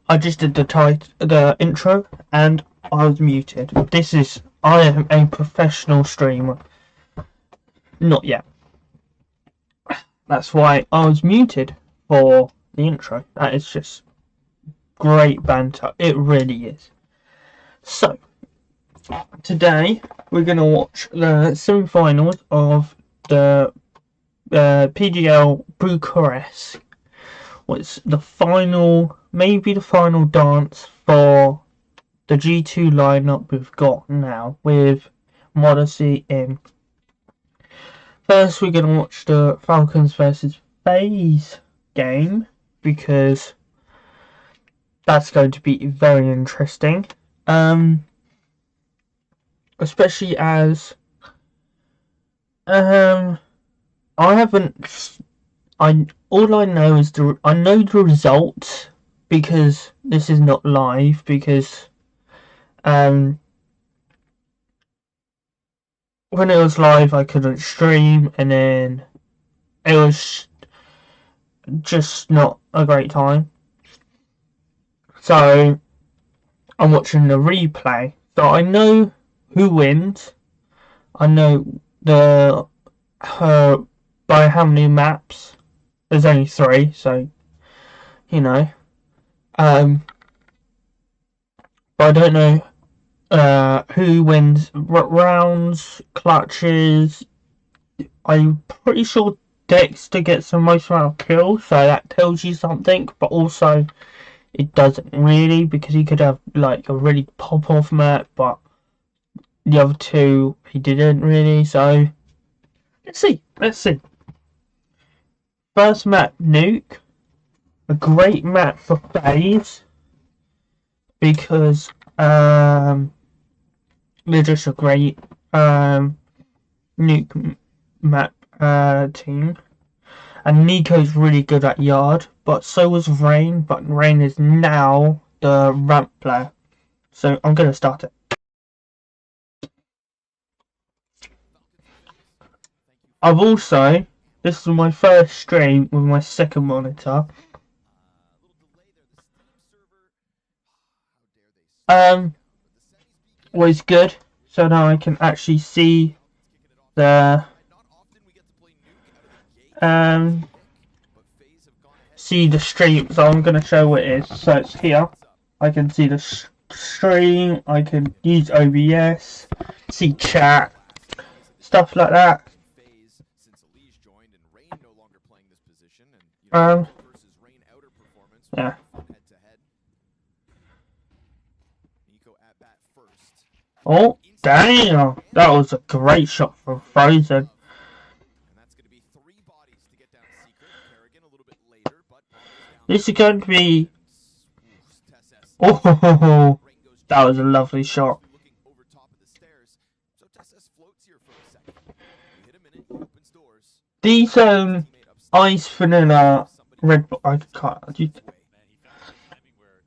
I just did the intro, and I was muted. I am a professional streamer. Not yet. That's why I was muted for the intro. That is just great banter. It really is. So, today we're going to watch the semi-finals of the PGL Bucharest. What's the final, maybe the final dance for the G2 lineup we've got now with Modesty in. First, we're going to watch the Falcons versus FaZe game because that's going to be very interesting. Especially as all I know is I know the results because this is not live because when it was live I couldn't stream, and then it was just not a great time. So I'm watching the replay. So I know who wins. I know by how many maps. There's only 3, so you know. But I don't know who wins rounds, clutches. I'm pretty sure Dexter gets the most amount of kills, so that tells you something. But also, it doesn't really, because he could have like a really pop-off map, but the other 2 he didn't really. So let's see. First map, Nuke. A great map for FaZe because they're just a great Nuke map team. And Nico's really good at Yard, but so was Rain. But Rain is now the ramp player. So I'm going to start it. This is my first stream with my second monitor. Was good, so now I can actually see the stream. So I'm going to show what it is. So it's here. I can see the stream. I can use OBS, see chat, stuff like that. Yeah. Oh, damn! That was a great shot from Frozen. This is going to be... Oh, that was a lovely shot. These Ice Vanilla Red Bull...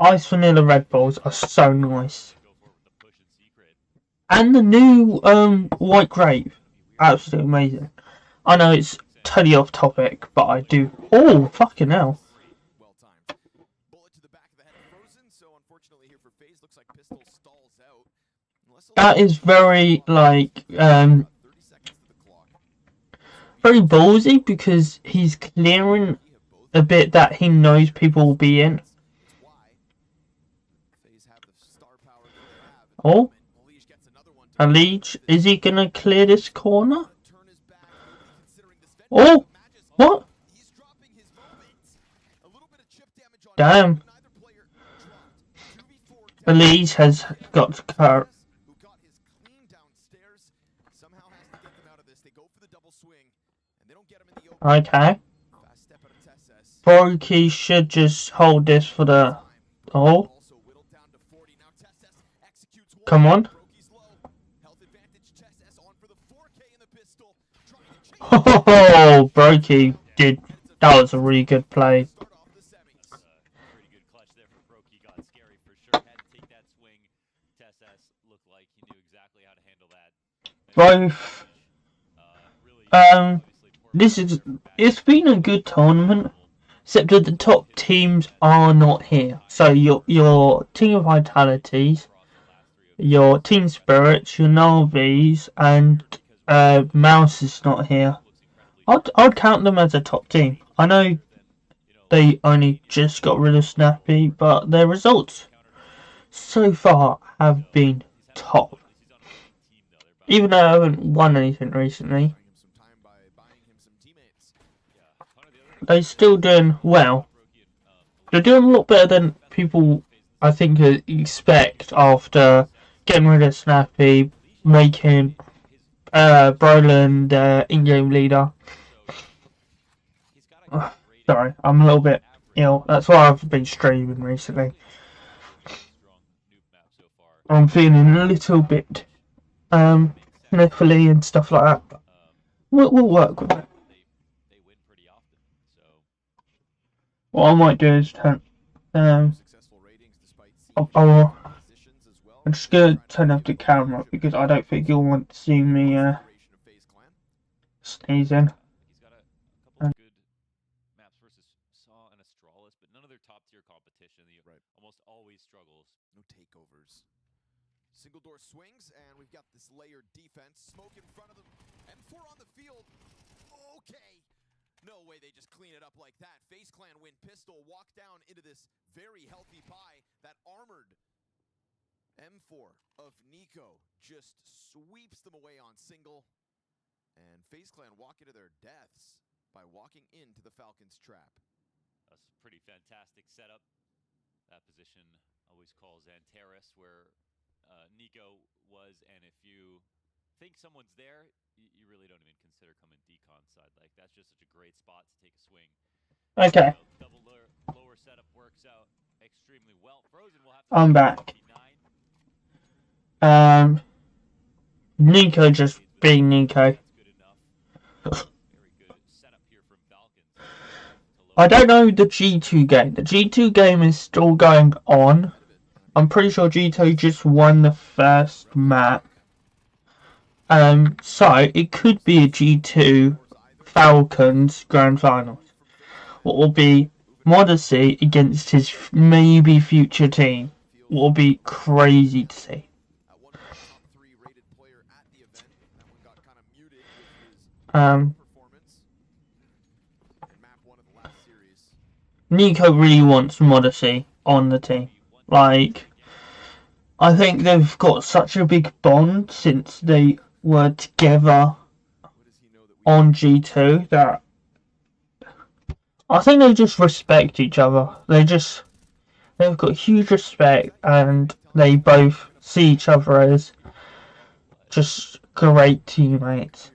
Ice Vanilla Red Bulls are so nice. And the new White Grape, absolutely amazing. I know it's totally off topic, but I do. Oh, fucking hell! That is very very ballsy because he's clearing a bit that he knows people will be in. Oh. Leech, is he gonna clear this corner? Oh, what? Damn. Leech has got to cut. Okay. Brokey should just hold this for the... Oh. Come on. Oh, Brokey did. That was a really good play. Both. It's been a good tournament. except that the top teams are not here. So your Team of Vitalities, your Team Spirits, your Navis, and Mouse is not here. I'd count them as a top team. I know they only just got rid of Snappy, but their results so far have been top. Even though I haven't won anything recently, they're still doing well. They're doing a lot better than people, I think, expect after getting rid of Snappy, making Brolin the in-game leader. Sorry, I'm a little bit ill. That's why I've been streaming recently. I'm feeling a little bit sniffly and stuff like that. But we'll work with it. What I might do is turn. I'm just gonna turn off the camera because I don't think you'll want to see me sneezing. Single door swings, and we've got this layered defense. Smoke in front of them. M4 on the field. Okay. No way they just clean it up like that. FaZe Clan win pistol. Walk down into this very healthy pie. That armored M4 of Nico just sweeps them away on single. And FaZe Clan walk into their deaths by walking into the Falcons' trap. That's a pretty fantastic setup. That position always calls Antares where Nico was, and if you think someone's there, you really don't even consider coming decon side. Like, that's just such a great spot to take a swing. Okay. So, double lower setup works out extremely well. Frozen will have to I'm back. Nico just being Nico. I don't know the G2 game. The G2 game is still going on. I'm pretty sure G2 just won the first map. So it could be a G2 Falcons Grand Finals. What will be Modesty against his maybe future team. What will be crazy to see. Nico really wants Modesty on the team. Like, I think they've got such a big bond since they were together on G2 that I think they just respect each other. They've got huge respect, and they both see each other as just great teammates.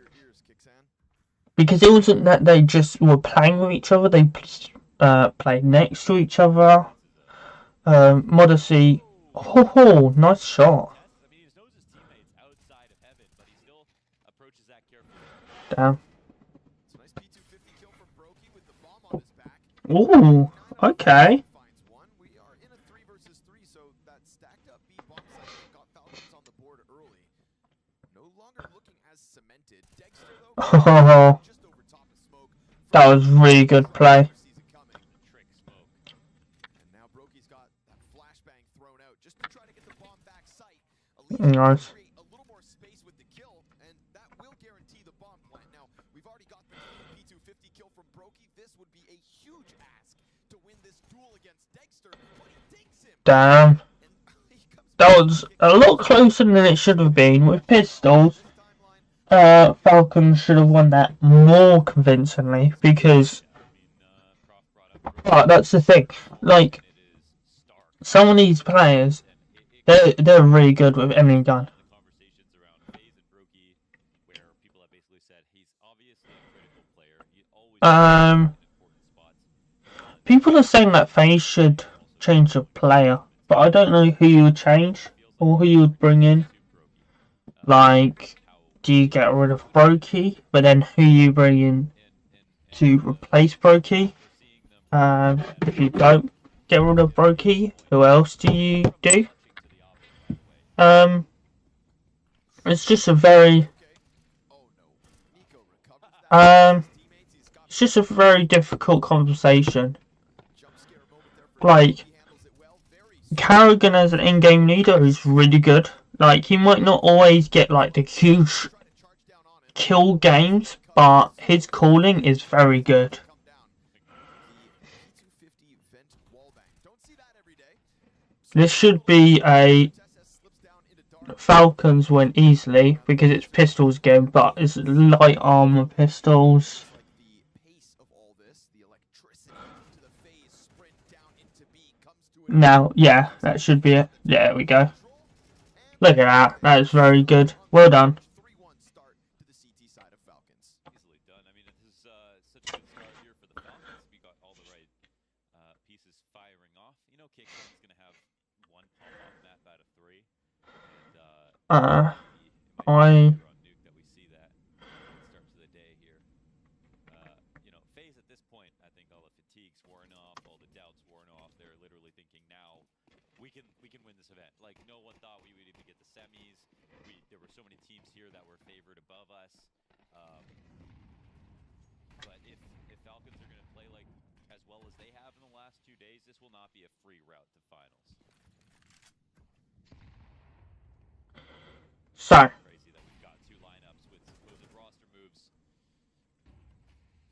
Because it wasn't that they just were playing with each other, they played next to each other. Modesty, oh, nice shot. Damn. Ooh, okay. Oh, that was really good play. Nice. Damn. That was a lot closer than it should have been. With pistols, Falcons should have won that more convincingly because that's the thing. Like, some of these players, they're really good with any gun. People are saying that FaZe should change the player, but I don't know who you would change or who you would bring in. Like, do you get rid of Brokey, but then who you bring in to replace Brokey? If you don't get rid of Brokey, who else do you do? It's just a very it's just a very difficult conversation. Jump scare moment there for Like, He handles it well. Very Carrigan as an in-game leader is really good. Like, he might not always get like the huge try to charge down on it. kill games, but his calling is very good. Come down. The P250 vent wallbang. Don't see that every day. This should be a TSS slips down into dark. Falcons win easily because it's pistols game, but it's light armor pistols. Like the pace of all this, the electricity to the phase sprint down into B comes to an Now, yeah, that should be it. There we go. Look at that. That is very good. Well done. 3-1 start to the CT side of Falcons. Easily done. I mean, it is such a good start here for the Falcons. We got all the right pieces firing off. You know, Kickstone's going to have one pump-off map out of 3. And I nuke that we see that starts the day here. You know, FaZe at this point, I think all the fatigue's worn off, all the doubts worn off. They're literally thinking now we can win this event. Like no one thought we would even get the semis. There were so many teams here that were favored above us. But if Falcons are going to play like as well as they have in the last 2 days, this will not be a free route to finals. so Crazy that we've got 2 lineups with supposed roster moves,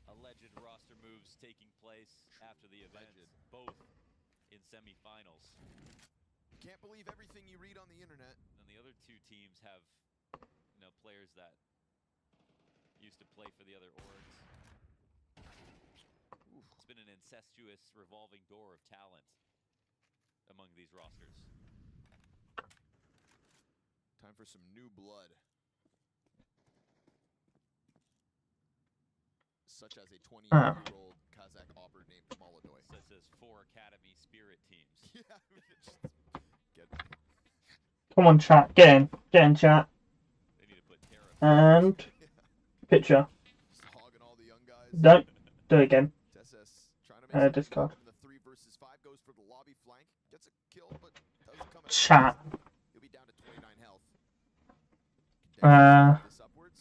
alleged roster moves taking place after the event, both in semifinals. Can't believe everything you read on the internet. And the other 2 teams have, you know, players that used to play for the other orgs. It's been an incestuous revolving door of talent among these rosters. Time for some new blood. Such as a 20-year-old Kazakh opera named Molodoy. Such as 4 Academy Spirit teams. Yeah, we could just get come on, chat. Get in, chat. They need to put Terra And picture. just hogging all the young guys. Don't do it again. TSS trying to make something Discard. happen. The 3 versus 5 goes for the lobby flank. Gets a kill, but doesn't come out. Chat. He'll be down to 29 health. This upwards.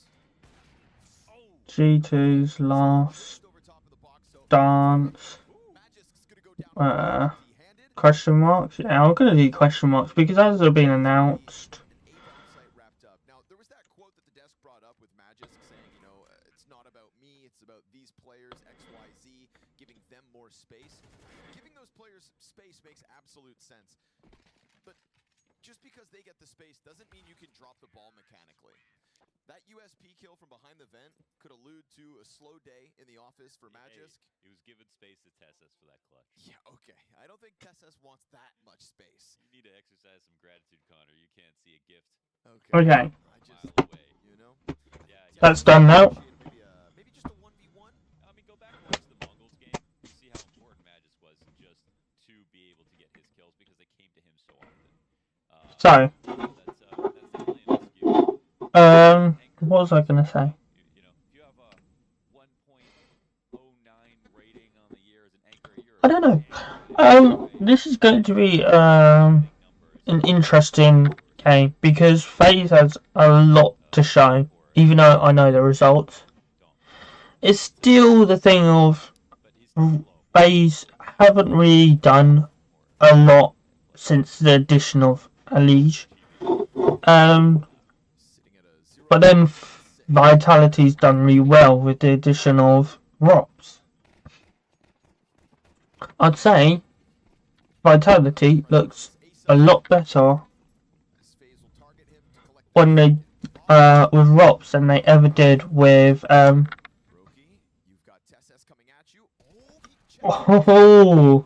Oh, G2's last over top of the box, so dance. Magisk's gonna go down empty-handed. Question marks? Yeah, I'm gonna do question marks because as they've been announced. An A-bomb site wrapped up. Now, there was that quote that the desk brought up with Magisk saying, you know, it's not about me, it's about these players, XYZ, giving them more space. Giving those players space makes absolute sense. But just because they get the space doesn't mean you can drop the ball mechanically. That USP kill from behind the vent could allude to a slow day in the office for Magisk. He was given space to TSS for that clutch. Yeah, okay. I don't think TSS wants that much space. You need to exercise some gratitude, Connor. You can't see a gift Okay, I just, mile away. you know. Yeah, that's done now. Maybe just a 1v1. I mean, go back and watch the Mongols game. You see how important Magisk was just to be able to get his kills because they came to him so often. So, That's definitely an excuse. what was I gonna say? You know, if you have a 1.09 rating on the year as an anchor, you're I don't know. This is going to be an interesting game because FaZe has a lot to show. Even though I know the results, it's still the thing of FaZe haven't really done a lot since the addition of Elige. But then Vitality's done really well with the addition of Rops. I'd say Vitality looks a lot better when they with Rops than they ever did with Brokey, you've got TSS coming at you. oh,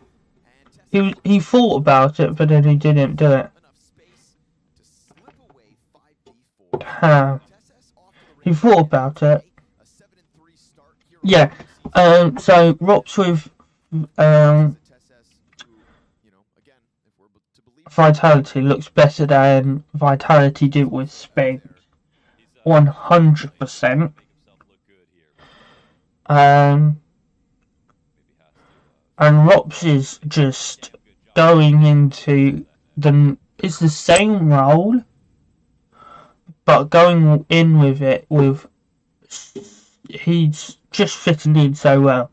And TSS he thought about it but then he didn't do it. enough space to slip away 5v4. TSS off to the He thought about it. a 7-3 start here. Yeah. So Rops with TSS, who, you know, again, if we're to believe Vitality looks better than Vitality did with Spade. 100%. make himself look good here. And Rops is just going into it's the same role, but going in with it with he's just fitting in so well.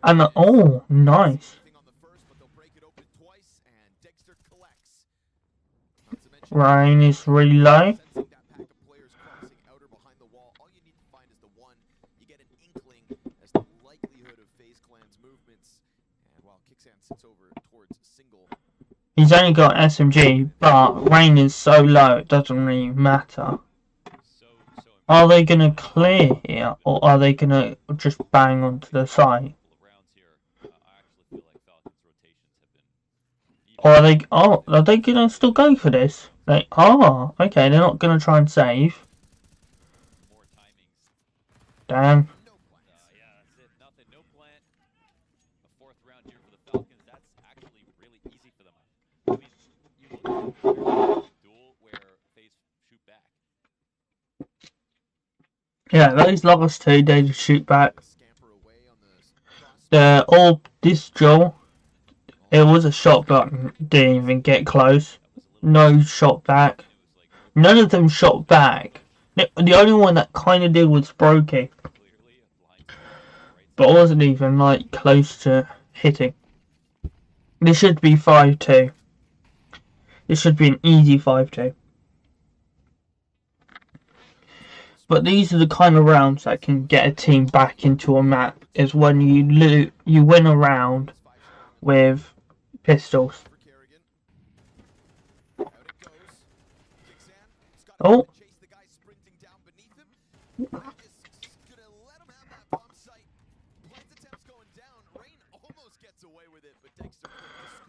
And oh, nice. Rain is really low. He's only got SMG, but rain is so low it doesn't really matter. Are they gonna clear here, or are they gonna just bang onto the side? Or are they? Oh, are they gonna still go for this? Like, oh, okay, they're not gonna try and save. Damn. Yeah, those last two, they just shoot back. The orb, this duel, it was a shot, but didn't even get close. No shot back. None of them shot back. The only one that kind of did was Brokey, but wasn't even like close to hitting. This should be 5-2. This should be an easy 5-2. But these are the kind of rounds that can get a team back into a map. Is when you win a round with pistols. Oh.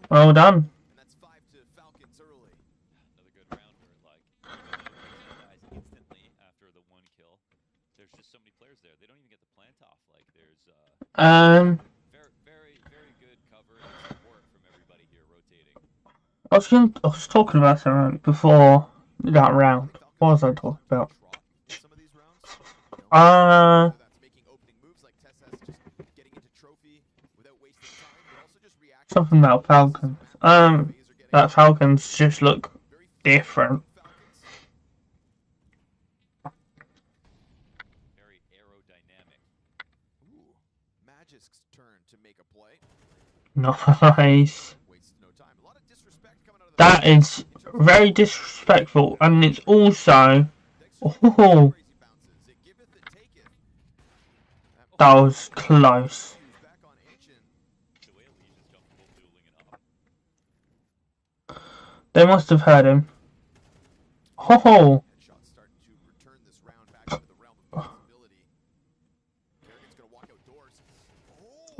Well done. Very good cover and support from everybody here rotating. I was talking about something before that round. What was I talking about? Something about Falcons. That Falcons just look different. Very aerodynamic. Ooh, Magic's turn to make a play. Nice. That is very disrespectful, and it's also oh, that was close. They must have heard him. Oh.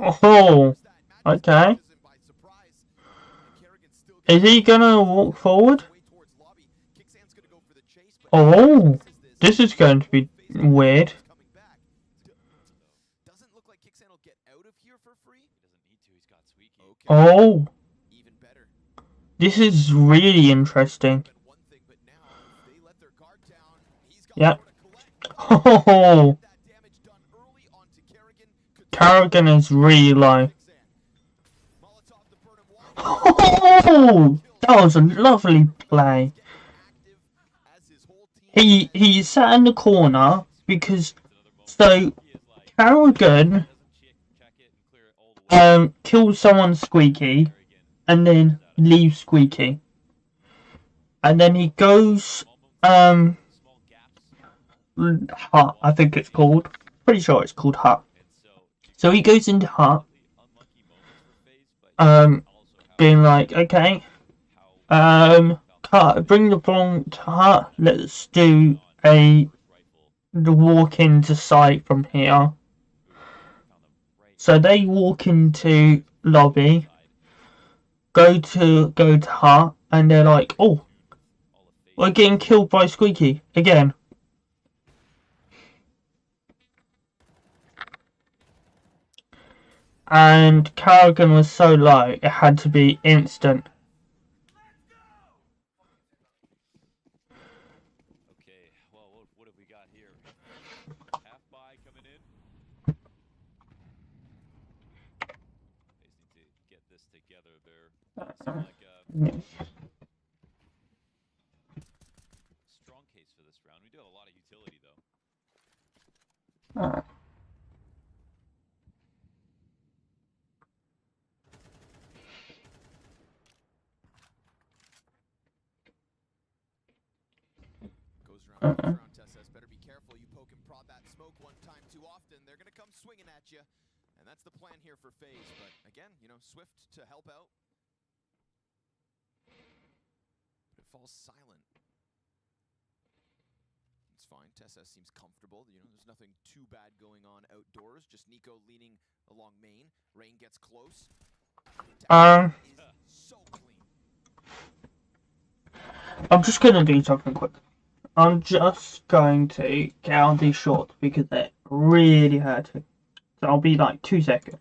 Oh. Okay. Is he gonna walk forward? Oh. This is going to be weird. Oh. This is really interesting. Yep. Oh. Kerrigan is really low. Oh, that was a lovely play. He sat in the corner because so Kerrigan kills someone Squeaky and then leaves Squeaky, and then he goes Hut, I think it's called. Pretty sure it's called Hut. So he goes into Hut, being like, okay, bring the ball to Hut. Let's do the walk into sight from here. So they walk into lobby, go to Hut, and they're like, oh, we're getting killed by Squeaky again. And Kerrigan was so low, it had to be instant. Okay, well, what have we got here? Half buy coming in. They need to get this together. They're like strong case for this round. We do have a lot of utility though. Alright. Goes around TSS. Better be careful. You poke and prod that smoke one time too often, they're going to come swinging at you. And that's the plan here for FaZe. But again, you know, Swift to help out. But it falls silent. It's fine. TSS seems comfortable. You know, there's nothing too bad going on outdoors. Just Nico leaning along main. Rain gets close. So clean. I'm just gonna do something quick. I'm just going to get on these shorts because they're really hurting. So I'll be like 2 seconds.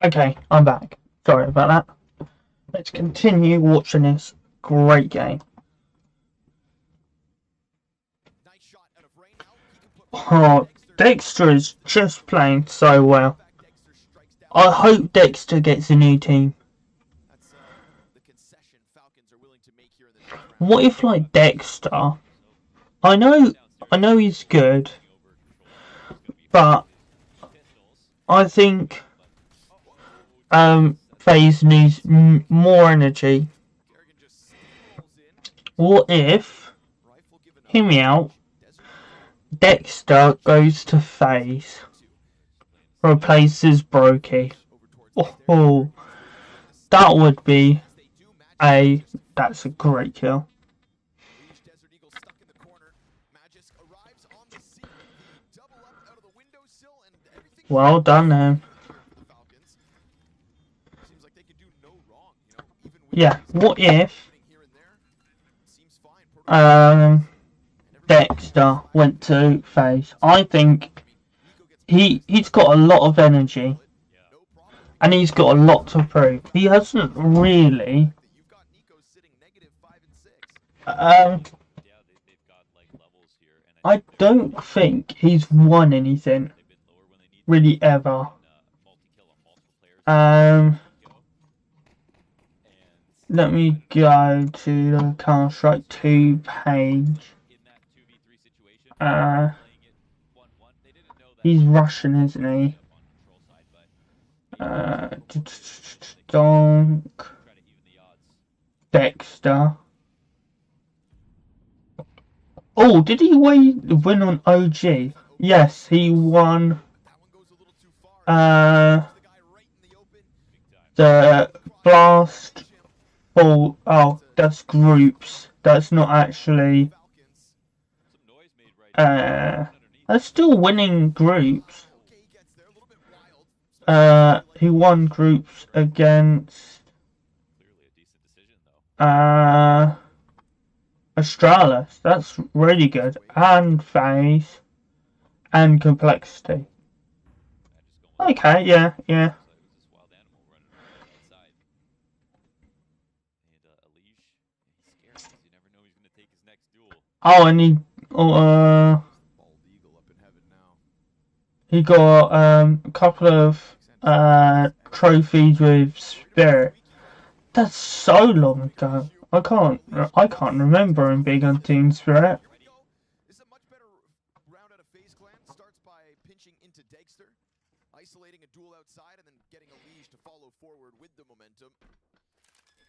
Okay, I'm back. Sorry about that. Let's continue watching this great game. Nice shot out of Rain now. He can put Oh, Dexter is just playing so well. Dexter strikes down. I hope Dexter gets a new team. That's the concession Falcons are willing to make here in the next round. What if like Dexter? I know he's good, but I think FaZe needs more energy. Kerrigan just steamrolls in. What if, Rifle given up. hear me out, Desert Dexter goes to FaZe, replaces Brokey? over towards the stairs. Oh, that would be They do match. that's a great kill. Leash Desert Eagle stuck in the corner. Magis arrives on the scene. The double up out of the windowsill and everything. Well done, then. For the Falcons. Seems like they could do no wrong, you know, even with Yeah. these What if happening here and there. Seems fine. And everybody- Dexter went to FaZe? I think Nico gets he's got a lot of energy no problem. and he's got a lot to prove. He hasn't really. You've got Nico sitting -5 and 6. Yeah, they've got like levels here, and I don't think he's won anything they've been lower when they need really ever. multi-kill on multiple players. Um, Go. And let me go to the Counter-Strike 2 page. in that 2v3 situation, Uh, playing it 1-1, they didn't know that he's Russian, isn't he? up on control side, but Donk, try to even the odds. Dexter. Oh, did he win on OG? Yes, he won. That one goes a little too far. Uh, The guy right in the open. Big time. the blast. Oh, that's groups. That's not actually. Falcons. Some noise made right Uh, underneath. they're still winning groups. Okay, he gets there a little bit wild. He won groups against Clearly a decent decision, though. Astralis. That's really good. And FaZe. And Complexity. I just go Okay, yeah. outside. It was this wild animal running around outside. And a leash. He's scared because you never know he's going to take his next duel. Oh, and Bald eagle up in heaven now. he got a couple of trophies with Spirit. That's so long ago. I can't remember him being on Team Spirit. Here we go. This is a much better round out of FaZe Clan. Starts by pinching into Dexter, isolating a duel outside, and then getting a leash to follow forward with the momentum.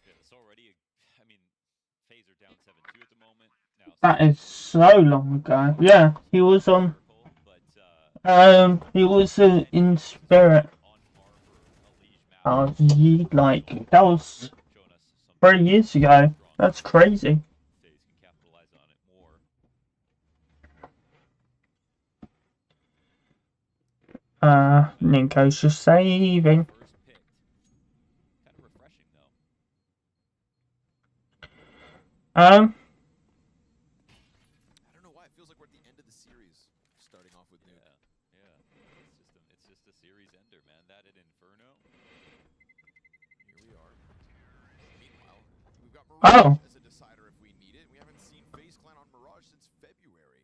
Yeah, it's already. I mean, FaZe are down 7-2 at the moment. Now, That is so long ago. Yeah, he was on. but He was in Spirit. on par for a Liege map. That was Showing us some 3 years ago. That's crazy. FaZe can capitalize on it more. Ninko's just saving. First picked. Kind of refreshing though. I don't know why. It feels like we're at the end of the series, starting off with Nuke. Yeah. It's just a series ender, man. That at Inferno. Here we are. Meanwhile, we've got Mirage as a decider if we need it. We haven't seen FaZe Clan on Mirage since February.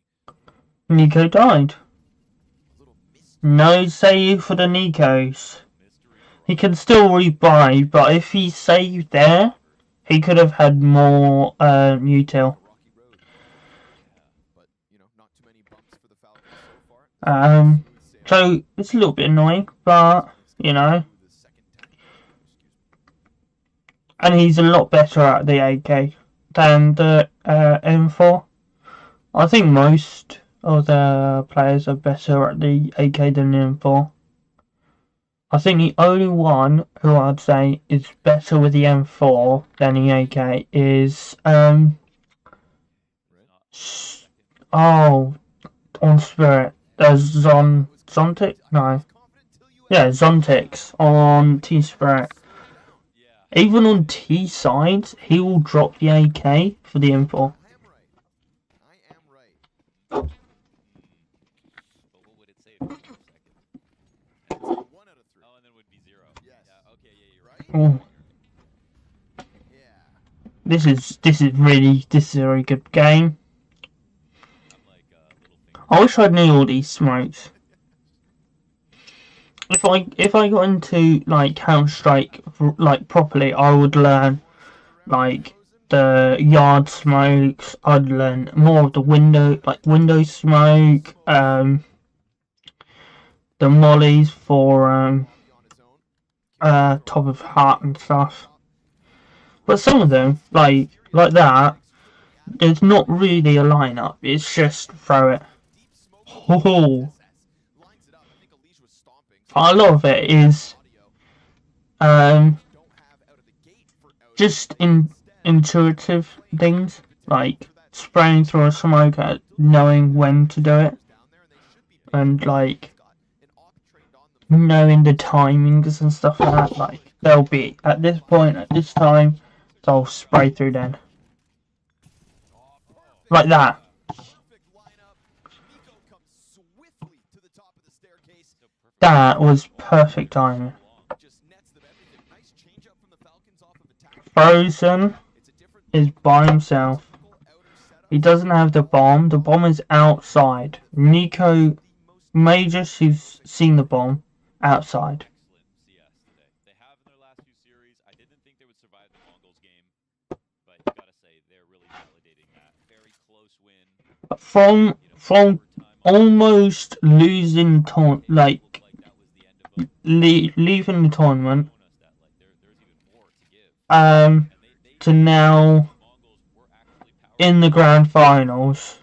Nico died. A little mystery. No save for the Nikos. Mystery He can still rebuy, but if he saved there, he could have had more util. Rocky road. But, not too many bumps for the Falcons so far. So it's a little bit annoying, but and he's a lot better at the AK than the M4. I think most of the players are better at the AK than the M4. I think the only one who I'd say is better with the M4 than the AK is on Spirit. There's Zontic? No. Yeah, Zontix on T Spirit. Even on T sides, he will drop the AK for the M4. I am right. But what would it say if it was a second? It's 1 out of 3. Oh, and then it would be 0. Yes. Yeah, okay, yeah, you're right. Oh, Yeah. this is a very good game. I'm like little finger. I wish I knew all these smokes. If I got into like Counter-Strike like properly, I would learn like the yard smokes. I'd learn more of the window smoke, the mollies for top of hut and stuff. But some of them like that, there's not really a lineup. It's just throw it. Oh. A lot of it is just intuitive things, like spraying through a smoke at knowing when to do it, and like knowing the timings and stuff like that. Like they'll be at this point, at this time, they'll spray through then. Like that. That was perfect timing. Frozen is by himself. He doesn't have the bomb. The bomb is outside. Nico may just have seen the bomb outside. They have in their last few series. I didn't think they would survive the Mongols game, but you gotta say they're really validating that. Very close win. From almost losing leaving the tournament, to now in the grand finals.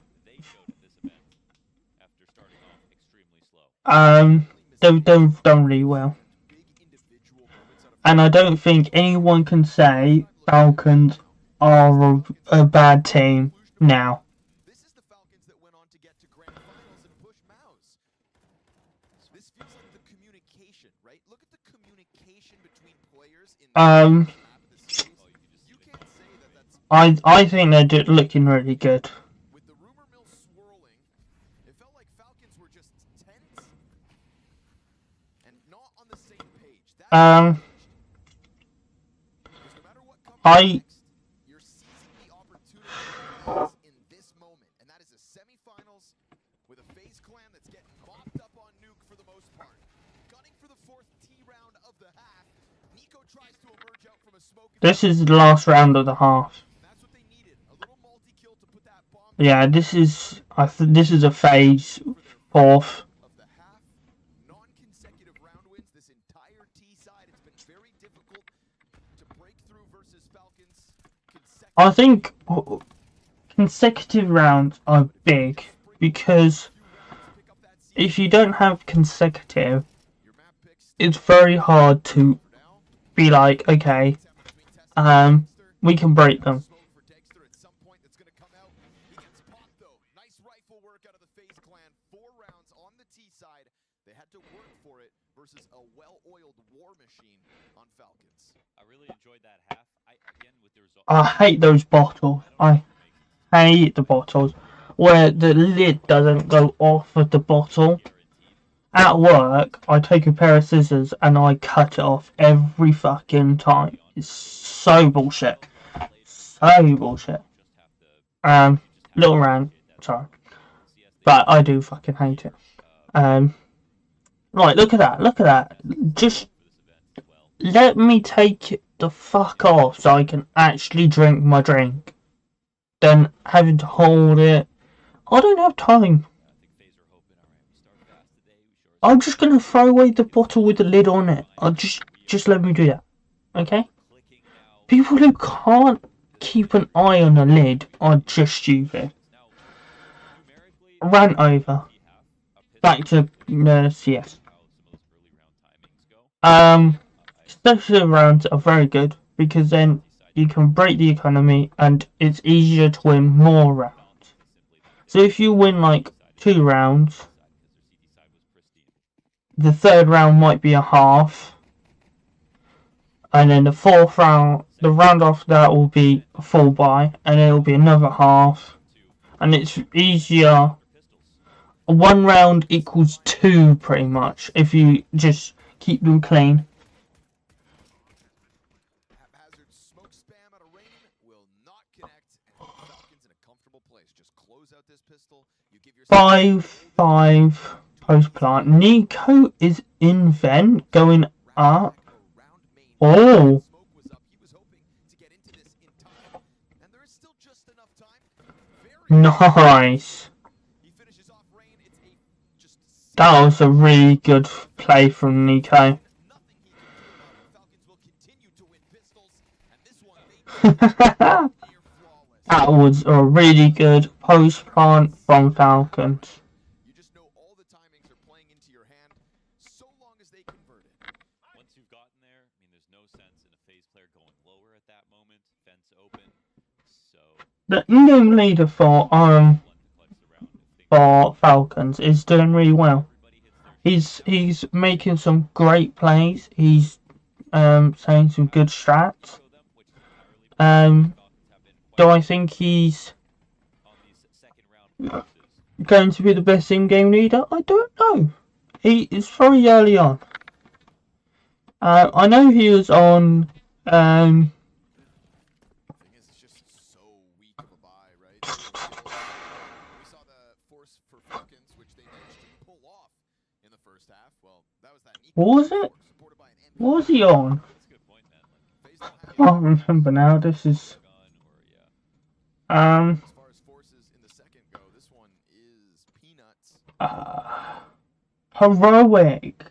They've done really well, and I don't think anyone can say Falcons are a bad team now. This is the Falcons that went on to get to grand finals and push Mouse. This feels like the communication, right? Look at the communication between players in the you can't say that that's I think they're looking really good. with the rumor mill swirling. It felt like Falcons were just tense and not on the same page. Because no matter what comes next, you're seizing the opportunity in this moment, and that is a semifinals with a FaZe Clan that's getting mopped up on Nuke for the most part. Gunning for the 4th T round of the half. Nico tries to emerge out from a smoke. This is the last round of the half. Yeah, this is this is a phase fourth. Of the half, non-consecutive round wins this entire T side. It's been very difficult to break through versus Falcons. I think consecutive rounds are big because if you don't have consecutive, it's very hard to be like, okay, we can break them. Nice rifle work out of the FaZe clan. 4 rounds on the T side. They had to work for it versus a well-oiled war machine on Falcons. I really enjoyed that half. Again, with the result. I hate those bottles. I hate the bottles where the lid doesn't go off of the bottle. At work, I take a pair of scissors and I cut it off every fucking time. It's so bullshit. So bullshit. Little rant, sorry. But I do fucking hate it. Right, look at that. Just let me take it the fuck off so I can actually drink my drink. Then having to hold it. I don't have time. I'm just gonna throw away the bottle with the lid on it. Just let me do that. Okay? People who can't keep an eye on the lid are just stupid. Rant over. Back to CS. Special rounds are very good because then you can break the economy and it's easier to win more rounds. So if you win like 2 rounds, the 3rd round might be a half, and then the 4th round, the round after that will be a full buy, and then it will be another half, and it's easier. 1 round equals 2 pretty much if you just keep them clean. Haphazard smoke spam out of rain will not connect, and Falcons in a comfortable place. Just close out this pistol. You give yourself 5-5 post plant. Nico is in vent going up. Oh. Nice. That was a really good play from Nico. That was a really good post plant from Falcons. You just know all the timings are playing into your hand so long as they convert it. Once you've gotten there, I mean, there's no sense in a FaZe player going lower at that moment. Fence open. So the in-game leader for Falcons is doing really well. He's making some great plays. He's saying some good strats. Do I think he's going to be the best in-game leader? I don't know. He is very early on. I know he was on. Thing is, it's just so weak of a buy, right? We saw the force for Falcons, which they managed to pull off in the first half. Well, that was that. What was it? What was he on? I can't remember now. This is. As far as forces in the second go, this one is peanuts. Heroic.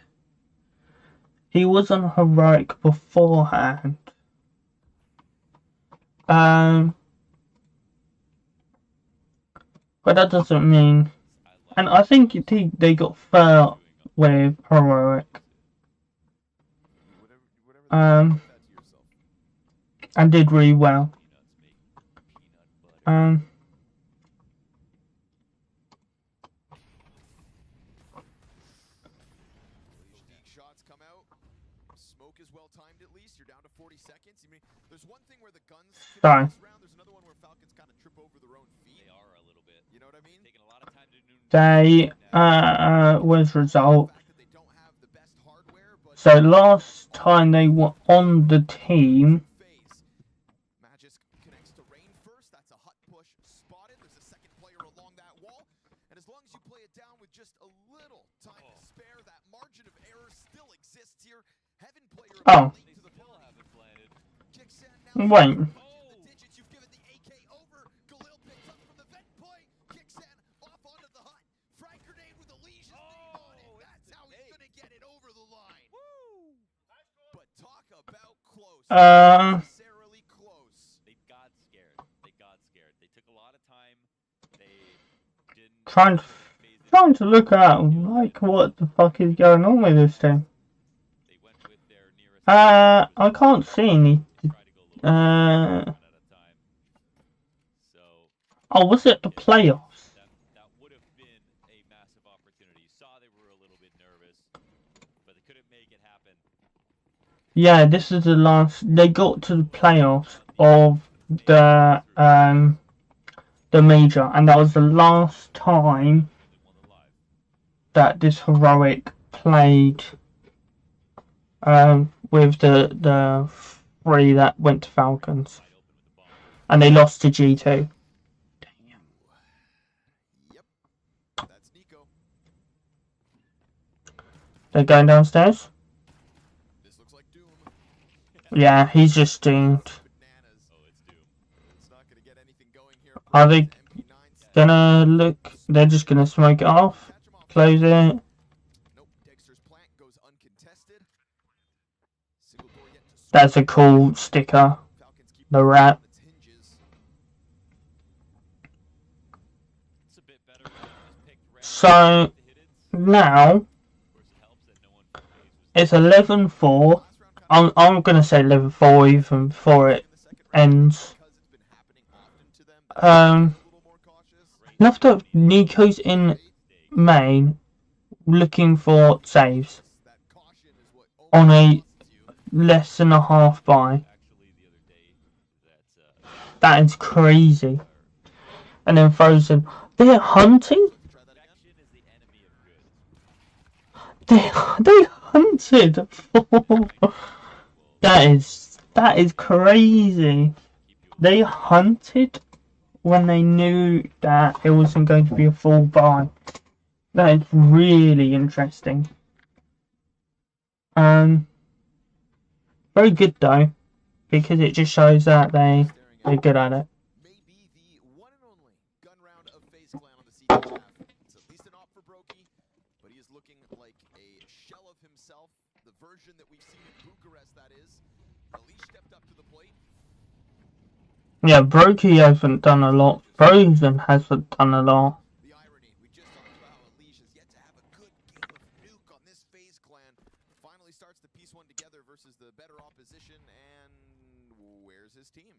He was on heroic beforehand. But that doesn't mean. And I think they got fair with heroic. And did really well. Shots come out. Smoke is well timed at least. You're down to 40 seconds. I mean, there's one thing where the guns Sorry. this round. There's another one where Falcons kind of trip over their own feet. They are a little bit. You know what I mean? Taking a lot of time to do. They was result. So last time they were on the team. Magisk connects to Rain first. That's a hut push spotted. There's a second player along that wall. And as long as you play it down with just a little time to spare, that margin of error still exists here. Heaven player Oh. to the pill haven't planted. Wait. The digits you've given the AK over. Galil picks up from the vent point. necessarily close. They got scared. They took a lot of time. They didn't trying to look at like what the fuck is going on with this team. They went with their nearest I can't see any. try to go low one at a time. So Oh, was it the playoffs? that would have been a massive opportunity. You saw they were a little bit nervous, but they couldn't make it happen. Yeah, this is the last. They got to the playoffs of the major, and that was the last time that this heroic played with the three that went to Falcons, and they lost to G2. Yep, that's Nico. They're going downstairs. This looks like doom. Yeah, he's just doomed. Bananas. Oh, it's Doom. It's not gonna get anything going here. Are they MP9 set. gonna look? They're just gonna smoke it off, Catch 'em off. close it. Nope, Dexter's plant goes uncontested. Single door yet to swing. That's a cool sticker. Falcons keep The rat. on its hinges. It's a bit better when you just picked red So to hit it. now Of course, it helps that no one from FaZe was it's 11-4. Last round I'm gonna say 11-4 even before it in the second round ends. because it's been happening often to them. But a little more cautious. Enough that Nico's in main looking for saves That caution is what on only a costs you. less than a half buy. actually the other day that That is crazy. And then Frozen. They're hunting? Try that again. perfection is the enemy of good. They hunted for that is crazy. They hunted when they knew that it wasn't going to be a full buy. That is really interesting. Very good though, because it just shows that they're good at it. Maybe the one and only gun round of FaZe Clan on the season half. It's at least an op for Brokey, but he is looking like a shell of himself. The version that we've seen in Bucharest, that is. Elise stepped up to the plate. Yeah, Brokey hasn't done a lot. Frozen hasn't done a lot. The irony, we just talked about how Elise has yet to have a good game of nuke on this FaZe Clan. Finally starts to piece one together versus the better opposition, and where's his team?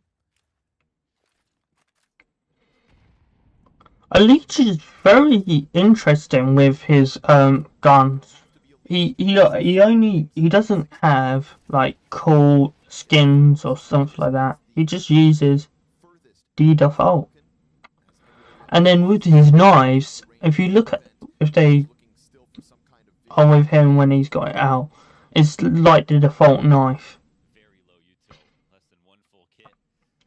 Elite is very interesting with his guns. He doesn't have like cool skins or something like that. He just uses Furthest the default. And then with his knives, if you look at if they looking still for some kind of are with him when he's got it out, it's like the default knife. Very low util, less than one full kit.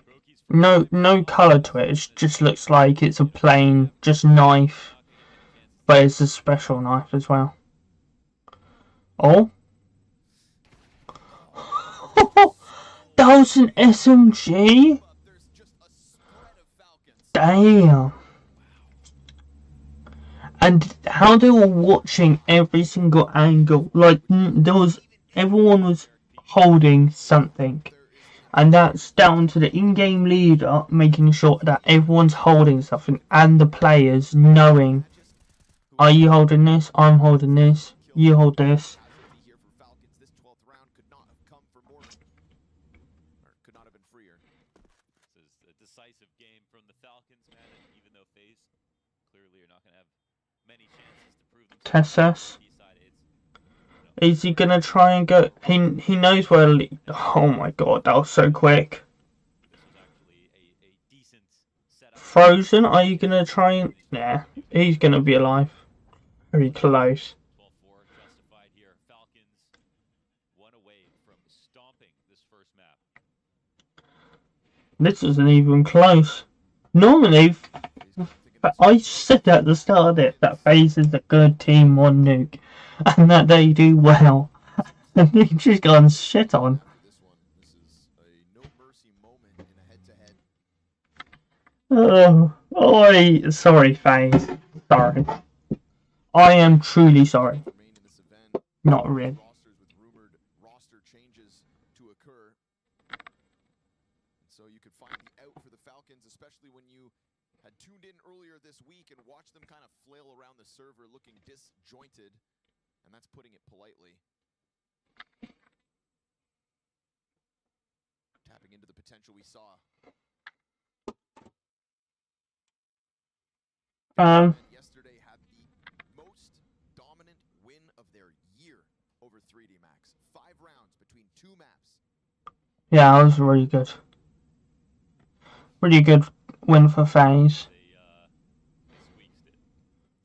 Brokey's No colour to it. It just looks like it's a plain just knife, but it's a special knife as well. Oh, that was an SMG. There's just a spread of Falcons. Damn. And how they were watching every single angle, like everyone was holding something, and that's down to the in-game leader making sure that everyone's holding something, and the players knowing, are you holding this? I'm holding this. You hold this. Be here for Falcons. This 12th round could not have come for more, or could not have been freer. This is a decisive game from the Falcons, man. And even though FaZe clearly are not going to have many chances to prove themselves, Test us. he decided it's Is he gonna try and go? He knows where. Oh my god, that was so quick. this was actually a decent setup. Frozen, are you gonna try and? Nah, he's gonna be alive. Very close. 12-4 justified here. Falcons one away from stomping this first map. This isn't even close. Normally, I said at the start of it that FaZe is a good team on nuke, and that they do well, and they just gone shit on. This one, this is a no mercy moment in a head-to-head. Sorry, FaZe. Sorry. I am truly sorry. Remain in this event. Not really. Rosters with rumored roster changes to occur. so you could find the out for the Falcons, especially when you had tuned in earlier this week and watched them kind of flail around the server looking disjointed, and that's putting it politely. Tapping into the potential we saw. Yesterday had the most dominant win of their year over 3D Max. 5 rounds between 2 maps. Yeah, that was really good. Really good win for FaZe. They squeaked it.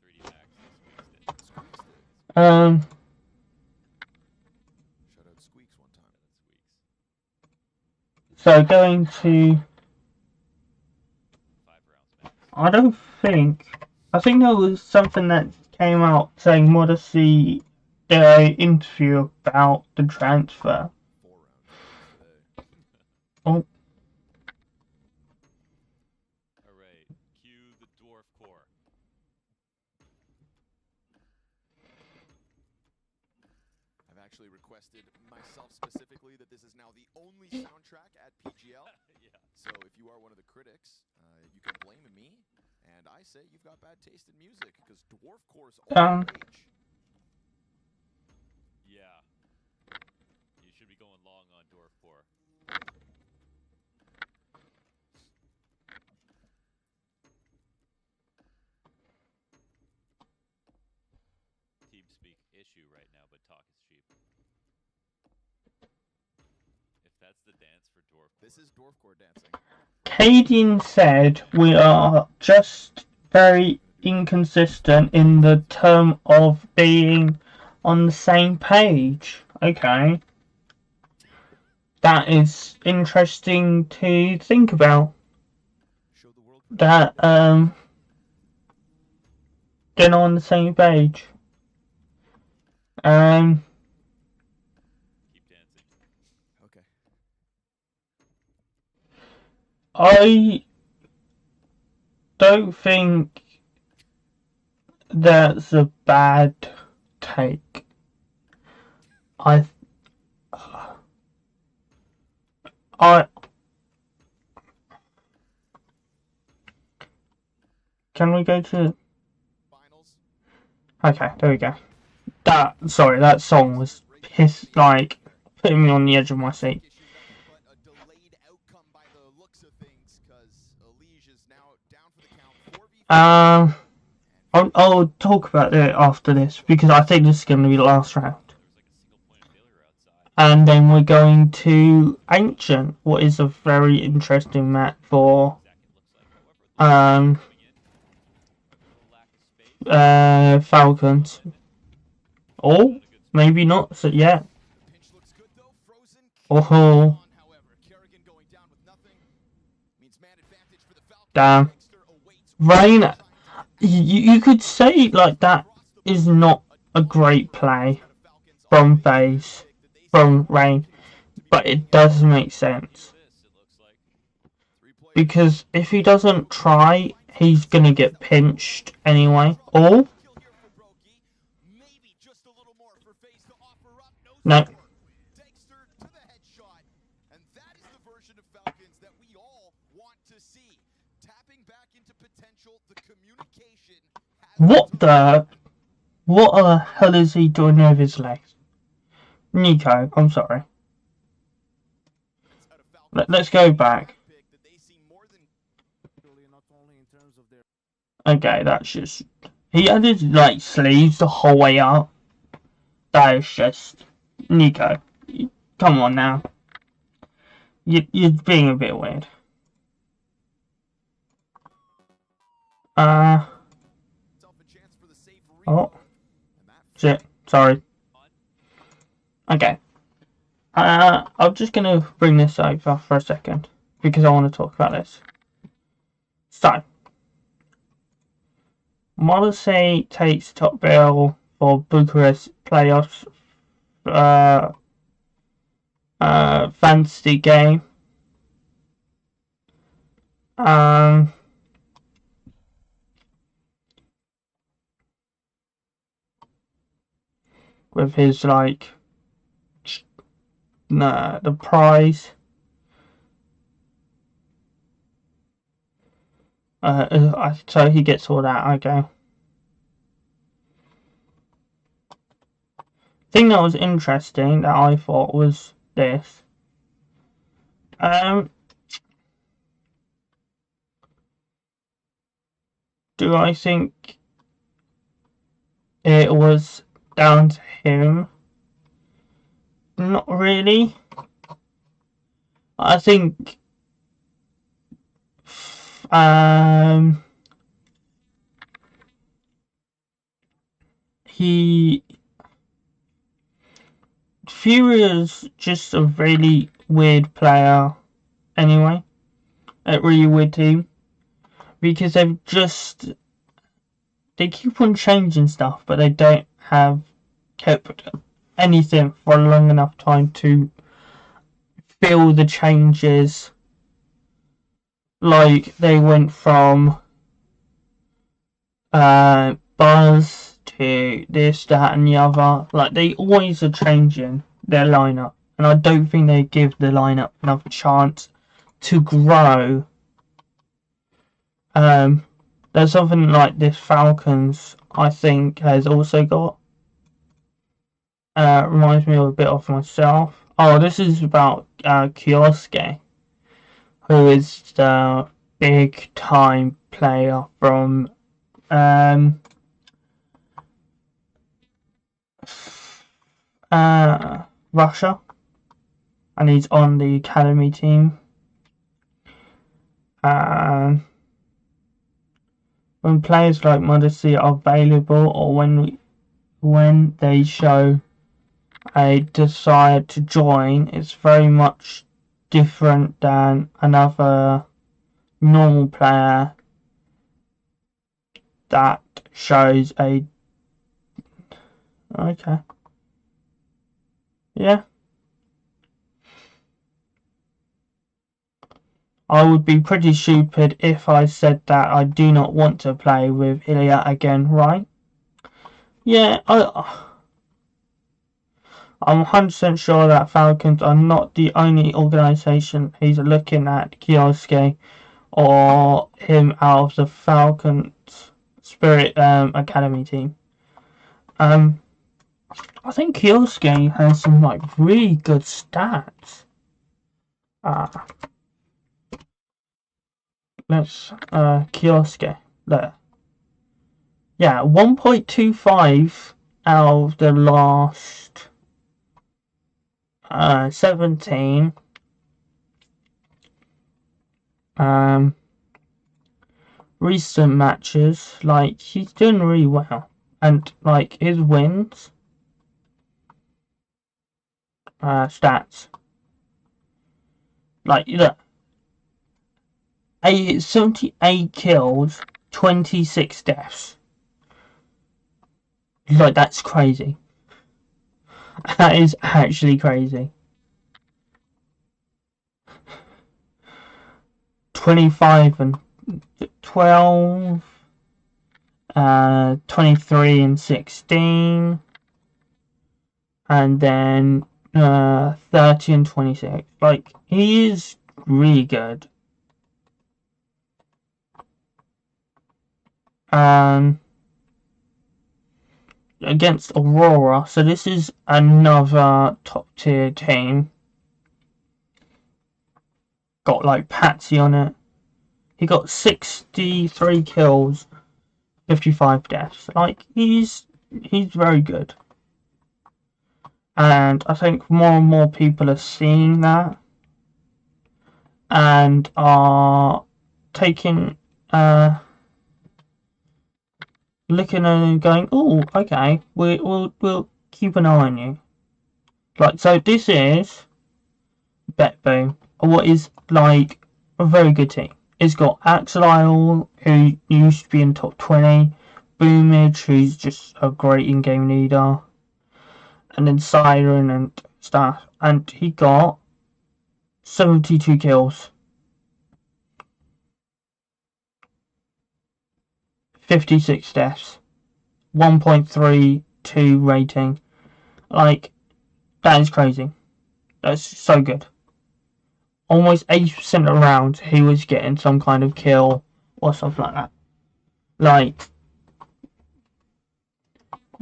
3D Max, they squeaked it. Squeaks did. Shout out Squeaks one time. So going to, 5 rounds max. I think there was something that came out saying Modesty did an interview about the transfer. 4 rounds today. Oh. Alright, cue the Dwarf Core. I've actually requested myself specifically that this is now the only soundtrack at PGL. Yeah. So if you are one of the critics, you can blame me, and I say you've got bad taste in music because Dwarf Core's all the rage. Yeah. You should be going long on Dwarf Core. TeamSpeak issue right now, but talk is cheap. If that's the dance for Dwarf Core. This is Dwarf Core dancing. Cadian said we are just very inconsistent in the term of being on the same page. Okay. That is interesting to think about. That, they're not on the same page. Keep dancing. Okay. I don't think that's a bad take. Can we go to... Finals. Okay, there we go. That song was putting me on the edge of my seat. But a delayed outcome by the looks of things, because Elige is now down for the count. 4v4. I'll talk about it after this, because I think this is going to be the last round. And then we're going to Ancient, what is a very interesting map for Falcons. Oh, maybe not. So yeah. Oh, damn. Rain. You could say like that is not a great play from FaZe, from Rain, but it does make sense. Because if he doesn't try, he's gonna get pinched anyway. Oh. No. What the hell is he doing with his legs? Nico, I'm sorry. Let's go back. Okay, that's just... He had his, sleeves the whole way up. That is just... Nico, come on now. You're being a bit weird. Oh. Shit, sorry. Okay. I'm just gonna bring this over for a second, because I want to talk about this. So. Morrissey takes top bill for Bucharest playoffs fantasy game. With his the prize So he gets all that. Okay. Thing that was interesting that I thought was this. Do I think it was down to him? Not really. I think Fury is just a really weird player anyway. A really weird team. Because they keep on changing stuff, but they don't have kept anything for a long enough time to feel the changes. Like they went from Buzz to this, that, and the other. Like they always are changing their lineup, and I don't think they give the lineup enough chance to grow. There's something like this Falcons, I think, has also got. Reminds me a bit of myself. Oh, this is about Kioske, who is the big time player from Russia, and he's on the academy team. When players like Modesty are available, or when they show a desire to join, it's very much different than another normal player that shows a... Okay. Yeah. I would be pretty stupid if I said that I do not want to play with Ilya again, right? Yeah, I'm 100% sure that Falcons are not the only organisation who's looking at Kioske or him out of the Falcons Spirit Academy team. I think Kioske has some like really good stats. Let's Kioske there. Yeah, 1.25 out of the last 17. Recent matches, like he's doing really well, and like his wins, stats, like look, 78 kills, 26 deaths. Like that's crazy. That is actually crazy. 25 and 12, 23 and 16, and then 30 and 26. Like he is really good. Against Aurora, so this is another top tier team. Got like Patsy on it. He got 63 kills, 55 deaths. Like he's very good, and I think more and more people are seeing that and are taking looking at him and going, oh, okay, we'll keep an eye on you. Like, so this is Bet Boom, what is like a very good team. It's got Axel, who used to be in top 20, Boomage, who's just a great in-game leader, and then Siren and stuff. And he got 72 kills, 56 deaths, 1.32 rating. Like, that is crazy. That's so good. Almost 80% of rounds he was getting some kind of kill or something like that. Like,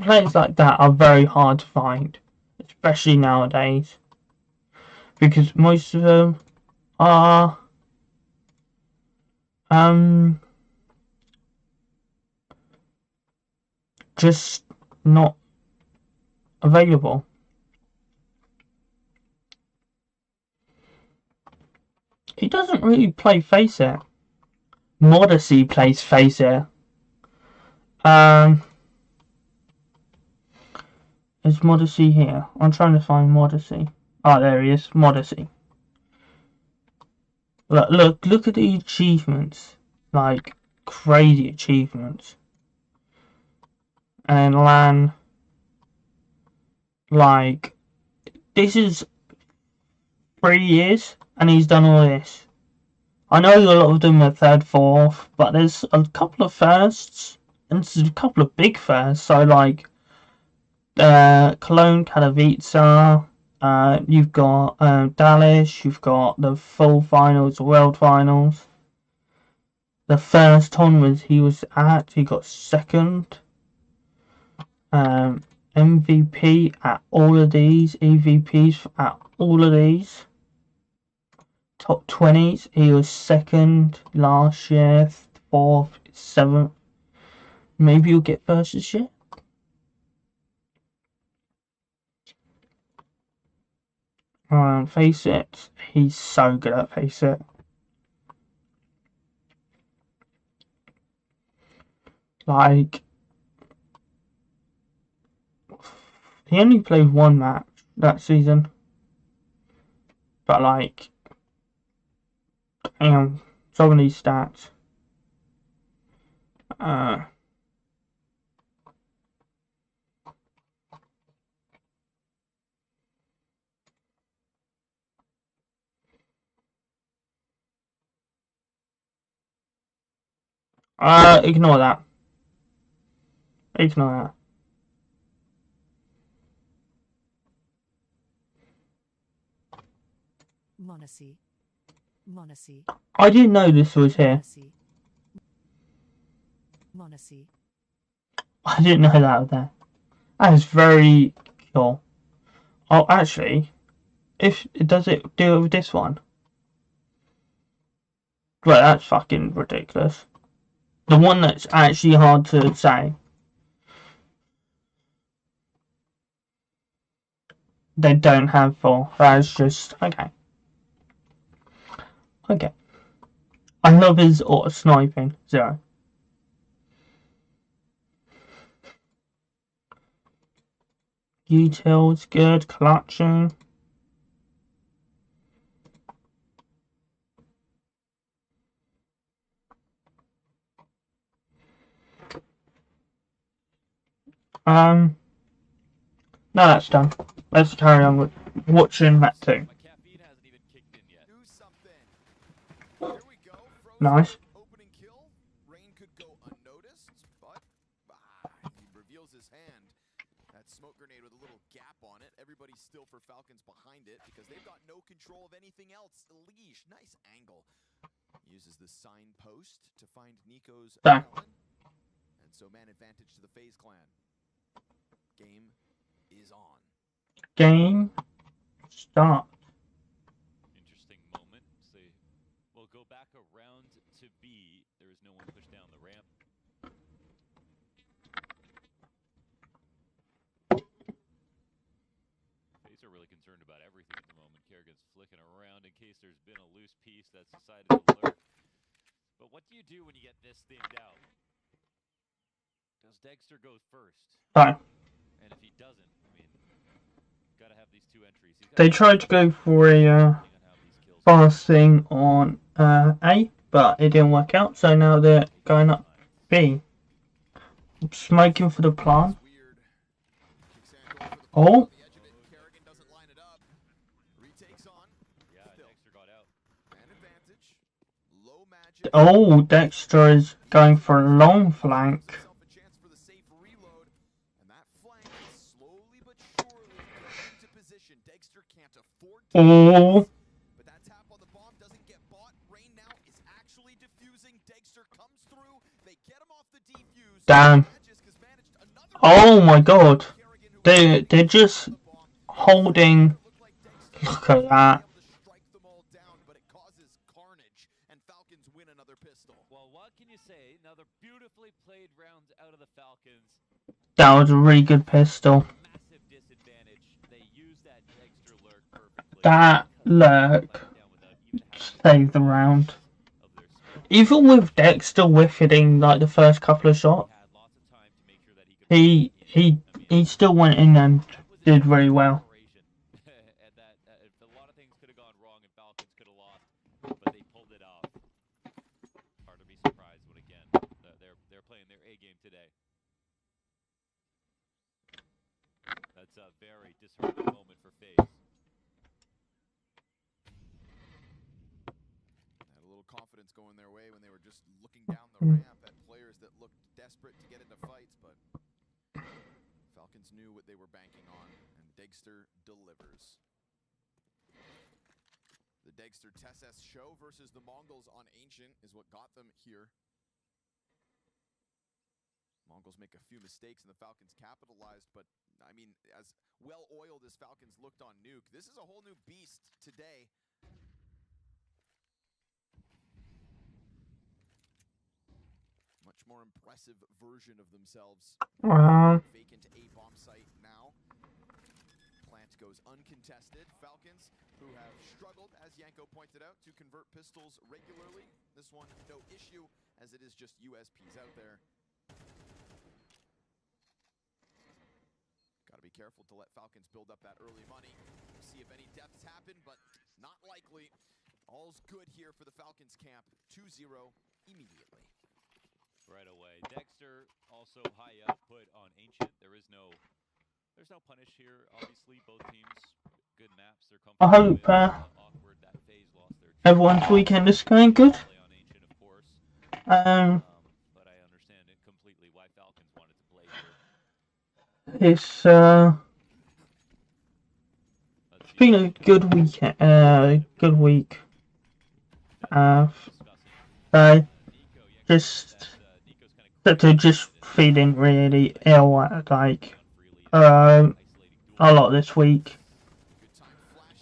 players like that are very hard to find, especially nowadays, because most of them are just not available. He doesn't really play Faceit. Modesty plays Faceit. Is Modesty here? I'm trying to find Modesty. Oh, there he is. Modesty. Look at the achievements. Like, crazy achievements. And LAN, like, this is 3 years, and he's done all this. I know a lot of them are third, fourth, but there's a couple of firsts, and there's a couple of big firsts, so like, Cologne, Katowice, you've got Dallas, you've got the full finals, the world finals. The first tournament he was at, he got second. MVP at all of these, EVPs at all of these. Top 20s, he was second last year, fourth, seventh. Maybe you'll get first this year. Faceit, he's so good at Faceit. Like, he only played one match that season, but like, damn, some of these stats. Ignore that. Ignore that. Monacy. I didn't know this was here. Monacy. I didn't know that was there. That is very cool. Oh, actually, does it do it with this one? Well, that's fucking ridiculous. The one that's actually hard to say. They don't have for. That's just okay. Okay. I love his auto sniping. 0. Details good. Collection. No, that's done. Let's carry on with watching that too. My caffeine hasn't even kicked in yet. Do something. Here we go. Nice. Opening kill. Rain could go unnoticed, but he reveals his hand. That smoke grenade with a little gap on it. Everybody's still for Falcons behind it because they've got no control of anything else. Leash, nice angle. Uses the signpost to find Nico's Done. element. And so man advantage to the FaZe clan. Game is on. Game start. Interesting moment. So we'll go back around to B. There is no one pushed down the ramp. FaZe are really concerned about everything at the moment. Kerrigan's flicking around in case there's been a loose piece that's decided to lurk. But what do you do when you get this thinned out? Does Dexter go first? Fine. And if he doesn't, I mean, gotta have these 2 entries. They tried to go for a fast thing on A, but it didn't work out. So now they're going up B. Smoking for the plan. Oh. Oh, Dexter is going for a long flank. Oh. But that tap on the bomb doesn't get bought. Rain now is actually Early diffusing, Dagster comes through. They get him off the defuse. Damn. Oh my god. They're just holding. Look at that. Well, what can you say? Another beautifully played round out of the Falcons. That was a really good pistol. Massive disadvantage. They used that extra lurk perfectly. That lurk saved the round. Even with Dexter whiffing like the first couple of shots, he still went in and did very well. A lot of things could have gone wrong and Falcons could have lost, but they pulled it off. Hard to be surprised when again they're playing their A game today. That's a very disheartening moment for FaZe. Had a little confidence going their way when they were just looking down the ramp at players that looked desperate to get into fights, but Falcons knew what they were banking on, and Dagster delivers. The Dagster TSS show versus the Mongols on Ancient is what got them here. Mongols make a few mistakes and the Falcons capitalized, but I mean, as well-oiled as Falcons looked on Nuke, this is a whole new beast today. Much more impressive version of themselves. Vacant A bomb site now. Plant goes uncontested. Falcons, who have struggled, as Yanko pointed out, to convert pistols regularly. This one, no issue, as it is just USPs out there. Gotta be careful to let Falcons build up that early money. See if any deaths happen, but not likely. All's good here for the Falcons camp. 2-0 immediately. Right away. Dexter also high output on Ancient. There's no punish here. Obviously, both teams good maps. They're comfortable. I hope Awkward that FaZe lost their everyone's weekend is going good. on Ancient, of course. But I understand it completely why Falcons wanted to play here. It's been a good weekend. Good week. Just feeling really ill, like a lot this week.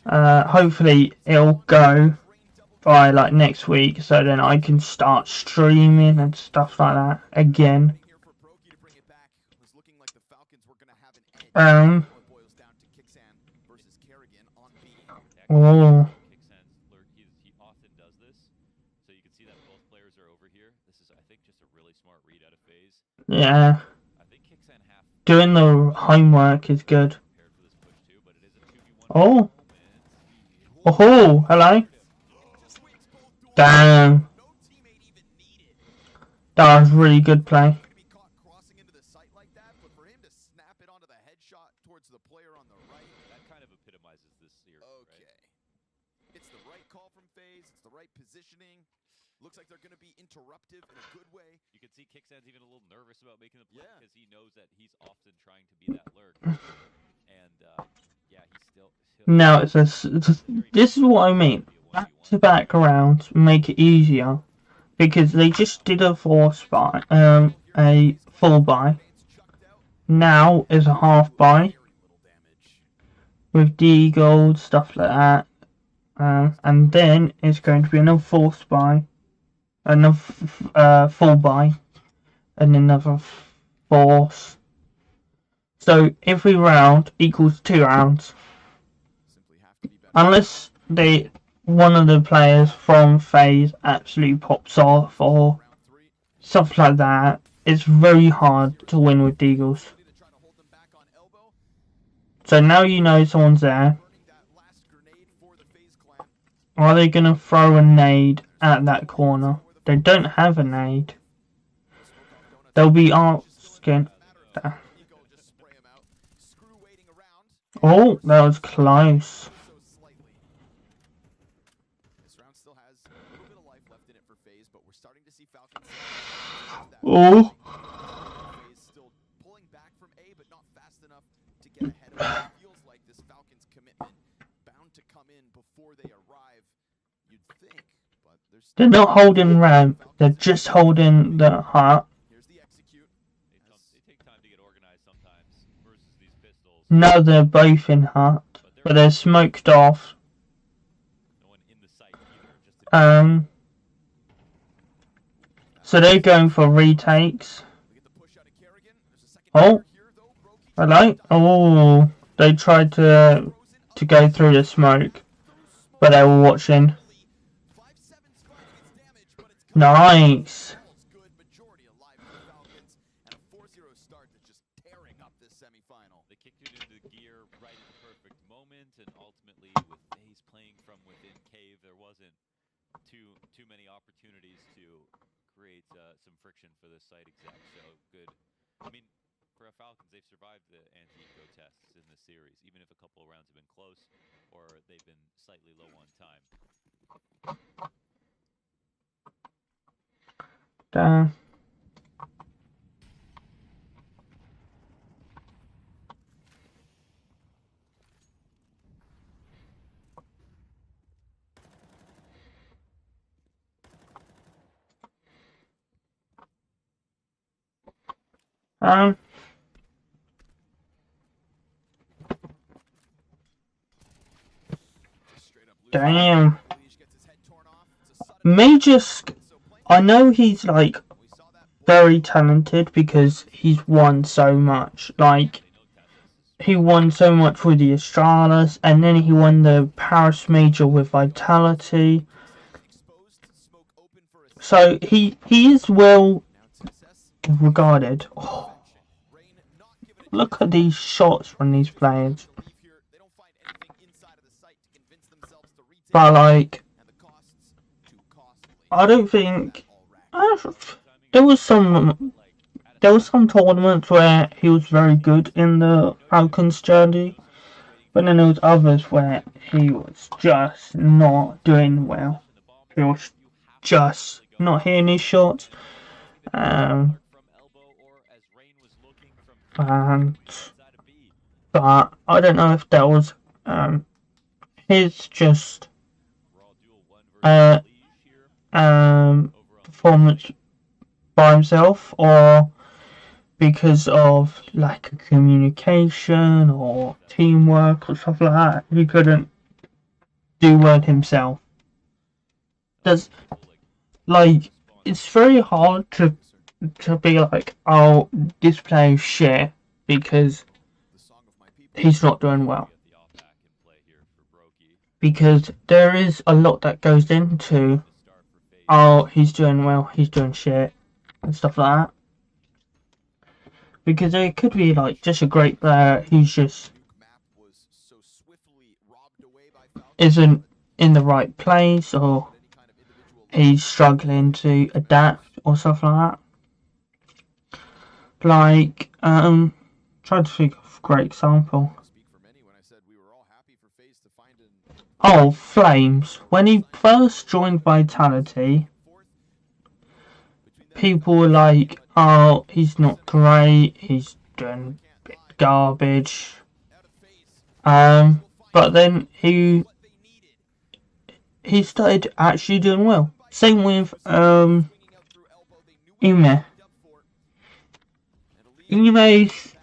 Hopefully it'll go by like next week, so then I can start streaming and stuff like that again. Oh. He often does this, so you can see that both players are over here. This is, I think, just a really smart read out of FaZe. Yeah. I think Kixan doing the homework is good. Oh. Oh, hello. Damn. That was really good play. Looks like they're going to be interruptive in a good way. You can see Kixan's even a little nervous about making the play because he knows that he's often trying to be that lurk. And yeah, he's still now this is what I mean. Back-to-back rounds make it easier because they just did a full buy. Now is a half buy with D gold, stuff like that. And then it's going to be another fourth buy. Another full buy, and another fourth. So every round equals 2 rounds. Unless one of the players from FaZe absolutely pops off or stuff like that, it's very hard to win with Deagles. So now you know someone's there. Are they going to throw a nade at that corner? They don't have a nade. They'll be asking. Oh, that was close. Oh. Still pulling back from A, but not fast enough to get ahead of it. Feels like this Falcons commitment bound to come in before they arrive. You'd think, But there's They're not holding ramp, they're just holding the heart. here's the execute. They take time to get organized sometimes versus these pistols. Now they're both in heart, but they're smoked off. No one in the site either. Just to So they're going for retakes. We get the push out of Kerrigan. There's a second Oh, here, though. Brokey hello. Oh, they tried to go through the smoke, but they were watching. 5-7's fine against damage, but it's Nice. good majority alive for the Falcons, and a 4-0 start that's just tearing up this semifinal. They kicked it into gear right at the perfect moment, and ultimately, with FaZe playing from within Cave, there wasn't too many opportunities to create some friction for this site exec. So good. I mean, for our Falcons, they've survived the anti-eco tests in this series, even if a couple of rounds have been close or they've been slightly low on time. Damn. Damn. Majorsk, I know he's like very talented because he's won so much. Like, he won so much with the Astralis, and then he won the Paris Major with Vitality. So he is well regarded. Oh, look at these shots from these players. But like, I don't think there was some tournaments where he was very good in the Falcons journey, but then there was others where he was just not doing well. He was just not hitting his shots, but I don't know if that was his just performance by himself, or because of lack of communication or teamwork or stuff like that. He couldn't do well himself. It's very hard to be like, oh, this player's shit because he's not doing well. Because there is a lot that goes into, oh, he's doing well, he's doing shit, and stuff like that. Because it could be like just a great player who's just isn't in the right place, or he's struggling to adapt or stuff like that. Like, trying to think of a great example. Oh, Flames. When he first joined Vitality, people were like, oh, he's not great, he's doing garbage. But then he started actually doing well. Same with Ime. Ime's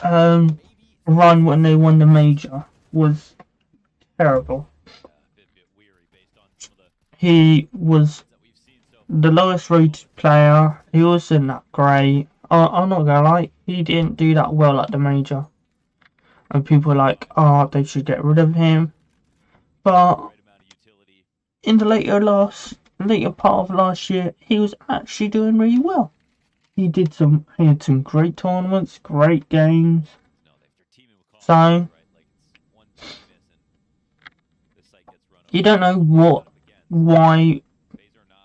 run when they won the major was terrible. He was the lowest rated player. He wasn't that great. I'm not gonna lie, he didn't do that well at the major. And people were like, oh, they should get rid of him. But in the later part of last year, he was actually doing really well. He had some great tournaments, great games. So you don't know why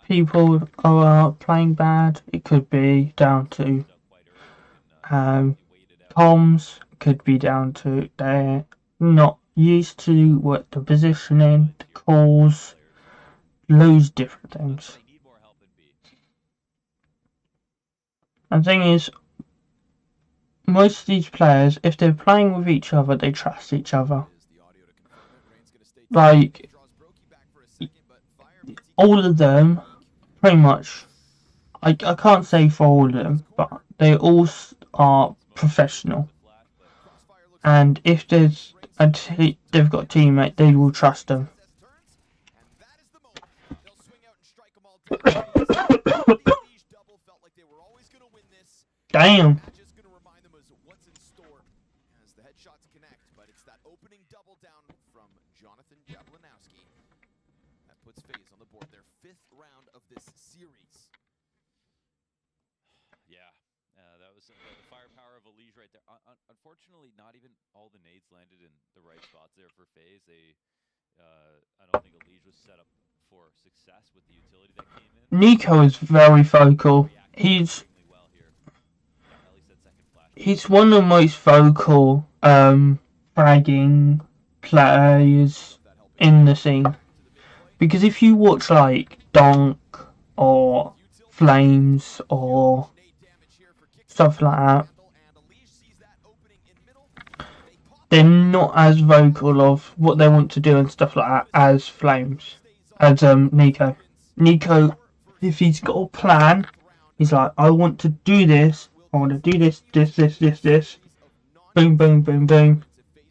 people are playing bad. It could be down to comms, could be down to they're not used to what the positioning, the calls, loads of different things. And the thing is, most of these players, if they're playing with each other, they trust each other. Like, all of them pretty much, I can't say for all of them, but they all are professional. And if they've got a teammate, they will trust them. Damn. Puts FaZe on the board, their 5th round of this series. Yeah, that was the firepower of Elige right there. Unfortunately, not even all the nades landed in the right spots there for FaZe. I don't think Elige was set up for success with the utility that came in. Nico is very vocal. He's one of the most vocal fragging players in the scene. Because if you watch like Donk or Flames or stuff like that, they're not as vocal of what they want to do and stuff like that as Flames, as Nico. Nico, if he's got a plan, he's like, I want to do this, I want to do this, this. Boom, boom, boom, boom.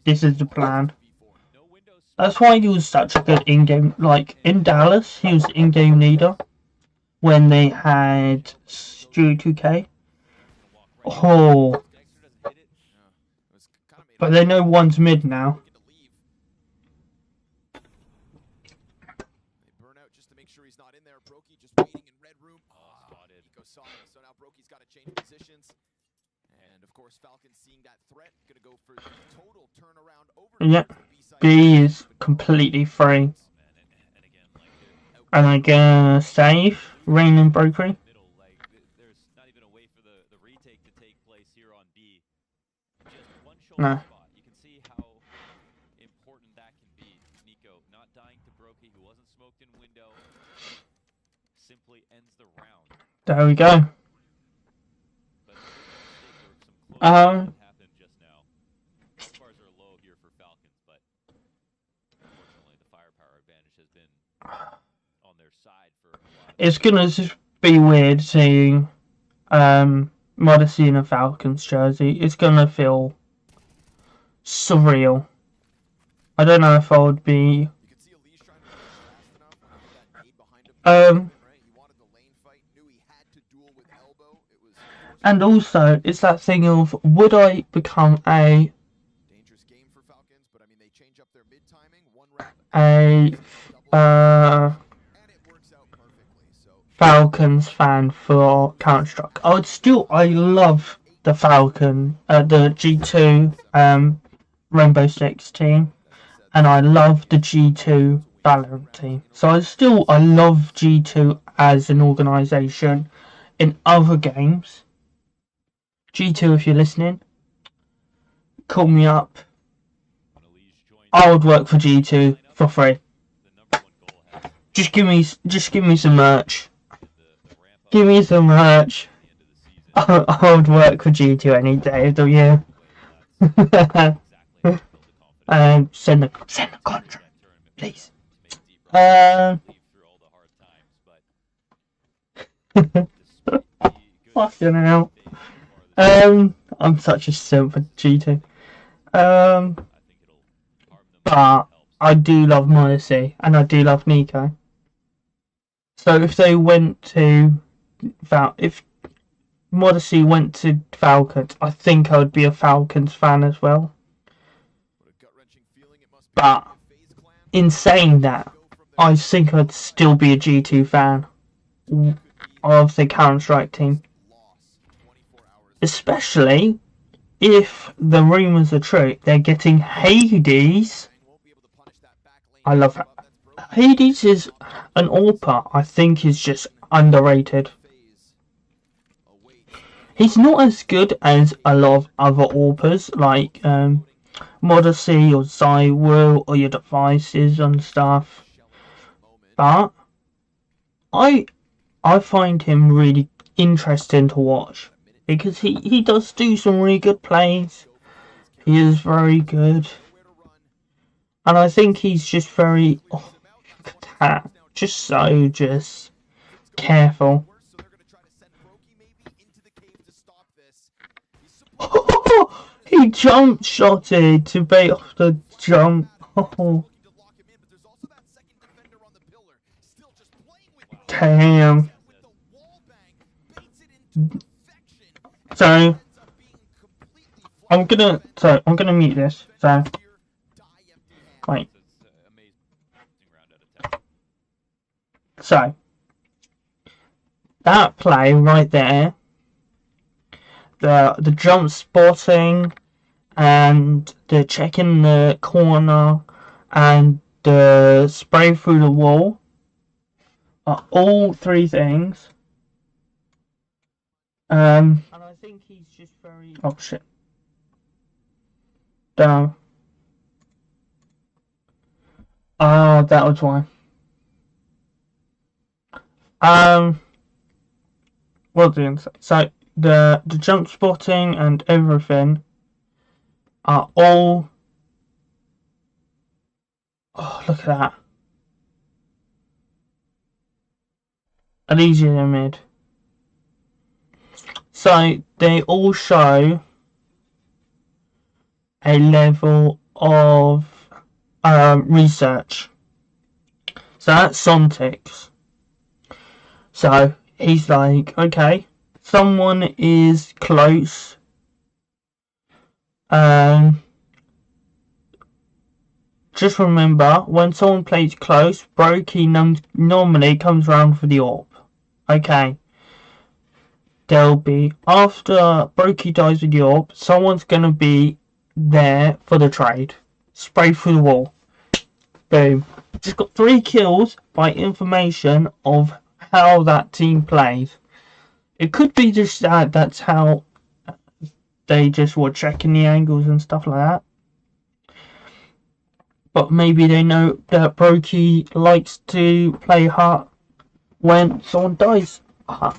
This is the plan. That's why he was such a good in-game, like in Dallas, he was the in-game leader when they had Stu 2K. Oh, but they know one's mid now. They burn out just to make sure he's not in there. Brokey just waiting in red room. Spotted. Nico saw him, so now Brokey's got to change positions. And of course, Falcon seeing that threat, gonna go for the total turnaround over. Yep. B is completely free. And I guess save Rain and Brokery. There's not even a way for the retake to take place here on B. Just one No. spot. You can see how important that can be. Nico not dying to Brokey, who wasn't smoked in window, simply ends the round. There we go. Happened just now. Bars are low here for Falcons, but unfortunately the firepower advantage has been on their side for a while. It's gonna just be weird seeing Modesty in a Falcons jersey. It's gonna feel surreal. I don't know if I would be and also it's that thing of, would I become a Falcons fan for Counter-Strike? I love the Falcon, the G2 Rainbow Six team, and I love the G2 Valorant team. So I love G2 as an organisation in other games. G2, if you're listening, call me up. I would work for G2 for free. Just give me some merch. Give me some merch. I would work for G2 any day of the year. Send the contract, please. Fucking hell. I'm such a simp for G2. But I do love Modesty and I do love Nico. So if they went to if Modesty went to Falcons, I think I would be a Falcons fan as well. But in saying that, I think I'd still be a G2 fan of the Counter-Strike team. Especially if the rumours are true. They're getting Hades. I love that. Hades is an AWPer I think is just underrated. He's not as good as a lot of other AWPers like Modesty or Zywoo or your devices and stuff. But I find him really interesting to watch because he does do some really good plays. He is very good. And I think he's just very Careful. So they're going to try to send Brokey maybe into the cave to stop this. He's supposed He jump shotted to bait off the jump. Oh, to lock him in, but there's also that second defender on the pillar. Still just playing with damn. with the wall bang, baits it into perfection. So Ends up being completely I'm gonna mute this. So wait. Amazing round out of 10. So that play right there, the jump spotting and the checking the corner and the spray through the wall are all three things. And I think he's just very oh shit. Down. Ah, that was why. What did I say? So the jump spotting and everything are all. Oh, look at that. Elysia mid. So they all show a level of research. So that's Sontix. So he's like, okay, someone is close. Just remember, when someone plays close, Brokey normally comes around for the AWP. Okay. There'll be, after Brokey dies with the AWP, someone's gonna be there for the trade. Spray through the wall. Boom. Just got 3 kills by information of how that team plays. It could be just that that's how they just were checking the angles and stuff like that. But maybe they know that Brokey likes to play hard when someone dies hard.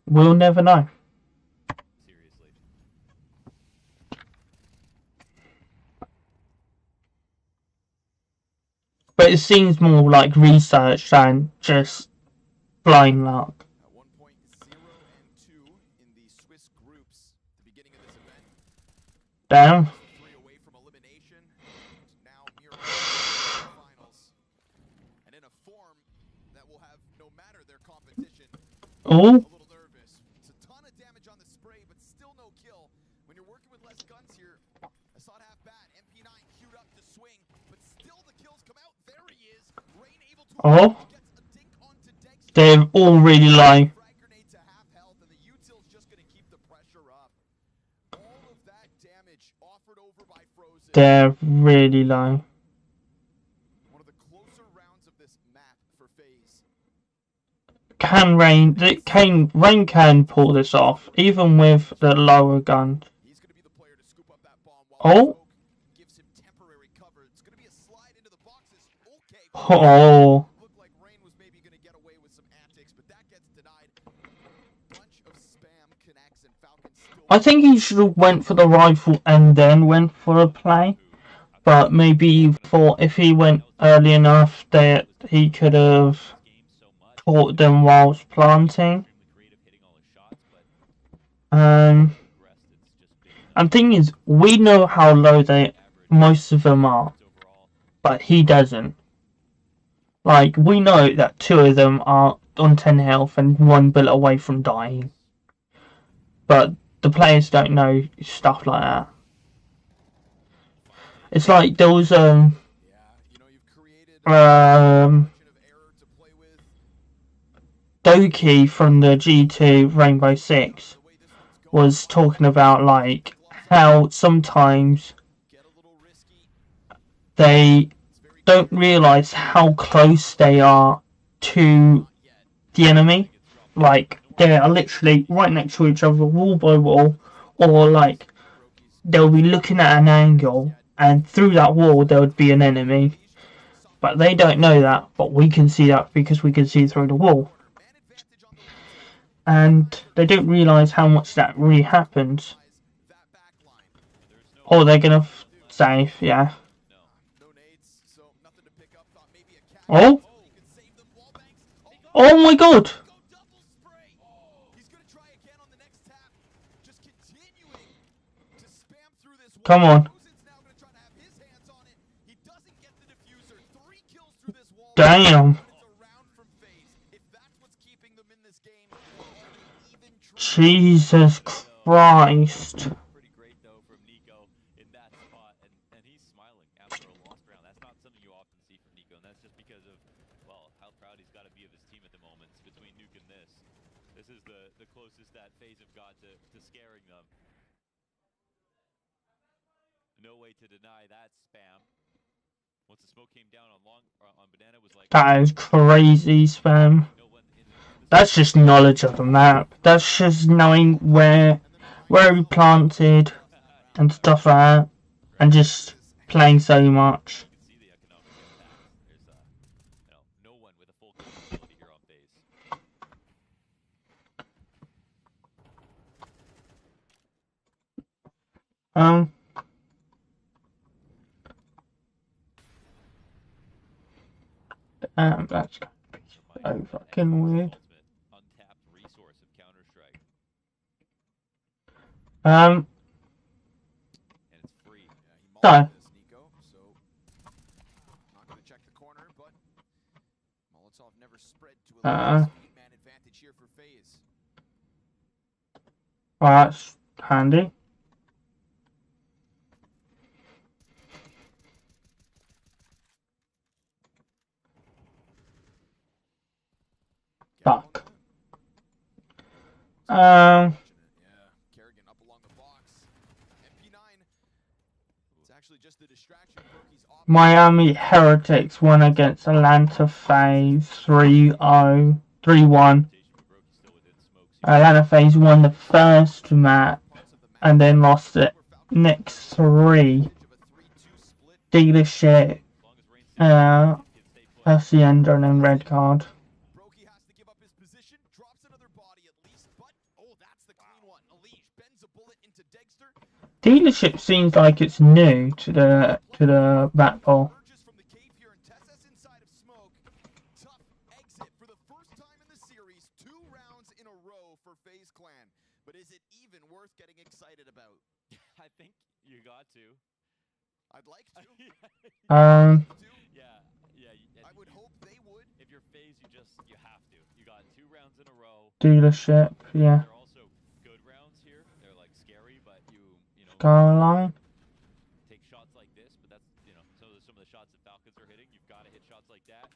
We'll never know. Seriously. But it seems more like research than just blind luck. At 1 point, 0 and 2 in the Swiss groups at the beginning of this event. Damn. 3 away from elimination. Now near finals. And in a form that will have no matter their competition. Oh. A little nervous. It's a ton of damage on the spray, but still no kill. When you're working with less guns here, I saw it half bad. MP9 queued up to swing, but still the kills come out. There he is. Rain able to Oh. gets a dink onto Dexter. They're all really low. Frag grenade to half health, and the util's just gonna keep the pressure up. All of that damage offered over by Frozen. They're really low. One of the closer rounds of this map for FaZe. Rain can pull this off, even with the lower gun. He's gonna be the player to scoop up that bomb while Oh. Smoke gives him temporary cover. It's gonna be a slide into the boxes. Okay. Oh. Looked like Rain was maybe gonna get away with some antics, but that gets denied. Bunch of spam connects and Falcon still. I think he should have went for the rifle and then went for a play. But maybe he thought if he went early enough that he could have taught them whilst planting. And thing is, we know how low most of them are, but he doesn't. Like, we know that 2 of them are on 10 health and 1 bullet away from dying. But the players don't know stuff like that. It's like there was Yeah, you know, you've created a um of error to play with. Doki from the G2 Rainbow Six The way this one's going, was talking about like how sometimes get a little risky. they don't realise how close they are to the enemy. Like they are literally right next to each other, wall by wall, or like they'll be looking at an angle and through that wall there would be an enemy. But they don't know that, but we can see that because we can see through the wall. And they don't realise how much that really happens. Oh, they're gonna save, yeah. No nades, so nothing to pick up. Thought maybe a cat. Oh, You could save Oh my god! Go double spray. He's gonna try again on the next tap. Just continuing to spam through this wall. Come on. Rosen's now gonna try to have his hands on it. He doesn't get the diffuser. 3 kills through this wall. Damn. But it's around from FaZe. If that's what's keeping them in this game, then are they even trying? Jesus Christ. Pretty great though from Nico in that spot, and he's smiling after a lost round. That's not something you often see from Nico, and that's just because of, well, how proud he's got to be of his team at the moment. Between Nuke and this is the closest that FaZe have got to scaring them. No way to deny that spam. Once the smoke came down on Banana, it was like, That is crazy spam. no one in That's just knowledge of the map. That's just knowing where he planted and stuff like that. And just playing so much. you can see the economic impact. There's no one with a full capability here on FaZe. That's so fucking weird. Untapped resource of Counter-Strike. Um, And it's free. Yeah, he So. mauled this, Nico. So not gonna check the corner, but Molotov never spread to a speed man advantage here for FaZe. well, that's handy. Fuck. Yeah, Kerrigan up along the box. MP9. It's actually just the distraction. Berkey's off. Miami Heretics won against Atlanta FaZe 3-0, 3-1. Still within smoke. Atlanta FaZe won the first map and then lost the next 3. Dealership, Hacienda and Red Card. Brokey has to give up his position, drops another body at least, but oh, that's the clean one. Alige bends a bullet into Dexter. Dealership seems like it's new to the map pool. Emerges from the cave here and Tessa's inside of smoke. Tough exit for the first time in the series. 2 rounds in a row for FaZe Clan. But is it even worth getting excited about? I think you got to. I'd like to. Yeah. I would hope they would. If you're FaZe, you have to. You got 2 rounds in a row. Dealership, yeah. They're also good rounds here. They're like scary, but you know. Skyline. Take shots like this, but that's some of the shots that Falcons are hitting. You've got to hit shots like that.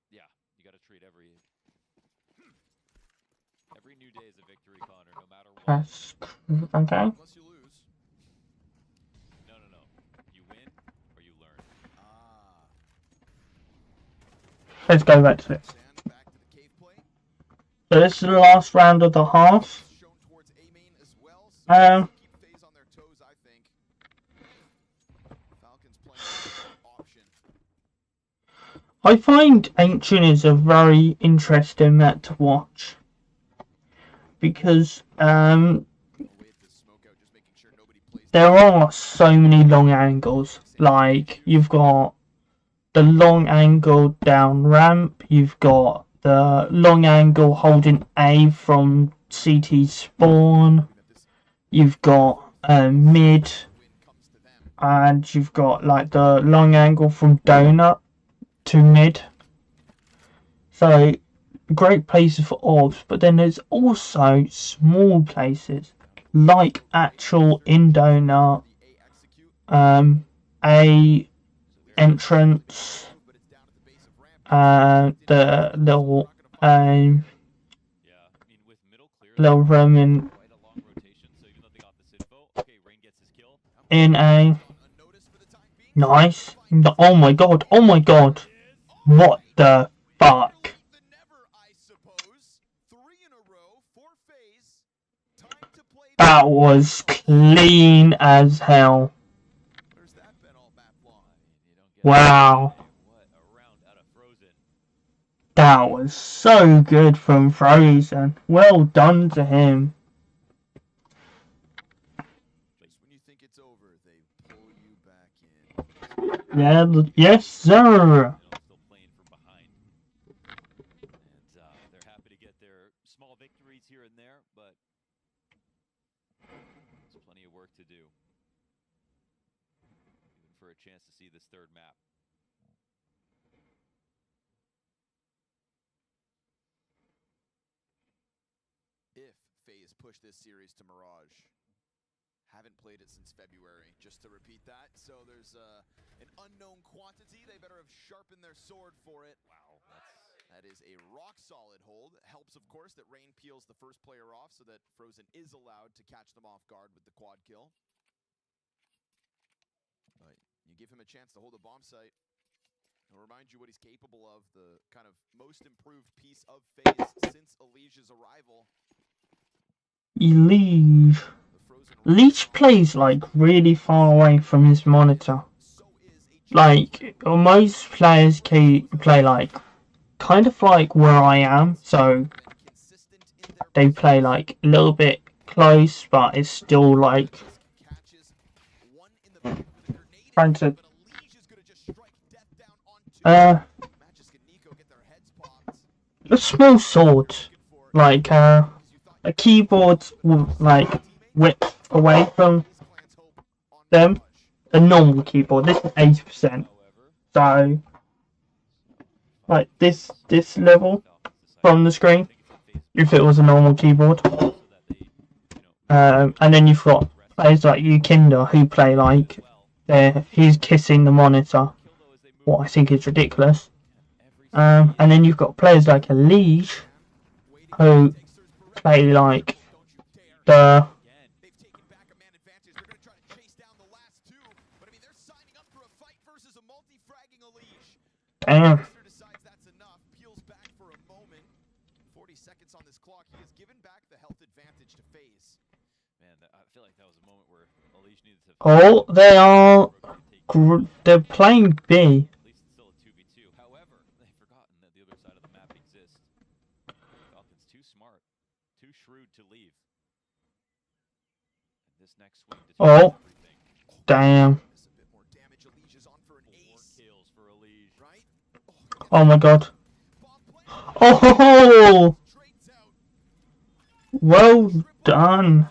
Yeah, you got to treat every new day is a victory, Connor, no matter what. That's okay. Unless you lose. No. You win or you learn. Let's go back to it. Sand back to the cave play. So this is the last round of the half. Shown towards A main as well. So keep FaZe on their toes, I think. Falcons playing option. I find Ancient is a very interesting map to watch because I'll wait this smoke out, just making sure nobody plays. there are so many long angles. Like you've got the long angle down ramp, you've got the long angle holding A from CT spawn, you've got mid, and you've got like the long angle from donut to mid. So great places for orbs, but then there's also small places like actual in donut, A entrance, the little little room in A. Nice. Oh my god, what the fuck? That was clean as hell. Wow. That was so good from Frozen. Well done to him. Yeah, yes sir. for a chance to see this third map. If FaZe push this series to Mirage, haven't played it since February, just to repeat that. So there's an unknown quantity. They better have sharpened their sword for it. Wow, that is a rock-solid hold. Helps, of course, that Rain peels the first player off so that Frozen is allowed to catch them off guard with the quad kill. But you give him a chance to hold a bomb site. He'll remind you what he's capable of, the kind of most improved piece of FaZe since Elijah's arrival. Leech plays like really far away from his monitor. Like most players can play like kind of like where I am, so they play like a little bit close, but it's still like trying to a small sword, like a keyboard like width away from them, a normal keyboard. This is 80%, so like this level from the screen if it was a normal keyboard. And then you've got players like Yukinder who play like he's kissing the monitor, what I think is ridiculous. And then you've got players like Elige who play like the damn. Decides that's enough, peels back for a moment. 40 seconds on this clock. He has given back the health advantage to FaZe. man, I feel like that was a moment where Elige needed to. Oh, they're playing B. At least it's still a 2v2. However, they've forgotten that the other side of the map exists. Falcons too smart, too shrewd to leave. And this next swing Oh, everything. damn. A bit more damage. Elige is on for an ace. 4 kills for Elige. Right? Oh my god. Oh, well done.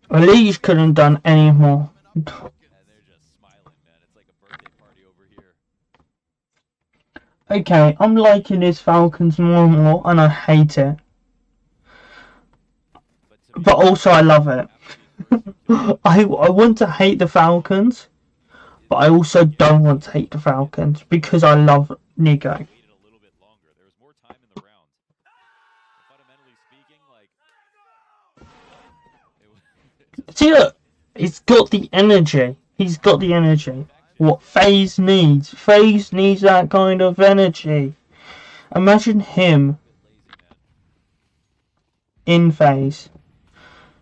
Elige couldn't have done any more. And they're just smiling, man. It's like a birthday party over here. Okay, I'm liking this Falcons more and more, and I hate it. But also I love it. I want to hate the Falcons, but I also don't want to hate the Falcons because I love Nico. Waited a little bit longer. There was more time in the round. Fundamentally speaking, like See, look, he's got the energy. He's got the energy. What FaZe needs. FaZe needs that kind of energy. Imagine him in FaZe.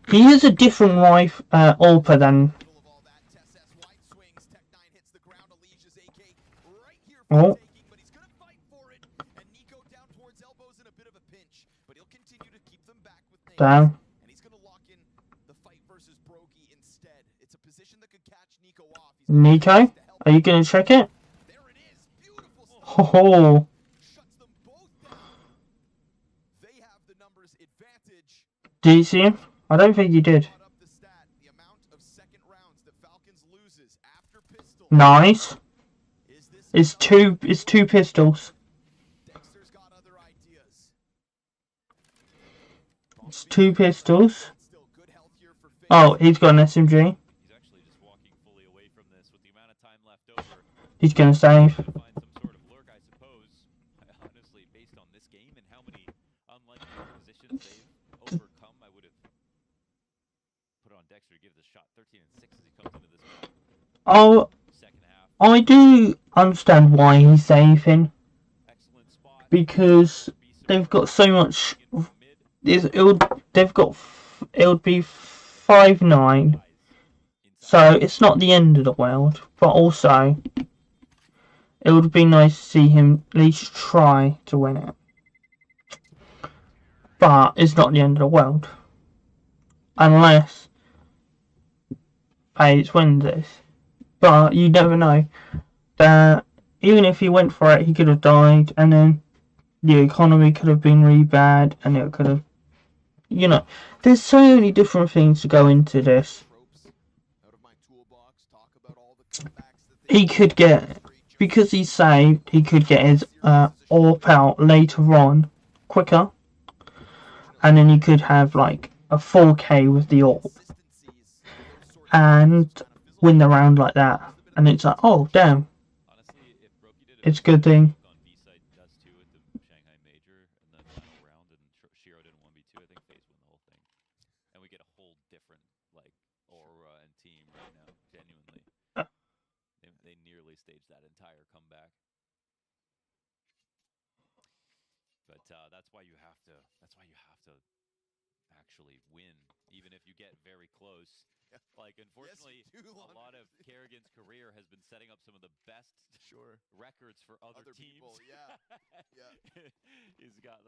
He is a different AWPer than. Oh. Damn. Nico, are you going to check it? Oh. Did you see him? I don't think you did. Nice. It's two pistols. It's 2 pistols. Oh, he's got an SMG. He's gonna save. find some sort of lurk, I suppose. Honestly, based on this game and how many unlikely positions they've overcome, I would have put on Dexter to give this shot. 13 and 6 as he comes into this one. Oh, Second half. I do understand why he's saving. Excellent spot. Because they've got so much. It would be 5-9. So it's not the end of the world, but also it would be nice to see him at least try to win it. But it's not the end of the world. Unless FaZe wins this. But you never know. That even if he went for it, he could have died, and then the economy could have been really bad, and it could have... You know, there's so many different things to go into this. he could get, because he's saved, he could get his AWP out later on quicker, and then you could have like a 4K with the AWP and win the round like that. And it's like, oh damn, it's a good thing. They nearly staged that entire comeback. But that's why you have to actually win, even if you get very close. Like, unfortunately, a lot of Kerrigan's career has been setting up some of the best records for other teams. People, yeah. He's got,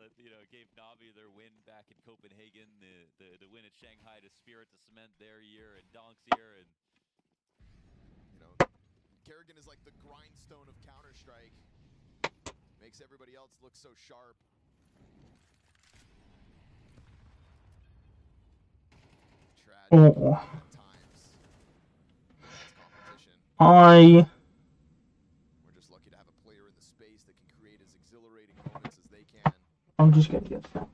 gave Navi their win back in Copenhagen, the win at Shanghai to Spirit to cement their year, and Donk's year, and Kerrigan is like the grindstone of Counter-Strike. Makes everybody else look so sharp. Oh. We're just lucky to have a player in the space that can create as exhilarating moments as they can. I'm just gonna get that.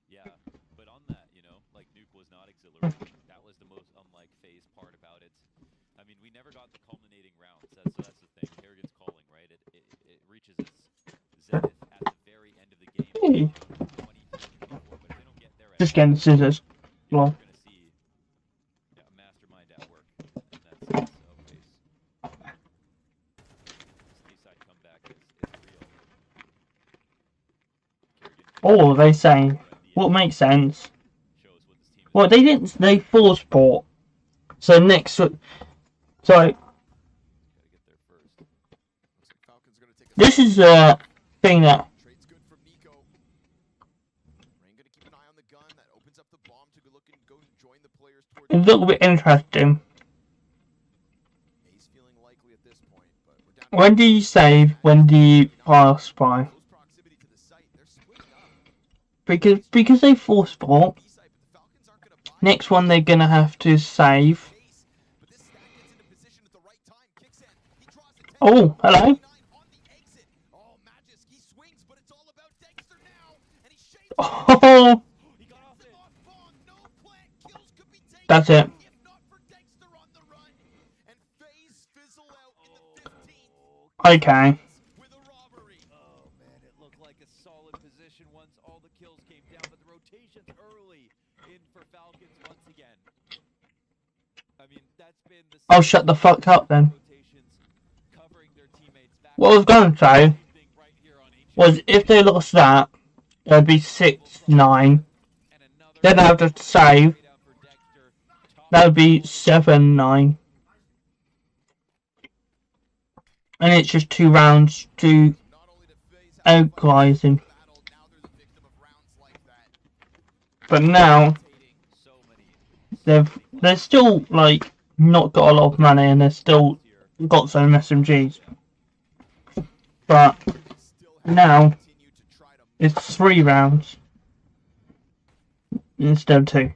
Yeah, but on that, like Nuke was not exhilarating. That was the most unlike phase part about it. I mean, we never got the culminating rounds. That's the thing. Kerrigan's calling, right? It reaches its zenith at the very end of the game. Hey. 20, 24, but if they don't get there, Just getting scissors. Long. You're gonna see a mastermind at work, and that's Oakley's. This side comeback is real. Oh, they say. What makes sense? Well, they didn't. They force port. So next. So. This is a thing that. It's a little bit interesting. When do you save? When do you pass by? Because they force port. Next one they're gonna have to save. Oh, hello. Oh, that's it. Okay. Oh man, it looked like a solid position once all the kills came down, but the rotations early in for Falcons once again. I mean, that's been the Oh, shut the fuck up then. What I was going to say was if they lost that, it would be 6-9. Then I have to save. That would be 7-9. And it's just 2 rounds to equalize him. But now they've still like not got a lot of money, and they've still got some SMGs. But now it's 3 rounds instead of 2. It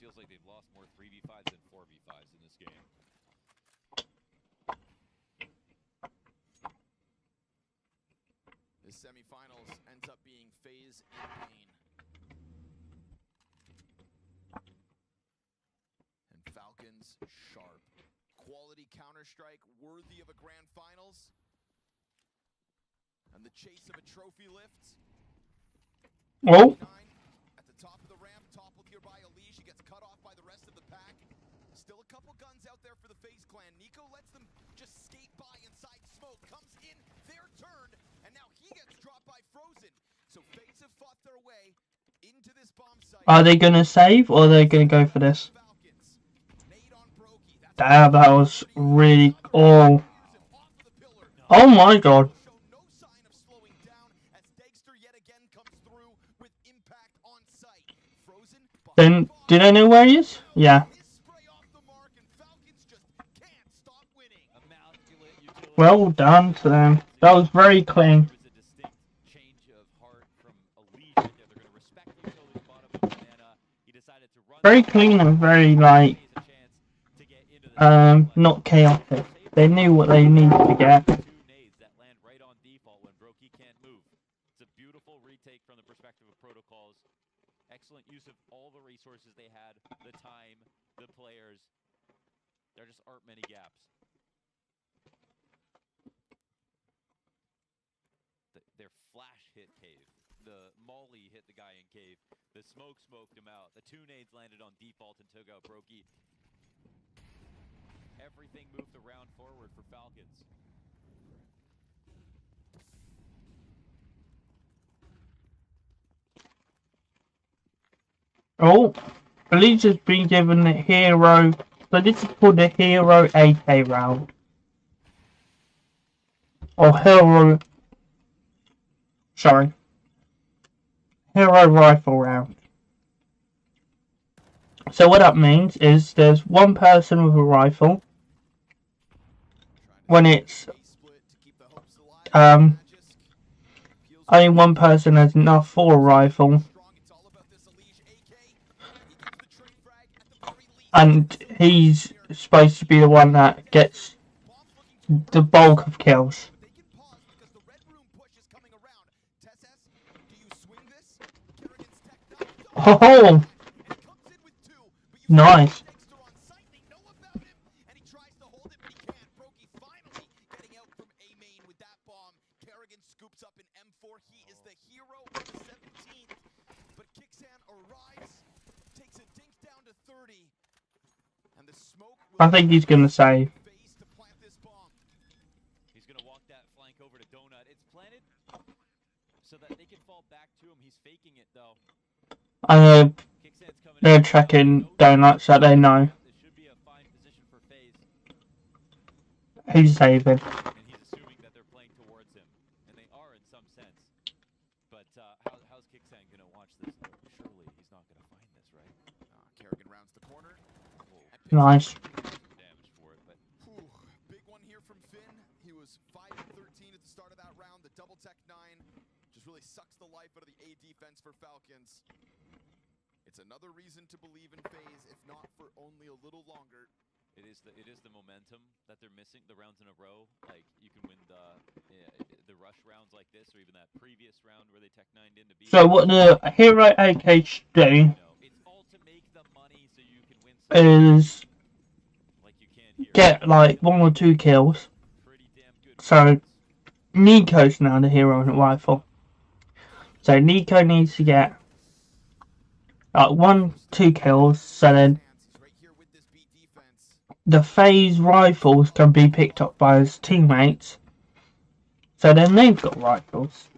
feels like they've lost more 3v5s than 4v5s in this game. The semifinals ends up being FaZe in pain. And Falcons sharp. Quality Counter-Strike worthy of a grand finals. And the chase of a trophy lift. Oh. At the top of the ramp, toppled here by Elise. She gets cut off by the rest of the pack. Still a couple guns out there for the FaZe clan. Nico lets them just skate by inside smoke. Comes in, their turn, and now he gets dropped by Frozen. So FaZe have fought their way into this bomb site. Are they gonna save or are they gonna go for this? Damn, that was really. Oh. Oh my god. Then, do they know where he is? Yeah. Well done to them. That was very clean. Very clean and very, like, not chaotic. They knew what they needed to get. Two nades that land right on default when Brokey can't move. It's a beautiful retake from the perspective of protocols. Excellent use of all the resources they had, the time, the players. There just aren't many gaps. Their flash hit cave. The molly hit the guy in cave. The smoke smoked him out. The two nades landed on default and took out Brokey. Everything moved the round forward for Falcons. Oh, Elise has been given the hero. So this is called the Hero AK round. Or Hero. Sorry. Hero Rifle round. So what that means is there's one person with a rifle. When it's only one person has enough for a rifle, and he's supposed to be the one that gets the bulk of kills. Oh, nice. I think he's gonna save. He's gonna walk that flank over to Donut. It's planted so that they can fall back to him. He's faking it though. They're checking Donuts so they know. This should be a fine position for FaZe. He's saving. And he's assuming that they're playing towards him. And they are in some sense. But how's Kicksan gonna watch this? Surely he's not gonna find this, right? Kerrigan rounds the corner. Nice. Damage for it, but Big one here from Finn. He was 5-13 at the start of that round. The double tech 9 just really sucks the life out of the A defense for Falcons. It's another reason to believe in FaZe, if not for only a little longer. it is the momentum that they're missing. The rounds in a row, like you can win the rush rounds like this, or even that previous round where they tech 9'd in to beat. So what the Hero AK should do It's all to make the money so you can win is like you can here. get like 1 or 2 kills. Pretty damn good. So Nico's now the hero in the rifle. So Nico needs to get like 1-2 kills, so then the FaZe rifles can be picked up by his teammates. So then they've got rifles.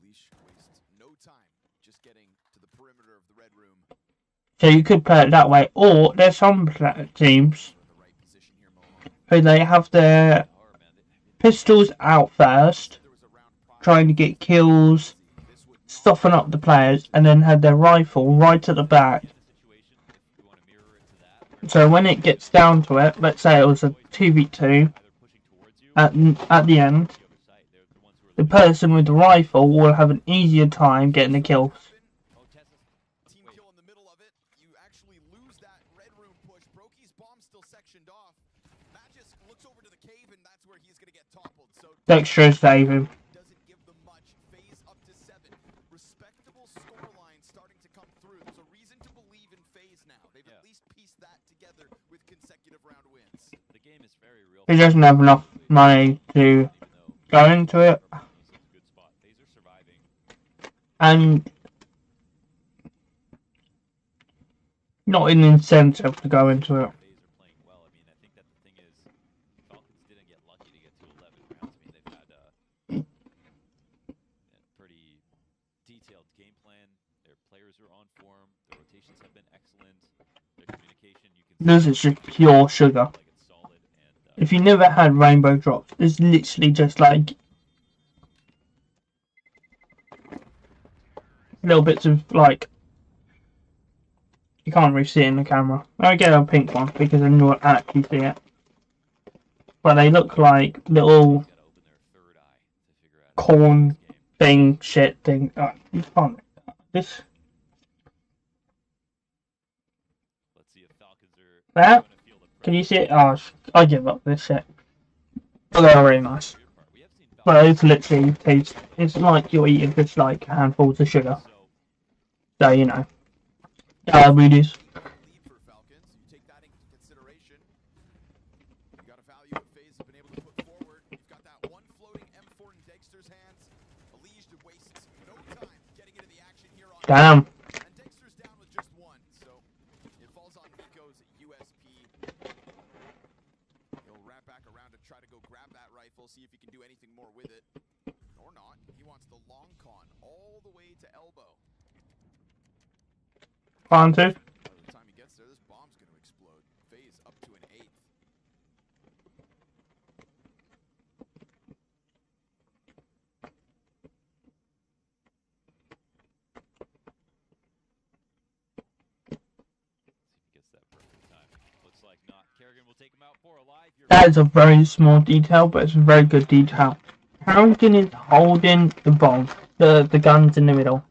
Leash wastes no time just getting to the perimeter of the red room. So you could play it that way, or there's some teams who they have their pistols out first, trying to get kills, soften up the players, and then have their rifle right at the back. So when it gets down to it, let's say it was a 2v2, at the end, the person with the rifle will have an easier time getting the kills. Team kill in the middle of it. You actually lose that red room push. Brokey's bomb still sectioned off. Magis looks over to the cave, and that's where he's going to get toppled. So Dexter is saving. doesn't give them much. FaZe up to 7. Respectable scoreline starting to come through. There's a reason to believe in FaZe now. They've at least pieced that together with consecutive round wins. The game is very real. He doesn't have enough money to go into it, Good spot. FaZe are surviving. and not an incentive to go into it. FaZe are playing well. I mean, I think that the thing is, Falcons didn't get lucky to get to 11 rounds. I mean, they've had a pretty detailed game plan. Their players are on form. Their rotations have been excellent. Their communication, you can This is just pure sugar. like it's solid. And If you never had rainbow drops, it's literally just like little bits of like, you can't really see it in the camera. I get a pink one because then you'll actually see it. But they look like little gotta open their third eye to figure out corn shit thing. You can't. This. Let's see if Falcons are That? going to feel the Can you pressure. see it? Oh, I give up this shit. But they're really nice. Weird part, we have seen But it's literally taste. It's like you're eating just like handfuls of sugar. so So you know. Diabetes. Lead for Falcons. You take that into consideration. You got to value what FaZe have been able to put forward. You've got that one floating M4 in Dexter's hands. Elige wastes no time getting into the action here on. Damn. And Dexter's down with just one, so it falls on Nico's USP. He'll wrap back around to try to go grab that rifle, see if he can do anything more with it. Or not. He wants the long con all the way to elbow. Fine too. By the time he gets there, this bomb's going to explode. FaZe up to an 8th. see if he gets that perfect timing. Looks like not. Kerrigan will take him out for a live. That is a very small detail, but it's a very good detail. Harrington is holding the bomb, the guns in the middle.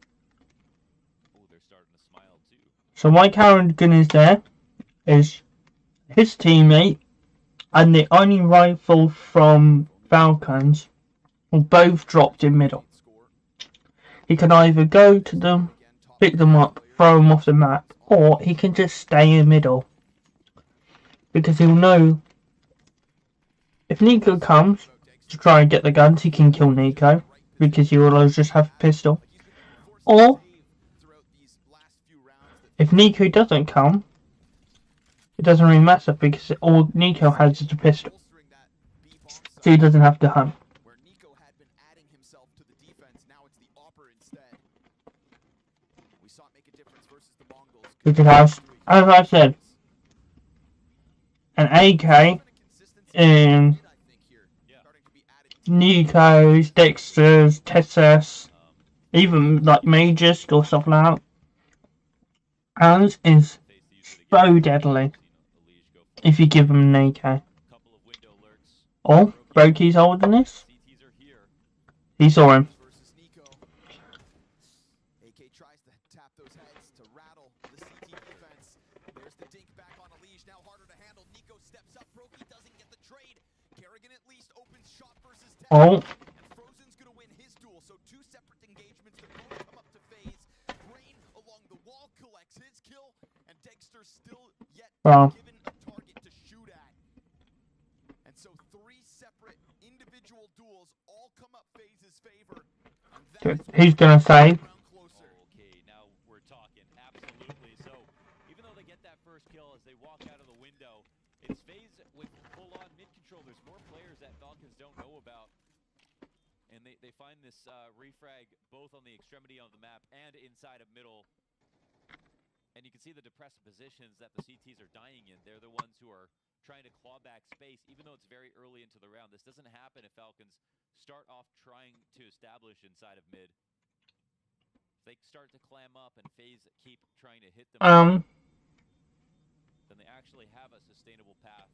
Oh, they're starting to smile too. So Mike Harrington is there, is his teammate, and the only rifle from Falcons were both dropped in middle. He can either go to them, pick them up, throw them off the map, or he can just stay in middle. Because he'll know if Nico comes to try and get the guns, he can kill Nico, because he will always just have a pistol. Or, if Nico doesn't come, it doesn't really matter, because all Nico has is a pistol. So he doesn't have to hunt. Where Nico had been adding himself to the defense, now it's the Opper instead. We saw it make a difference versus the Mongols. Because, as I said, an AK in Nico's, Dexter's, Tess's, even like Majors or stuff like that, and is so deadly if you give him an AK. Oh, Brokey's holding this. He saw him. AK tries to tap those heads to rattle the CT defense. There's the dink back on Elige, now harder to handle. Nico steps up, Brokey doesn't get the trade. Kerrigan at least opens shot versus 10. Oh. And Frozen's gonna win his duel, so two separate engagements that both come up to FaZe. Rain along the wall collects his kill, and Dexter still yet given a target to shoot at. And so three separate individual duels all come up FaZe's favor. He's gonna say. Okay, now we're talking. Absolutely. So, even though they get that first kill as they walk out of the window, it's FaZe with full-on mid-control. There's more players that Falcons don't know about. And they find this refrag both on the extremity of the map and inside of middle. And you can see the depressed positions that the CTs are dying in. They're the ones who are trying to claw back space, even though it's very early into the round. This doesn't happen if Falcons start off trying to establish inside of mid. If they start to clam up and FaZe keep trying to hit them, then they actually have a sustainable path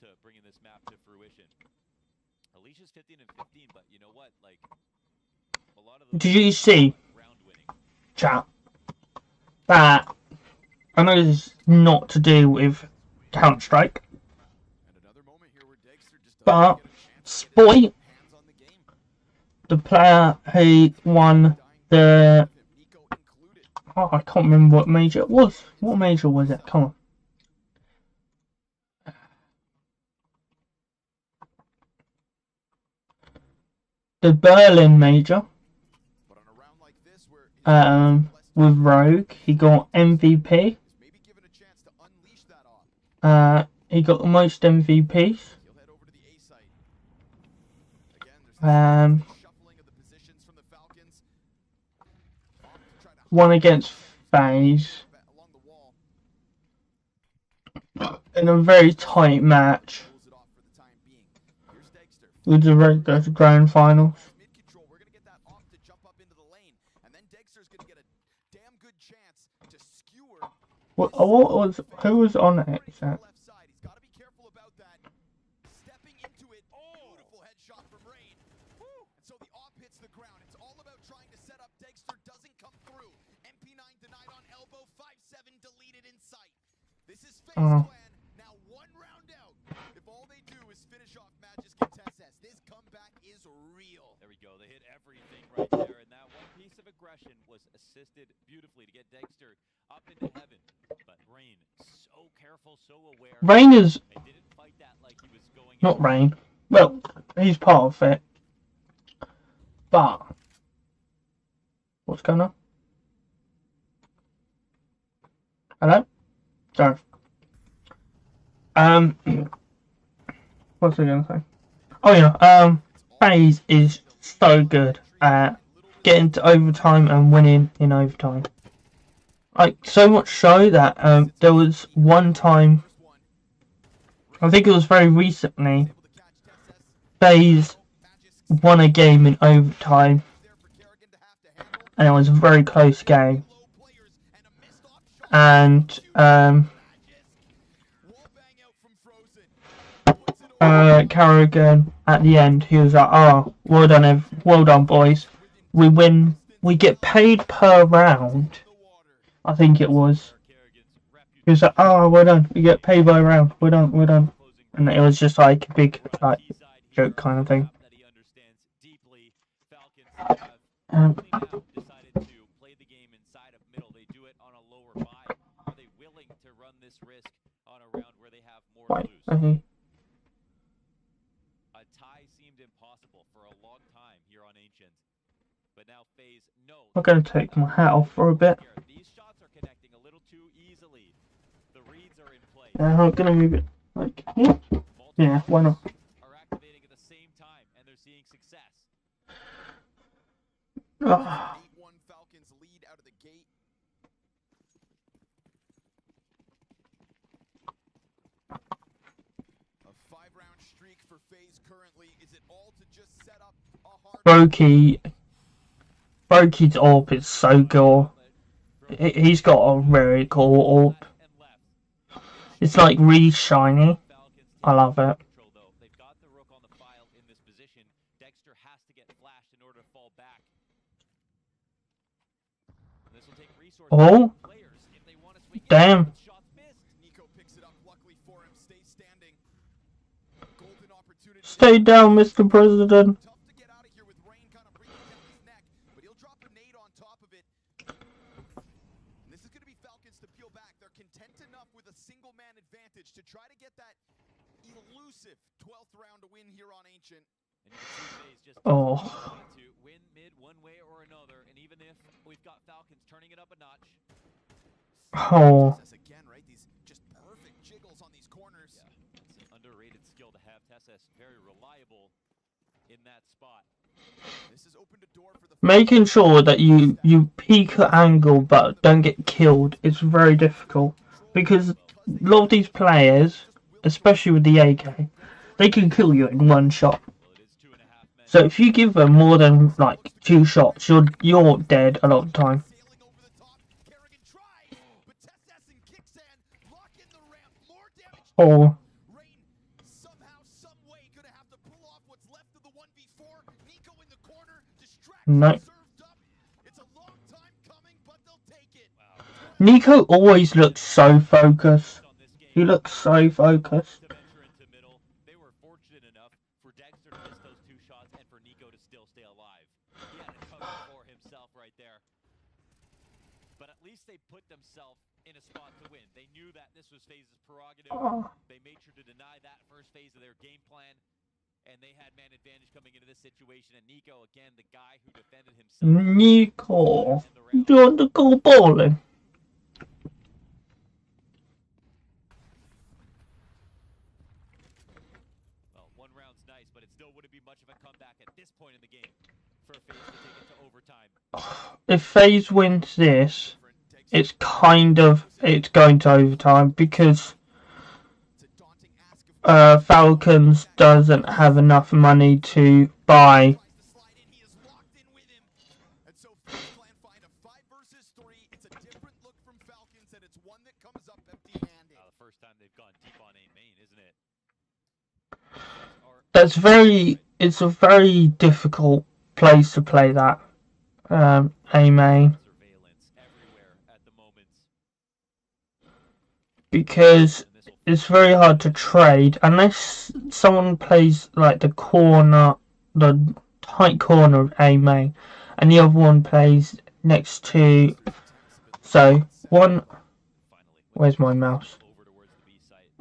to bringing this map to fruition. Alicia's 15 and 15, but you know what? Like, a lot of did you see, round winning. chat, that I know this is not to do with Counter-Strike, but Spoit, the player who won the, oh, I can't remember what major it was. What major was it? Come on. The Berlin major, with Rogue, he got MVP. He got the most MVPs. One against FaZe in a very tight match. With the grand finals. We're gonna get that off to jump up into the lane, and then Dexter's gonna get a damn good chance to skewer. Who was on it? Left side. He's got to be careful about that. Stepping into it. Beautiful headshot from Rain. And so the op hits the ground. This is FaZe Oh. Clan, now 1 round out. If all they do is finish off Magic's contest, this comeback is real. There we go. They hit everything right there, and that one piece of aggression was assisted beautifully to get Dexter up into heaven. But Rain, so careful, so aware. Rain is He didn't fight that like he was going. not Rain. Well, he's part of it. But what's going on? Hello? Sorry. What's I gonna say? Oh yeah, FaZe is so good at getting to overtime and winning in overtime. Like, so much so that there was one time, I think it was very recently, FaZe won a game in overtime, and it was a very close game. And Carrigan at the end, he was like, "Oh, well done, boys. We win. We get paid per round." I think it was. He was like, "Oh, well done. We get paid by round. Well done." And it was just like a big joke kind of thing. Right. Okay. A tie seemed impossible for a long time here on Ancient, but now FaZe knows. I'm gonna take my hat off for a bit. These shots are connecting a little too easily. The reads are in place. I'm gonna move it like here. Yeah, why not? Are activating at the same time, and they're seeing success. 8-1 Falcons lead out of the gate. A 5-round streak for FaZe currently. Is it all to just set up a hard Brokey's orb is so cool. He's got a very cool orb. It's like really shiny. I love it. They've got the rook on the file in this position. Dexter has to get flashed in order to fall back. This will take resources Oh, players if they want to swing. damn. Shots missed. Nico picks it up. Luckily for him, stays standing. Golden opportunity. Stay down, Mr. President. Tough to get out of here with Rain kind of breathing down his neck, but he'll drop a nade on top of it. And this is going to be Falcons to peel back. They're content enough with a single-man advantage to try to get that elusive 12th round to win here on Ancient. And you can see FaZe just Oh. wanted to win mid one way or another. And even if we've got Falcons turning it up a notch. Oh. Tessas again, right? These just perfect jiggles on these corners. Yeah, it's an underrated skill to have. Tessas very reliable in that spot. This is opened a door for the Making sure that you peek at angle but don't get killed is very difficult, because a lot of these players, especially with the AK, they can kill you in one shot. Well, it is 2.5 men. So if you give them more than like 2 shots, you're dead a lot of the time. sailing over the top. Kerrigan tries, but Tessas and Kickstand lock in the ramp. More damage. Or Rain somehow, some way gonna have to pull off what's left of the 1v4. Nico in the corner, distraction No. served up. It's a long time coming, but they'll take it. Nico always looks so focused. On this game, He looks so focused. to venture into middle. They were fortunate enough for Dexter to miss those 2 shots and for Nico to still stay alive. He had a cover for himself right there. But at least they put themselves in a spot to win. They knew that this was FaZe's prerogative. Oh. They made sure to deny that first phase of their game plan. And they had man advantage coming into this situation. And Nico, again, the guy who defended himself. Nico, in the round. do you want to go bowling? Well, 1 round's nice, but it still wouldn't be much of a comeback at this point in the game for FaZe to take it to overtime. If FaZe wins this, it's going to overtime, because It's a daunting ask of Falcons doesn't have enough money to buy. tries to slide in. He is locked in with him. And so FaZe Clan find a 5 versus 3. It's a different look from Falcons, and it's one that comes up empty-handed. The first time they've gone deep on A main, isn't it? It's a very difficult place to play that. A main. Surveillance everywhere at the moment. because it's very hard to trade unless someone plays like the corner, the tight corner of A main, and the other one plays next to. So one, where's my mouse?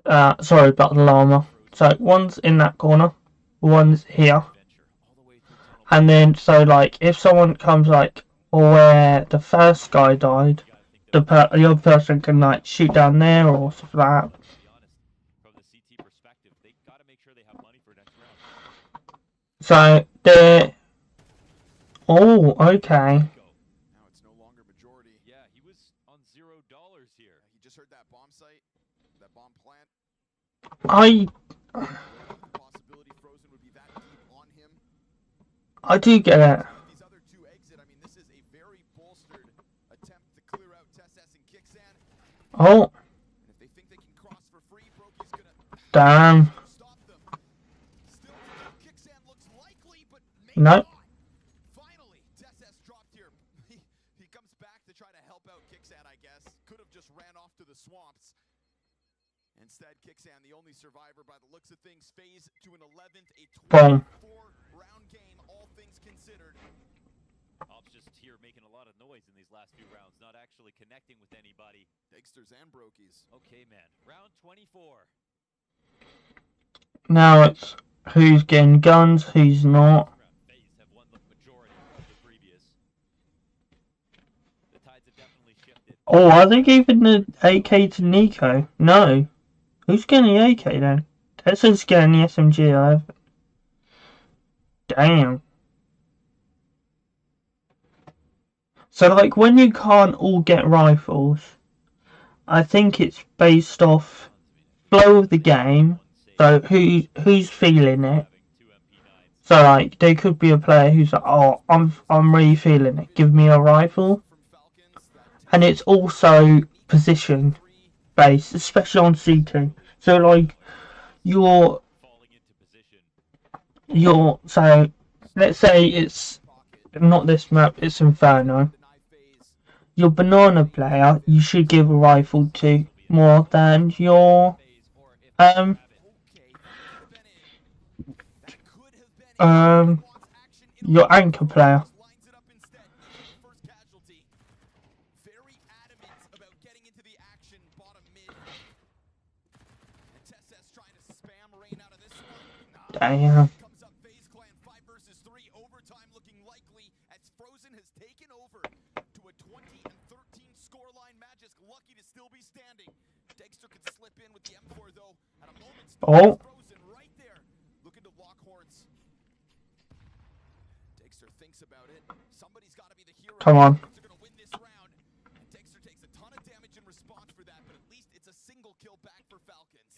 Sorry about the llama. So one's in that corner, one's here, and then so like if someone comes like where the first guy died, the other person can like shoot down there or stuff like that. So they're. Oh, okay. Now it's no longer majority. Yeah, he was on $0 here. He just heard that bomb site, that bomb plant. Possibility Frozen would be that deep on him. I do get it. These other two exit. I mean, this is a very bolstered attempt to clear out TeSeS and Kixan. Oh. And if they think they can cross for free, Brokey's gonna Damn. stop them. Still, Kixan looks likely, but maybe No. not. Finally, TeSeS dropped here. He comes back to try to help out Kixan, I guess. Could have just ran off to the swamps. Instead, Kixan, the only survivor by the looks of things, phase to an 11th, a 24-round game, all things considered. Ops just here making a lot of noise in these last few rounds, not actually connecting with anybody. Dexters and Brokies. Okay, man. Round 24. Now it's who's getting guns, who's not. FaZe have won the majority of the previous. The tides have definitely shifted. Oh, are they giving the AK to Nico? No. Who's getting the AK then? Tesla's getting the SMG. Damn. So like when you can't all get rifles, I think it's based off flow of the game. So who's feeling it? So like there could be a player who's like, oh, I'm really feeling it. Give me a rifle. And it's also position based, especially on C2. So like you're so let's say it's not this map, it's Inferno. Your banana player, you should give a rifle to more than your anchor player. Very adamant about getting into the action bottom mid. And TeSeS trying to spam rain out of this one. Damn. Comes up FaZe Clan 5 versus 3. Overtime looking likely as Frozen has taken over to a 20-13 scoreline. Magisk lucky to still be standing. Dexter could slip in with the M4 though. At a moment's Oh. Frozen right there. Looking to lock horns. Dexter thinks about it. Somebody's got to be the hero. Come on. They're going to win this round. And Dexter takes a ton of damage in response for that, but at least it's a single kill back for Falcons.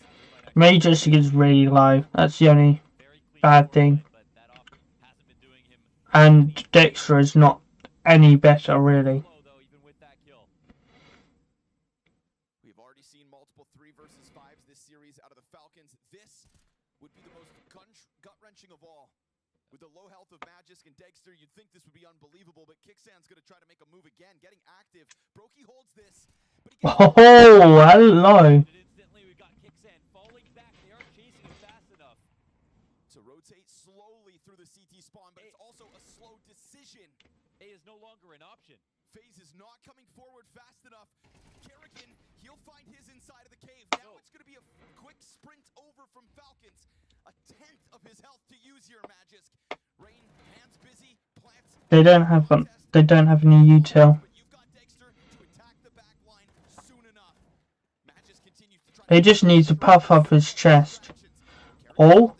Majors is really low. That's the only bad thing. And Dexter is not any better really. We've already seen multiple 3 versus 5s this series out of the Falcons. This would be the most gut-wrenching of all. With the low health of Magisk and Dexter, you'd think this would be unbelievable, but Kixan's going to try to make a move again, getting active. Brokey holds this. But he oh, hello. Instantly, we got Kixan falling back. They aren't chasing him fast enough. To rotate slowly through the CT spawn, but it's also a slow decision. A is no longer an option. FaZe is not coming forward fast enough. Kerrigan, he'll find his inside of the cave. Now it's going to be a quick sprint over from Falcons. A tenth of his health to use here, Magisk. Rain, hands busy, plants. They don't have any util. But you've got Dexter to attack the back line soon enough. Magisk continues to try He just needs to puff up his chest. Oh.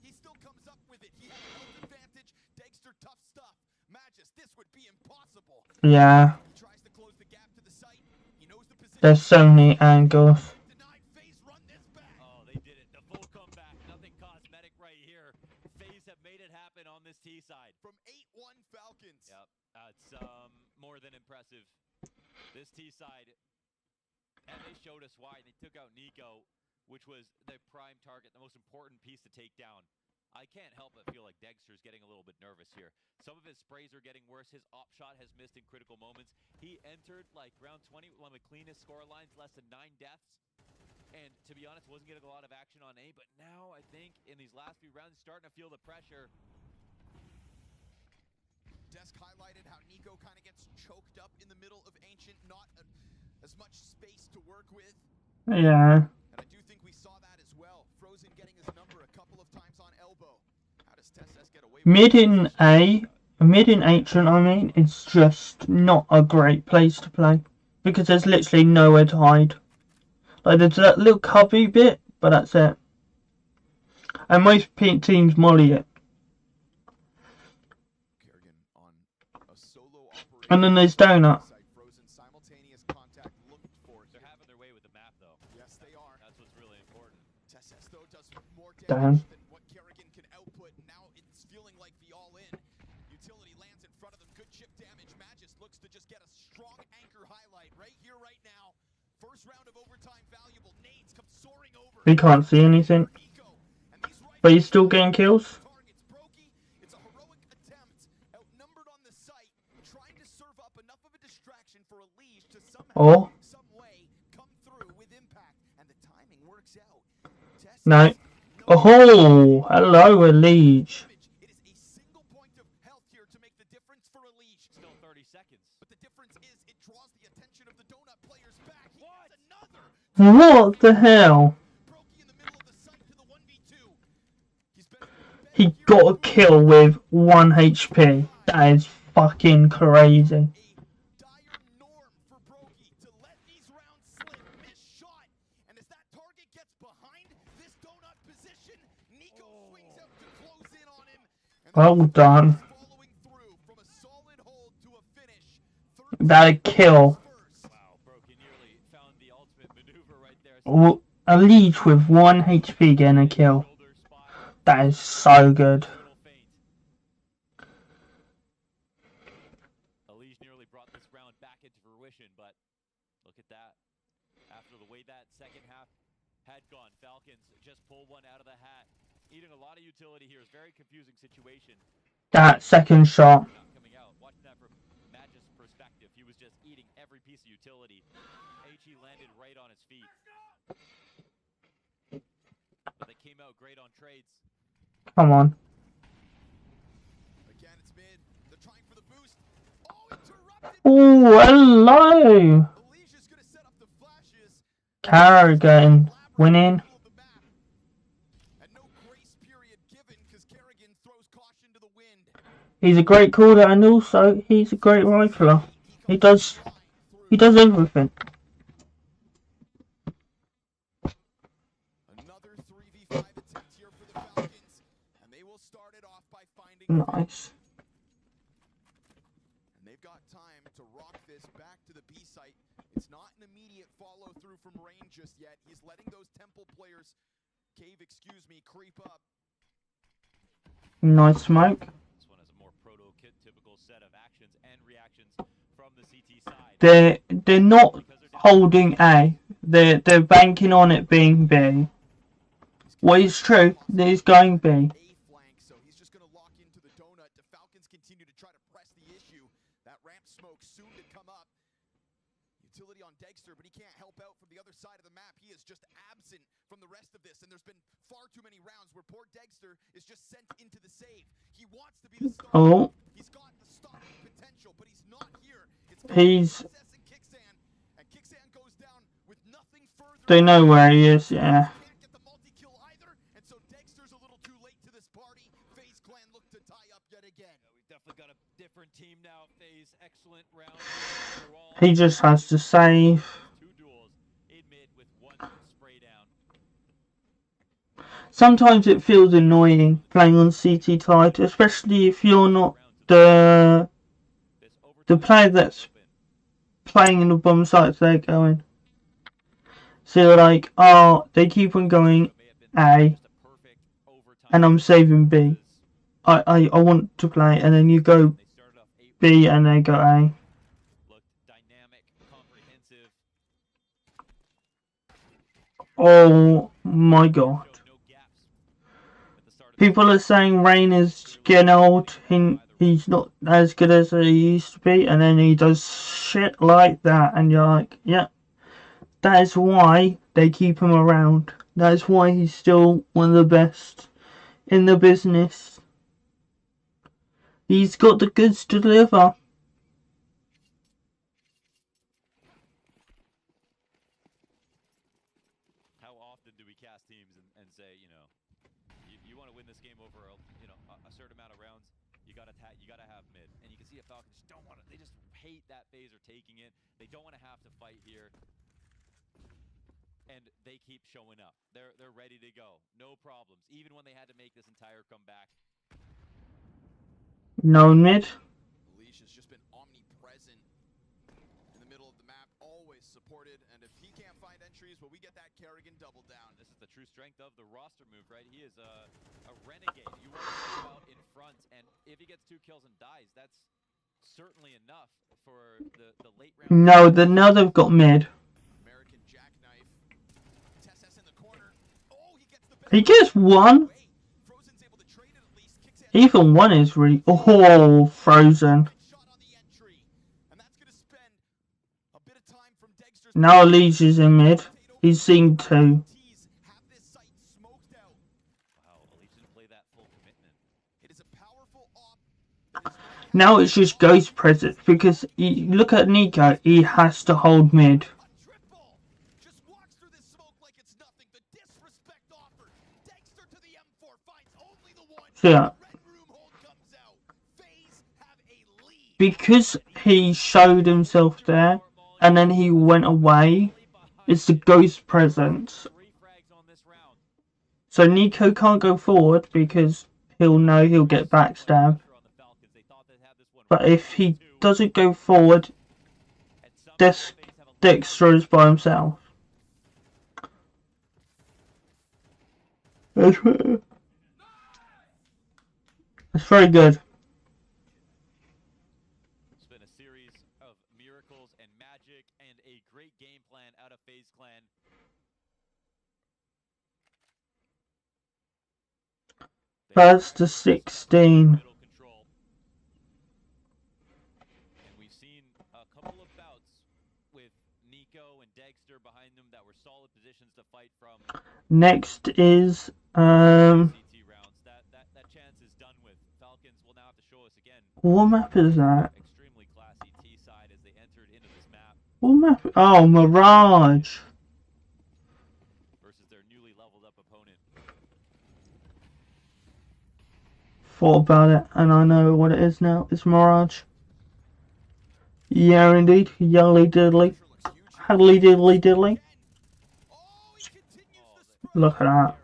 He still comes up with it. He has a health advantage. Dexter, tough stuff. Magisk, this would be impossible. Yeah. He tries to close the gap to the site. He knows the position. There's so many angles. Oh, they did it. The full comeback. Nothing cosmetic right here. FaZe have made it happen on this T side. From 8-1 Falcons. Yep. That's more than impressive. This T side, and they showed us why. They took out Nico, which was the prime target, the most important piece to take down. I can't help but feel like Dexter's getting a little bit nervous here. Some of his sprays are getting worse. His op shot has missed in critical moments. He entered like round 20, one of the cleanest score lines, less than 9 deaths. And to be honest, wasn't getting a lot of action on A, but now I think in these last few rounds, he's starting to feel the pressure. Desk highlighted how Nico kind of gets choked up in the middle of Ancient, not as much space to work with. Yeah. And I do think we saw that as well. Frozen getting his number a couple of times on elbow. How does TeSeS get away with Mid in Ancient, I mean, it's just not a great place to play. Because there's literally nowhere to hide. Like, there's that little cubby bit, but that's it. And most teams molly it. Kerrigan on a solo operation. And then there's Donut. Frozen simultaneous contact looked for. They're having their way with the map, though. Yes, they are. That's what's really important. TeSeS, though, does more Damn. damage than what Kerrigan can output. Now it's feeling like the all-in. Utility lands in front of them. Good chip damage. Magis looks to just get a strong anchor highlight right here, right now. First round of overtime valuable. Nades come soaring over. He can't see anything. But he's still getting kills. It's a heroic attempt. Outnumbered on the site, trying to serve up enough of a distraction for a leash to somehow, some way, come through with impact, and the timing works out. No. Oh, hello, Elige. It is a single point of health here to make the difference for Elige. Still 30 seconds. But the difference is it draws the attention of the donut players back. He has another. What the hell? Brokey in the middle of the site to the 1v2. He's been He got a kill with 1 HP. That is fucking crazy. dire norm for Brokey to let these rounds slip. Missed shot. And as that target gets behind this donut position, Nico swings out to close in on him. And Well done. following through from a solid hold to a finish. That a kill. Wow, Brokey nearly found the ultimate maneuver right there. Elige with 1 HP getting a kill. Shoulder spot, That is so good. little feint. Elige nearly brought this round back into fruition, but look at that. After the way that second half had gone, Falcons just pulled one out of the hat. Eating a lot of utility here is a very confusing situation. That second shot. Not coming out. Watching that from Magis' perspective, he was just eating every piece of utility. HE landed right on his feet. But they came out great on trades. Come on. Again, it's mid. They're trying for the boost. Oh, interrupted. Oh, hello. Elige is going to set up the flashes. Kerrigan winning. And no grace period given because Kerrigan throws caution to the wind. He's a great caller and also he's a great rifler. He does everything. Another 3v5 attempt here for the Falcons, and they will start it off by finding Nice. and they've got time to rock this back to the B site. It's not an immediate follow through from Rain just yet. He's letting those Temple players creep up. Nice smoke. This one has a more prototypical set of actions and reactions from the CT side. They're not holding A. They're banking on it being B. What is true, there's going B. A flank, so he's just going to lock into the donut. The Falcons continue to try to press the issue. That ramp smoke soon to come up. Utility on Dexter, but he can't help out from the other side of the map. He is just absent from the rest of this, and there's been far too many rounds where poor Dexter is just sent into the save. He wants to be the star. Oh. He's got the stopping potential, but he's not here. It's He's... and Kicksan goes down with nothing further. They know where he is, yeah. Can't get the multi-kill either, and so Dexter's a little too late to this party. FaZe Clan look to tie up yet again. We've definitely got a different team now. FaZe, excellent round. He just has to save. Two duels in mid with one spray down. Sometimes it feels annoying playing on CT side, especially if you're not the player that's playing in the bomb sites they're going. So you're like, oh, they keep on going A, and I'm saving B. I want to play, and then you go B and they go A. Oh my god. People are saying Rain is getting old. He's not as good as he used to be, and then he does shit like that, and you're like, yeah, that is why they keep him around. That is why he's still one of the best in the business. He's got the goods to deliver. How often do we cast teams and say, you know, you want to win this game over, you know, a certain amount of rounds, you gotta have mid, and you can see the Falcons just don't want to. They just hate that phaser taking it. They don't want to have to fight here, and they keep showing up. They're ready to go, no problems. Even when they had to make this entire comeback. No mid. Leash has just been omnipresent in the middle of the map, always supported, and if he can't find entries, well, we get that Kerrigan double down. This is the true strength of the roster move, right? He is a renegade. You want to go out in front, and if he gets 2 kills and dies, that's certainly enough for the late round. No, now they've got mid. American jackknife. TSS in the corner. Oh, He gets 1. Even 1 is really... Oh, Frozen. Now Leach is in mid. He's seen 2. Now it's just Ghost present, because you look at Nico, he has to hold mid. So yeah. Because he showed himself there, and then he went away, it's the Ghost presence. So Nico can't go forward because he'll know he'll get backstabbed. But if he doesn't go forward, Dexter is by himself. That's very good. It's been a series of miracles and magic and a great game plan out of FaZe Clan. First to 16. Next is what map is that? What map? Oh, Mirage. Versus their newly leveled up opponent. Thought about it, and I know what it is now. It's Mirage. Yeah, indeed. Yelly diddly. Hadley diddly diddly. Look at that.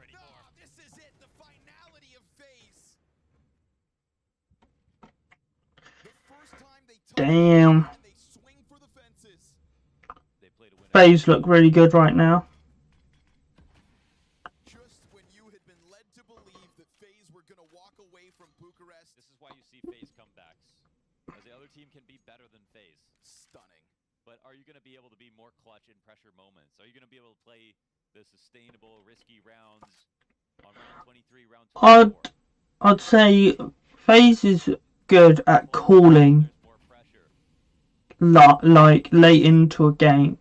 Damn. FaZe look really good right now. Just when you had been led to believe that FaZe were going to walk away from Bucharest. This is why you see FaZe comebacks. As the other team can be better than FaZe. Stunning. But are you going to be able to be more clutch in pressure moments? Are you going to be able to play the sustainable, risky rounds on round 23, round 24? I'd say FaZe is good at calling like late into a game.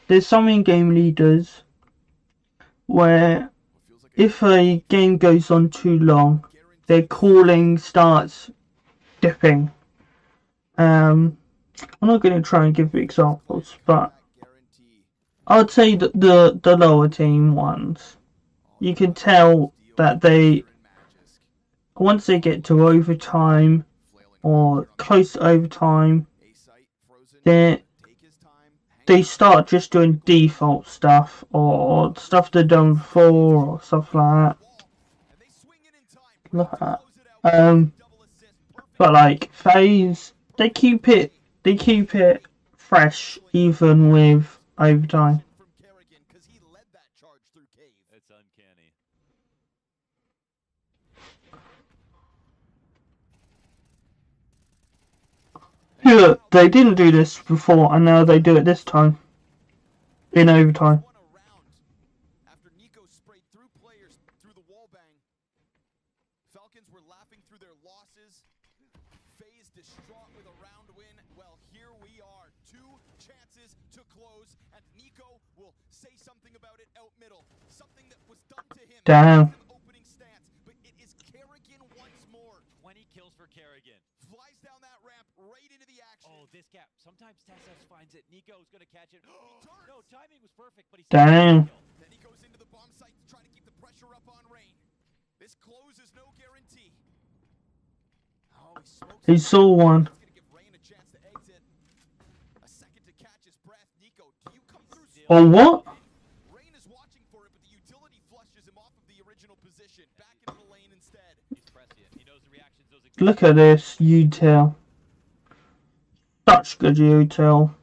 There's some in-game leaders where if a game goes on too long, their calling starts dipping. I'm not going to try and give examples, but I'd say that the lower team ones, you can tell that they, once they get to overtime or close to overtime, they start just doing default stuff or stuff they've done before or stuff like that. Look at that. But like FaZe, they keep it fresh even with overtime. It's uncanny. Yeah, they didn't do this before, and now they do it this time. In overtime. chances. FaZe distraught with a round win. Well, here we are. 2 chances to close, and Nico will say something about it out middle. Something that was done to him. Damn. Opening stance, but it is Kerrigan once more. 20 kills for Kerrigan. Flies down that ramp right into the action. Oh, this gap. Sometimes TSS finds it. Nico's gonna catch it. No, timing was perfect, but he's Damn. Then he goes into the bomb site to try to keep the pressure up on Rain. This close is no guarantee. Oh, He saw one. It's gonna give Rain a chance to exit. A second to catch his breath. Nico, do you come through? Oh, what? Rain is watching for it, but the utility flushes him off of the original position. Back into the lane instead. He's prescient. He knows the reactions. Look at this util. Such good util.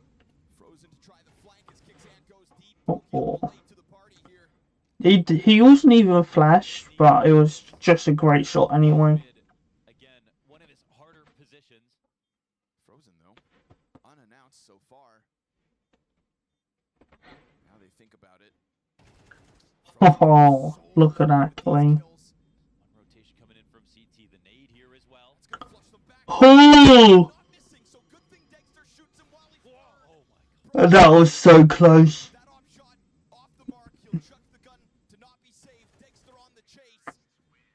Frozen to try the flank as Kixan goes deep. Oh. Late to the party here. He wasn't even flashed, but it was just a great shot anyway. Again, one of his harder positions. Frozen though, unannounced so far. Now they think about it. Oh, look at that clean. One rotation coming in from CT. The nade here as well. It's gonna flush them back. Oh, Not missing, so good thing Dexter shoots him while he's Oh my god. that was so close. that off shot off the mark. He'll chuck the gun to not be safe. Dexter on the chase.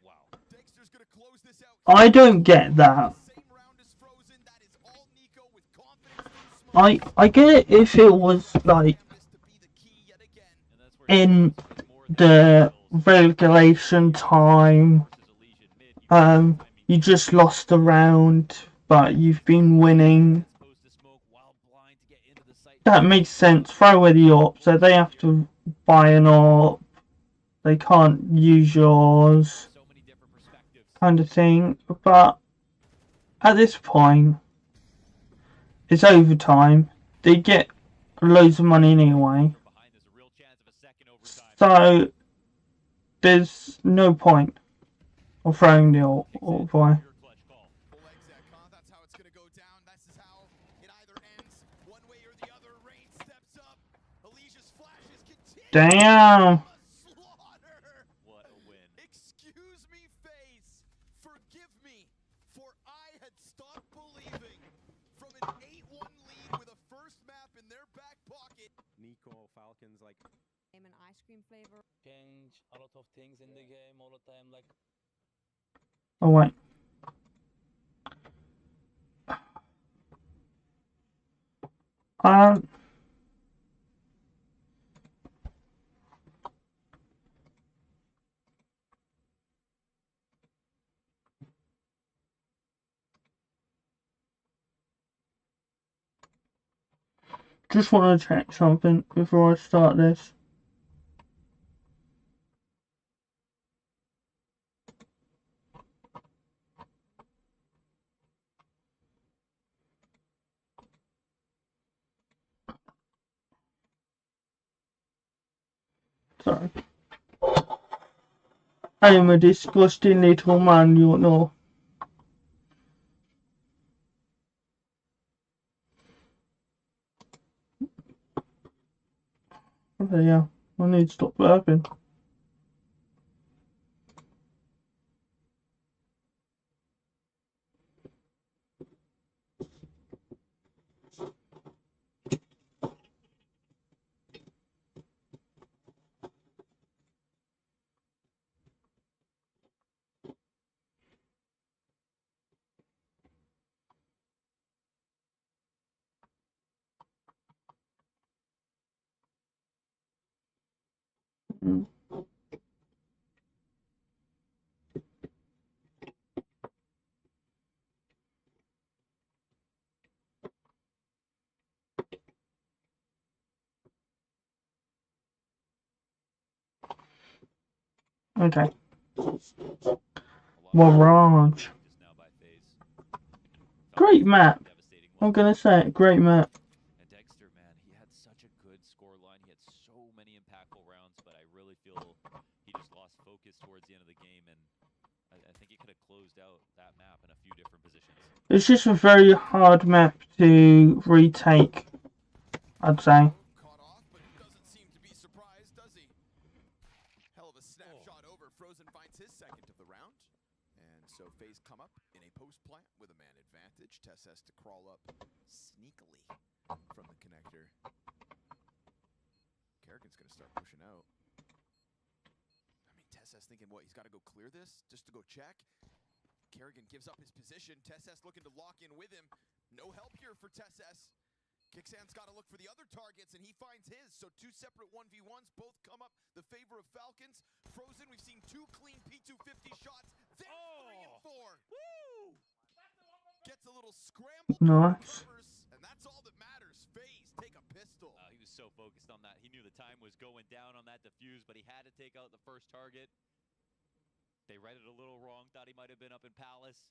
Wow. Dexter's gonna close this out. I don't get that. Same round as Frozen. That is all Nico with confidence through smoke. I get it if it was like This to be the key yet again. And that's where in more the regulation time, you just lost a round, but you've been winning. exposed to smoke while blind to get into the site. That makes sense. Throw away the AWP, so they have to buy an AWP. They can't use yours, So many different perspectives. kind of thing. But at this point, it's overtime. They get loads of money anyway, Behind there's a real chance of a second overtime. so there's no point of throwing the AWP away. Your clutch call. Full exec, huh? That's how it's gonna go down. This is how it either ends one way or the other. Rain steps up. Alicia's flashes continue. Damn. A slaughter. What a win. Excuse me, FaZe. Forgive me, for I had stopped believing. From an 8-1 lead with a first map in their back pocket. Nico, Falcons, like An ice cream flavor. Change a lot of things in the game all the time, like Oh wait. Um. Just want to check something before I start this. Sorry. I am a disgusting little man, you know. Okay, yeah. I need to stop burping. Mm. Okay. Well, Raj. Just now by FaZe. Great map. Devastating I'm one. gonna say it. Great map. And Dexter, man, he had such a good score line. He had so many impactful rounds, but I really feel he just lost focus towards the end of the game, and I think he could have closed out that map in a few different positions. It's just a very hard map to retake, I'd say. Caught off, but doesn't seem to be surprised, does he? Hell of a snapshot over. Frozen finds his second of the round. And so FaZe come up in a post-play plant with a man advantage. Tess has to crawl up sneakily from the connector. Kerrigan's going to start pushing out. I mean, Tess thinking, what, he's got to go clear this just to go check? Kerrigan gives up his position. Tess looking to lock in with him. No help here for Tess. Kixan's got to look for the other targets, and he finds his. So two separate 1v1s, both come up the favor of Falcons. Frozen, we've seen two clean P250 shots. Then 3 and 4. Woo! Gets a little scramble. Nice. And that's all that matters. FaZe take a pistol. He was so focused on that. He knew the time was going down on that defuse, but he had to take out the first target. They read it a little wrong. Thought he might have been up in Palace.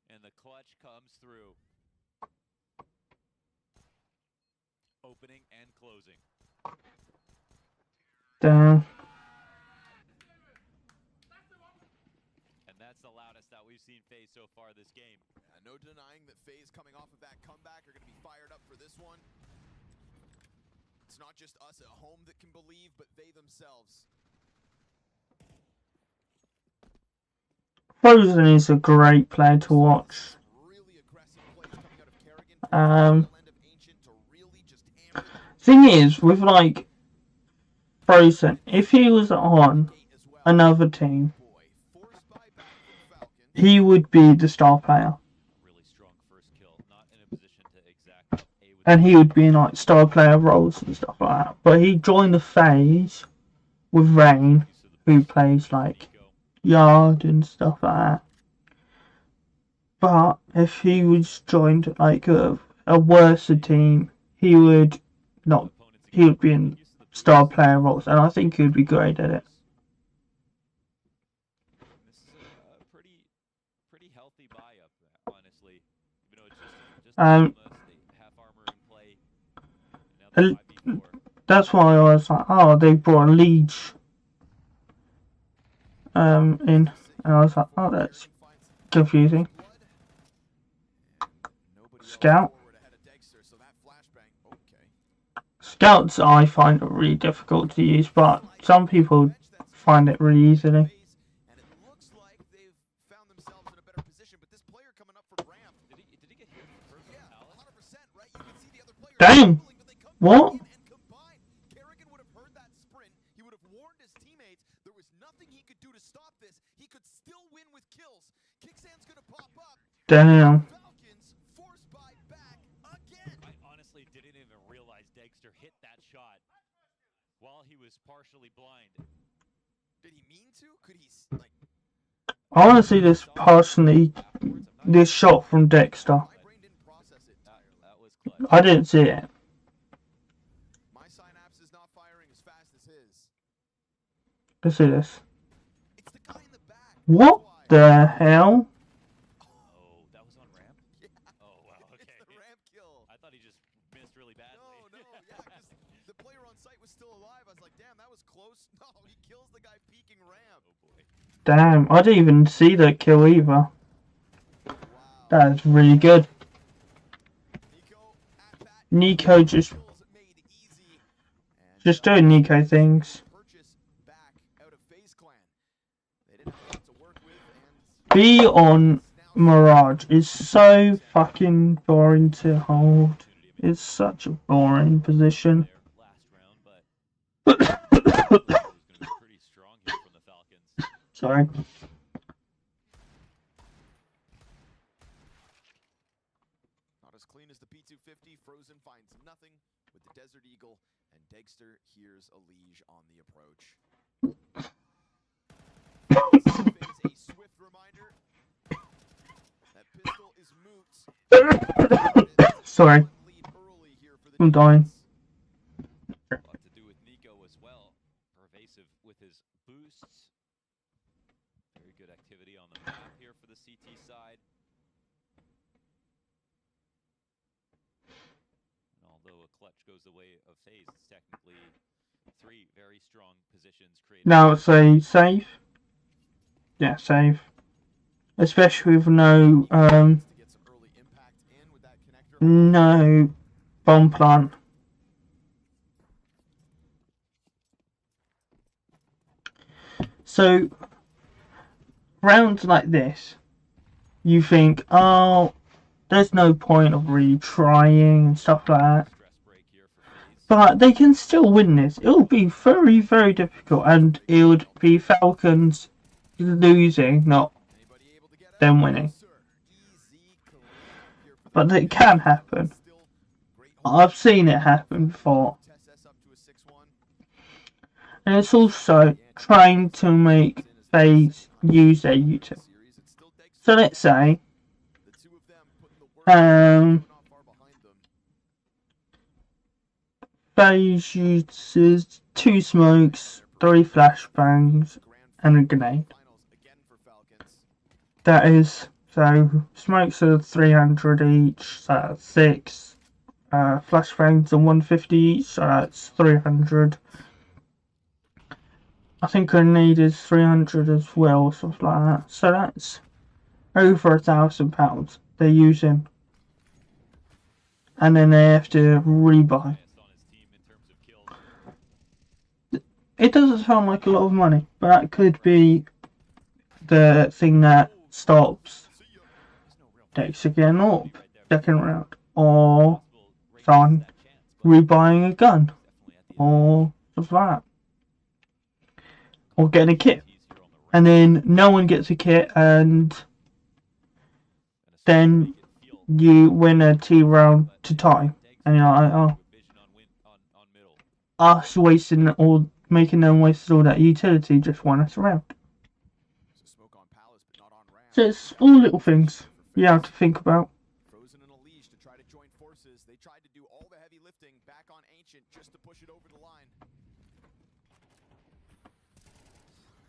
And the clutch comes through. Opening and closing. Damn. And that's the loudest that we've seen FaZe so far this game. No denying that FaZe coming off of that comeback are going to be fired up for this one. It's not just us at home that can believe, but they themselves. Frozen is a great player to watch. Really aggressive plays coming out of Kerrigan. Thing is, with like Frozen, if he was on another team, he would be the star player. Really strong first kill, not in a position to exact A with And he would be in like star player roles and stuff like that. But he joined the FaZe with Rain, who plays like Yard and stuff like that. But if he was joined like a worse team, he would not. He would be in star player roles, and I think he would be great at it. This is a pretty healthy buy up, honestly. Even though it's just they half armor in play. Now they're 5v4. That's why I was like, oh, they brought a Leech in, and I was like, oh, that's confusing. Scout. Scouts I find it really difficult to use, but some people find it really easily. And it looks like they've found themselves in a better position, but this player coming up from ramp. Did he get hit first? Yeah, 100%, right? You can see the other players. Damn! But they come What? in and combine. Kerrigan would have heard that sprint. He would have warned his teammates. There was nothing he could do to stop this. He could still win with kills. Kixan's gonna pop up. Damn. Falcons forced by back again. I honestly didn't even realize Dexter hit that shot while he was partially blind. Did he mean to? Could he like? I want to see this personally, this shot from Dexter. My brain didn't process it. That was clutch. I didn't see it. My synapse is not firing as fast as his. Let's see this. It's the guy in the back. What the hell? Oh, that was on ramp? Yeah. Oh, wow, okay. It's the ramp kill. I thought he just missed really badly. No, yeah, because the player on site was still alive. I was like, damn, that was close. No, he kills the guy peeking ramp. Oh, boy. Damn, I didn't even see that kill either. Wow. That is really good. Nico at that. Nico just Kills made easy. And, doing Nico things. purchase back out of FaZe Clan. They didn't have a lot to work with, and B on Mirage is so fucking boring to hold. It's such a boring position. There last round, but it was going to be pretty strong here from the Falcons. Sorry. not as clean as the P250. Frozen finds nothing with the Desert Eagle, and Dexter hears a liege on the approach. A swift reminder that pistol is moot. Sorry, Lead early here for the I'm dying. defense. A lot to do with Nico as well. Pervasive with his boosts. Very good activity on the map here for the CT side. And although a clutch goes the way of FaZe, it's technically 3 very strong positions created. Now it's a save. Yeah, save. Especially with no To get some early impact in with that connector. no bomb plant. So rounds like this, you think, oh, there's no point of retrying and stuff like that. Stress break here for FaZe. But they can still win this. It will be very, very difficult, and it would be Falcons losing, not Anybody able to get out? them winning. Sir, easy cleanup here for the But it can happen. Still great hold. I've seen it happen before. TSS up to a 6-1. And it's also trying to make FaZe use their util. Series, it's still Dexter. So let's say, The two of them putting the work in, not far behind them. FaZe uses 2 smokes, 3 flashbangs, and a grenade. Finals again for Falcons. That is, so smokes are 300 each, so that's 6. Flashbangs are 150 each, so that's 300. I think grenade is 300 as well, something like that. So that's over £1,000 they're using. And then they have to rebuy. Highest on his team in terms of kills. It doesn't sound like a lot of money, but that could be the thing that stops Dexter getting up second round, or someone rebuying a gun, or stuff like that, or getting a kit, and then no one gets a kit, and then you win a T round to tie, and you're like, oh, us wasting all, making them waste all that utility just won us around. So smoke on Palace, but not on Ram. So it's all little things you have to think about. Frozen and Unleashed to try to join forces. They tried to do all the heavy lifting back on Ancient just to push it over the line.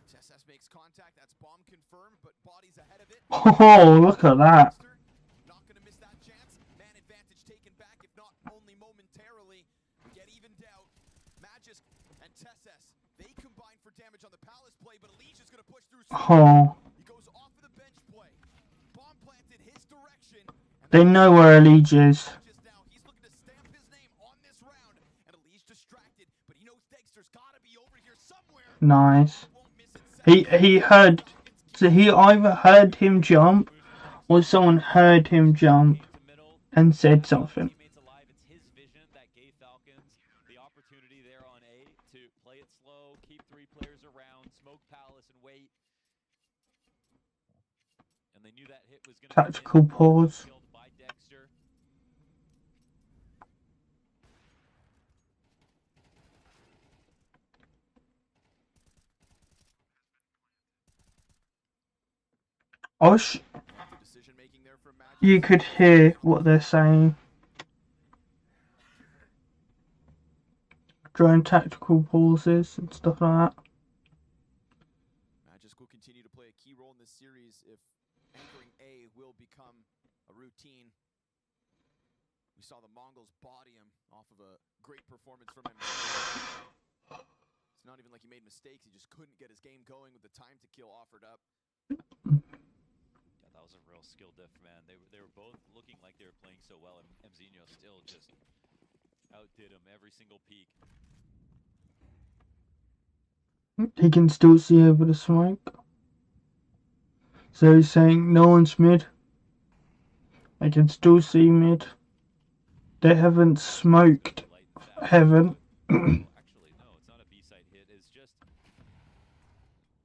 TSS makes contact. That's bomb confirmed, but body's ahead of it. Oh, look at that. Not going to miss that chance. Man advantage taken back, if not only momentarily. Get evened out. Magis and TSS, they combine for damage on the Palace play, but Unleashed is going to push through. Oh, He goes off of the bench play. Bomb planted his direction. they know where Elige is. Just now, he's looking to stamp his name on this round. And Unleashed distracted, but he knows Dexter's gotta be over here somewhere. Nice. Won't miss it. He heard, so he either heard him jump, or someone heard him jump and said something. Teammates alive. It's his vision that gave Falcons the opportunity there on A to play it slow, keep 3 players around, smoke Palace, and wait. And they knew that hit was going to Tactical pause. killed by Dexter. I wish Decision making there from Magis. you could hear what they're saying during tactical pauses and stuff like that. Magis will continue to play a key role in this series if anchoring A will become a routine. We saw the Mongols body him off of a great performance from him. It's not even like he made mistakes. He just couldn't get his game going with the time to kill offered up. Yeah, that was a real skill diff, man. They were both looking like they were playing so well, and Mzinho still just outdid him every single peak. He can still see over the smoke. So he's saying no one's mid. I can still see mid. They haven't smoked heaven. Actually, no, it's not a B-side hit. It's just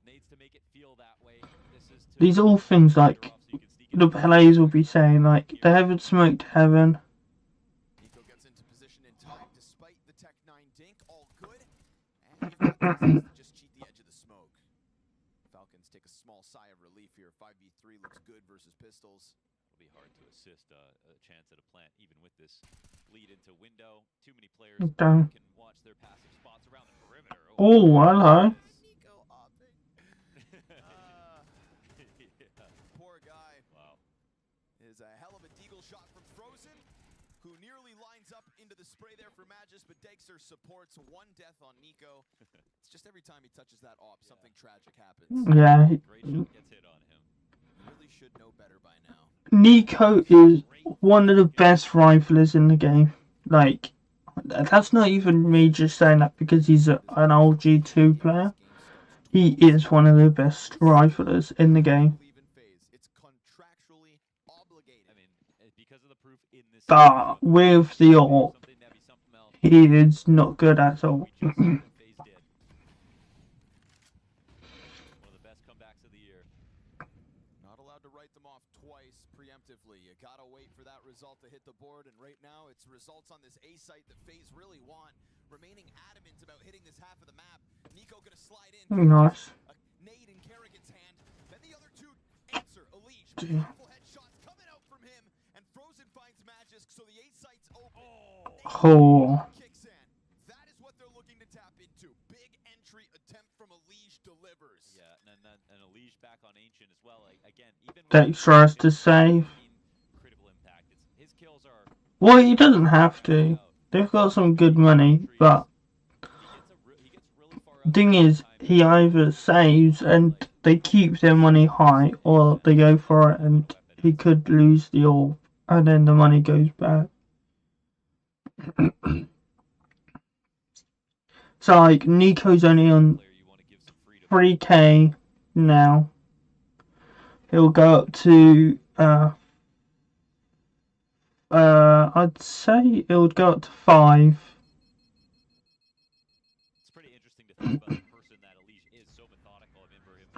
needs to make it feel that way. This is to These are all things like off so you can sneak the into players will be saying, like, they haven't smoked heaven. Nico gets into position in time despite the Tech 9 dink. All good. And you've got TSS to just cheat the edge of the smoke. Falcons take a small sigh of relief here. 5v3 looks good versus pistols. It'll be hard to assist a chance at a plant, even with this lead into window. Too many players Okay. can watch their passive spots around the perimeter. Oh, hello. Nico opting. Yeah. Poor guy. Wow. Is a hell of a deagle shot from Frozen, who nearly lines up into the spray there for Magis, but Dexter supports. 1 death on Nico. It's just every time he touches that op, something tragic happens. Yeah, Great shot gets hit on him. Really should know better by now. Nico is one of the best riflers in the game. Like, that's not even me just saying that because he's an old G2 player. He is one of the best riflers in the game. Leave in phase. It's contractually obligated. I mean, because of the proof in this But with the AWP, something that be something else. he is not good at all. We just saw that FaZe did. One of the best comebacks of the year. Not allowed to write them off twice preemptively. You gotta wait for that result to hit the board, and right now it's results on this A site that FaZe really want. Remaining adamant about hitting this half of the map. Nico gonna slide in. Nice. A nade in Kerrigan's hand. Then the other two answer. Elish. Beautiful headshots coming out from him. And Frozen finds Magisk, so the A site's open. Oh. Kicks in. That is what they're looking to tap into. Big entry attempt from Elish delivers. Yeah, and Elish back on Ancient as well. Like, again, even Dexter has to save. critical impact. His kills are. Well, he doesn't have to. They've got some good money, but the thing is, he either saves and they keep their money high, or they go for it and he could lose the AWP, and then the money goes back. So, like, Nico's only on 3k now. He'll go up to, I'd say it would go up to 5. It's pretty interesting to think about the person that Elish is so methodical. I remember him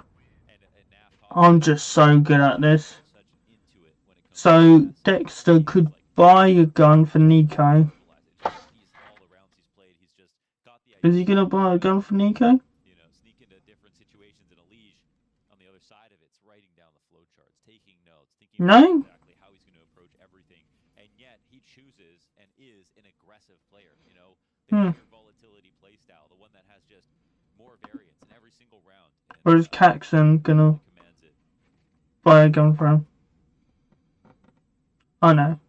and Naf. I'm just so good at this. So Dexter could buy a gun for Nico. Is he gonna buy a gun for Nico? You know, sneak into different situations in Elish. On the other side of it's writing down the flowcharts, taking notes, thinking about exactly how he's going to approach everything, and yet he chooses and is an aggressive player. You know, the volatility play style, the one that has just more variance in every single round. And, or is Caxton gonna buy a gun for him? Oh no.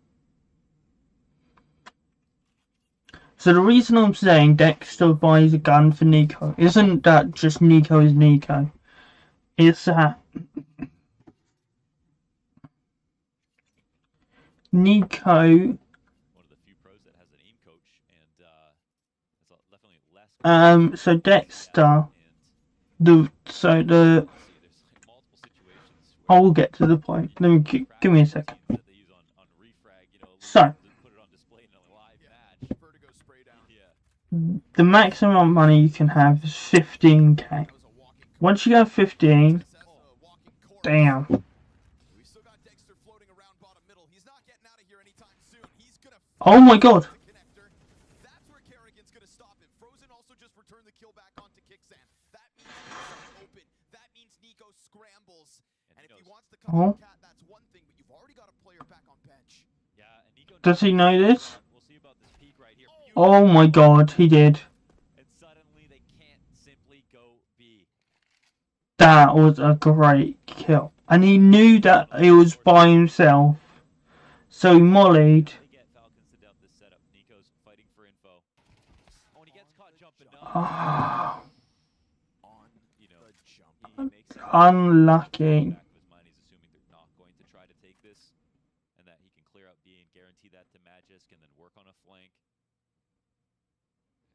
So the reason I'm saying Dexter buys a gun for Nico isn't that just Nico is Nico. It's that Nico, one of the few pros that has an aim coach, and definitely less. So Dexter, I will get to the point. Let me give me a second. So the maximum money you can have is 15k. Once you have 15, damn. Oh my god. That's where Kerrigan's gonna stop him. Frozen also just returned the kill back onto Kicksan. That means open. That means Nico scrambles. And if he wants to come to Cat, that's one thing, but you've already got a player back on bench. Yeah, and Nico does he know this? We'll see about this peak right here. Oh my god, he did. And suddenly they can't simply go B. That was a great kill. And he knew that he was by himself. So he mollied. They get Falcons to dump this setup. Nico's fighting for info. Oh, and he gets caught jumping up. You know, he makes it Unlucky. back of his mind. He's assuming they're not going to try to take this, and that he can clear out B and guarantee that to Magisk, and then work on a flank.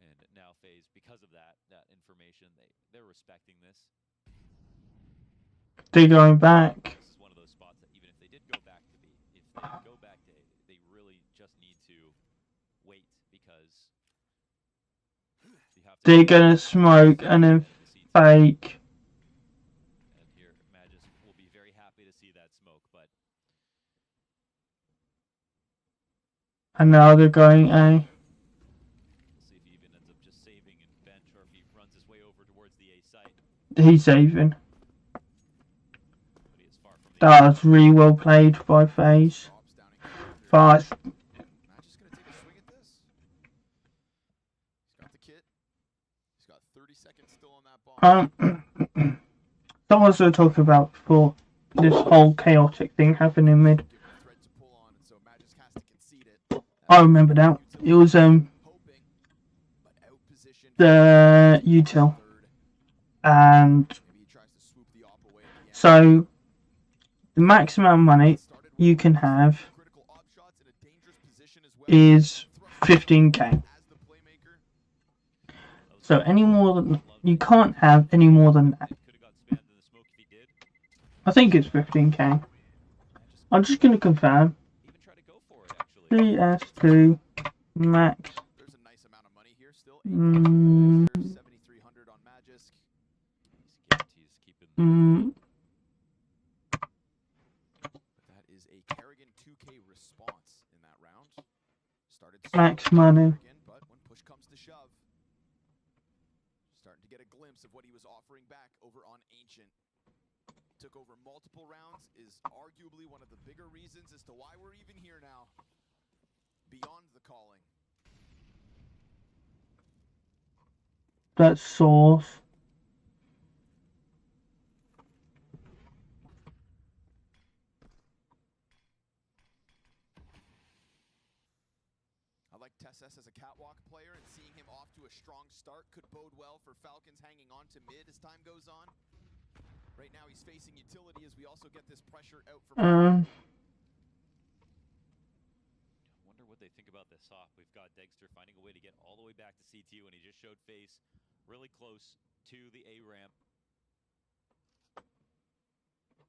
And now FaZe, because of that information, they're respecting this. They're going back. This is one of those spots that even if they did go back to B, if they go back to A, they really just need to wait, because you have to. They're gonna smoke and then fake. And here, Magisk will be very happy to see that smoke, but And now they're going A. we'll see if he even ends up just saving and bench, or if he runs his way over towards the A site. He's saving. But he is far from the That was really well played by FaZe. But Magisk's gonna take a swing at this. He's got the kit. He's got 30 seconds still on that bomb. someone's going to talk about before this whole chaotic thing happened in mid. Thread to pull on, and so Magisk has to concede it. I remember now. It was Hoping, but outpositioned. the util, and Maybe he tries to swoop the op away at the end. so the maximum money you can have Critical op shots in a dangerous position as well. is 15k. As the playmaker. So any more than you can't have any more than that. could have got spammed in the smoke if he did. I think it's 15k. Magisk I'm just going to confirm. Even try to go for it, actually. CS2 max. There's a nice amount of money here still. Mm, 7,300 on Magisk. These guarantees keeping But that is a Kerrigan 2K response in that round. Started max strong money. Kerrigan, but when push comes to shove, starting to get a glimpse of what he was offering back over on Ancient. Took over multiple rounds, is arguably one of the bigger reasons as to why we're even here now. Beyond the calling. That's source. I like Tesses as a catwalk player, and seeing him off to a strong start could bode well for Falcons hanging on to mid as time goes on. Right now he's facing utility as we also get this pressure out for wonder what they think about this off. We've got Dexter finding a way to get all the way back to CT when he just showed face really close to the A ramp. But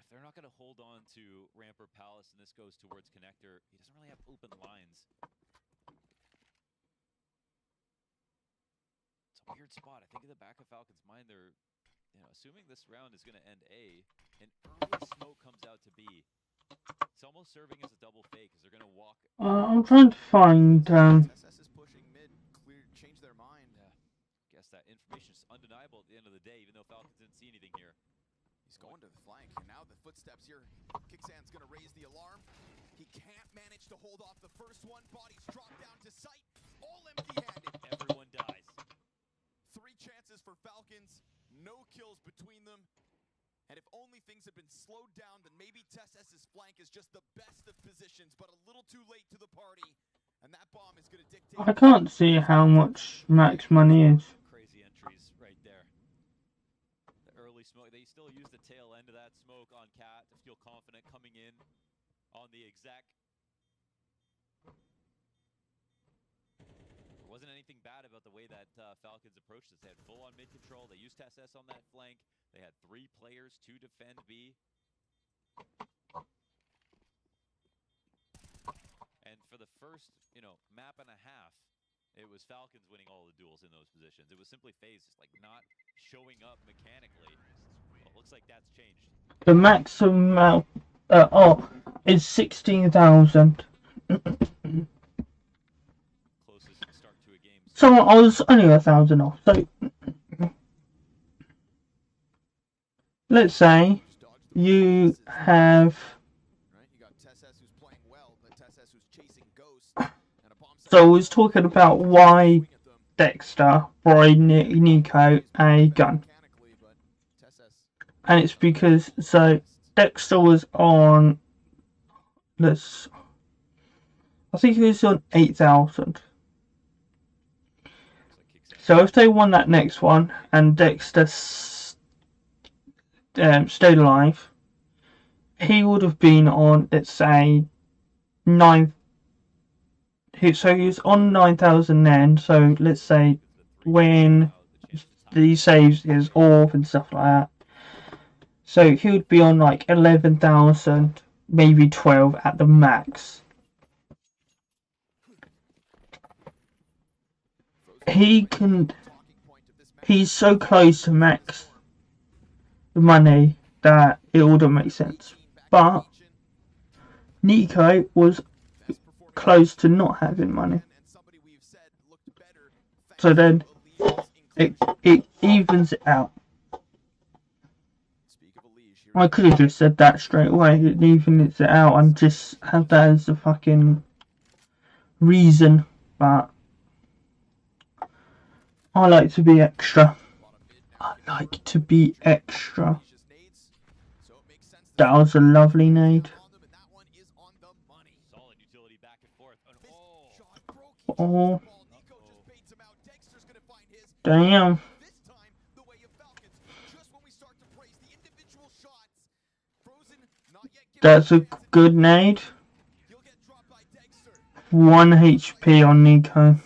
if they're not going to hold on to ramp or palace and this goes towards connector, he doesn't really have open lines. It's a weird spot. I think in the back of Falcons' mind, they're assuming this round is going to end A, an early smoke comes out to B. It's almost serving as a double fake because they're going to walk. I'm trying to find. SS is pushing mid, clear, change their mind. Yeah, guess that information is undeniable at the end of the day, even though Falcons didn't see anything here. He's going to the flank, and now the footsteps here. Kicksan's going to raise the alarm. He can't manage to hold off the first one. Bodies drop down to sight, all empty-handed. Everyone dies. 3 chances for Falcons, no kills between them. And if only things had been slowed down, then maybe Tess's flank is just the best of positions, but a little too late to the party. And that bomb is going to dictate. I can't see how much max money is. Crazy entries right there. The early smoke. They still use the tail end of that smoke on Cat to feel confident coming in on the exec. There wasn't anything bad about the way that Falcons approached this. They had full-on mid control. They used SS on that flank. They had 3 players to defend B. And for the first, map and a half, it was Falcons winning all the duels in those positions. It was simply FaZe just like not showing up mechanically. Well, it looks like that's changed. The maximum is 16,000. Closest start to a game. So I was only 1,000 off. So let's say you have. So I was talking about why Dexter brought Nico a gun. And it's because, so Dexter was on, I think he was on 8,000. So if they won that next one and Dexter stayed alive, he would have been on, let's say, 9. So he was on 9,000 then. So let's say when he saves his orb and stuff like that, so he would be on like 11,000, maybe 12 at the max. He's so close to max money that it wouldn't make sense. But Nico was close to not having money. So then it evens it out. I could have just said that straight away. It evens it out and just have that as the fucking reason. But I like to be extra. That was a lovely nade. Oh. Damn. That's a good nade. 1 HP on Nico.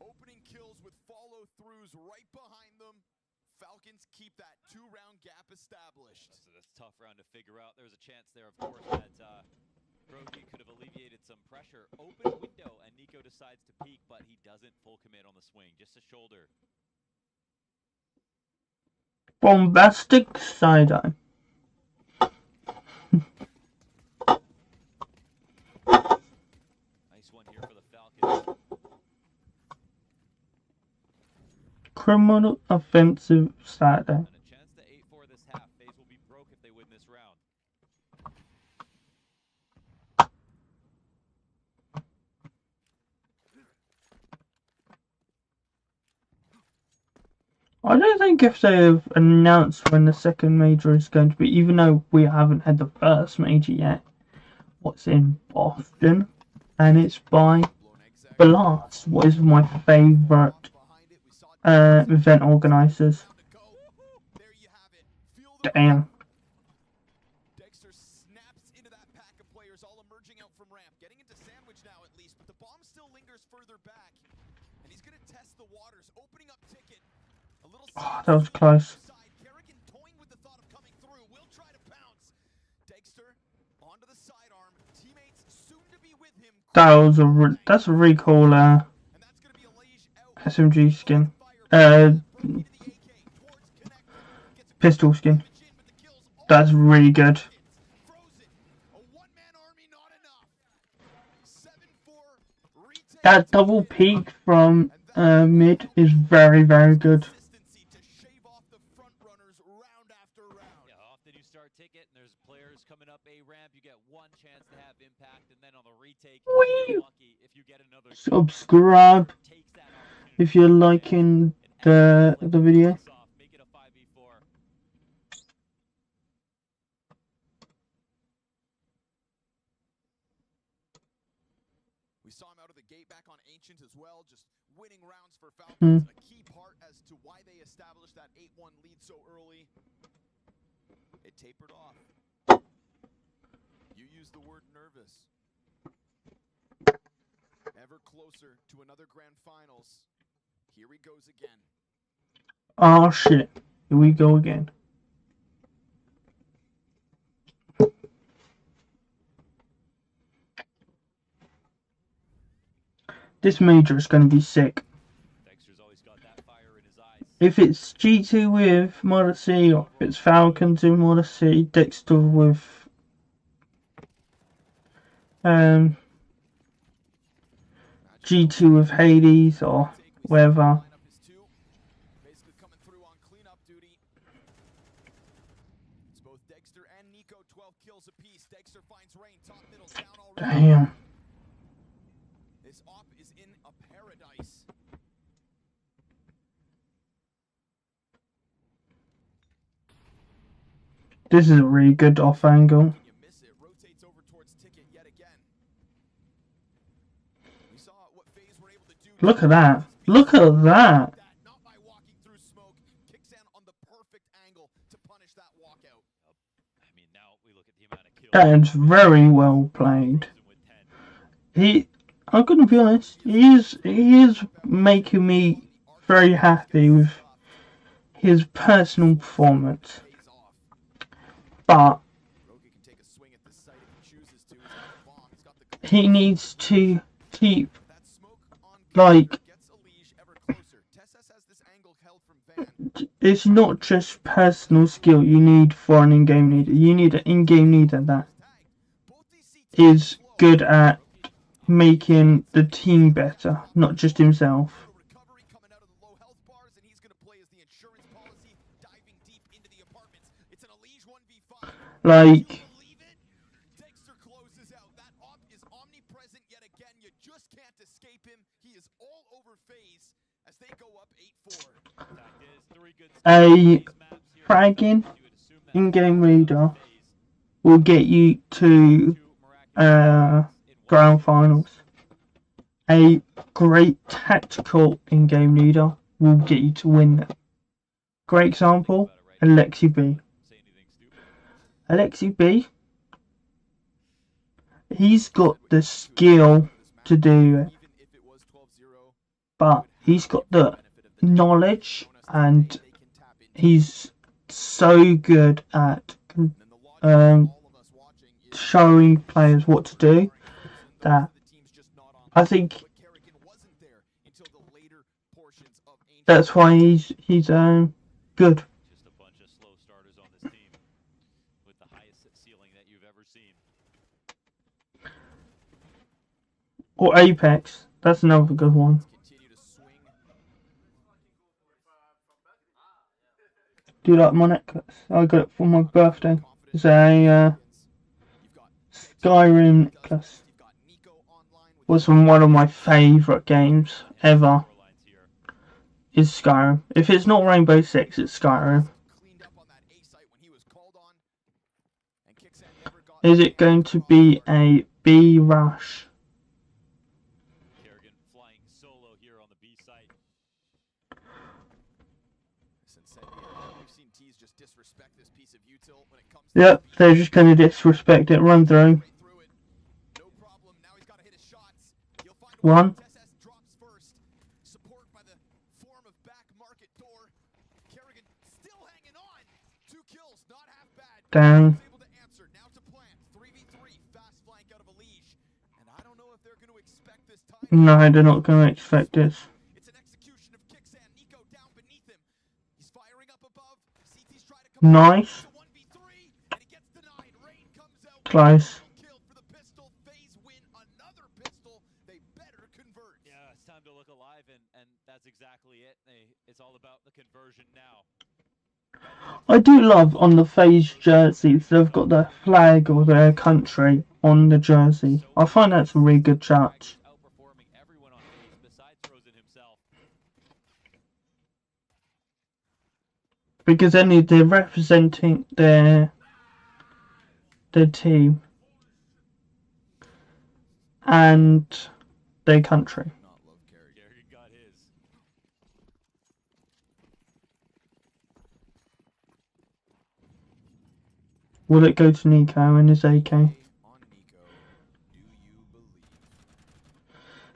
Opening kills with follow-throughs right behind them. Falcons keep that 2-round gap established. That's a tough round to figure out. There was a chance there bogey could have alleviated some pressure. Open window, and Nico decides to peek, but he doesn't full commit on the swing, just a shoulder. Bombastic side-eye. Nice one here for the Falcons. Criminal offensive side-eye. And a chance to 8-4 this half. FaZe will be broke if they win this round. I don't think if they've announced when the second major is going to be, even though we haven't had the first major yet, what's in Boston, and it's by Blast, what is my favourite event organisers. Damn. Dexter snaps into that pack of players all emerging out from ramp, getting into sandwich now at least, but the bomb still lingers further back, and he's going to test the waters, opening up Ticket. A little That was close. Kerrigan toying with the thought of coming through, will try to pounce. Dexter onto the sidearm, teammates soon to be with him. That's a really cool And that's going to be a Liege out. SMG skin. Pistol skin. That's really good. That double peek from mid is very, very good. Yeah, often you start Ticket, and there's players coming up A ramp. You get one chance to have impact, and then on the retake, you're lucky if you get another. Subscribe Takes that opportunity. if you're liking the video. Make it a 5v4. We saw him out of the gate back on Ancient as well, just winning rounds for Falcons. A key part as to why they established that 8-1 lead so early. It tapered off. You used the word nervous. Ever closer to another grand finals. Here he goes again. Oh shit. Here we go again. This major is going to be sick. Dexter's always got that fire in his eyes. If it's G2 with Model C, or if it's Falcons with Model C, Dexter with G2 with Hades or whatever. Basically coming through on cleanup duty. It's both Dexter and Nico, 12 kills apiece. Dexter finds Rain, top middle down already. Damn. This op is in a paradise. This is a really good off angle. You miss it, rotates over towards Ticket yet again. We saw what FaZe were able to do. Look at that. Look at that. Not by walking through smoke. Kicks in on the perfect angle to punish that walkout. I mean, now we look at the amount of kills. That's very well played. With 10. I'm gonna be honest, he is making me very happy with his personal performance. Pays off. But Rogi can take a swing at this site if he chooses to. He's got the bomb. He's got the he needs to keep, that smoke on like, gets a leash ever closer. Tessas has this angle held from Van. it's not just personal skill you need for an in-game leader. You need an in-game leader that Both these CTs is good at making the team better, not just himself. recovery coming out of the low health bars, and he's going to play as the insurance policy, diving deep into the apartments. It's an Liege 1v5. Like, Believe it? Dexter closes out. That op is omnipresent yet again. You just can't escape him. He is all over FaZe as they go up 8-4. Fact is, 3 good a these maps here. fragging You would assume that in-game leader FaZe will get you to two miraculous grand finals. A great tactical in-game leader will get you to win them. Great example, Alexi B. say anything stupid. Alexi B, he's got the skill to do it, Even if it was 12-0, but he's got the knowledge and they can tap into. he's so good at And the logic for all of us watching showing players what to do. That I think that's why he's good. Just a bunch of slow starters on this team with the highest ceiling that you've ever seen. Or Apex, that's another good one. Do you like my necklace? I got it for my birthday. It's a Skyrim necklace. Was from one of my favourite games ever. Is Skyrim. If it's not Rainbow Six, it's Skyrim. Is it going to be a B rush? Kerrigan flying solo here on the B site. Yep, they're just going to disrespect it. Run through. One. Down. No, they're not going to expect this. Nice. Close. Yeah, it's time to look alive, and that's exactly it. It's all about the conversion now. I do love on the FaZe jerseys, they've got the flag of their country on the jersey. I find that's a really good touch. Outperforming everyone on FaZe besides Frozen himself. Because then they're representing their team and their country. Kerrigan got his. Will it go to Nico and his AK?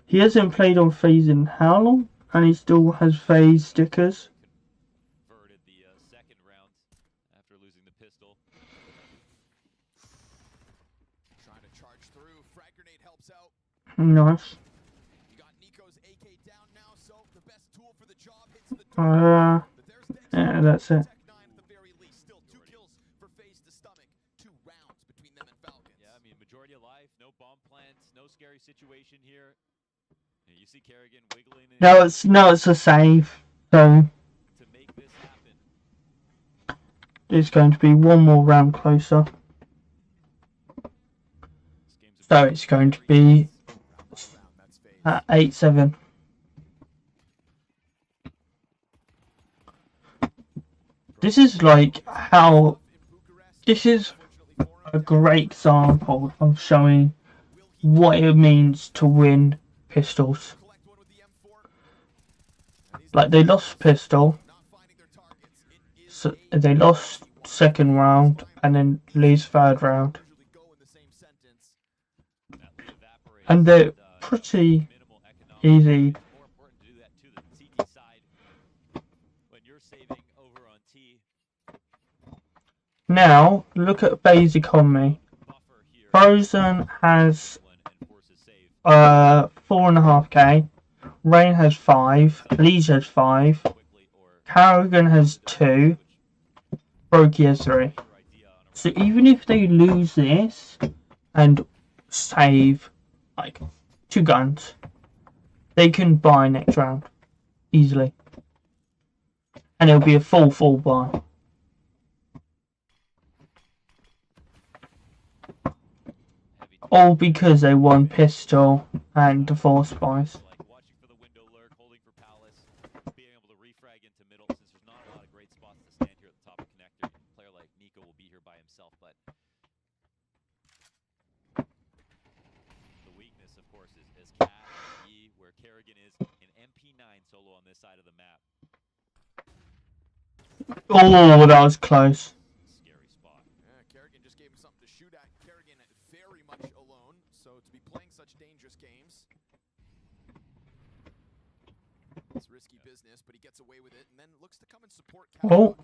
He hasn't played on FaZe in how long? And he still has FaZe stickers. Converted the second round after losing the pistol. Trying to charge through. Frag grenade helps out. Nice. You got Nico's AK down now, so the best tool for the job hits the door. Yeah, that's it. Tech 9 at the very least. Still 2 kills for FaZe to stomach. 2 rounds between them and Falcons. Yeah, I mean, majority of life, no bomb plants, no scary situation here. You see Kerrigan wiggling in No, it's a save. So to make this happen. it's going to be one more round closer. So it's going to be at 8-7. This is like how. This is a great example of showing what it means to win pistols. Like they lost pistol, so they lost second round and then lose third round, and they're pretty easy. More important to do that to the CT side when you're saving over on T. Now look at base economy. Buffer here. Frozen has And forces save. 4.5k. Rain has 5. Legion has 5. Quickly or Carrigan has 2. Brokey has 3. your idea on a So even if they lose this and save like 2 guns, they can buy next round easily. And it'll be a full buy. heavy All because they won pistol and the 4 spies. like watching for the window lurk, holding for Palace, being able to refrag into middle since there's not a lot of great spots to stand here at the top of connector. A player like Nico will be here by himself, but the weakness, of course, is Cat and E, where Kerrigan is an MP9 solo on this side of the map. Oh, that was close. Scary spot. Yeah, Kerrigan just gave him something to shoot at. Kerrigan very much alone, so to be playing such dangerous games, it's risky business, but he gets away with it and then looks to come and support Oh.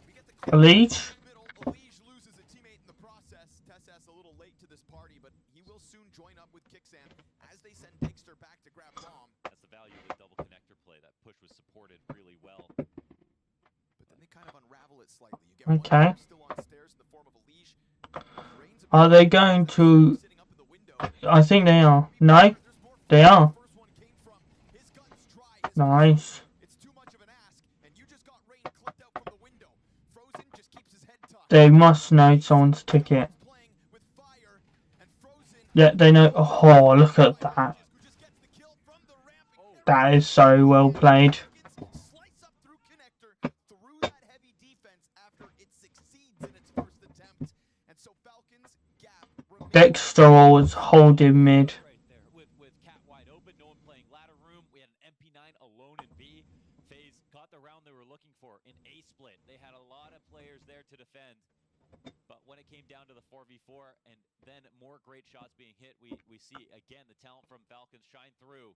We get the A lead. middle. Elige loses a teammate in the process. Tess TSS a little late to this party, but he will soon join up with Kixan as they send Dexter back to grab bomb. That's the value of the double connector play. That push was supported really well. But then they kind of unravel it slightly. You get Okay. one still on stairs in the form of a leash. Rain's Are they going to... sitting up in the window. I think they are. No, they are. First one came from his gun's dry. His Nice. It's too much of an ask, and you just got Rain clipped out from the window. Frozen just keeps his head tucked. They must know someone's ticket. Playing with fire, and Frozen Yeah, they know. Oh, look at that. who just gets the kill from the ramp. That is so well played. Slice up through connector, through that heavy defense after it succeeds in its first attempt. And so Falcons gap remains. Dexter was holding mid. Right there with Cat wide open, no one playing ladder room. We had an MP9 alone in B. FaZe got the round they were looking for in A split. They had a lot of players there to defend. But when it came down to the 4v4 and then more great shots being hit, we see again the talent from Falcons shine through.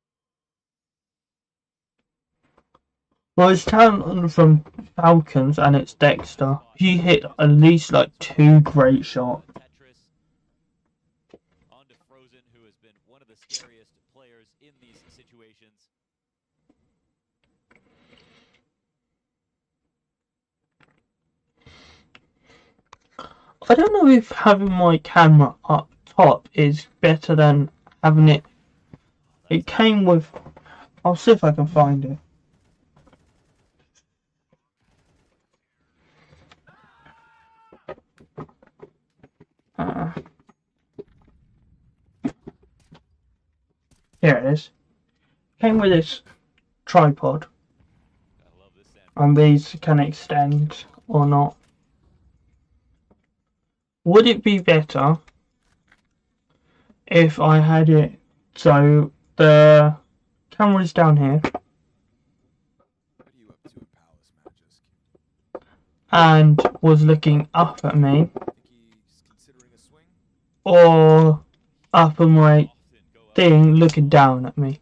Well, it's talent from Falcons and it's Dexter. He hit at least like 2 great shots. Tetris on to Frozen, who has been one of the scariest players in these situations. I don't know if having my camera up top is better than having it. It came with. I'll see if I can find it. Here it is. Came with this tripod, I love this sand. and these can extend or not. Would it be better if I had it so the camera's down here What are you up to in Palace, Magisk? and was looking up at me, Think he's considering a swing? or up on my Often go up, thing looking down at me?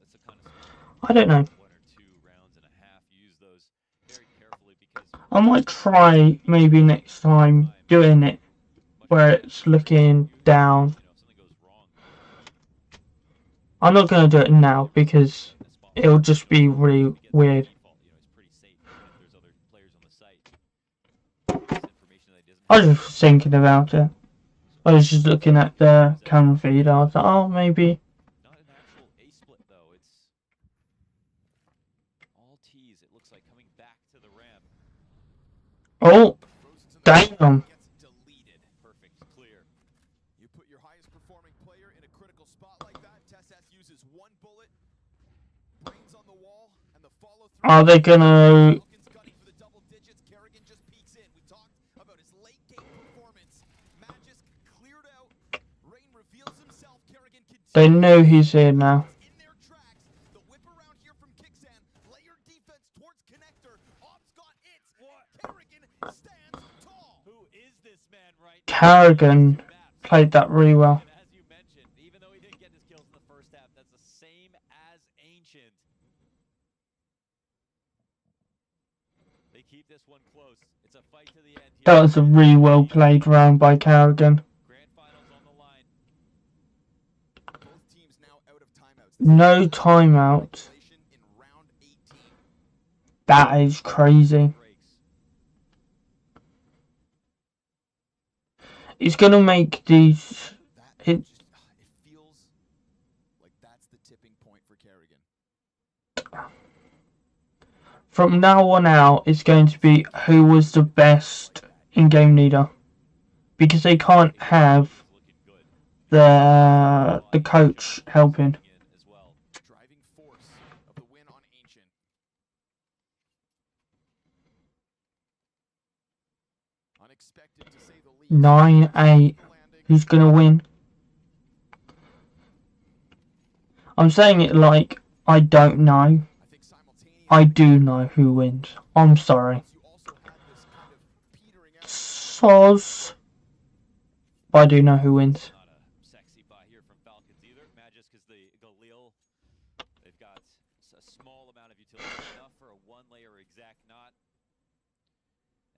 it's a kind of I don't know. 1 or 2 rounds and a half. Use those very carefully because I might try maybe next time doing it where it's looking down. if something goes wrong, I'm not going to do it now because the spot it'll just be really weird. default, it's pretty safe even if there's other players on the site. This information that he doesn't I was just thinking about it. I was just looking at the camera feed. I was like, oh, maybe. Not an actual A split though. It's all T's. It looks like coming back to the ramp. Oh, Frozen's in the damn. gets deleted. Perfect, clear. You put your highest performing player in a critical spot like that. TSS uses 1 bullet. Brains on the wall, and the follow through. Are they gonna? Falcons gunning for the double digits. Kerrigan just peeks in. We talked about his late game performance. Magisk cleared out. Rain reveals himself. Kerrigan continues. They know he's here now. In their tracks. The whip around here from Kixan. Layered defense towards connector. Ops got it. Kerrigan stands tall. Who is this man right Carrigan played that really well. And as you mentioned, even though he didn't get his kills in the first half, that's the same as Ancient. They keep this one close. It's a fight to the end here. That was a really well played round by Carrigan. Grand finals on the line. Both teams now out of timeouts. No timeout. In round 18. That is crazy. Breaks. It's gonna make these. That It- just, it feels like that's the tipping point for Kerrigan. From now on out, it's going to be who was the best in-game leader, because they can't have Looking good. the coach helping. In as well. Driving force of the win on Ancient. Unexpected to say the least. 9-8. Landing. Who's gonna win? I'm saying it like I don't know. I think simultaneously. I do know who wins. I'm sorry. You also had this kind of petering out. Soz. But I do know who wins. Not a sexy buy here from Falcons either. Magisk is the Galil. They've got a small amount of utility, enough for a 1-layer exact knot.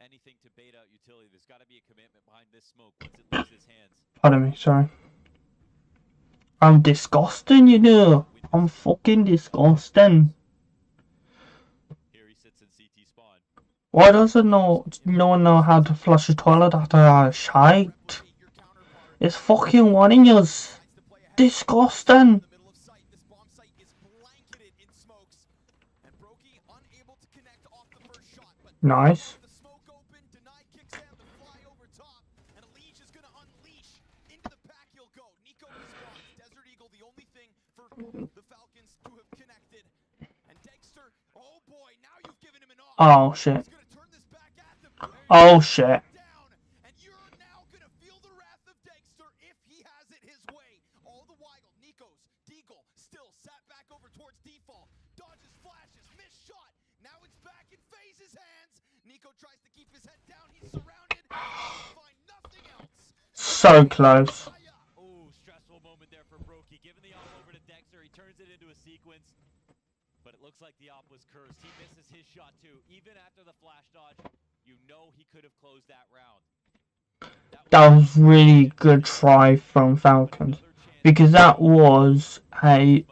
And anything to bait out utility. There's got to be a commitment behind this smoke once it leaves his hands. Pardon me, sorry. I'm disgusting, you know. I'm fucking disgusting. Here he sits in CT spawn. Why doesn't no one know how to flush a toilet after a shite? It's fucking wanting us. Disgusting. Nice. Oh shit. Oh shit. So close. Oh, stressful moment there for Brokey. Giving the op over to Dexter, he turns it into a sequence. But it looks like the op was cursed. He misses his shot too. Even after the flash dodge, you know he could have closed that round. That was really good try from Falcons. Because that was a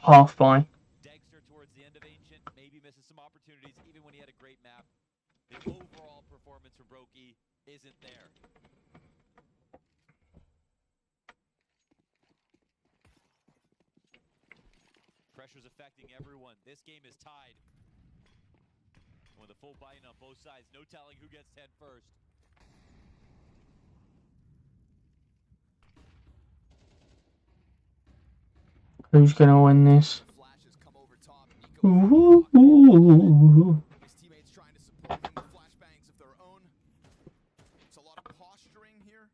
half buy. Dexter towards the end of Ancient maybe misses some opportunities even when he had a great map. The overall performance from Brokey isn't there. Pressure's affecting everyone. This game is tied. With a full buy-in on both sides, no telling who gets 10 first. Who's gonna win this? Ooh. His teammates trying to support him with flashbangs of their own. It's a lot of posturing here,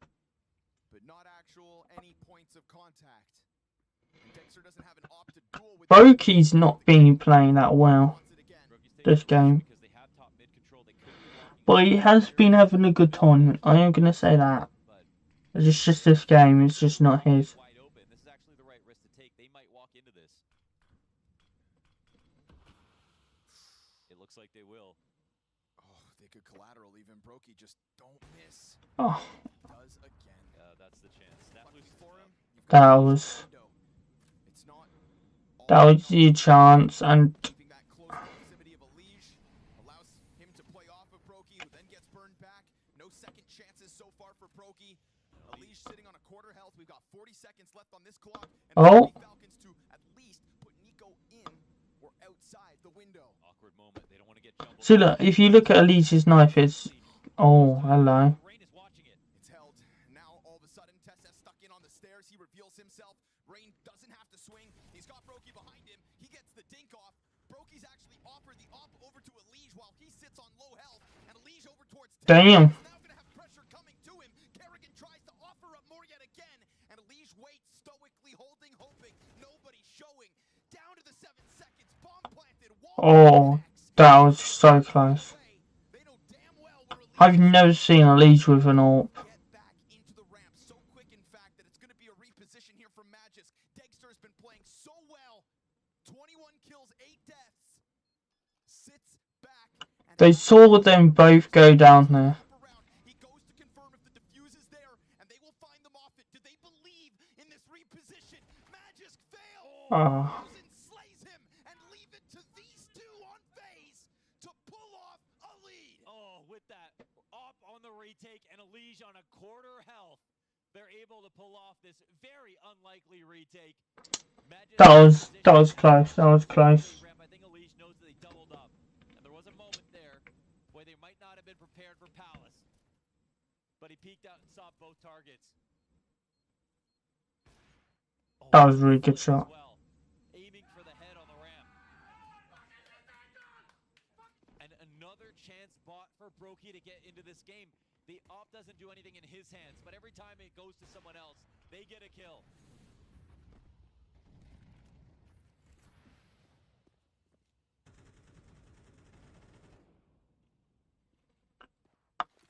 but not actual any points of contact. And Dexter doesn't have an op to duel with. Brokey's not been playing that well this game. But he has been having a good tournament. I am gonna say that. It's just this game, it's just not his. This is actually the right risk to take. They might walk into this. It looks like they will. Oh, they could collateral even. Brokey just don't miss. Oh, Does again. That's the chance. that was your chance, and Keeping that close proximity of Elige allows him to play off of Brokey, who then gets burned back. No second chances so far for Brokey. Elige sitting on a quarter health. We've got 40 seconds left on this clock. And Oh. Falcons to at least put Nico in or outside the window. Awkward moment. They don't want to get jumbled. so look, if you look at Elise's knife, it's hello. Rain is watching it. It's held. Now all of a sudden, Tessa stuck in on the stairs. He reveals himself. Rain doesn't have to swing. He's got Brokey behind him. He gets the dink off. Brokey's actually offered the op over to Elige while he sits on low health. And Elige over towards Tessa. Damn. He's now going to have pressure coming to him. Kerrigan tries to offer up more yet again. And Elige waits, stoically holding, hoping. Nobody showing. Down to the 7 seconds. Bomb planted. Oh, that was so close. They know damn well where Elige I've never seen Elise with an AWP. get back into the ramp so quick, in fact, that it's going to be a reposition here from Magis. Dexter has been playing so well. 21 kills, 8 deaths. Sits back. And They saw them both go down there. he goes to confirm if the defuse is there, and they will find them off it. Do they believe in this reposition? Magis fails. Ah. And slays him and leave it to these two on phase to pull off a lead. Oh, with that op on the retake and Elige on a quarter health, they're able to pull off this very unlikely retake. That was close. That was close. I think Elige knows that they doubled up, and there was a moment there where they might not have been prepared for Palace, but he peeked out and saw both targets. Oh, That was a really good shot. well, aiming for the head on the ramp. And another chance bought for Brokey to get into this game. The op doesn't do anything in his hands, but every time it goes to someone else, they get a kill.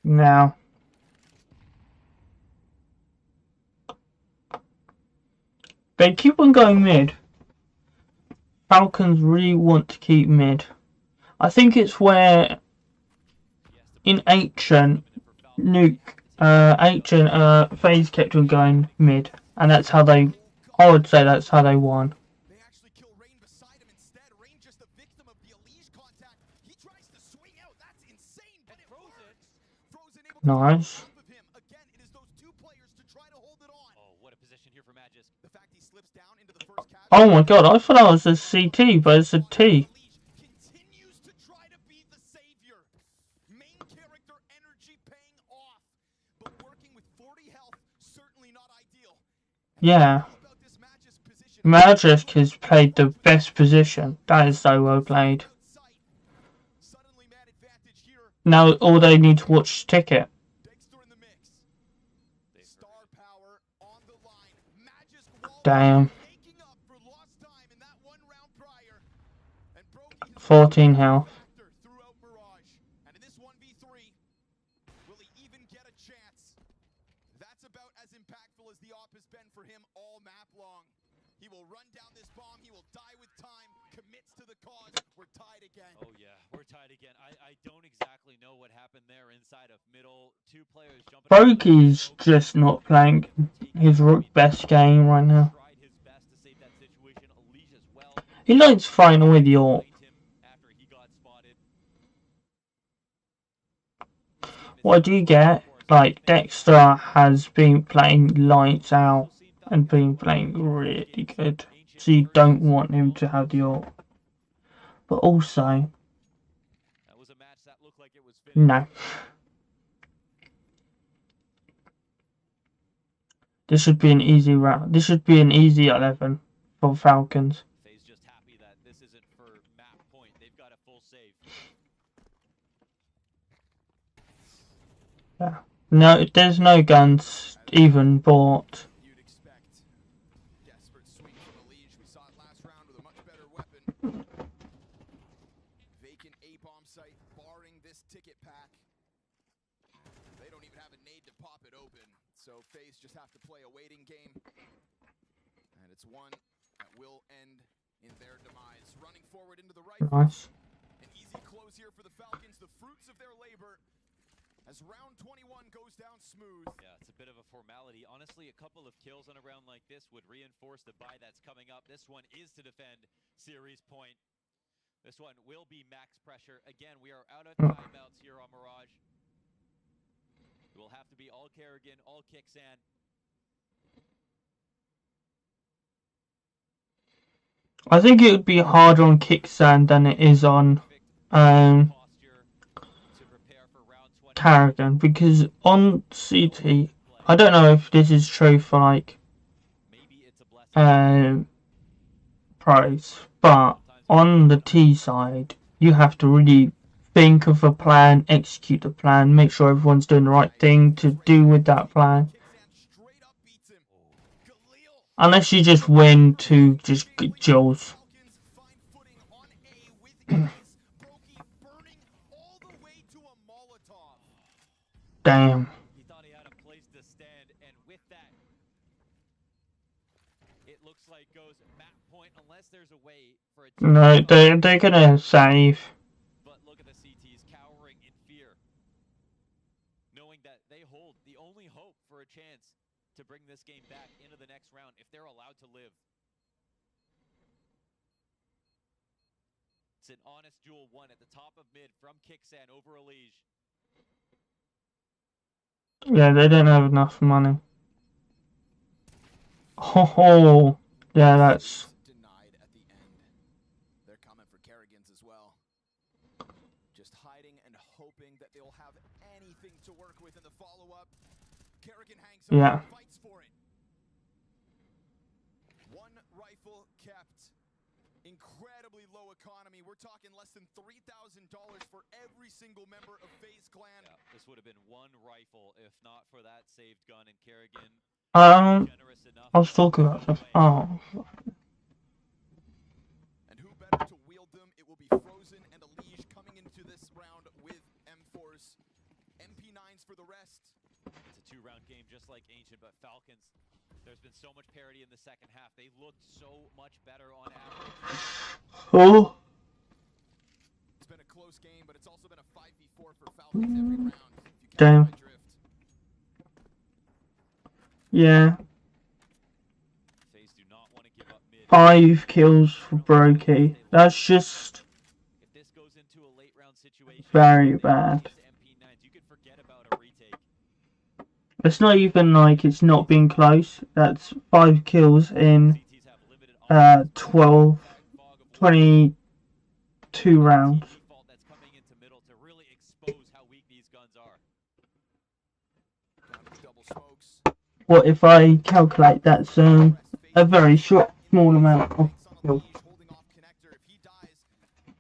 Now, they keep on going mid. Falcons really want to keep mid. I think it's where in ancient nuke, ancient phase kept on going mid, and that's how they. I would say that's how they won. They actually kill Rain beside him instead. Rain just a victim of the Elige contact. He tries to swing out. That's insane, but it works. Frozen able to Nice. off of him. Again, it is those two players to try to hold it on. Oh, what a position here for Magis. The fact he slips down into the first catch. Oh my god, I thought that was a CT, but it's a T. Continues to try to be the savior. Main character energy paying off, but working with 40 health, certainly not ideal. Yeah. About this Magis position. Magic has played the best position. That is so well played. Suddenly man advantage here. Now all they need to watch is Ticket. Dexter in the mix. Star power on the line. Magis wall Damn. making up for lost time in that one round prior. And Brokey has 14 health. factor throughout Mirage. And in this 1v3, will he even get a chance? That's about as impactful as the op has been for him all map long. He will run down this bomb, he will die with time, commits to the cause. We're tied again. Oh yeah, we're tied again. I don't exactly know what happened there inside of middle. Two players jumping. Brokey's just not playing his best game right now. Tried his best to save that situation. Elige as well. He likes throwing away the AWP. Him after he got spotted. What do you get? Like, Dexter has been playing lights out and been playing really good. So you don't want him to have the AWP. But also, That was a match that looked like it was finished. no. This should be an easy round. This should be an easy 11 for Falcons. Faye's just happy that this isn't for map point. They've got a full save. Yeah. No, there's no guns even bought. You'd expect. Desperate swing from Elige. We saw it last round with a much better weapon. Vacant A-bomb site, barring this ticket pack. They don't even have a nade to pop it open. So FaZe just have to play a waiting game. And it's one that will end in their demise. Running forward into the right. Nice. An easy close here for the Falcons. The fruits of their labor. As round 21 goes down smooth. Yeah, it's a bit of a formality. Honestly, a couple of kills on a round like this would reinforce the buy that's coming up. This one is to defend series point. This one will be max pressure. Again, we are out of timeouts here on Mirage. It will have to be all Kerrigan, all Kixan. I think it would be harder on Kickstand than it is on Posture to prepare for round 20. Carrigan, because on CT, I don't know if this is true for like Maybe it's a blessing. pros, but on the T side, you have to really think of a plan, execute the plan, make sure everyone's doing the right thing to do with that plan. Kixan straight up beats him. Galil. Unless you just win to just Jules. Falcons find footing on A with ease. Brokey burning all the way to a Molotov. Damn. He thought he had a place to stand, and with that, it looks like goes map point unless there's a way for it to. No, they're gonna save. But look at the CTs cowering in fear, knowing that they hold the only hope for a chance to bring this game back into the next round if they're allowed to live. It's an honest duel one at the top of mid from Kixan over Elige. Yeah, they don't have enough money. Oh, yeah, that's Denied at the end. They're coming for Kerrigan's as well. Just hiding and hoping that they'll have anything to work with in the follow-up. Kerrigan hangs up Yeah. and fights for it. One rifle kept. Incredibly low economy. We're talking less than $3,000 for every single member of FaZe Clan. Yeah, this would have been one rifle if not for that saved gun, and Kerrigan generous enough. I was talking about stuff. Oh, And who better to wield them? It will be Frozen and Elige coming into this round with M4s. MP9s for the rest. It's a two-round game just like Ancient, but Falcons, there's been so much parity in the second half. They looked so much better on average. oh, It's been a close close game, but it's also been a 5v4 for Falcons every round. If you catch Damn. my drift. Yeah. FaZe do not want to give up mid. 5 kills for Brokey. That's just If this goes into a late round situation, very they bad. face MP9s, you could forget about a retake. It's not even like it's not been close. That's 5 kills in CTs have limited options. 12, 22 rounds. Default that's coming into middle to really expose how weak these guns are. Down to the double smokes. What if I calculate that's a very short, small amount of Banks on a kills. leash, holding off connector. If he dies,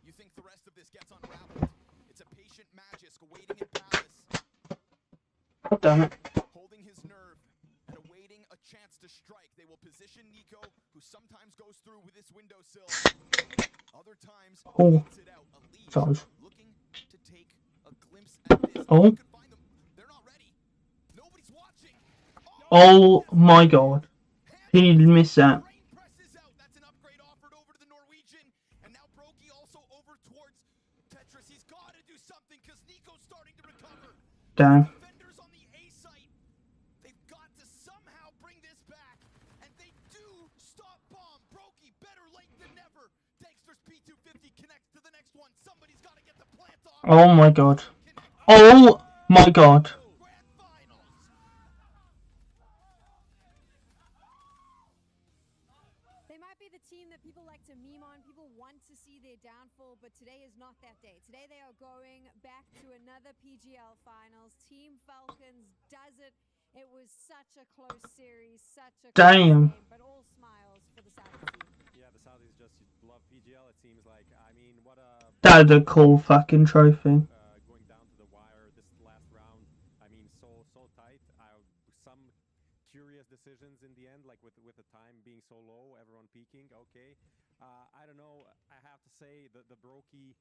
you think the rest of this gets unraveled. It's a patient Magisk waiting in Palace, God damn it. holding his nerve and awaiting a chance to strike. They will position Nico, who sometimes goes through with this windowsill. Other times, Oh. waits it out. A leash, Sorry. looking to take a glimpse at this. Oh. You could find them. They're not ready. Nobody's watching. Oh my god. He missed that. Rain presses out. That's an upgrade offered over to the Norwegian. And now Brokey also over towards Tetris. He's got to do something because Nico's starting to recover. Damn. Defenders on the A site. They've got to somehow bring this back. And they do stop bomb. Brokey better late than never. Dexter's P250 connects to the next one. Somebody's got to get the plant off. Oh my god. Oh my god. Grand finals. They might be the team that people like to meme on. People want to see their downfall, but today is not that day. Today they are going back to another PGL finals. Team Falcons does it. It was such a close series, such a Damn. close game, but all smiles for the Saudi team. Yeah, the Saudis just love PGL. It seems like. I mean, what a That's a cool fucking trophy. going down to the wire this last round. I mean, so tight. Some curious decisions in the end, like with the time being so low, everyone peaking. Okay, I don't know. I have to say the Brokey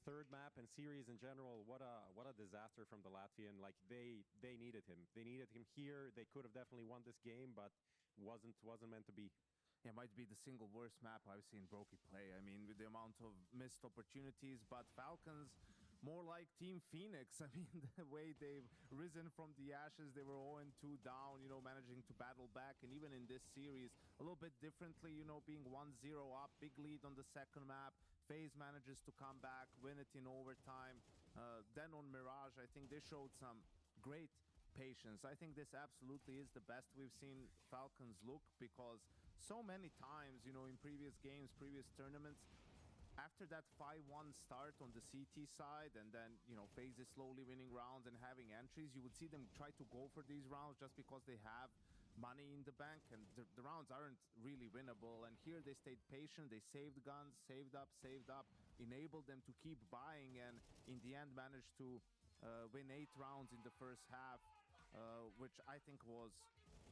third map and series in general. What a disaster from the Latvian. Like they needed him. They needed him here. They could have definitely won this game, but wasn't meant to be. Yeah, might be the single worst map I've seen Brokey play. I mean, with the amount of missed opportunities, but Falcons more like Team Phoenix. I mean, the way they've risen from the ashes, they were 0-2 down, managing to battle back. And even in this series, a little bit differently, being 1-0 up, big lead on the second map. FaZe manages to come back, win it in overtime. Then on Mirage, I think they showed some great patience. I think this absolutely is the best we've seen Falcons look, because so many times, in previous games, previous tournaments, after that 5-1 start on the CT side, and then, FaZe is slowly winning rounds and having entries, you would see them try to go for these rounds just because they have money in the bank, and the rounds aren't really winnable. And here they stayed patient, they saved guns, saved up, enabled them to keep buying, and in the end managed to win 8 rounds in the first half, which I think was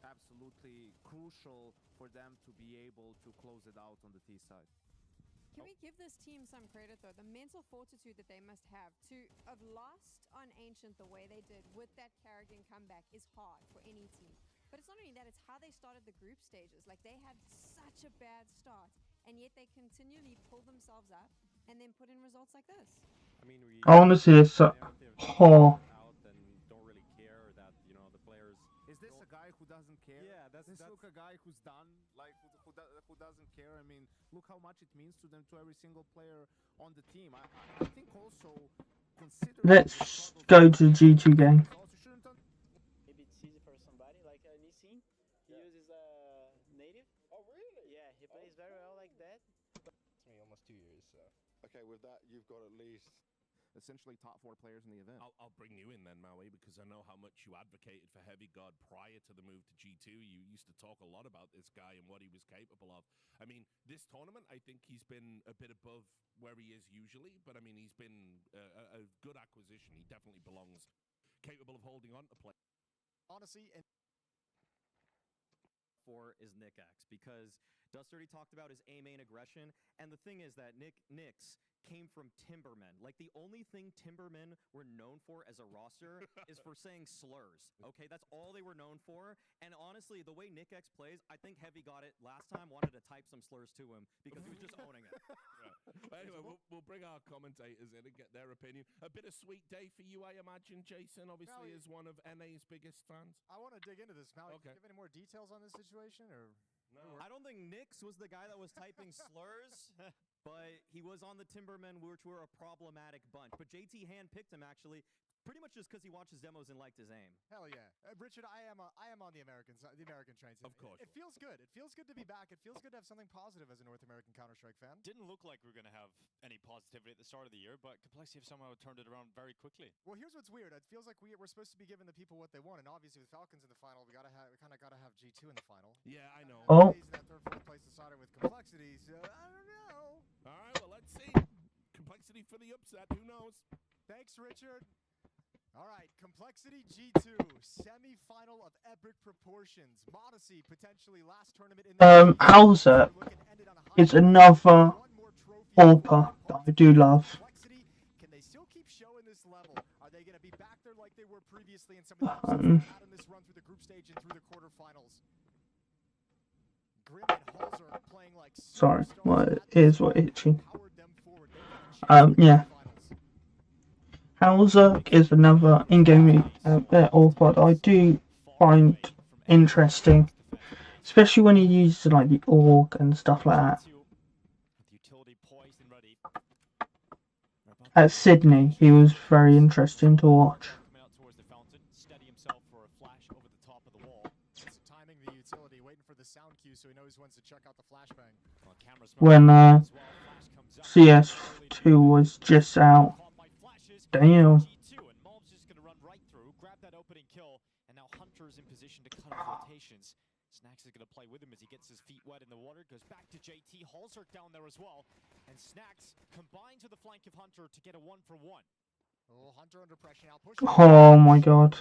absolutely crucial for them to be able to close it out on the T side. Can we give this team some credit, though? The mental fortitude that they must have to have lost on Ancient the way they did with that Carrigan comeback is hard for any team. But it's not only that, it's how they started the group stages. Like, they had such a bad start, and yet they continually pull themselves up and then put in results like this. I mean, Honestly, it's so. Oh. Out and don't really care that the players. Is this a guy who doesn't care? Yeah, that's Look a guy who's done, like who doesn't care. I mean, look how much it means to them, to every single player on the team. I think also consider. Let's go to the G2 game. Maybe it's easy for somebody like Nissin. He uses native. Oh, really? Yeah, he plays very well like that. It's me almost 2 years, so. Okay, with that, you've got at least Essentially top 4 players in the event. I'll bring you in then, Maui, because I know how much you advocated for Heavy God prior to the move to G2. You used to talk a lot about this guy and what he was capable of. I mean, this tournament, I think he's been a bit above where he is usually, but I mean, he's been a good acquisition. He definitely belongs, capable of holding on to play. Honestly, and for is Nick X, because Dust already talked about his A main aggression, and the thing is that Nyx came from Timbermen. Like, the only thing Timbermen were known for as a roster is for saying slurs. Okay, that's all they were known for. And honestly, the way Nick X plays, I think Heavy got it last time, wanted to type some slurs to him because he was just owning it. Right. Anyway, we'll bring our commentators in and get their opinion. A bit of sweet day for you, I imagine, Jason, obviously, as one of NA's biggest fans. I want to dig into this. Mal, Okay. do you have any more details on this situation? Or No. I don't think Nix was the guy that was typing slurs, but he was on the Timbermen, which were a problematic bunch. But JT handpicked him, actually, pretty much just because he watched his demos and liked his aim. Hell yeah, Richard, I am on the American side, the American train. Of course. It feels good. It feels good to be back. It feels good to have something positive as a North American Counter-Strike fan. Didn't look like we were going to have any positivity at the start of the year, but Complexity have somehow turned it around very quickly. Well, here's what's weird. It feels like we're supposed to be giving the people what they want, and obviously with Falcons in the final, we kind of gotta have G2 in the final. Yeah, I know. Oh. That third, fourth place decider with Complexity. So I don't know. All right, well, let's see. Complexity for the upset. Who knows? Thanks, Richard. All right, Complexity G2 semi-final of epic proportions. Modesty potentially last tournament in the Hauser is another AWPer that I do love. Complexity, can they still keep showing this level? Are they going to be back there like they were previously in some of the upsets they've had in this run through the group stage and through the quarterfinals? Grim and Halser playing like Sorry, my superstars ears were itching. powered them forward. They've got a chance to Yeah. the finals. Hauser is another in-game AWPer that I do find interesting, especially when he uses like the AUG and stuff like that. At Sydney, he was very interesting to watch. Timing the utility, waiting for the sound cue so he knows when to check out the flashbang. When CS2 was just out. Damn. Hunter's in position to cut off rotations. Snacks is going to play with him as he gets his feet wet in the water. Goes back to JT. Halzerk down there as well. And Snacks combined to the flank of Hunter to get a 1-for-1. Oh, Hunter under pressure now. Push Oh my god.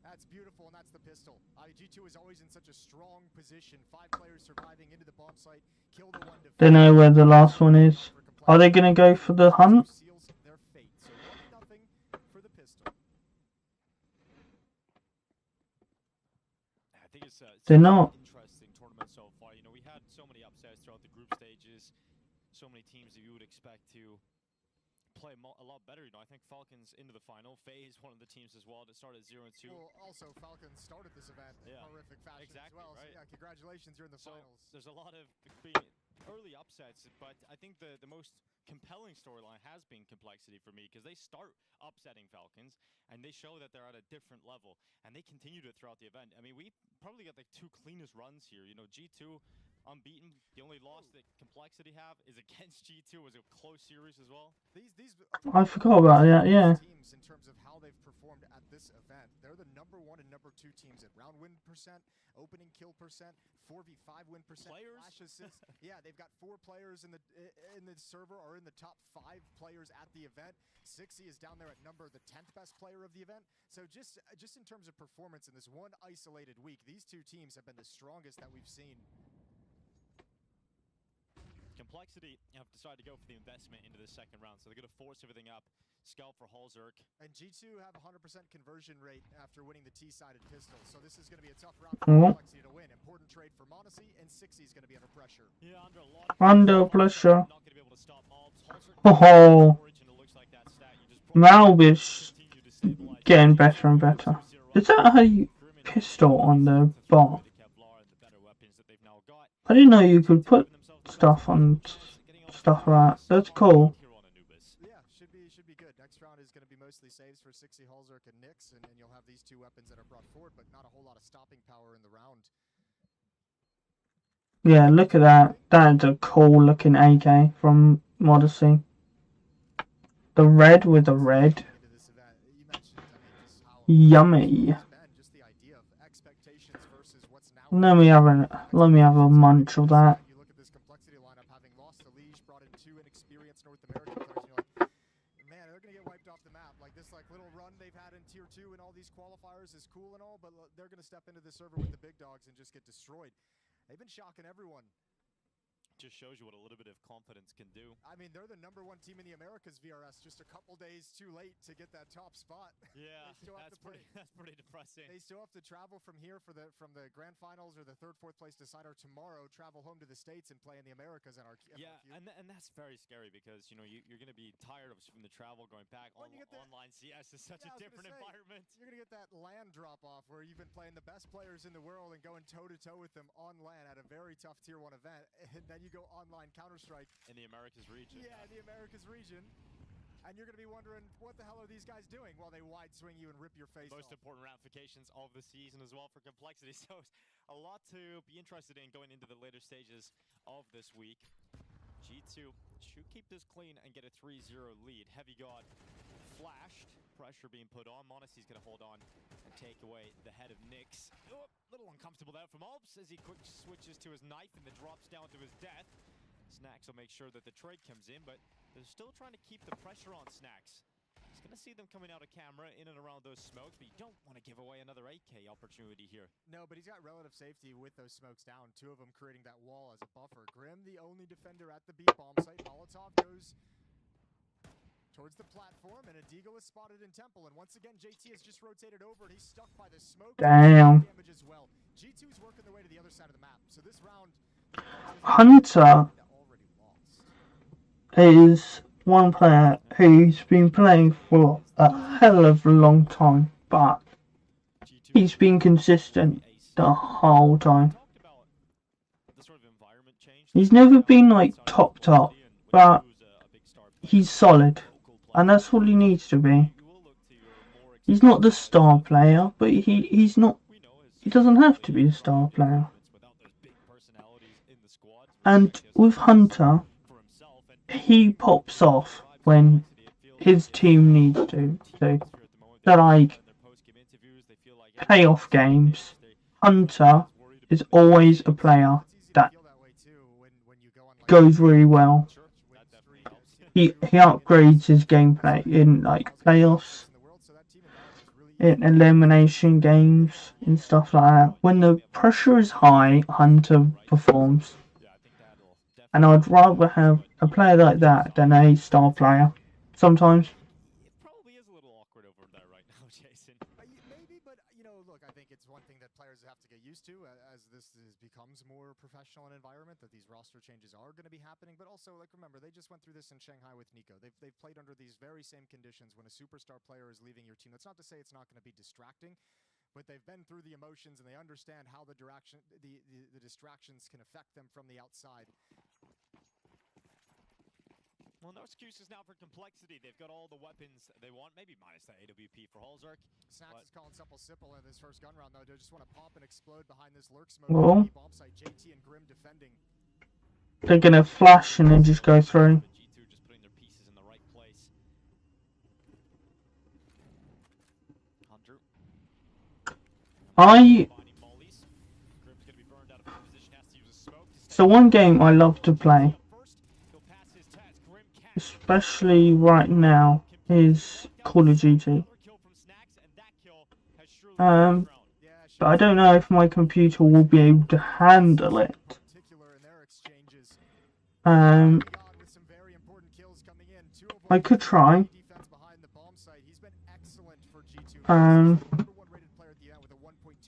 That's beautiful, and that's the pistol. G2 is always in such a strong position. 5 players surviving into the bomb site. Kill the one Don't know where the last one is. Are they going to go for the hunt? Seals their fate. So 1-0 for the pistol. I think it's They're not. Interesting tournament so far. You know, we had so many upsets throughout the group stages. So many teams that you would expect to play a lot better. You know, I think Falcons into the final. FaZe is one of the teams as well that started 0-2. Well, also Falcons started this event in horrific fashion as well. Right. So yeah, congratulations, you're in the finals. There's a lot of early upsets, but I think the most compelling storyline has been Complexity for me because they start upsetting Falcons and they show that they're at a different level and they continue to throughout the event. I mean, we probably got the 2 cleanest runs here. You know, G2 unbeaten. The only loss that Complexity have is against G2. It was a close series as well. I forgot about that, yeah. Teams in terms of how they've performed at this event. They're the #1 and #2 teams at round win percent, opening kill percent, 4v5 win percent, flash assists. Yeah, they've got 4 players in the server or in the top 5 players at the event. Sixy is down there at the 10th best player of the event. So just in terms of performance in this one isolated week, these 2 teams have been the strongest that we've seen. Complexity have decided to go for the investment into the second round, so they're going to force everything up. Scout for Halzerk. And G2 have a 100% conversion rate after winning the T-sided pistol, so this is going to be a tough round for Complexity to win. Important trade for Modesty, and Sixy is going to be under pressure. Yeah, under a lot of pressure. Not going to be able to stop Malbs. Oh, Malbis getting better and better. Is that a pistol on the bar? I didn't know you could put stuff on stuff like that. That's cool. Yeah, should be good. Next round is going to be mostly saves for Sixy, Halzerk, and Nix, and you'll have these 2 weapons that are brought forward, but not a whole lot of stopping power in the round. Yeah, look at that. That's a cool looking AK from Modesty. The red with the red. Yummy. Let me have a munch of that. You look at this Complexity lineup, having lost to Liege, brought in 2 inexperienced North American players, and you're like, man, they're going to get wiped off the map. Like this little run they've had in Tier 2 and all these qualifiers is cool and all, but they're going to step into the server with the big dogs and just get destroyed. They've been shocking everyone. just shows you what a little bit of confidence can do. I mean, they're the #1 team in the Americas VRS, just a couple days too late to get that top spot. Yeah, that's pretty depressing. They still have to travel from here from the grand finals or the 3rd, 4th place decider tomorrow. Travel home to the States and play in the Americas at our yeah, and that's very scary because you know you're going to be tired of from the travel going back. Online CS is such a different environment. You're going to get that land drop off where you've been playing the best players in the world and going toe to toe with them on LAN at a very tough tier 1 event, and then you go online Counter-Strike in the Americas region. Yeah, in the Americas region. And you're going to be wondering, what the hell are these guys doing while they wide swing you and rip your face Most off? important ramifications of the season as well for Complexity. So a lot to be interested in going into the later stages of this week. G2 should keep this clean and get a 3-0 lead. Heavy God flashed. Pressure being put on. Monacy's going to hold on and take away the head of Nyx. Oh, a little uncomfortable there from Alps as he quick switches to his knife and then drops down to his death. Snacks will make sure that the trade comes in, but they're still trying to keep the pressure on Snacks. He's going to see them coming out of camera in and around those smokes, but you don't want to give away another AK opportunity here. No, but he's got relative safety with those smokes down. 2 of them creating that wall as a buffer. Grim, the only defender at the B bomb site. Molotov goes towards the platform, and a Deagle is spotted in Temple. And once again, JT has just rotated over, and he's stuck by the smoke. Damn. Damage as well. G2's working their way to the other side of the map. So this round, Hunter is one player who's been playing for a hell of a long time, but he's been consistent the whole time. He's never been like top, but he's solid, and that's all he needs to be. He's not the star player, but he's not. He doesn't have to be the star player. And with Hunter, he pops off when his team needs to. So they're like playoff games. Hunter is always a player that goes really well. He upgrades his gameplay in like playoffs, in elimination games and stuff like that. When the pressure is high, Hunter performs. And I'd rather have a player like that than a star player. Sometimes. It probably is a little awkward over there right now, Jason. Maybe, but you know, look, I think it's one thing that players have to get used to as this becomes more professional an environment, that these roster changes are going to be happening. But also, like, remember, they just went through this in Shanghai with Nico. They've played under these very same conditions when a superstar player is leaving your team. That's not to say it's not going to be distracting, but they've been through the emotions and they understand how the distractions can affect them from the outside. Well, no excuses now for Complexity. They've got all the weapons they want, maybe minus the AWP for Halzark. Snacks is calling Simple in this first gun round, though. They just want to pop and explode behind this lurk smoke. Bomb site, JT and Grim defending. They're gonna flash and then just go through. G2 just putting their pieces in the right place. Hunter. So one game I love to play, especially right now, is Call of Duty. But I don't know if my computer will be able to handle it. I could try.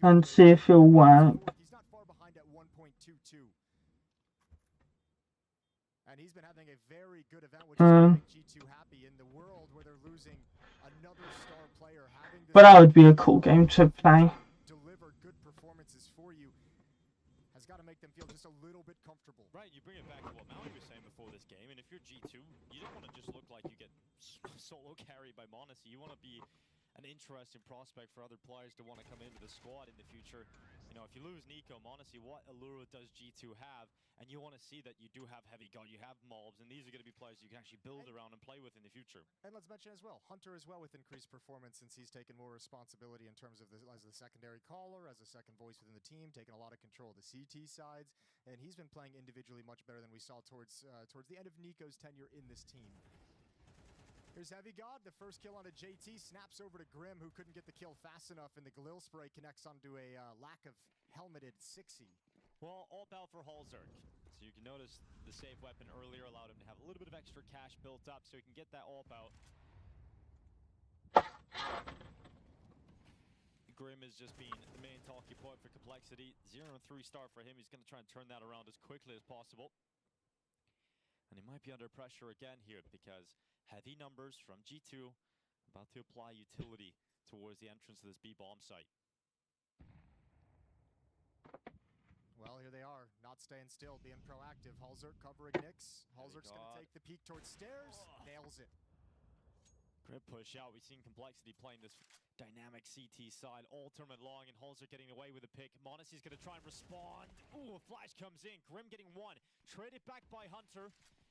And see if it'll work. And he's been having a very good event, which is making G2 happy in the world where they're losing another star player. But that would be a cool game to play. Deliver good performances for you has got to make them feel just a little bit comfortable. Right, you bring it back to what Maui was saying before this game, and if you're G2, you don't want to just look like you get solo carried by Monacy. You want to be an interesting prospect for other players to want to come into the squad in the future. You know, if you lose Nico, Monacy, what allure does G2 have? And you want to see that you do have Heavy God, you have Mobs, and these are going to be players you can actually build around and play with in the future. And let's mention as well, Hunter as well with increased performance since he's taken more responsibility in terms of as the secondary caller, as a second voice within the team, taking a lot of control of the CT sides, and he's been playing individually much better than we saw towards the end of Nico's tenure in this team. Here's Heavy God, the first kill onto JT, snaps over to Grim, who couldn't get the kill fast enough, and the Galil spray connects onto a lack of helmeted Sixy. Well, all out for Halzerk. So you can notice the save weapon earlier allowed him to have a little bit of extra cash built up so he can get that all out. Grim is just being the main talking point for Complexity. 0-3 start for him. He's going to try and turn that around as quickly as possible. And he might be under pressure again here because heavy numbers from G2 about to apply utility towards the entrance of this B-bomb site. Well, here they are, not staying still, being proactive. Halzerk covering Nyx. Halzerk's going to take the peek towards stairs, nails it. Great push out. We've seen Complexity playing this dynamic CT side all tournament long, and Halzerk getting away with a pick. Monacy's going to try and respond. Ooh, a flash comes in. Grim getting one. Traded back by Hunter.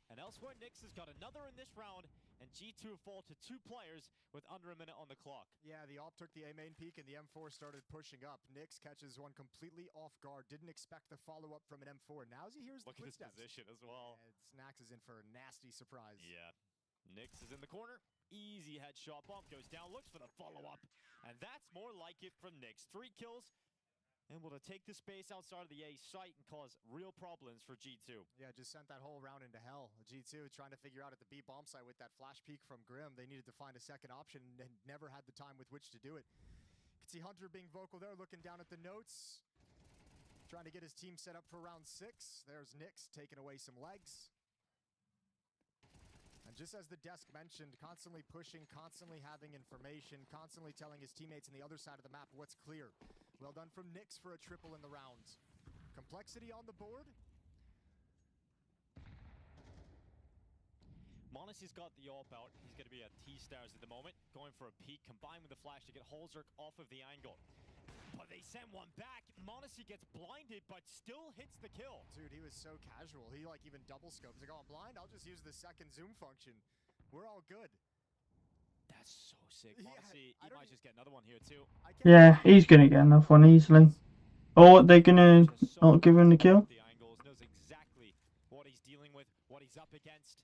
And elsewhere, Nyx has got another in this round, and G2 fall to 2 players with under a minute on the clock. Yeah, the AWP took the A main peak, and the M4 started pushing up. Nyx catches one completely off guard. Didn't expect the follow-up from an M4. Now as he hears the footsteps. Look at his position as well. And Snacks is in for a nasty surprise. Yeah. Nyx is in the corner. Easy headshot. Bump goes down. Looks for the follow-up. And that's more like it from Nyx. 3 kills. Able to take the space outside of the A site and cause real problems for G2. Yeah, just sent that whole round into hell. G2 trying to figure out at the B bomb site with that flash peek from Grim. They needed to find a second option and never had the time with which to do it. You can see Hunter being vocal there, looking down at the notes. Trying to get his team set up for round 6. There's Nyx taking away some legs. And just as the desk mentioned, constantly pushing, constantly having information, constantly telling his teammates on the other side of the map what's clear. Well done from Nyx for a triple in the round. Complexity on the board. Monacy's got the AWP out. He's going to be at T-Stars at the moment. Going for a peek, combined with the flash to get Halzerk off of the angle. But they send one back. Monacy gets blinded, but still hits the kill. Dude, he was so casual. He like even double scopes. He's like, oh, I'm blind? I'll just use the second zoom function. We're all good. That's so sick. Monacy, he might just get another one here too. Yeah, he's going to get another one easily. Or they're going to not give him the kill. The angles, knows exactly what he's dealing with, what he's up against.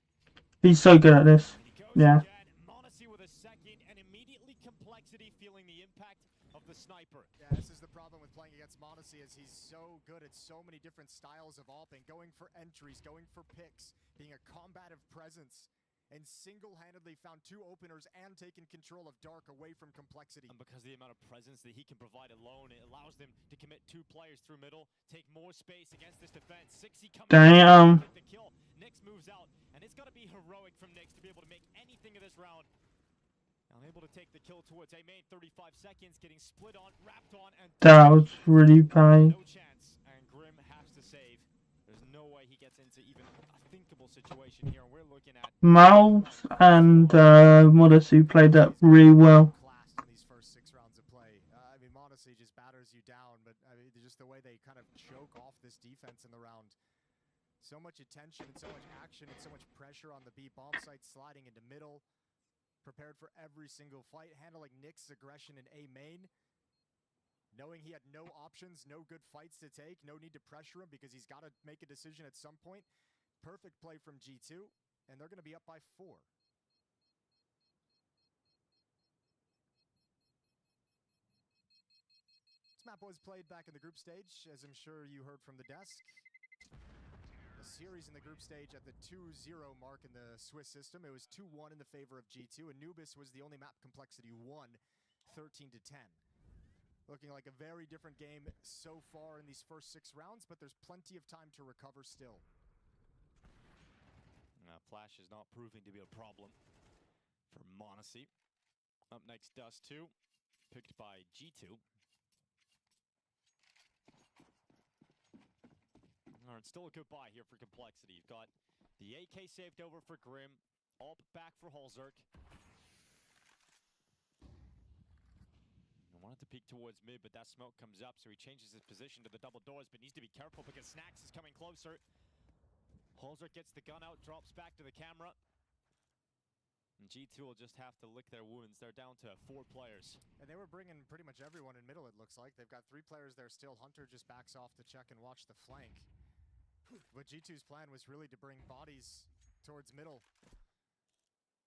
He's so good at this. Yeah. Monacy with a second, and immediately Complexity feeling the impact of the sniper. Yeah, this is the problem with playing against Monacy, is he's so good at so many different styles of AWPing, going for entries, going for picks, being a combative presence, and single-handedly found 2 openers and taken control of Dark away from Complexity. And because of the amount of presence that he can provide alone, it allows them to commit 2 players through middle, take more space against this defense. 60 coming Damn. the kill. Nyx moves out, and it's got to be heroic from Nyx to be able to make anything of this round. Now able to take the kill towards A main. 35 seconds, getting split on, wrapped on, and That was really bad. no chance. And Grim has to save. There's no way he gets into even a thinkable situation here, and we're looking at Miles and Monacy played that really well. Class in these first 6 rounds of play. I mean, Monacy just batters you down, but I mean, just the way they kind of choke off this defense in the round. So much attention and so much action and so much pressure on the B bomb site, sliding into middle. Prepared for every single fight, handling Nyx's aggression in A main. Knowing he had no options, no good fights to take, no need to pressure him because he's got to make a decision at some point. Perfect play from G2, and they're going to be up by 4. This map was played back in the group stage, as I'm sure you heard from the desk. A series in the group stage at the 2-0 mark in the Swiss system. It was 2-1 in the favor of G2, and Anubis was the only map Complexity won, 13-10. Looking like a very different game so far in these first 6 rounds, but there's plenty of time to recover still. Flash is not proving to be a problem for Monacy. Up next, Dust 2, picked by G2. Alright, still a good buy here for Complexity. You've got the AK saved over for Grim, all back for Halzerk. Wanted to peek towards mid, but that smoke comes up, so he changes his position to the double doors, but needs to be careful because Snacks is coming closer. Halzerk gets the gun out, drops back to the camera. And G2 will just have to lick their wounds. They're down to 4 players. And they were bringing pretty much everyone in middle, it looks like. They've got 3 players there still. Hunter just backs off to check and watch the flank. But G2's plan was really to bring bodies towards middle.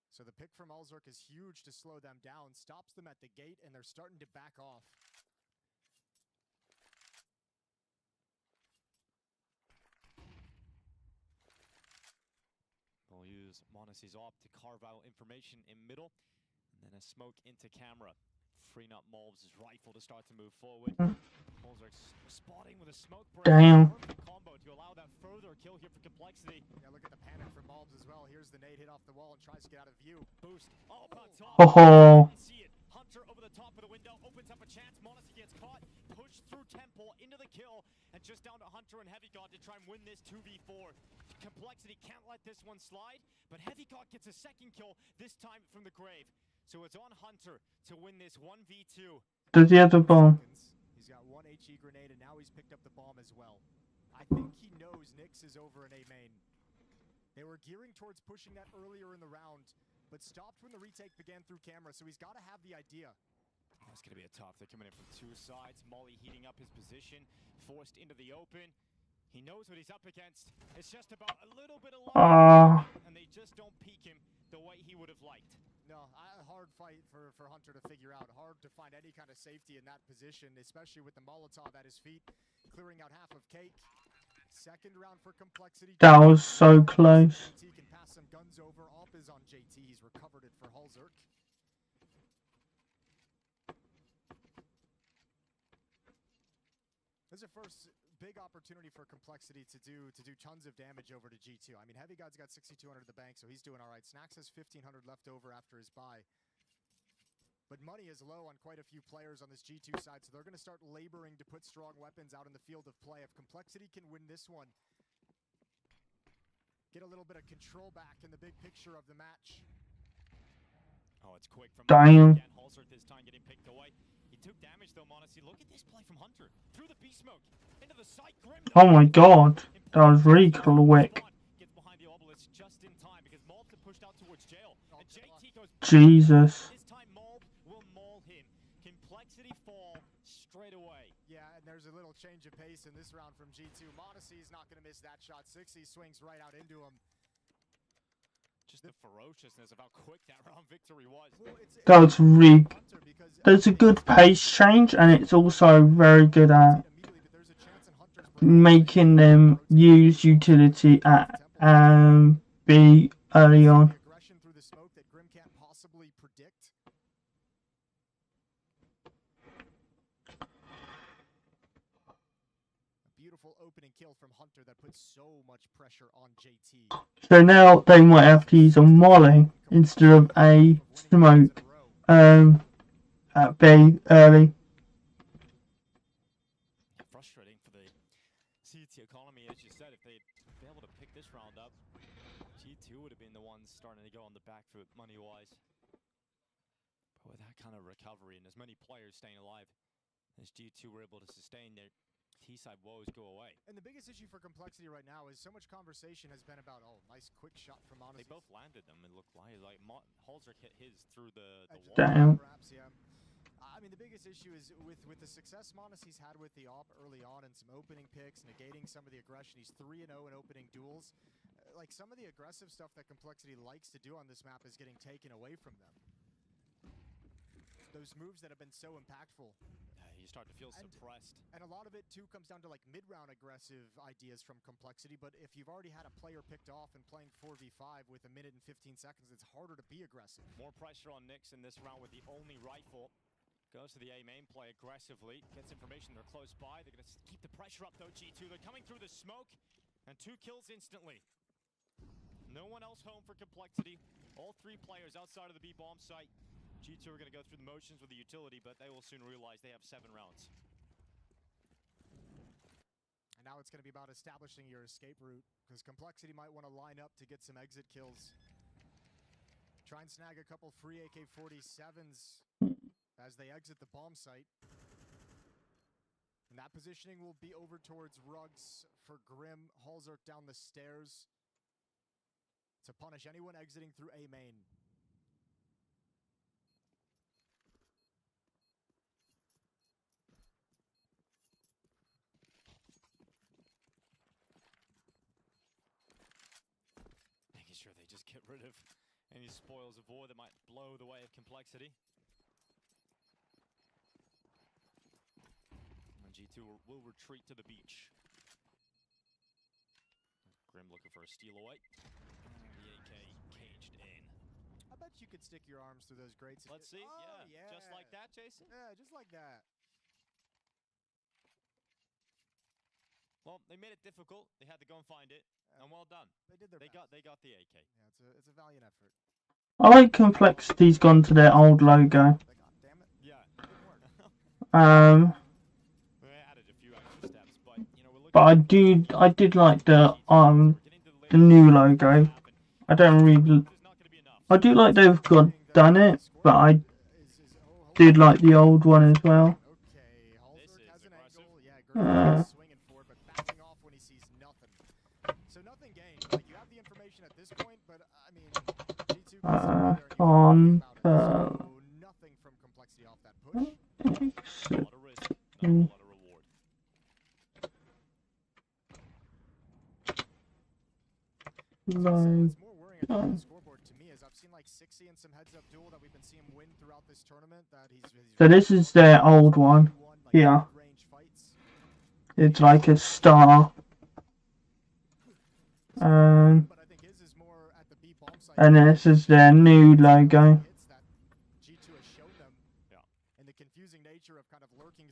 So the pick from Halzerk is huge to slow them down, stops them at the gate, and they're starting to back off. forces Monacy's op to carve out information in middle, and then a smoke into camera. Freeing up Molbs' rifle to start to move forward. Molbs are spotting with a smoke break. Damn. Perfect combo to allow that further kill here for Complexity. Yeah, look at the panic from Molbs as well. Here's the nade hit off the wall and tries to get out of view. Boost up on top. Oh. See it. Hunter over the top of the window opens up a chance. Monacy gets caught, pushed through Temple into the kill, and just down to Hunter and Heavy God to try and win this 2v4. Complexity can't let this one slide, but Heavy God gets a second kill, this time from the grave. So it's on Hunter to win this 1v2. Does he have the bomb? He's got one HE grenade, and now he's picked up the bomb as well. I think he knows Nyx is over in A main. They were gearing towards pushing that earlier in the round, but stopped when the retake began through camera, so he's got to have the idea. That's going to be a tough. They're coming in from two sides. Molly heating up his position, forced into the open. He knows what he's up against. It's just about a little bit of luck, and they just don't peek him the way he would have liked. No, a hard fight for Hunter to figure out. Hard to find any kind of safety in that position, especially with the Molotov at his feet, clearing out half of Cake. Second round for Complexity. That was so close. JT can pass some guns over. Op is on JT. He's recovered it for Hulzerk. This is a first big opportunity for Complexity to do tons of damage over to G2. I mean, Heavy God's got 6,200 at the bank, so he's doing all right. Snax has 1,500 left over after his buy. But money is low on quite a few players on this G2 side, so they're going to start laboring to put strong weapons out in the field of play. If Complexity can win this one, get a little bit of control back in the big picture of the match. Oh, it's quick from Damn. Hulzerk this time getting picked away. He took damage though, Monacy. Look at this play from Hunter. Through the beast smoke. Into the site. Grim. Oh my god. That was really quick. Gets behind the obelisk just in time because Molb had pushed out towards jail. And JT goes Jesus. This time Molb will maul him. Complexity fall straight away. Yeah, and there's a little change of pace in this round from G2. Monacy's not going to miss that shot. 60 swings right out into him. Just the ferociousness of how quick that round victory was. That was really... There's a good pace change, and it's also very good at making them use utility at B early on. Aggression through the smoke that Grim can't possibly predict. A beautiful opening kill from Hunter that puts so much pressure on JT. So now they might have to use a molly instead of a smoke at B early. Frustrating for the CT economy, as you said. If they'd been able to pick this round up, G2 would have been the ones starting to go on the back foot money-wise. But with that kind of recovery and as many players staying alive as G2 were able to sustain, their T-side woes go away. And the biggest issue for Complexity right now is so much conversation has been about, oh, nice quick shot from Monacy. They both landed them, it looked like. Hulzerk hit his through the wall. Damn. Perhaps, yeah. I mean, the biggest issue is with the success Monacy's had with the op early on and some opening picks, negating some of the aggression. He's 3-0 in opening duels. Like, some of the aggressive stuff that Complexity likes to do on this map is getting taken away from them. Those moves that have been so impactful. You start to feel suppressed. And a lot of it, too, comes down to, like, mid-round aggressive ideas from Complexity. But if you've already had a player picked off and playing 4v5 with 1 minute and 15 seconds, it's harder to be aggressive. More pressure on Nyx in this round with the only rifle. Goes to the A main play aggressively. Gets information they're close by. They're going to keep the pressure up, though, G2. They're coming through the smoke. And 2 kills instantly. No one else home for Complexity. All 3 players outside of the B-bomb site. G2 are going to go through the motions with the utility, but they will soon realize they have 7 rounds. And now it's going to be about establishing your escape route, because Complexity might want to line up to get some exit kills. Try and snag a couple free AK-47s as they exit the bomb site. And that positioning will be over towards Rugs for Grim. Hulzerk down the stairs to punish anyone exiting through A main. Making sure they just get rid of any spoils of war that might blow the way of Complexity. And G2 will retreat to the beach. Grim looking for a steal away. And the AK bet you could stick your arms through those grates. Let's see. Yeah. Just like that, Jason? Yeah, just like that. Well, they made it difficult. They had to go and find it, and well done. They did their best. They got the AK. Yeah, it's a valiant effort. I like Complexity's gone to their old logo. God damn it. Yeah. They added a few extra steps, but you know, we're But I did like the new logo. I don't really. I do like they've done it, but I did like the old one as well. Okay, Halsberg has an angle. Yeah, Grim is swinging for it, but backing off when he sees nothing. So nothing gained. Like, you have the information at this point, but I mean, G2 On so nothing from Complexity off that push. a lot of risk, not a lot of reward. What's more worrying about the scoreboard to me is I've seen like 60 and some heads-up duel that we've been seeing win throughout this tournament. That he's So this is their old one. Yeah. It's like a star. And this is their new logo.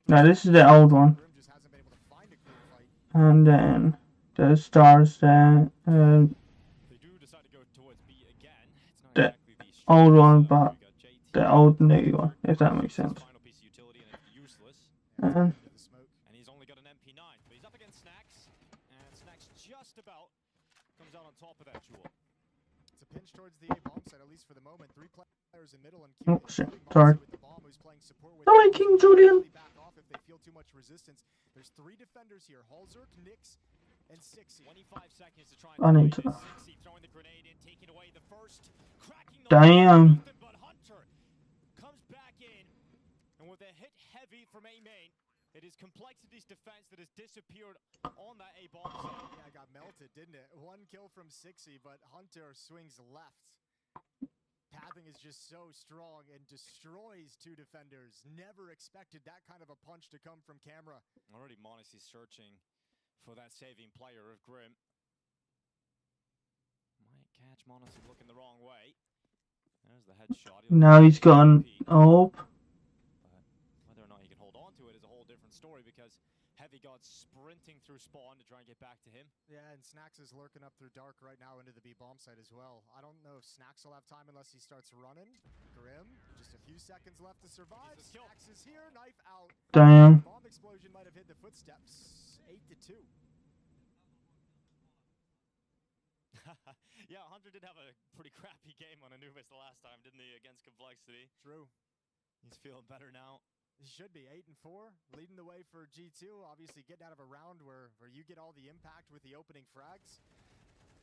No, this is their old one. And then the stars there. The old one, but the old new one, if that makes sense. And he's only got an MP9, but he's up against Snacks, and Snacks just about comes out on top of that jewel. It's a pinch towards the A bomb side, at least for the moment. 3 players in middle and Oh shit, sorry. Hi, King Julian. Back off if they feel too much resistance. There's 3 defenders here: Halzerk, Nix, and 60. 25 seconds to try I and need to. 60 throwing the grenade in, taking away the first, cracking the Damn. but Hunter comes back in, and with a hit heavy from A main, it is Complexity's defense that has disappeared on that A bomb site. Yeah, got melted, didn't it? 1 kill from 60, but Hunter swings left. Pathing is just so strong and destroys 2 defenders. Never expected that kind of a punch to come from camera. Already Monis is searching for that saving player of Grim. Might catch Monis looking the wrong way. There's the headshot. Now he's got an orb. Whether or not he can hold on to it is a whole different story, because Heavy God's sprinting through spawn to try and get back to him. Yeah, and Snacks is lurking up through dark right now into the B bomb site as well. I don't know if Snacks will have time unless he starts running. Grim, just a few seconds left to survive. Snacks is here, knife out. Damn. Bomb explosion might have hit the footsteps. 8-2. Yeah, Hunter did have a pretty crappy game on Anubis the last time, didn't he, against Complexity? True. He's feeling better now. He should be 8-4, leading the way for G2. Obviously getting out of a round where you get all the impact with the opening frags.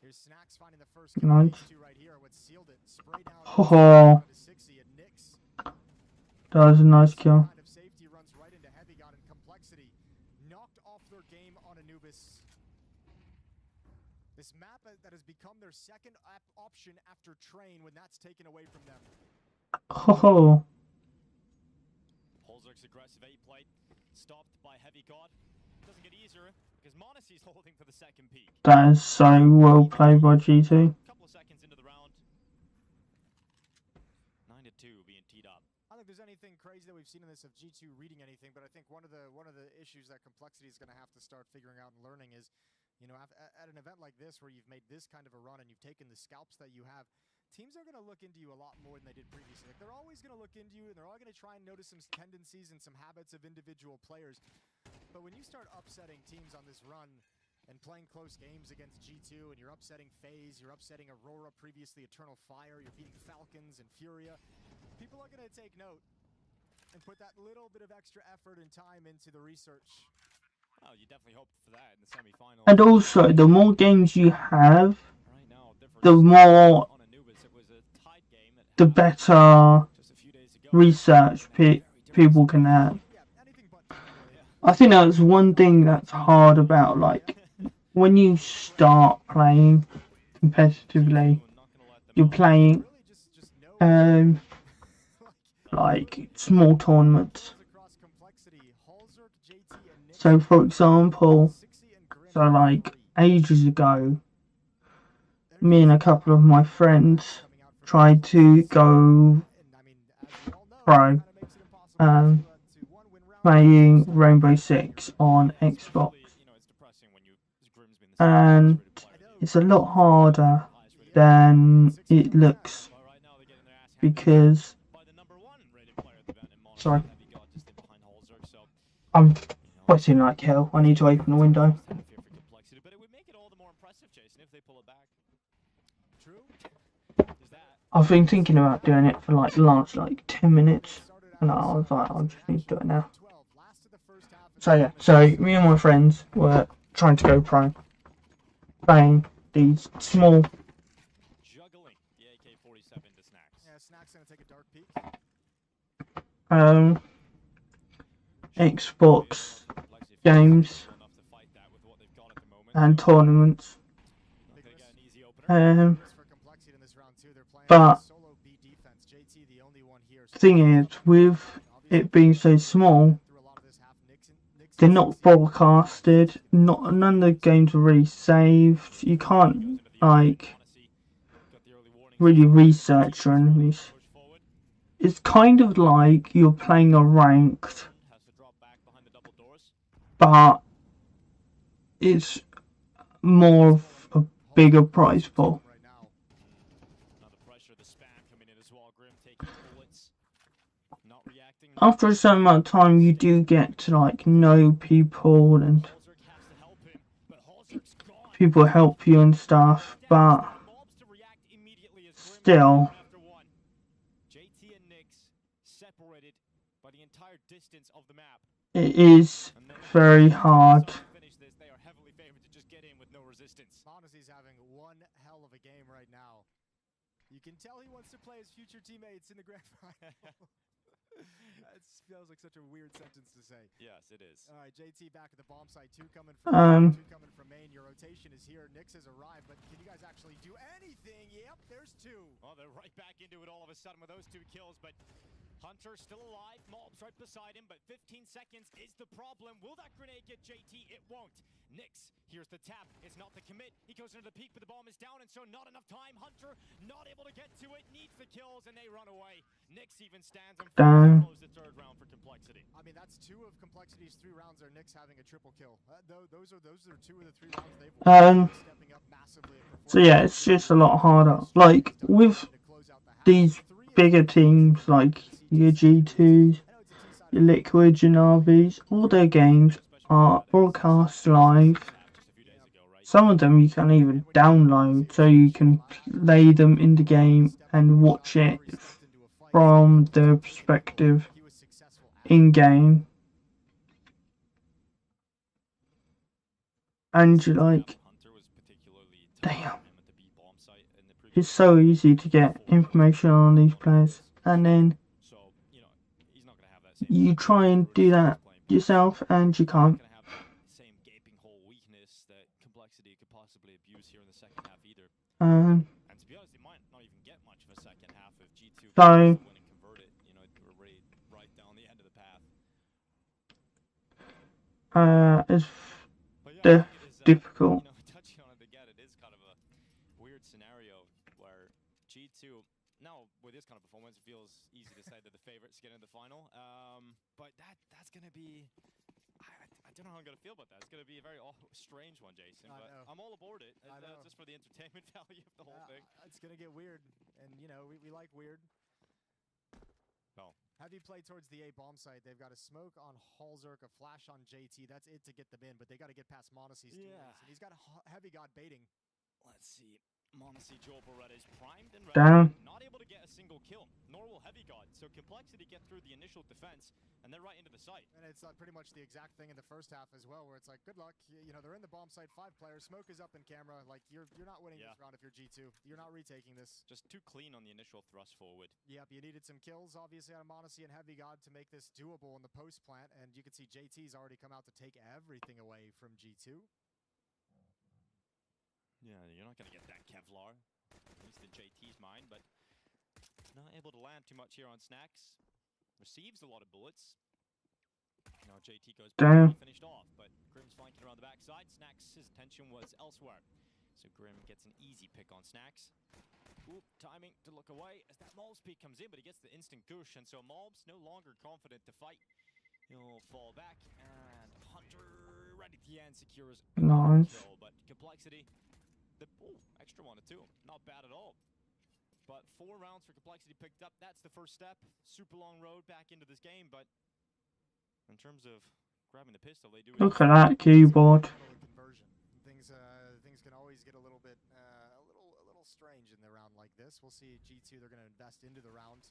Here's Snacks finding the first kill. Nice. G2 right here. What sealed it? Spray down Oh, to 60 and Nix. that was a nice kill. Kind of safety runs right into Heavy God, and Complexity knocked off their game on Anubis. This map that has become their second option after Train when that's taken away from them. Oh, Holzerk's aggressive A play stopped by Heavy God. Doesn't get easier because Monacy's holding for the second peak. that is so well played by G2. Couple of seconds into the round. 9-2 being teed up. I don't think there's anything crazy that we've seen in this of G2 reading anything, but I think one of the issues that Complexity is going to have to start figuring out and learning is, you know, at an event like this where you've made this kind of a run and you've taken the scalps that you have, teams are going to look into you a lot more than they did previously. Like, they're always going to look into you, and they're all going to try and notice some tendencies and some habits of individual players. But when you start upsetting teams on this run and playing close games against G2, and you're upsetting FaZe, you're upsetting Aurora, previously Eternal Fire, you're beating Falcons and Furia, people are going to take note and put that little bit of extra effort and time into the research. Oh, you definitely hoped for that in the semi-finals. And also, the more games you have, Right now, the more, on Anubis, it was a tied game that the better just a few days ago. research people can have. I think that's one thing that's hard about, like, when you start playing competitively, you're playing like small tournaments. So for example, so like ages ago, me and a couple of my friends tried to go pro, playing Rainbow Six on Xbox, and it's a lot harder than it looks because, sorry, I'm sweating like hell. I need to open the window. I've been thinking about doing it for like the last 10 minutes, and I was like, I just need to do it now. So yeah, so me and my friends were trying to go pro, playing these small Xbox games and tournaments. But the thing is, with it being so small, they're not broadcasted. None of the games are really saved. You can't really research or anything. It's kind of like you're playing a ranked, but it's more of a bigger prize pool. After a certain amount of time, you do get to know people, and people help you and stuff, but still, it is very hard. Monesi's having one hell of a game right now. You can tell he wants to play his future teammates in the grand final. That feels like such a weird sentence to say. Yes, it is. All right, JT back at the bomb site. Two coming from main. Your rotation is here. Nyx has arrived, but can you guys actually do anything? Yep, there's two. Well, they're right back into it all of a sudden with those two kills, but Hunter still alive. Mob's right beside him, but 15 seconds is the problem. Will that grenade get JT? It won't. Nyx, here's the tap. It's not the commit. He goes into the peak, but the bomb is down, and so not enough time. Hunter not able to get to it. Needs the kills, and they run away. Nyx even stands and close the third round for Complexity. I mean, that's two of Complexity's 3 rounds. Are Nyx having a triple kill? Those are 2 of the 3 rounds they've won. Stepping up massively. So yeah, it's just a lot harder. Like with these bigger teams, like your G2s, your Liquids, and RVs, all their games are broadcast live. Some of them you can even download, so you can play them in the game and watch it from their perspective in game. And you're like, damn, it's so easy to get information on these players, and then you try and do that yourself and you can't. And to be honest, they might not even get much of a second half if G2 so win and convert it. You know, we're right down the end of the path. It's difficult. You know, touching on it again, it is kind of a weird scenario where G2 now with this kind of performance, it feels easy to say they're the favorites to get into the final. But that's going to be. I don't know how I'm going to feel about that. It's going to be a very strange one, Jason. But I'm all aboard it. Just for the entertainment value of the whole thing. It's going to get weird. And, you know, we like weird. Well, Heavy play towards the A bomb site. They've got a smoke on Halzerk, a flash on JT. That's it to get them in. But they got to get past Monesi's teammates. And he's got a Heavy God baiting. Let's see. Monesi Joel Beretta is primed and ready. Down. Not able to get a single kill, nor will Heavy God. So Complexity get through the initial defense, and they're right into the site. And it's pretty much the exact thing in the first half as well, where it's like, good luck. You know, they're in the bomb site, 5 players. Smoke is up in camera. Like, you're not winning this round if you're G2. You're not retaking this. Just too clean on the initial thrust forward. Yep, you needed some kills, obviously, on Monesi and Heavy God to make this doable in the post plant. And you can see JT's already come out to take everything away from G2. Yeah, you're not going to get that Kevlar, at least in JT's mind, but not able to land too much here on Snacks. Receives a lot of bullets. Now JT goes back, finished off, but Grim's flanking around the backside. Snacks' attention was elsewhere. So Grim gets an easy pick on Snacks. Oop, timing to look away as that Malbs peek comes in, but he gets the instant goosh, and so Malbs no longer confident to fight. He'll fall back, and Hunter right at the end secures a Nice. kill, but Complexity, extra one to two, not bad at all. But 4 rounds for Complexity picked up. That's the first step. Super long road back into this game, but in terms of grabbing the pistol, they do. Look at that keyboard. Things can always get a little bit, a little strange in the round like this. We'll see G2. They're going to invest into the round,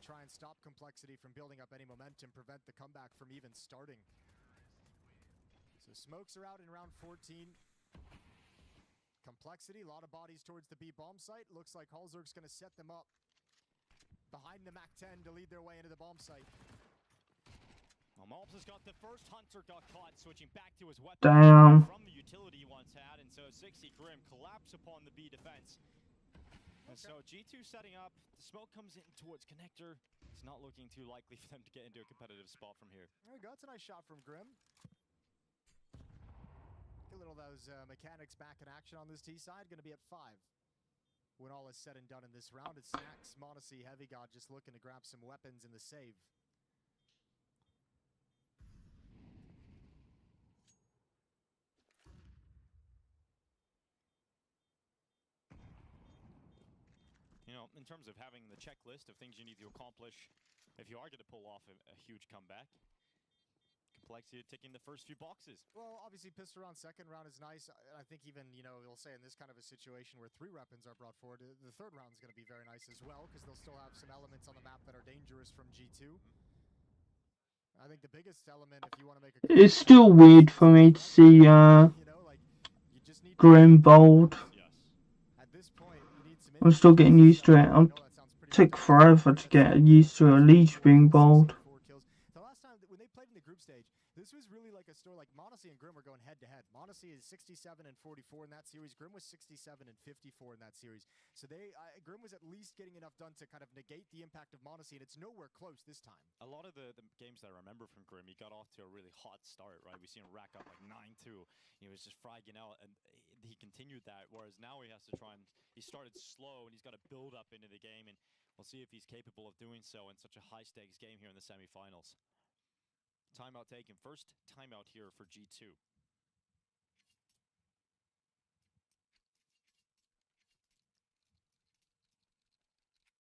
try and stop Complexity from building up any momentum, prevent the comeback from even starting. So smokes are out in round 14. Complexity, a lot of bodies towards the B bomb site. Looks like Halzerg's going to set them up behind the MAC-10 to lead their way into the bomb site. Well, Malbs has got the first. Hunter got caught switching back to his weapon Damn. from the utility he once had, and so 60 Grim collapse upon the B defense. And so G2 setting up, the smoke comes in towards Connector. It's not looking too likely for them to get into a competitive spot from here. There we go, that's a nice shot from Grim. Get a little of those mechanics back in action on this T side, gonna be at 5. When all is said and done in this round, it's Snacks, Monacy, Heavy God just looking to grab some weapons in the save. You know, in terms of having the checklist of things you need to accomplish if you are going to pull off a huge comeback, Complexity ticking the first few boxes. Well, obviously pistol round, second round is nice. I think even, you know, you'll say in this kind of a situation where 3 weapons are brought forward, the third round is going to be very nice as well, because they'll still have some elements on the map that are dangerous from G2. I think the biggest element, if you want to make a... It's still weird for me to see Grim bold. At this point, you need some... I'm still getting used to it. It took forever to get used to at least being bold. The last time when they played in the group stage, this was really like a story. Like Monacy and Grim were going head to head. Monacy is 67 and 44 in that series. Grim was 67 and 54 in that series. So Grim was at least getting enough done to kind of negate the impact of Monacy, and it's nowhere close this time. A lot of the games that I remember from Grim, he got off to a really hot start, right? We've seen him rack up like 9-2. He was just fragging out, and he continued that, whereas now he has to try and... He started slow, and he's got to build up into the game, and we'll see if he's capable of doing so in such a high-stakes game here in the semifinals. Timeout taken. First timeout here for G2.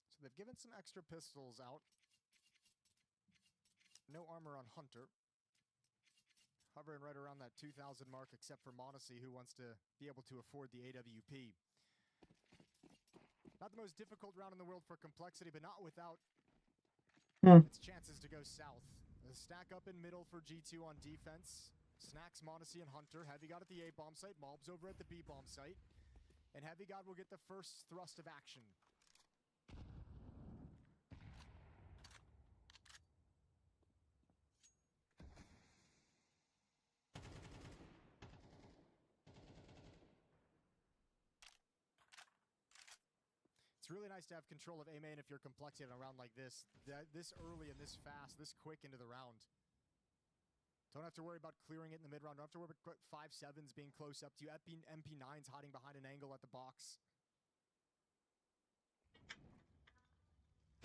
So they've given some extra pistols out. No armor on Hunter. Hovering right around that 2,000 mark, except for Monacy, who wants to be able to afford the AWP. Not the most difficult round in the world for Complexity, but not without its chances to go south. The stack up in middle for G2 on defense. Snacks, Monacy, and Hunter. Heavy God at the A bomb site. Malbs over at the B bomb site. And Heavy God will get the first thrust of action. It's really nice to have control of A main if you're Complexity in a round like this. This early and this fast, this quick into the round. Don't have to worry about clearing it in the mid-round. Don't have to worry about 5-7s being close up to you. MP9s hiding behind an angle at the box.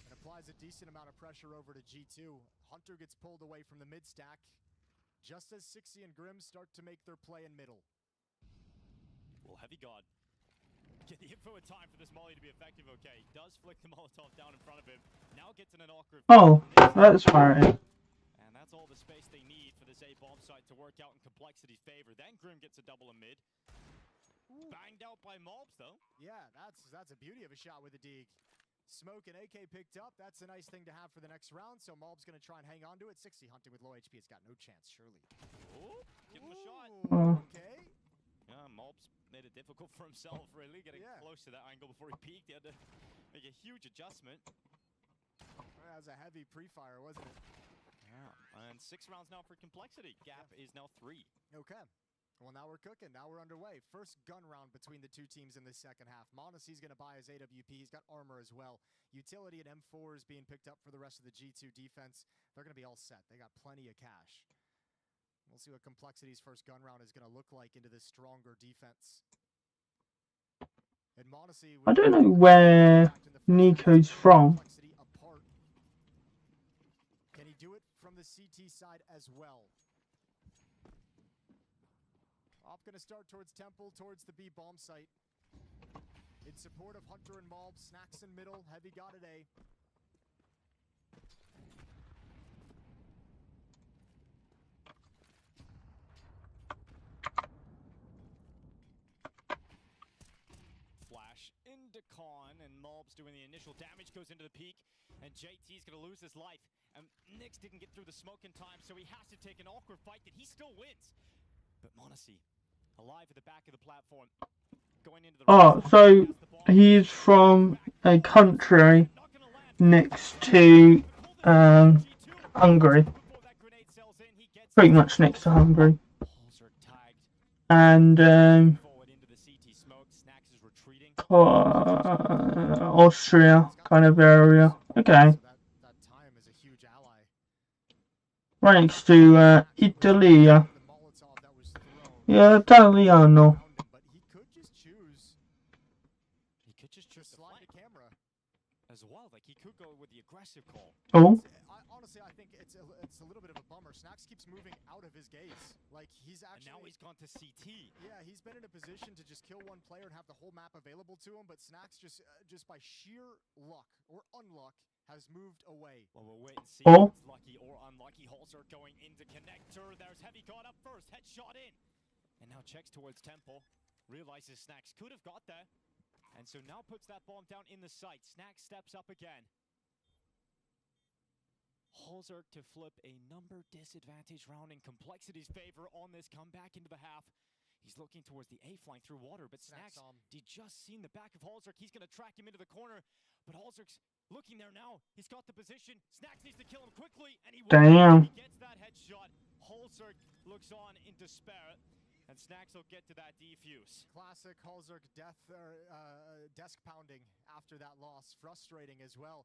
And applies a decent amount of pressure over to G2. Hunter gets pulled away from the mid-stack just as 60 and Grim start to make their play in middle. Well, Heavy God get the info in time for this molly to be effective. Okay, he does flick the Molotov down in front of him. Now gets in an awkward... Oh, that's where it is. And that's all the space they need for this A bomb site to work out in Complexity's favor. Then Grim gets a double in mid. Banged out by Malbs, though. Yeah, that's a beauty of a shot with a dig. Smoke and AK picked up. That's a nice thing to have for the next round. So Malbs going to try and hang on to it. 60 hunting with low HP. It's got no chance, surely. Ooh, give him a shot. Okay. Yeah, Malbs made it difficult for himself, really, getting close to that angle before he peaked. He had to make a huge adjustment. That was a heavy pre-fire, wasn't it? Yeah, and 6 rounds now for Complexity. Gap is now 3. Okay. Well, now we're cooking. Now we're underway. First gun round between the two teams in the second half. Monacy's going to buy his AWP. He's got armor as well. Utility and M4 is being picked up for the rest of the G2 defense. They're going to be all set. They got plenty of cash. We'll see what Complexity's first gun round is going to look like into this stronger defense. And Mondesi I don't know where Nico's from. Can he do it from the CT side as well? Op going to start towards Temple, towards the B bomb site. In support of Hunter and Malb, Snacks in middle, Heavy got it A. Flash into Khan, and Malb's doing the initial damage, goes into the peak, and JT's going to lose his life. And Nyx didn't get through the smoke in time, so he has to take an awkward fight that he still wins. But Mondesi, alive at the back of the platform. Going into the Oh, so he's from a country next to Hungary. Pretty much next to Hungary. And Austria kind of area. Okay. Right next to Italy. Yeah, Italiano. As well, like he could go with the aggressive call. Oh. Honestly, I think it's a little bit of a bummer. Snacks keeps moving out of his gaze. Like he's actually. And now he's gone to CT. Yeah, he's been in a position to just kill one player and have the whole map available to him. But Snacks just by sheer luck or unluck has moved away. Well, we'll wait and see if it's lucky or unlucky. Holzer going into connector. There's Heavy got up first, headshot in, and now checks towards Temple. Realizes Snacks could have got there. And so now puts that bomb down in the sight. Snacks steps up again. Holzer to flip a number disadvantage round in Complexity's favor on this comeback into the half. He's looking towards the A flying through water, but Snacks did just seen the back of Holzer. He's going to track him into the corner, but Holzer's looking there now. He's got the position. Snacks needs to kill him quickly, and he Damn. He gets that headshot. Holzer looks on in despair. And Snacks will get to that defuse. Classic Holzerk desk pounding after that loss. Frustrating as well.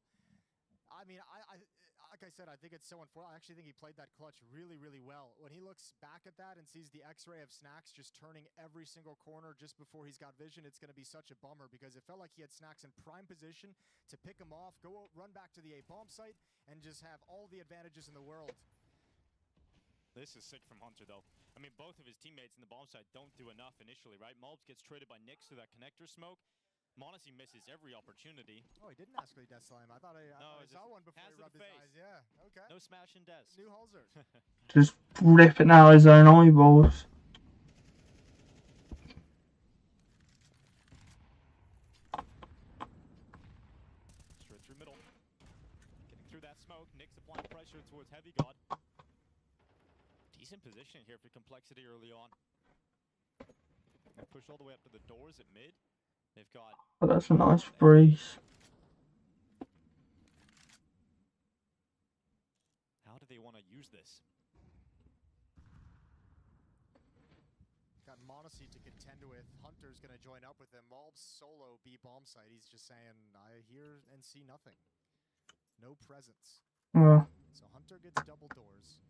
I mean, I like I said, I think it's so unfortunate. I actually think he played that clutch really, really well. When he looks back at that and sees the X-ray of Snacks just turning every single corner just before he's got vision, it's going to be such a bummer because it felt like he had Snacks in prime position to pick him off, run back to the A bomb site, and just have all the advantages in the world. This is sick from Hunter, though. I mean, both of his teammates in the bomb site don't do enough initially, right? Malbs gets traded by Nyx through that connector smoke. Mondesi misses every opportunity. Oh, he didn't actually death slam. I thought I saw one before he rubbed his eyes. Yeah, okay. No smash and death. New Holzer. Just ripping out his own eyeballs. Straight through middle. Getting through that smoke. Nyx applying pressure towards Heavy God. Decent position here for Complexity early on. They push all the way up to the doors at mid. They've got... Oh, that's a nice breeze. How do they want to use this? Got Mondesi to contend with. Hunter's going to join up with him. Malb's solo B bomb site. He's just saying, I hear and see nothing. No presence. So Hunter gets double doors.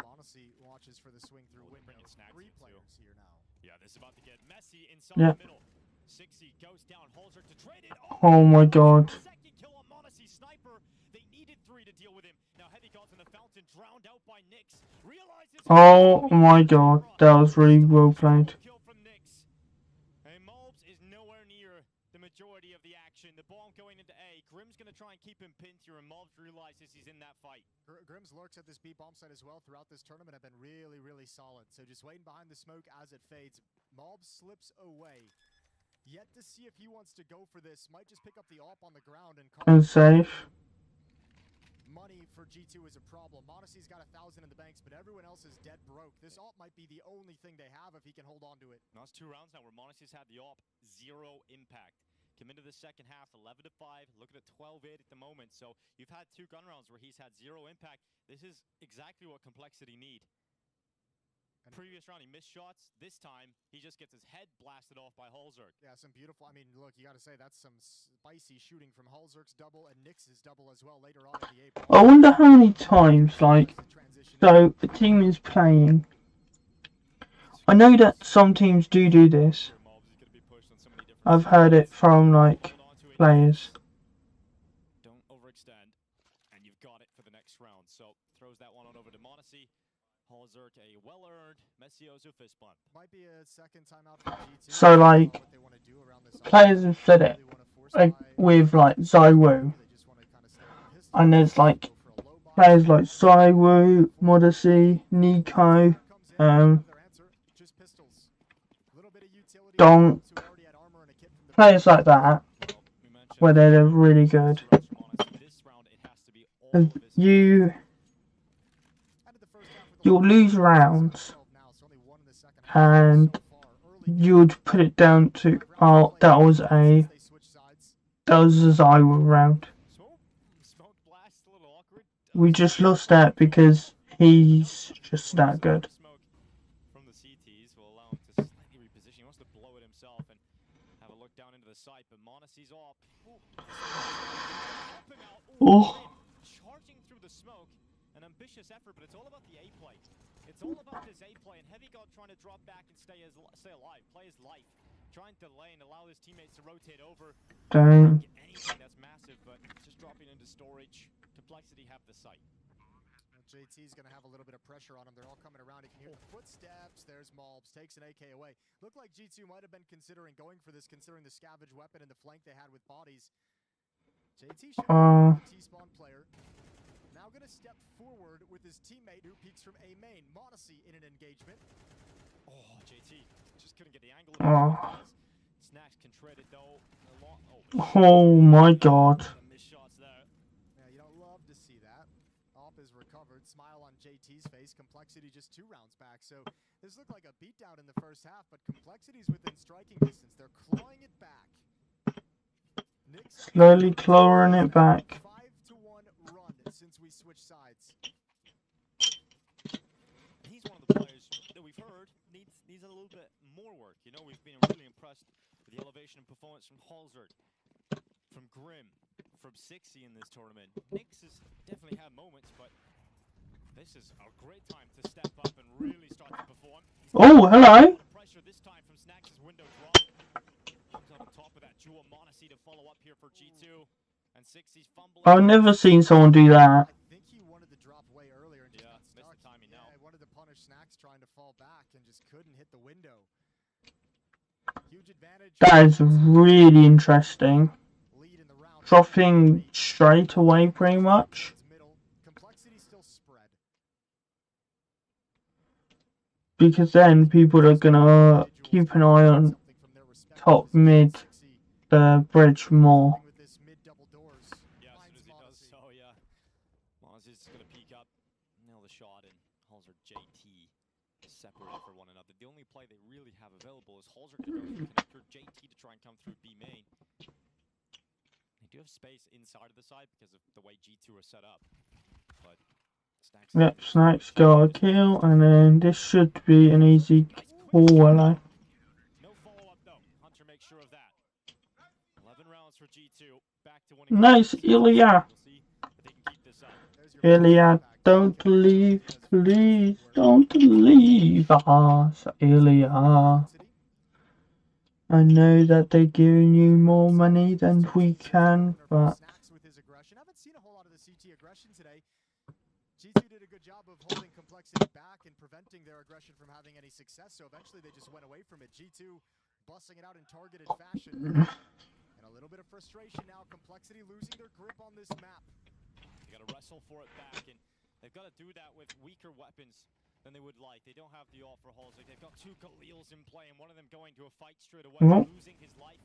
Mondesi watches for the swing through window. Three players here now. Yeah, this is about to get messy inside the middle. 60 goes down. Holzer to trade it. Oh my god. Second kill on Mondesi sniper. They needed 3 to deal with him. Now Heavy God's in the fountain, drowned out by Nyx. Realizes Oh my god, that was really well played. Kill from Nyx. And Malbs is nowhere near the majority of the action. The bomb going into A. Grim's going to try and keep him pinned here, and Malbs realizes he's in that fight. Grim's lurks at this B bomb site as well throughout this tournament have been really, really solid. So just waiting behind the smoke as it fades. Malbs slips away. Yet to see if he wants to go for this. Might just pick up the AWP on the ground and call And it safe. Money for G2 is a problem. Mondesi's got 1,000 in the banks, but everyone else is dead broke. This AWP might be the only thing they have if he can hold on to it. Now it's 2 rounds now where Mondesi's had the AWP, 0 impact. Come into the second half, 11-5, looking at 12-8 at the moment. So you've had 2 gun rounds where he's had 0 impact. This is exactly what Complexity need. Previous round, he missed shots. This time, he just gets his head blasted off by Holzerk. Yeah, some beautiful... I mean, look, you got to say, that's some spicy shooting from Holzerk's double and Nyx's double as well later on in the A. I wonder how many times, like, so a team is playing. I know that some teams do this. I've heard it from like players. Don't overextend, and you've got it for the next round. So throws that one on over to Monacy. Halzert, a well-earned Messioso fist bump. Might be a second timeout for G2. So like players have said it like, with like Zywoo, and there's like players like Zywoo, Modacy, Nico, Donk, players like that, where they're really good. And you'll lose rounds, and you'd put it down to, oh, that was a Zywoo round. We just lost that because he's just that good. From the CTs will allow him to slightly reposition. He wants to blow it himself and have a look down into the site, but Monacy's off. Charging through the smoke. An ambitious effort, but it's all about the A play. It's all about his A play, and Heavy God trying to drop back and stay alive, play his life, trying to delay and allow his teammates to rotate over. Damn. Anything that's massive, but just dropping into storage. Complexity have the site. JT's going to have a little bit of pressure on him. They're all coming around. He can hear the footsteps. There's Malbs. Takes an AK away. Looked like G2 might have been considering going for this, considering the scavenge weapon and the flank they had with bodies. JT should be the T-spawn player. Now going to step forward with his teammate who peeks from A main. Monacy in an engagement. Oh, JT just couldn't get the angle. Snacks can tread it though. Oh my god. Is recovered. Smile on JT's face. Complexity just 2 rounds back. So this looked like a beatdown in the first half, but Complexity's within striking distance. They're clawing it back. Slowly clawing it back. 5-1 run since we switched sides. He's one of the players that we've heard needs a little bit more work. You know, we've been really impressed with the elevation and performance from Halzert, from Grim, from Sixy in this tournament. Nyx has definitely had moments, but this is a great time to step up and really start to perform. Oh, hello. Pressure this time from Snacks' window drop. Comes on top of that dual Monacy to follow up here for G2. And Sixy's fumbling. I've never seen someone do that. I think he wanted to drop way earlier and just got stuck. Missed the timing now. He wanted to punish Snacks trying to fall back and just couldn't hit the window. Huge advantage. That is really interesting. Dropping straight away, pretty much. Because then people are gonna keep an eye on top mid, the bridge more. Yeah, as soon as he does so, yeah. Monacy's gonna peek up, nail the shot, and Halzert JT separated for one another. The only play they really have available is Halzert gonna go through connector, JT to try and come through B main. They do have space inside of the side because of the way G2 are set up. But Snacks. Yep, Snacks got a kill, and then this should be an easy call. No follow-up though. Hunter makes sure of that. 11 rounds for G2. Back to winning. Nice, Ilya. Ilya, don't leave, please, don't leave us, Ilya. I know that they're giving you more money than we can, but with his aggression. I haven't seen a whole lot of the CT aggression today. G2 did a good job of holding Complexity back and preventing their aggression from having any success, so eventually they just went away from it. G2 busting it out in targeted fashion. And a little bit of frustration now. Complexity losing their grip on this map. They gotta wrestle for it back, and they've got to do that with weaker weapons than they would like. They don't have the all for Halzert. They've got 2 Khalils in play, and one of them going to a fight straight away, losing his life.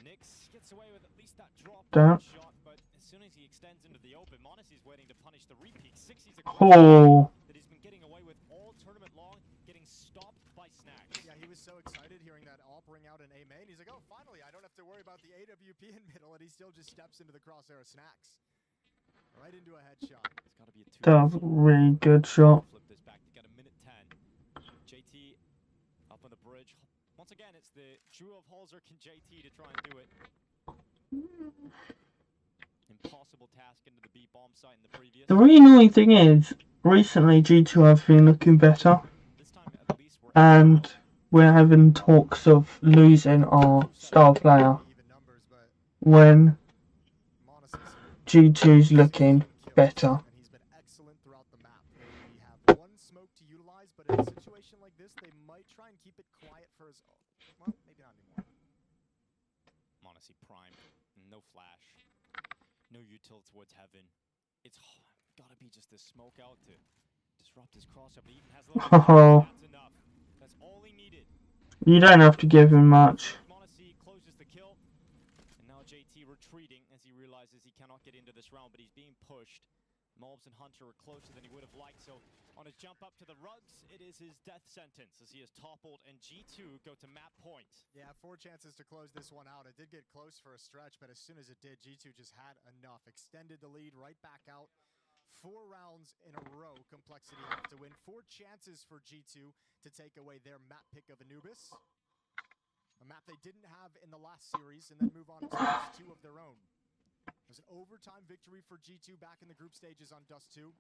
Nyx gets away with at least that drop shot, but as soon as he extends into the open, Monacy's waiting to punish the repeat. Sixy's a that he's been getting away with all tournament long, getting stopped by Snacks. Yeah, he was so excited hearing that AWP ring out in A main. He's like, oh, finally, I don't have to worry about the AWP in middle, and he still just steps into the crosshair of Snacks. Right into a headshot. It's got to be a 2. that was a really good shot. Flip this back. You got a minute 10. JT up on the bridge. Once again, it's the duo of Halzert and JT to try and do it. Impossible task into the B bomb site in the previous. The really annoying thing is, recently G2 have been looking better, This time, at least we're and we're having talks of losing our star player Even numbers, but when Monacy's G2's looking better. and he's been excellent throughout the map. They have one smoke to utilize, but in a situation like this, they might try and keep it quiet for as well, maybe not anymore. Monacy prime, no flash, no util towards heaven. It's gotta be just a smoke out to disrupt his crossover. But he even has a little bit Oh, that's enough. That's all he needed. you don't have to give him much. Monacy closes the kill. And now JT retreating as he realizes he cannot get into this round, but he's being pushed. Mobs and Hunter are closer than he would have liked, so on his jump up to the rugs, it is his death sentence as he is toppled, and G2 go to map point. Yeah, 4 chances to close this one out. It did get close for a stretch, but as soon as it did, G2 just had enough. Extended the lead right back out. 4 rounds in a row, Complexity have to win. 4 chances for G2 to take away their map pick of Anubis. A map they didn't have in the last series, and then move on to Dust 2 of their own. It was an overtime victory for G2 back in the group stages on Dust 2.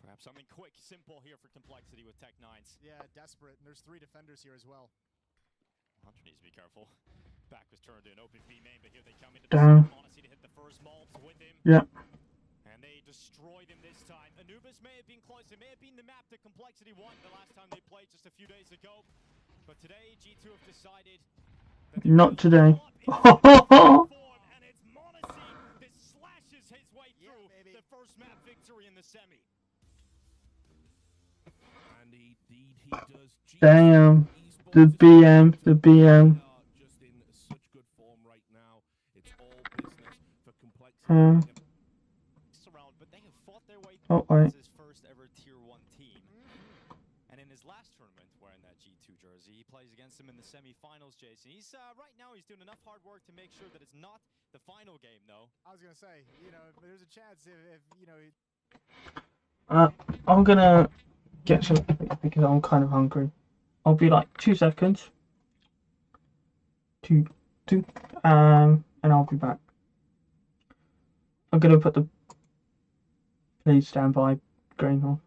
Perhaps something quick, simple here for Complexity with Tech-9s. Yeah, desperate, and there's 3 defenders here as well. Hunter needs to be careful. Back was turned to an open B main, but here they come into the Monacy to hit the first mobs with him. Yeah. And they destroyed him this time. Anubis may have been close. It may have been the map that Complexity won the last time they played just a few days ago. But today, G2 have decided that Not today. and it's Monacy that slashes his way through the first map victory in the semi. And indeed he does. Damn. The BM. Just in such good form right now. It's all business for Complexity. But they have fought their way Oh, through wait. his first ever tier 1 team. And in his last tournament wearing that G2 jersey, he plays against them in the semi-finals, Jason. He's right now he's doing enough hard work to make sure that it's not the final game, though. I was going to say, you know, there's a chance if you know... I'm gonna get something because I'm kind of hungry. I'll be like 2 seconds. Two, and I'll be back. I'm gonna put the please stand by going on.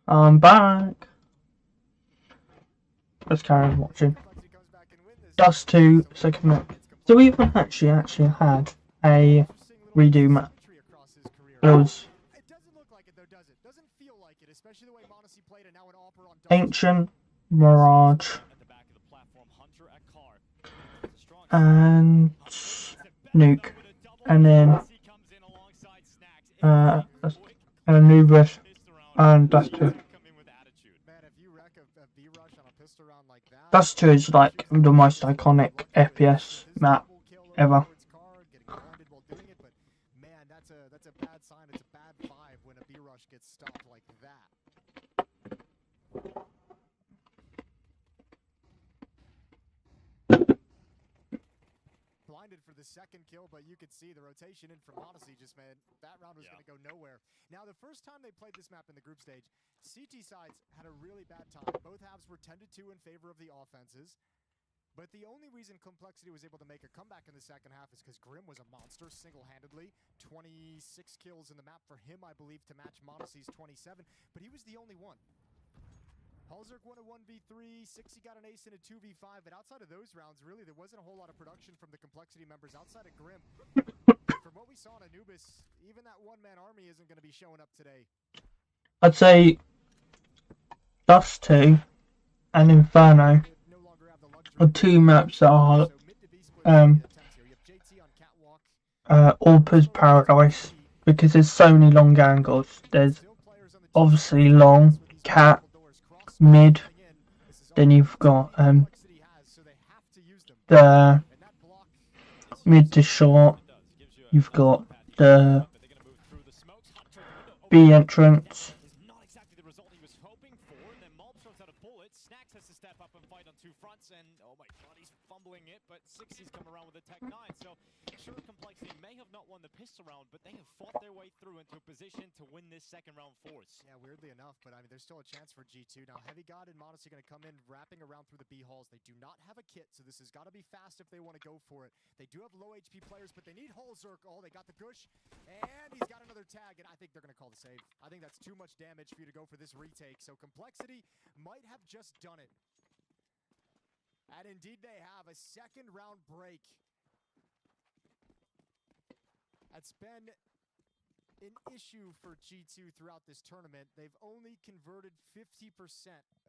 I'm back. Let's carry on watching. Dust 2 second map. So we even actually had a redo map. It was Ancient, Mirage, and Nuke, and then Anubis and Dust 2. Dust 2 is like the most iconic FPS map ever. Man, that's a bad sign. It's a bad vibe when a B-Rush gets stopped like that. Blinded for the second kill, but you could see the rotation in from Odyssey just, man, that round was going to go nowhere. Now, the first time they played this map in the group stage, CT sides had a really bad time. Both halves were 10-2 in favor of the offenses. But the only reason Complexity was able to make a comeback in the second half is because Grim was a monster single-handedly. 26 kills in the map for him, I believe, to match Monacy's 27. But he was the only one. Halzerk won a 1v3, 60 got an ace in a 2v5, but outside of those rounds, really, there wasn't a whole lot of production from the Complexity members outside of Grim. From what we saw in Anubis, even that one-man army isn't going to be showing up today. I'd say Dust 2 and Inferno are two maps that are Orpa's Paradise, because there's so many long angles. There's obviously long, cat, mid, then you've got the mid to short, you've got the B entrance. But 60's come around with a Tech 9, so sure, Complexity may have not won the pistol round, but they have fought their way through into a position to win this second round for us. Yeah, weirdly enough, but I mean, there's still a chance for G2. Now, Heavy God and Modesty are going to come in, wrapping around through the B halls. They do not have a kit, so this has got to be fast if they want to go for it. They do have low HP players, but they need Halzerk. Oh, they got the Gush, and he's got another tag, and I think they're going to call the save. I think that's too much damage for you to go for this retake, so Complexity might have just done it. And indeed they have a second round break. That's been an issue for G2 throughout this tournament. They've only converted 50%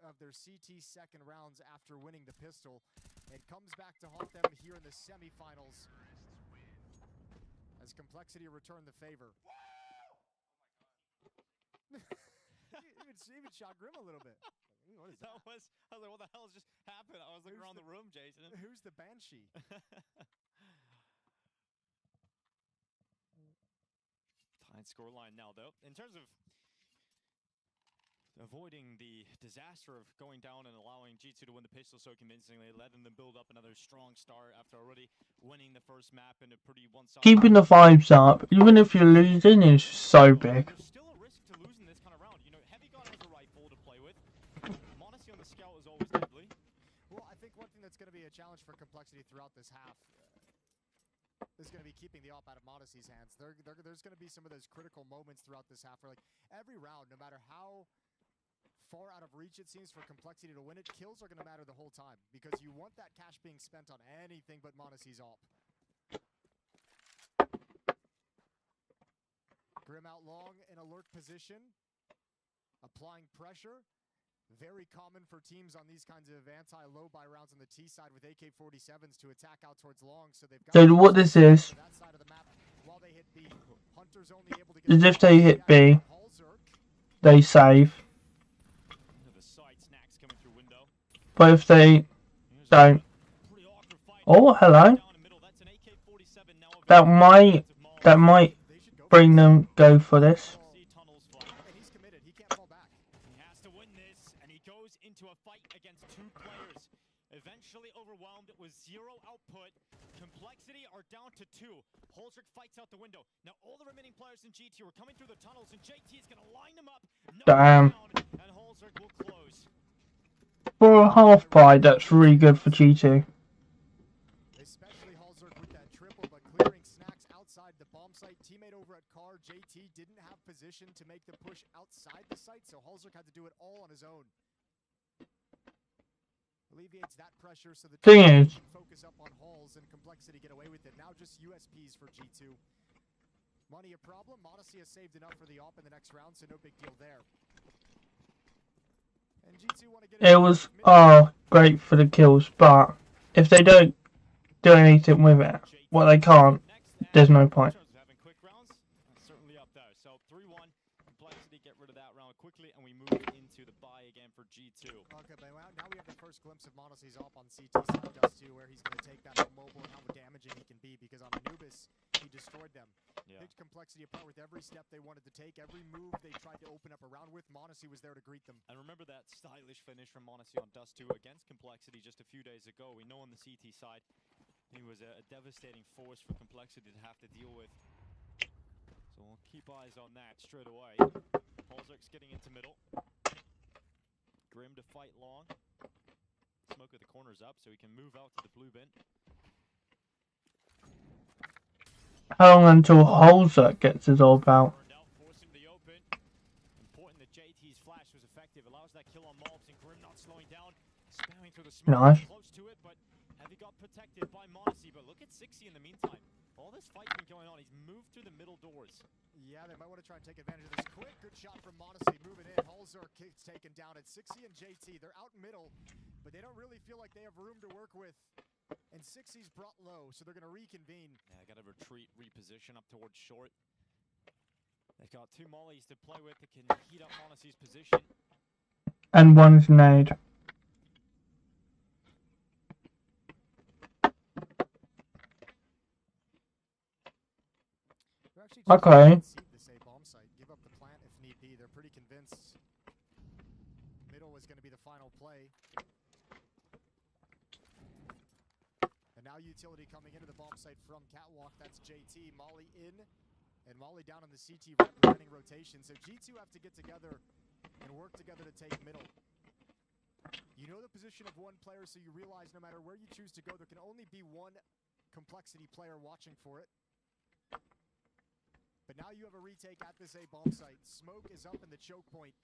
of their CT second rounds after winning the pistol. It comes back to haunt them here in the semifinals as Complexity return the favor. even shot Grim a little bit. What is that? I was like, what the hell just happened? I was looking around the room, Jason. Who's the Banshee? Tied scoreline now, though. In terms of avoiding the disaster of going down and allowing G2 to win the pistol so convincingly, letting them build up another strong start after already winning the first map in a pretty one-sided... Keeping the vibes up, even if you're losing, is so big. There's still a risk to losing this kind of round. You know, Heavy God has a rifle to play with. Monacy on the scout is always deadly. Well, I think one thing that's going to be a challenge for Complexity throughout this half is going to be keeping the op out of Monacy's hands. There's going to be some of those critical moments throughout this half where, like, every round, no matter how far out of reach it seems for Complexity to win it, kills are going to matter the whole time because you want that cash being spent on anything but Monacy's op. Grim out long in alert position, applying pressure. Very common for teams on these kinds of anti-low buy rounds on the T side with AK-47s to attack out towards long. So they've got So what this is if they hit B, they save. But if they don't, oh hello, that might bring them go for this. Into a fight against two players. Eventually overwhelmed with zero output. Complexity are down to 2. Halzerk fights out the window. Now all the remaining players in GT are coming through the tunnels, and JT is going to line them up. Damn. And Halzerk will close. For a half buy, that's really good for G2. Especially Halzerk with that triple, but clearing snacks outside the bomb site. Teammate over at Car, JT, didn't have position to make the push outside the site, so Halzerk had to do it all on his own. Alleviates that pressure so the Thing team is, can focus up on Halls and Complexity get away with it. Now just USPs for G2. Money a problem. Modesty has saved enough for the AWP in the next round, so no big deal there. And G2 want to get it was great for the kills, but if they don't do anything with it, well, they can't. There's no point. Having quick rounds, that's certainly up there. So 3-1, Complexity get rid of that round quickly, and we move into the bye again for G2. Okay, but now we have the first glimpse of Monacy's op on CT side Dust 2, where he's going to take that on mobile and how damaging he can be, because on Anubis, he destroyed them. Yeah. Picked Complexity apart with every step they wanted to take, every move they tried to open up around with. Monacy was there to greet them. And remember that stylish finish from Monacy on Dust 2 against Complexity just a few days ago. We know on the CT side, he was a devastating force for Complexity to have to deal with. So we'll keep eyes on that straight away. Halzerk's getting into middle. Grim to fight long. Smoke at the corners up so he can move out to the blue bin. How long until Halzerk gets his orb out? Forcing the open. Important that JT's flash was effective. Allows that kill on mobs, and Grim not slowing down. Spamming through the smoke. Nice. Close to it, but Heavy got protected by Monacy. But look at 60 in the meantime. All this fight's been going on. He's moved through the middle doors. Yeah, they might want to try and take advantage of this quick. Good shot from Monacy. Moving in. Halzerk kicks taken down at 60 and JT. They're out middle, but they don't really feel like they have room to work with. And 60's brought low, so they're going to reconvene. Yeah, got to retreat, reposition up towards short. They've got two mollies to play with that can heat up Monacy's position. And one's nade. Okay. This A bomb site. Give up the plant if need be. They're pretty convinced middle was going to be the final play. And now utility coming into the bomb site from Catwalk. That's JT. Molly in and Molly down on the CT running rotation. So G2 have to get together and work together to take middle. You know the position of one player, so you realize no matter where you choose to go, there can only be one Complexity player watching for it. But now you have a retake at this A bomb site. Smoke is up in the choke point.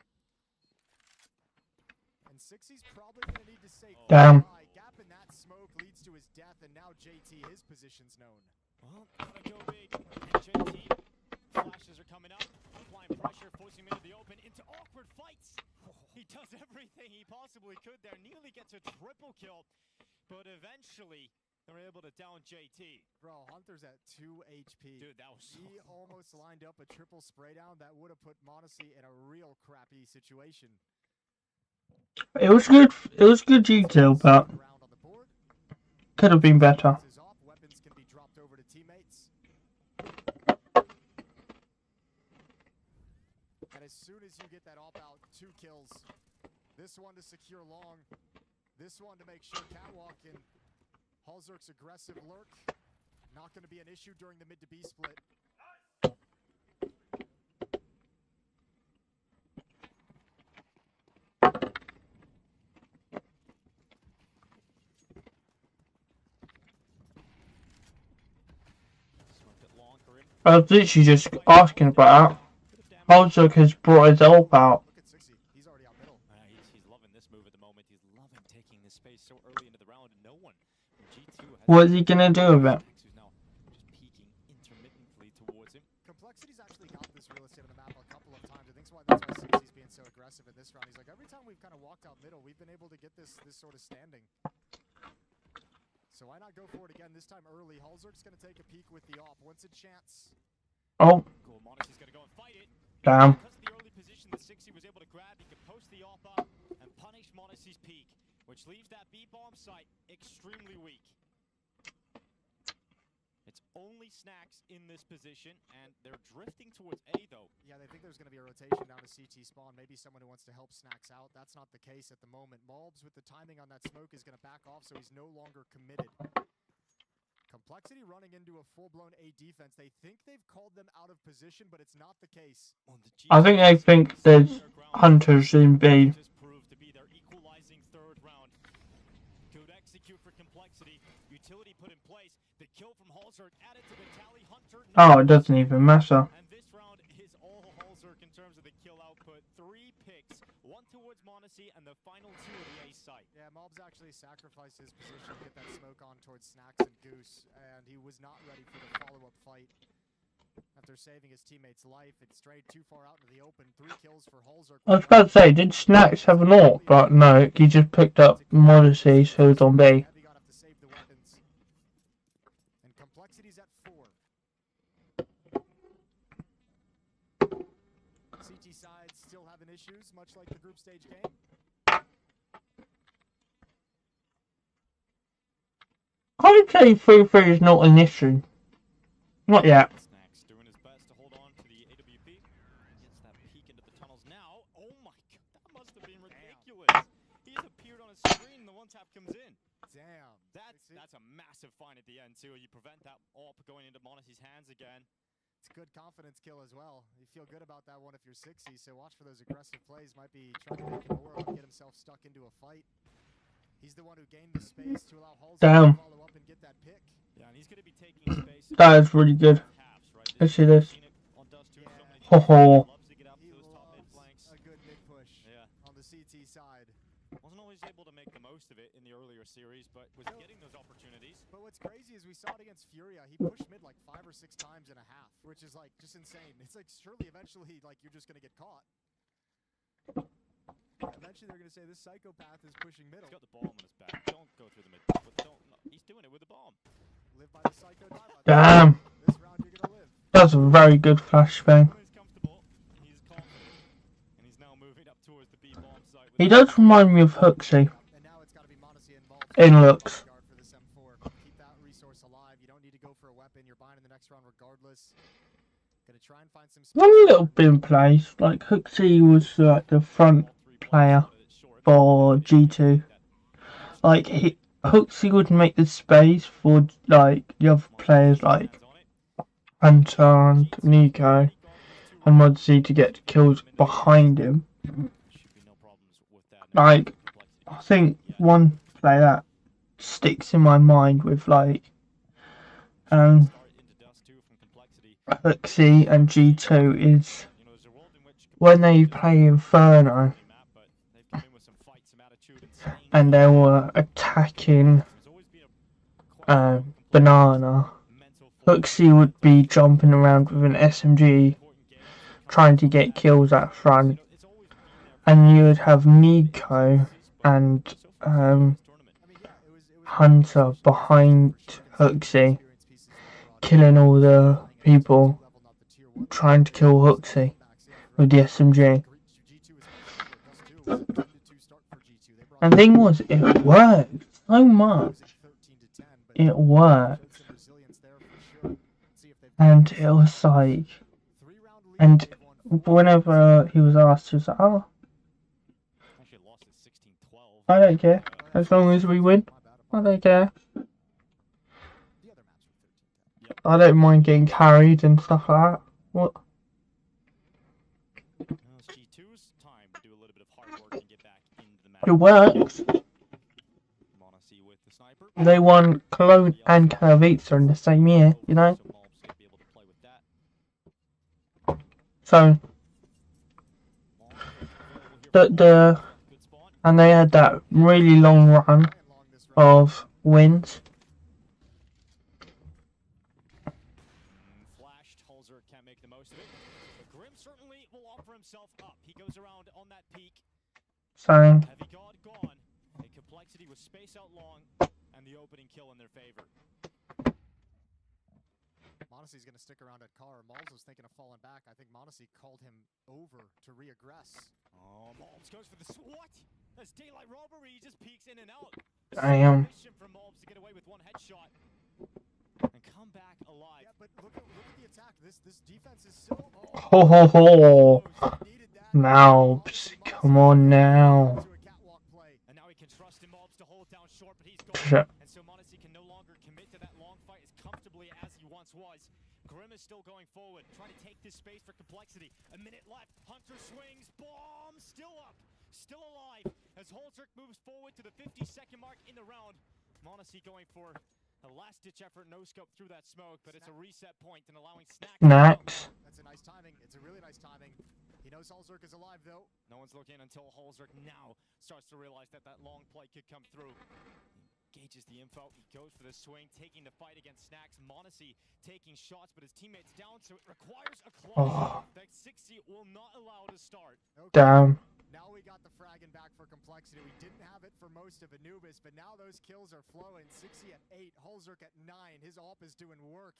And 60's probably going to need to stay Damn. Gap in that smoke leads to his death, and now JT, his position's known. Well, gotta go big. And JT, flashes are coming up. Applying pressure, forcing him into the open, into awkward fights. He does everything he possibly could there. Nearly gets a triple kill. But eventually, they're able to down JT. Bro, Hunter's at 2 HP. Dude, that was so He almost lined up a triple spray down. That would have put Monacy in a real crappy situation. It was good. It was good G2, but could have been better. Weapons can be dropped over to teammates. And as soon as you get that op out, 2 kills. This one to secure long. This one to make sure Catwalk and Halzerk's aggressive lurk. Not going to be an issue during the mid to B split. I was literally just asking about that. Halzerk has brought his orb out. Look at 60. He's already out middle. he's loving this move at the moment. He's loving taking this space so early into the round. No one from G2 has What is he gonna do with it? who's now just peeking intermittently towards him. Complexity's actually got this real estate on the map a couple of times. I think that's why 60's being so aggressive in this round. He's like, every time we've kind of walked out middle, we've been able to get this sort of standing. So why not go for it again, this time early? Halzerk's going to take a peek with the op. Once a chance. Oh, Cool, Monacy's gonna go and fight it. damn. Because of the early position that 60 was able to grab, he could post the op up and punish Monacy's peak, which leaves that B bomb site extremely weak. It's only Snacks in this position, and they're drifting towards A though. Yeah, they think there's going to be a rotation down to CT spawn. Maybe someone who wants to help Snacks out. That's not the case at the moment. Malbs with the timing on that smoke is going to back off, so he's no longer committed. Complexity running into a full-blown A defense. They think they've called them out of position, but it's not the case. I think they think there's hunters in B. Just proved to be their equalizing third round. Codex execute for Complexity. Utility put in place. The kill from Halzerk added to the tally. Hunter. Oh, it doesn't even matter. And this round is all Halzerk in terms of the kill output. 3 picks, 1 towards Monacy and the final 2 of the A site. Yeah, Mobs actually sacrificed his position to get that smoke on towards Snacks and Goose, and he was not ready for the follow-up fight. After saving his teammate's life, it strayed too far out into the open. 3 kills for Halzerk. I was about to say, did Snacks have an AWP? But no, he just picked up Monacy, so it's on B. Heavy got up to save the weapons. And Complexity's at 4. CT side still having issues, much like the group stage game. I would say 3-3 is not an issue. Not yet. Snacks doing his best to hold on to the AWP. Gets that peek into the tunnels now. Oh my god, that must have been ridiculous. He's appeared on his screen and the one tap comes in. Damn. That's a massive find at the end too. You prevent that AWP going into Monacy's hands again. It's a good confidence kill as well. You feel good about that one if you're 60, so watch for those aggressive plays. Might be trying to make him more and get himself stuck into a fight. He's the one who gained the space to allow Halzerk to follow up and get that pick. Yeah, and he's going to be taking space. That is really good. Let's see this. Oh, A good mid push on the CT side. Wasn't always able to make the most of it in the earlier series, but was getting those opportunities. But what's crazy is we saw it against Furia. He pushed mid like 5 or 6 times and a half, which is like just insane. It's like surely eventually like you're just going to get caught. Eventually they're going to say this psychopath is pushing middle. He's got the bomb on his back. Don't go through the mid. Don't, no, he's doing it with the bomb. Live by the psycho dive. damn. This round you're going to live. That's a very good flashbang. He's comfortable. He's confident. And he's now moving up towards the B bomb site. He does remind me of Hooksy And now it's got to be Monacy involved. in looks. For this M4. Keep that resource alive. You don't need to go for a weapon. You're buying in the next round regardless. Gonna try and find some space. One little bit in place. Like Hooksy was like the front player for G2. Like Hooksy would make the space for like the other players like Hunter and Nico and Modsy to get kills behind him. Like I think one play that sticks in my mind with like Hooksy and G2 is when they play Inferno and they were attacking Banana. Hooksy would be jumping around with an SMG trying to get kills at front, and you would have Nico and Hunter behind Hooksy killing all the people trying to kill Hooksy with the SMG. And the thing was, it worked so much. It worked. And it was like, and whenever he was asked, he was like, oh, I don't care. As long as we win, I don't care. I don't mind getting carried and stuff like that. What? It works. They won Cologne and Katowice in the same year, you know? So, and they had that really long run of wins. Flashed, Halzerk can't make the most of it. But Grim certainly will offer himself up. He goes around on that peak. So, Heavy God gone. A Complexity with space out long and the opening kill in their favor. Monacy's going to stick around at car. Malls was thinking of falling back. I think Monacy called him over to reaggress. Oh, Malls goes for the what? That's daylight robbery. He just peeks in and out. Damn. For Malls to get away with one headshot and come back alive. Yeah, but look at the attack. This defense is so. Ho ho ho! Malbs, come on now. And now he can trust in Malbs to hold down short, but he's gone. And so Monacy can no longer commit to that long fight as comfortably as he once was. Grim is still going forward, trying to take this space for Complexity. A minute left. Hunter swings. Bomb still up. Still alive as Halzerk moves forward to the 50-second mark in the round. Monacy going for a last-ditch effort, no scope through that smoke, but it's a reset point and allowing Snacks. Snacks. That's a nice timing. It's a really nice timing. He knows Holzerk is alive, though. No one's looking until Holzerk now starts to realize that that long play could come through. He gauges the info. He goes for the swing, taking the fight against Snacks. Monacy taking shots, but his teammate's down, so it requires a close that 60 will not allow to start. Okay. Damn. Now we got the fragging back for Complexity. We didn't have it for most of Anubis, but now those kills are flowing. 60 at 8, Holzerk at 9. His AWP is doing work.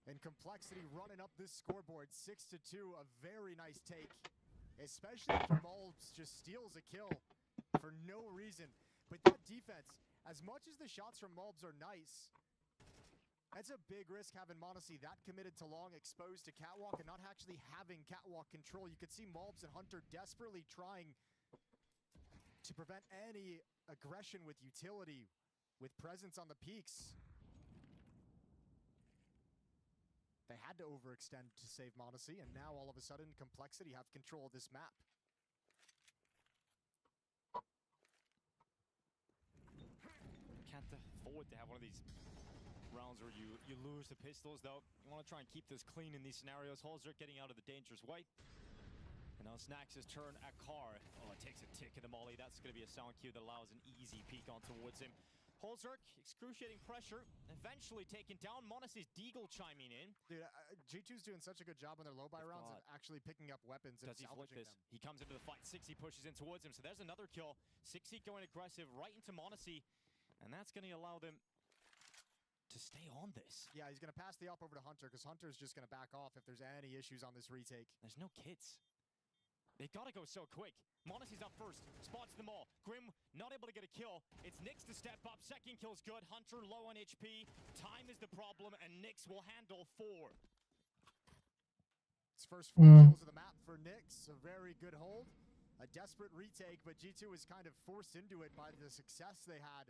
And Complexity running up this scoreboard, 6-2, a very nice take. Especially if Mulbs just steals a kill for no reason. But that defense, as much as the shots from Mulbs are nice, that's a big risk having Monacy that committed to long, exposed to Catwalk, and not actually having Catwalk control. You could see Mulbs and Hunter desperately trying to prevent any aggression with utility, with presence on the peaks. They had to overextend to save Monacy, and now all of a sudden, Complexity have control of this map. Can't afford to have one of these rounds where you lose the pistols, though. You want to try and keep this clean in these scenarios. Holzerk getting out of the dangerous way. And now Snacks' turn at Car. Oh, it takes a tick in the molly. That's going to be a sound cue that allows an easy peek on towards him. Holzerk, excruciating pressure, eventually taken down. Monacy's Deagle chiming in. Dude, G2's doing such a good job on their low buy rounds of actually picking up weapons and salvaging them. He comes into the fight. 60 pushes in towards him, so there's another kill. 60 going aggressive right into Monacy, and that's going to allow them to stay on this. Yeah, he's going to pass the op over to Hunter, because Hunter's just going to back off if there's any issues on this retake. There's no kits. They gotta go so quick. Monacy's up first, spots them all. Grim not able to get a kill. It's Nyx to step up. Second kill's good. Hunter low on HP. Time is the problem, and Nyx will handle 4. It's first 4 kills of the map for Nyx. A very good hold. A desperate retake, but G2 is kind of forced into it by the success they had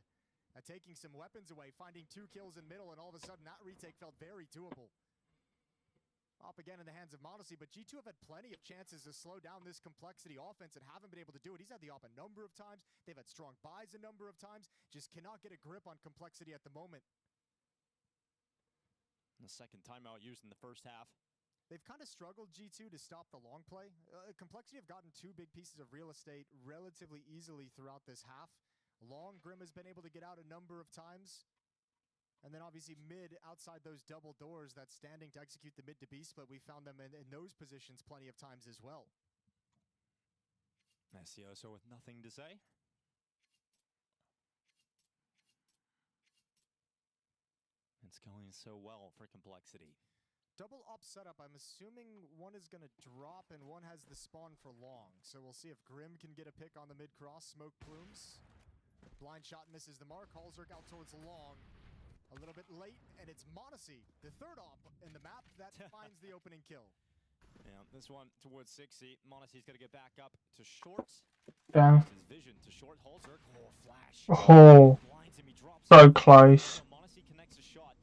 at taking some weapons away, finding 2 kills in middle, and all of a sudden that retake felt very doable. Up again in the hands of Monacy, but G2 have had plenty of chances to slow down this Complexity offense and haven't been able to do it. He's had the op a number of times. They've had strong buys a number of times. Just cannot get a grip on Complexity at the moment. The second timeout used in the first half. They've kind of struggled, G2, to stop the long play. Complexity have gotten 2 big pieces of real estate relatively easily throughout this half. Long, Grim has been able to get out a number of times. And then obviously mid, outside those double doors, that's standing to execute the mid to B split. We found them in those positions plenty of times as well. SCO with nothing to say. It's going so well for Complexity. Double op setup. I'm assuming one is going to drop and one has the spawn for long. So we'll see if Grim can get a pick on the mid cross. Smoke plumes. Blind shot misses the mark. Holzerk out towards long. A little bit late, and it's Monacy, the third op in the map, that finds the opening kill. Yeah, this one towards 60. Monacy's got to get back up to short. Damn. His vision to short. Holzerk. Oh, flash. Oh, Blinds him, he drops so close. Monacy connects a shot.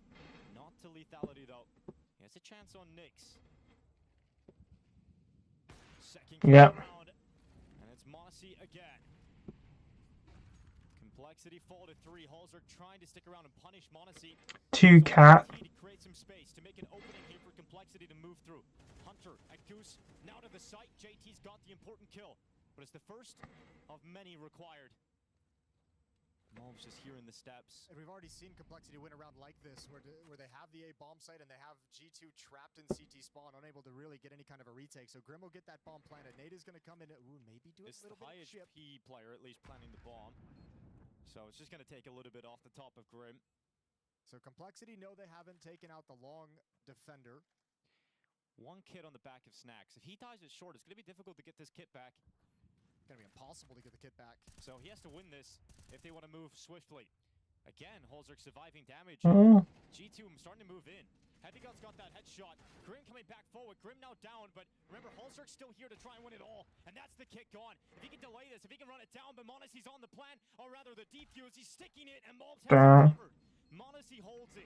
Not to lethality, though. He has a chance on Nyx. Second kill round, and it's Monacy again. Complexity fall to 3. Holzerk trying to stick around and punish Monacy. 2 cat. To create some space to make an opening here for Complexity to move through. Hunter at Goose, now to the site. JT's got the important kill, but it's the first of many required. Mulbs just here in the steps. And we've already seen Complexity win a round like this, where they have the A bomb site and they have G2 trapped in CT spawn, unable to really get any kind of a retake. So Grim will get that bomb planted. Nate is going to come in and maybe do a little bit of chip. It's the high HP player at least planting the bomb. So it's just going to take a little bit off the top of Grim. So Complexity know they haven't taken out the long defender. 1 kit on the back of Snacks. If he ties it short, it's going to be difficult to get this kit back. It's going to be impossible to get the kit back. So he has to win this if they want to move swiftly. Again, Holzerk surviving damage. G2 starting to move in. Heavygut's got that headshot. Grim coming back forward. Grim now down, but remember, Holzerk's still here to try and win it all. And that's the kick gone. If he can delay this, if he can run it down, but Monacy's on the plan, or rather the defuse, he's sticking it, and Mulbs has it covered. Monacy holds it.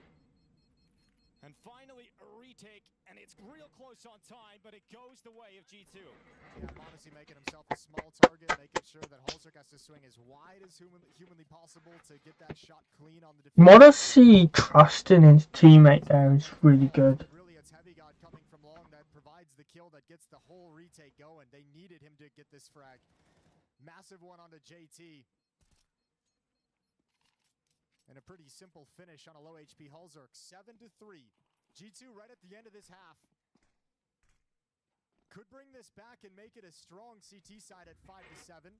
And finally, a retake, and it's real close on time, but it goes the way of G2. Yeah, Modesty making himself a small target, making sure that Holzerk has to swing as wide as humanly possible to get that shot clean on the defense. Modesty trusting his teammate there is really good. Really, it's Heavy God coming from long that provides the kill that gets the whole retake going. They needed him to get this frag. Massive one onto JT. And a pretty simple finish on a low HP Holzerk. 7-3. G2 right at the end of this half. Could bring this back and make it a strong CT side at 5-7.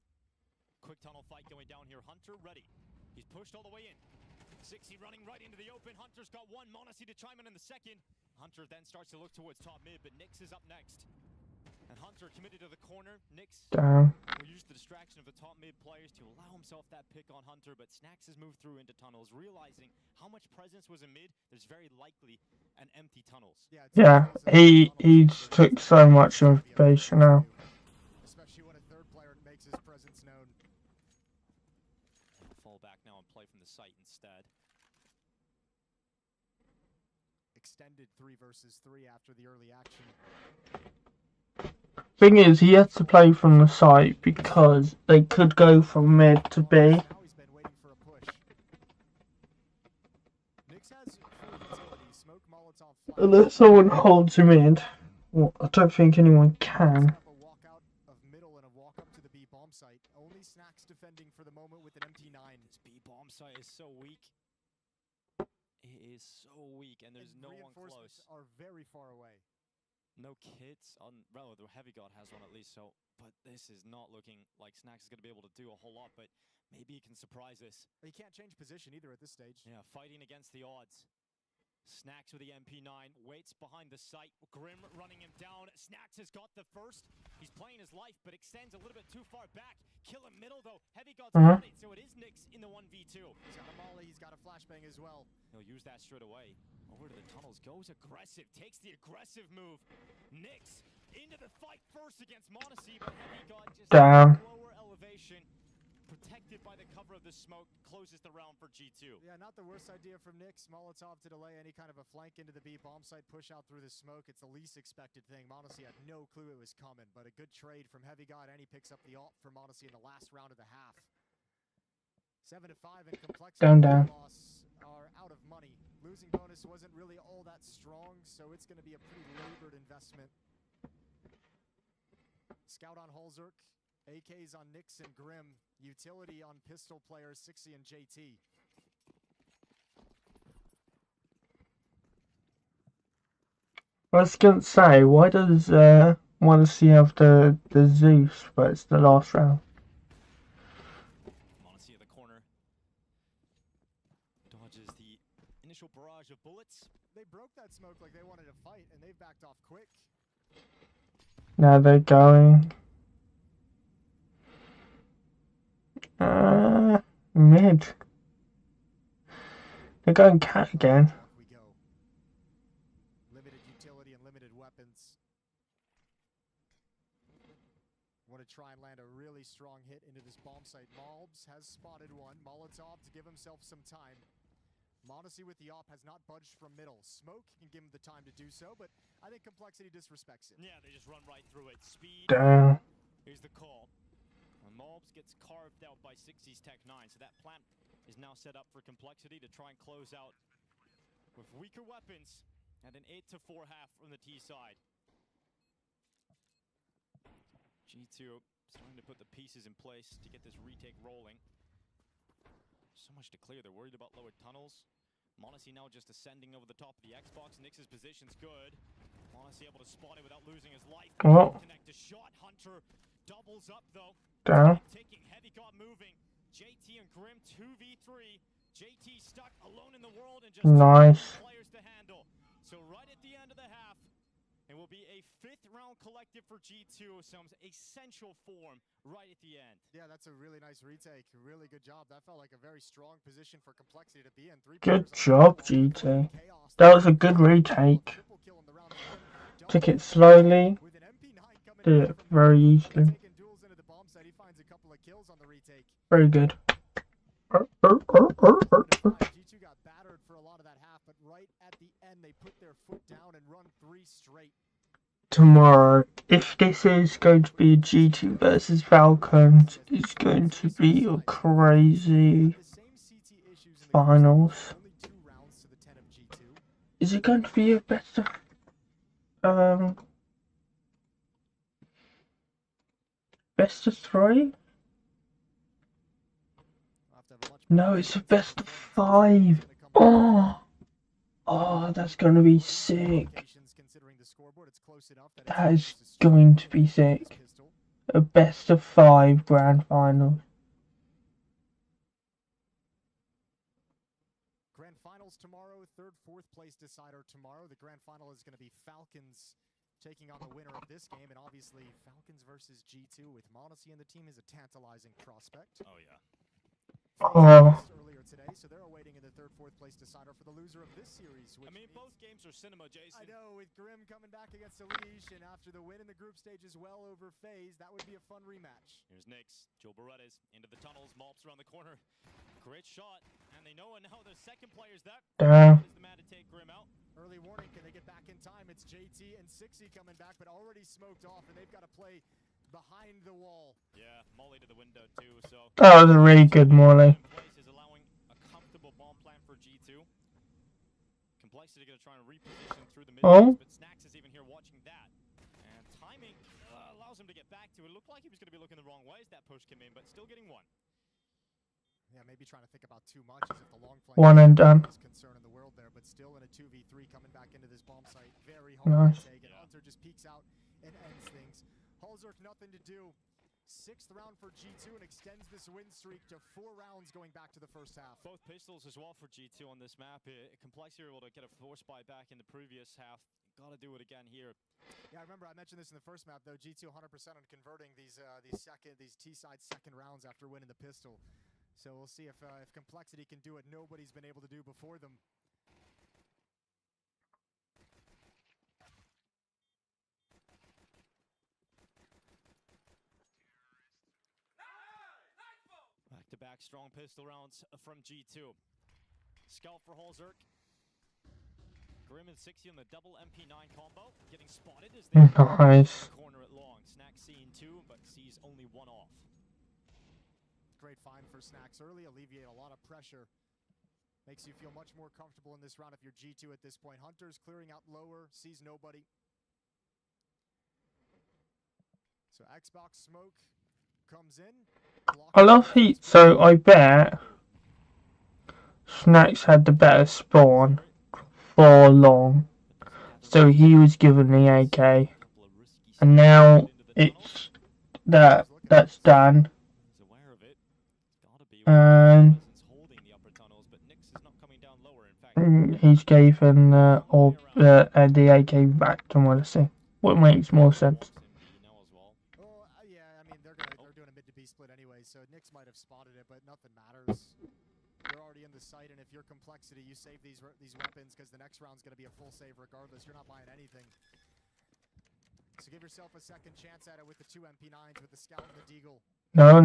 Quick tunnel fight going down here. Hunter ready. He's pushed all the way in. 60 running right into the open. Hunter's got one. Monacy to chime in the second. Hunter then starts to look towards top mid, but Nyx is up next. And Hunter committed to the corner. Nyx will use the distraction of the top mid players to allow himself that pick on Hunter, but Snax has moved through into tunnels, realizing how much presence was in mid. There's very likely an empty tunnels. Yeah, he took so much information now. Especially when a third player makes his presence known. Fall back now and play from the site instead. Extended 3 versus 3 after the early action. Thing is, he has to play from the site because they could go from mid to B. Now he's been waiting for a push. Nyx has full utility. Smoke, Molotov, flash. Unless someone holds him in, well, I don't think anyone can. A walk out of middle and a walk up to the B bomb site. Only Snax defending for the moment with an MT9. This B bomb site is so weak. It is so weak, and there's no one close. Are very far away. No kits on. Well, the Heavy God has one at least. So, but this is not looking like Snax is going to be able to do a whole lot. But maybe he can surprise us. He can't change position either at this stage. Yeah, fighting against the odds. Snax with the MP9, waits behind the site. Grim running him down. Snax has got the first. He's playing his life, but extends a little bit too far back. Kill him middle, though. Heavy God's got it, so it is Nyx in the 1v2. He's got a molly, he's got a flashbang as well. He'll use that straight away. Over to the tunnels, goes aggressive, takes the aggressive move. Nyx into the fight first against Monacy, but Heavy God just lower elevation. Protected by the cover of the smoke, closes the round for G2. Yeah, not the worst idea from Nyx. Molotov to delay any kind of a flank into the B bomb site, push out through the smoke. It's the least expected thing. Monacy had no clue it was coming, but a good trade from Heavy God, and he picks up the ult for Monacy in the last round of the half. 7-5 in complexity. Down. Loss are out of money. Losing bonus wasn't really all that strong, so it's going to be a pretty labored investment. Scout on Holzerk. AKs on Nyx and Grim. Utility on pistol players 60 and JT. I was gonna say, why does Monacy have the Zeus, but it's the last round? Monacy at the corner. Dodges the initial barrage of bullets. They broke that smoke like they wanted to fight, and they've backed off quick. Now they're going mid. They're going cat again. We go. Limited utility and limited weapons. Want to try and land a really strong hit into this bomb site. Malbs has spotted one. Molotov to give himself some time. Monacy with the op has not budged from middle. Smoke can give him the time to do so, but I think Complexity disrespects it. Yeah, they just run right through it. Speed. Damn. Here's the call. Malbs gets carved out by 60's Tech 9, so that plant is now set up for Complexity to try and close out with weaker weapons and an 8-4 half from the T side. G2 starting to put the pieces in place to get this retake rolling. So much to clear. They're worried about lower tunnels. Monacy now just ascending over the top of the Xbox. Nyx's position's good. Monacy able to spot it without losing his life. Connect a shot. Hunter doubles up though. Down. Taking Heavy God moving. JT and Grim 2v3. JT stuck alone in the world and just nice players to handle. So right at the end of the half, it will be a 5th round collective for G2. Some essential form right at the end. Yeah, that's a really nice retake. Really good job. That felt like a very strong position for Complexity to be in. Good job, GT. That was a good retake. Took it slowly. Did it very easily. Very good. G2 got battered for a lot of that half, but right at the end they put tomorrow. If this is going to be G2 versus Falcons, it's going to be a crazy finals. Is it going to be a best of 3? No, it's a best of 5. Oh, that's going to be sick. That is going to be sick. A best of 5 grand final. Grand finals tomorrow, third, fourth place decider tomorrow. The grand final is going to be Falcons taking on the winner of this game, and obviously Falcons versus G2 with Monacy and the team is a tantalizing prospect. Oh yeah. Earlier today, so they're awaiting in the third, fourth place decider for the loser of this series. I mean, both games are cinema, Jason. I know, with Grim coming back against Elish, and after the win in the group stage as well over FaZe, that would be a fun rematch. Here's Nix, Joe Berettas into the tunnels, Malps around the corner. Great shot, and they know it now. The second player's that. Is the man to take Grim out. Early warning, can they get back in time? It's JT and Sixy coming back, but already smoked off, and they've got to play behind the wall. Yeah, Molly to the window too, so that was a really good Molly. Is allowing a comfortable bomb plan for G2. Complexity gonna try and reposition through the mid, but Snacks is even here watching that. And timing allows him to get back to it. It looked like he was gonna be looking the wrong way as that push came in, but still getting one. Yeah, maybe trying to think about too much as if the long play one and done. is concern in the world there, but still in a 2v3 coming back into this bomb site. Very hard to take, and Hunter just peeks out and ends things. Halzerk nothing to do. 6th round for G2 and extends this win streak to 4 rounds going back to the first half. Both pistols as well for G2 on this map. Complexity were able to get a force buy back in the previous half. Gotta do it again here. Yeah, I remember I mentioned this in the first map though. G2 100% on converting these T-side second rounds after winning the pistol. So we'll see if Complexity can do what nobody's been able to do before them. Back-to-back strong pistol rounds from G2. Scalp for Halzerk. Grim and 60 on the double MP9 combo. Getting spotted as they corner it long. Snacks seeing 2, but sees only 1 off. Great find for Snacks early, alleviate a lot of pressure. Makes you feel much more comfortable in this round if you're G2 at this point. Hunter's clearing out lower, sees nobody. So Xbox smoke comes in. I love heat, so I bet Snacks had the better spawn for long. So he was given the AK. And now it's that's done. And he's given the AK back to Monacy. What makes more sense? Yeah, I mean they're doing a mid to B split anyway, so Nyx might have spotted it, but nothing matters. You're already in the site, and if you're Complexity, you save these weapons because the next round's going to be a full save regardless. You're not buying anything. So give yourself a second chance at it with the 2 MP9s, with the Scout and the Deagle. No.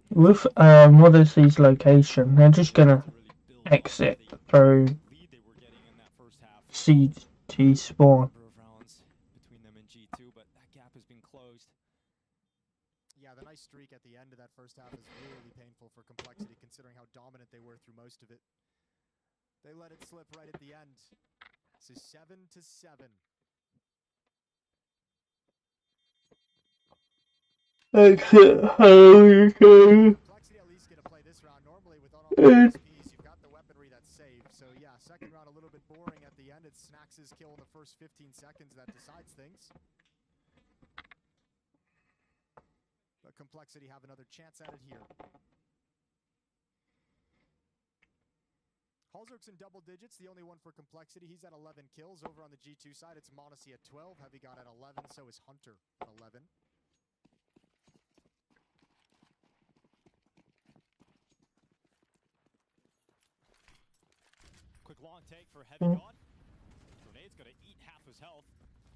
With Monacy's location, they're just gonna exit through CT spawn. Between them and G2, but that gap has been closed. Yeah, the nice streak at the end of that first half is really painful for Complexity, considering how dominant they were through most of it. They let it slip right at the end. So 7-7. Exit. Complexity at least get to play this round. Normally with unarmed SPs, you've got the weaponry that's safe. So yeah, second round a little bit boring at the end. It's Snacks' kill in the first 15 seconds that decides things. But Complexity have another chance at it here. Halzerk's in double digits, the only one for Complexity. He's at 11 kills. Over on the G2 side, it's Monacy at 12. Heavy got at 11, so is Hunter at 11. Quick long take for Heavy God. Grenade's gonna eat half his health.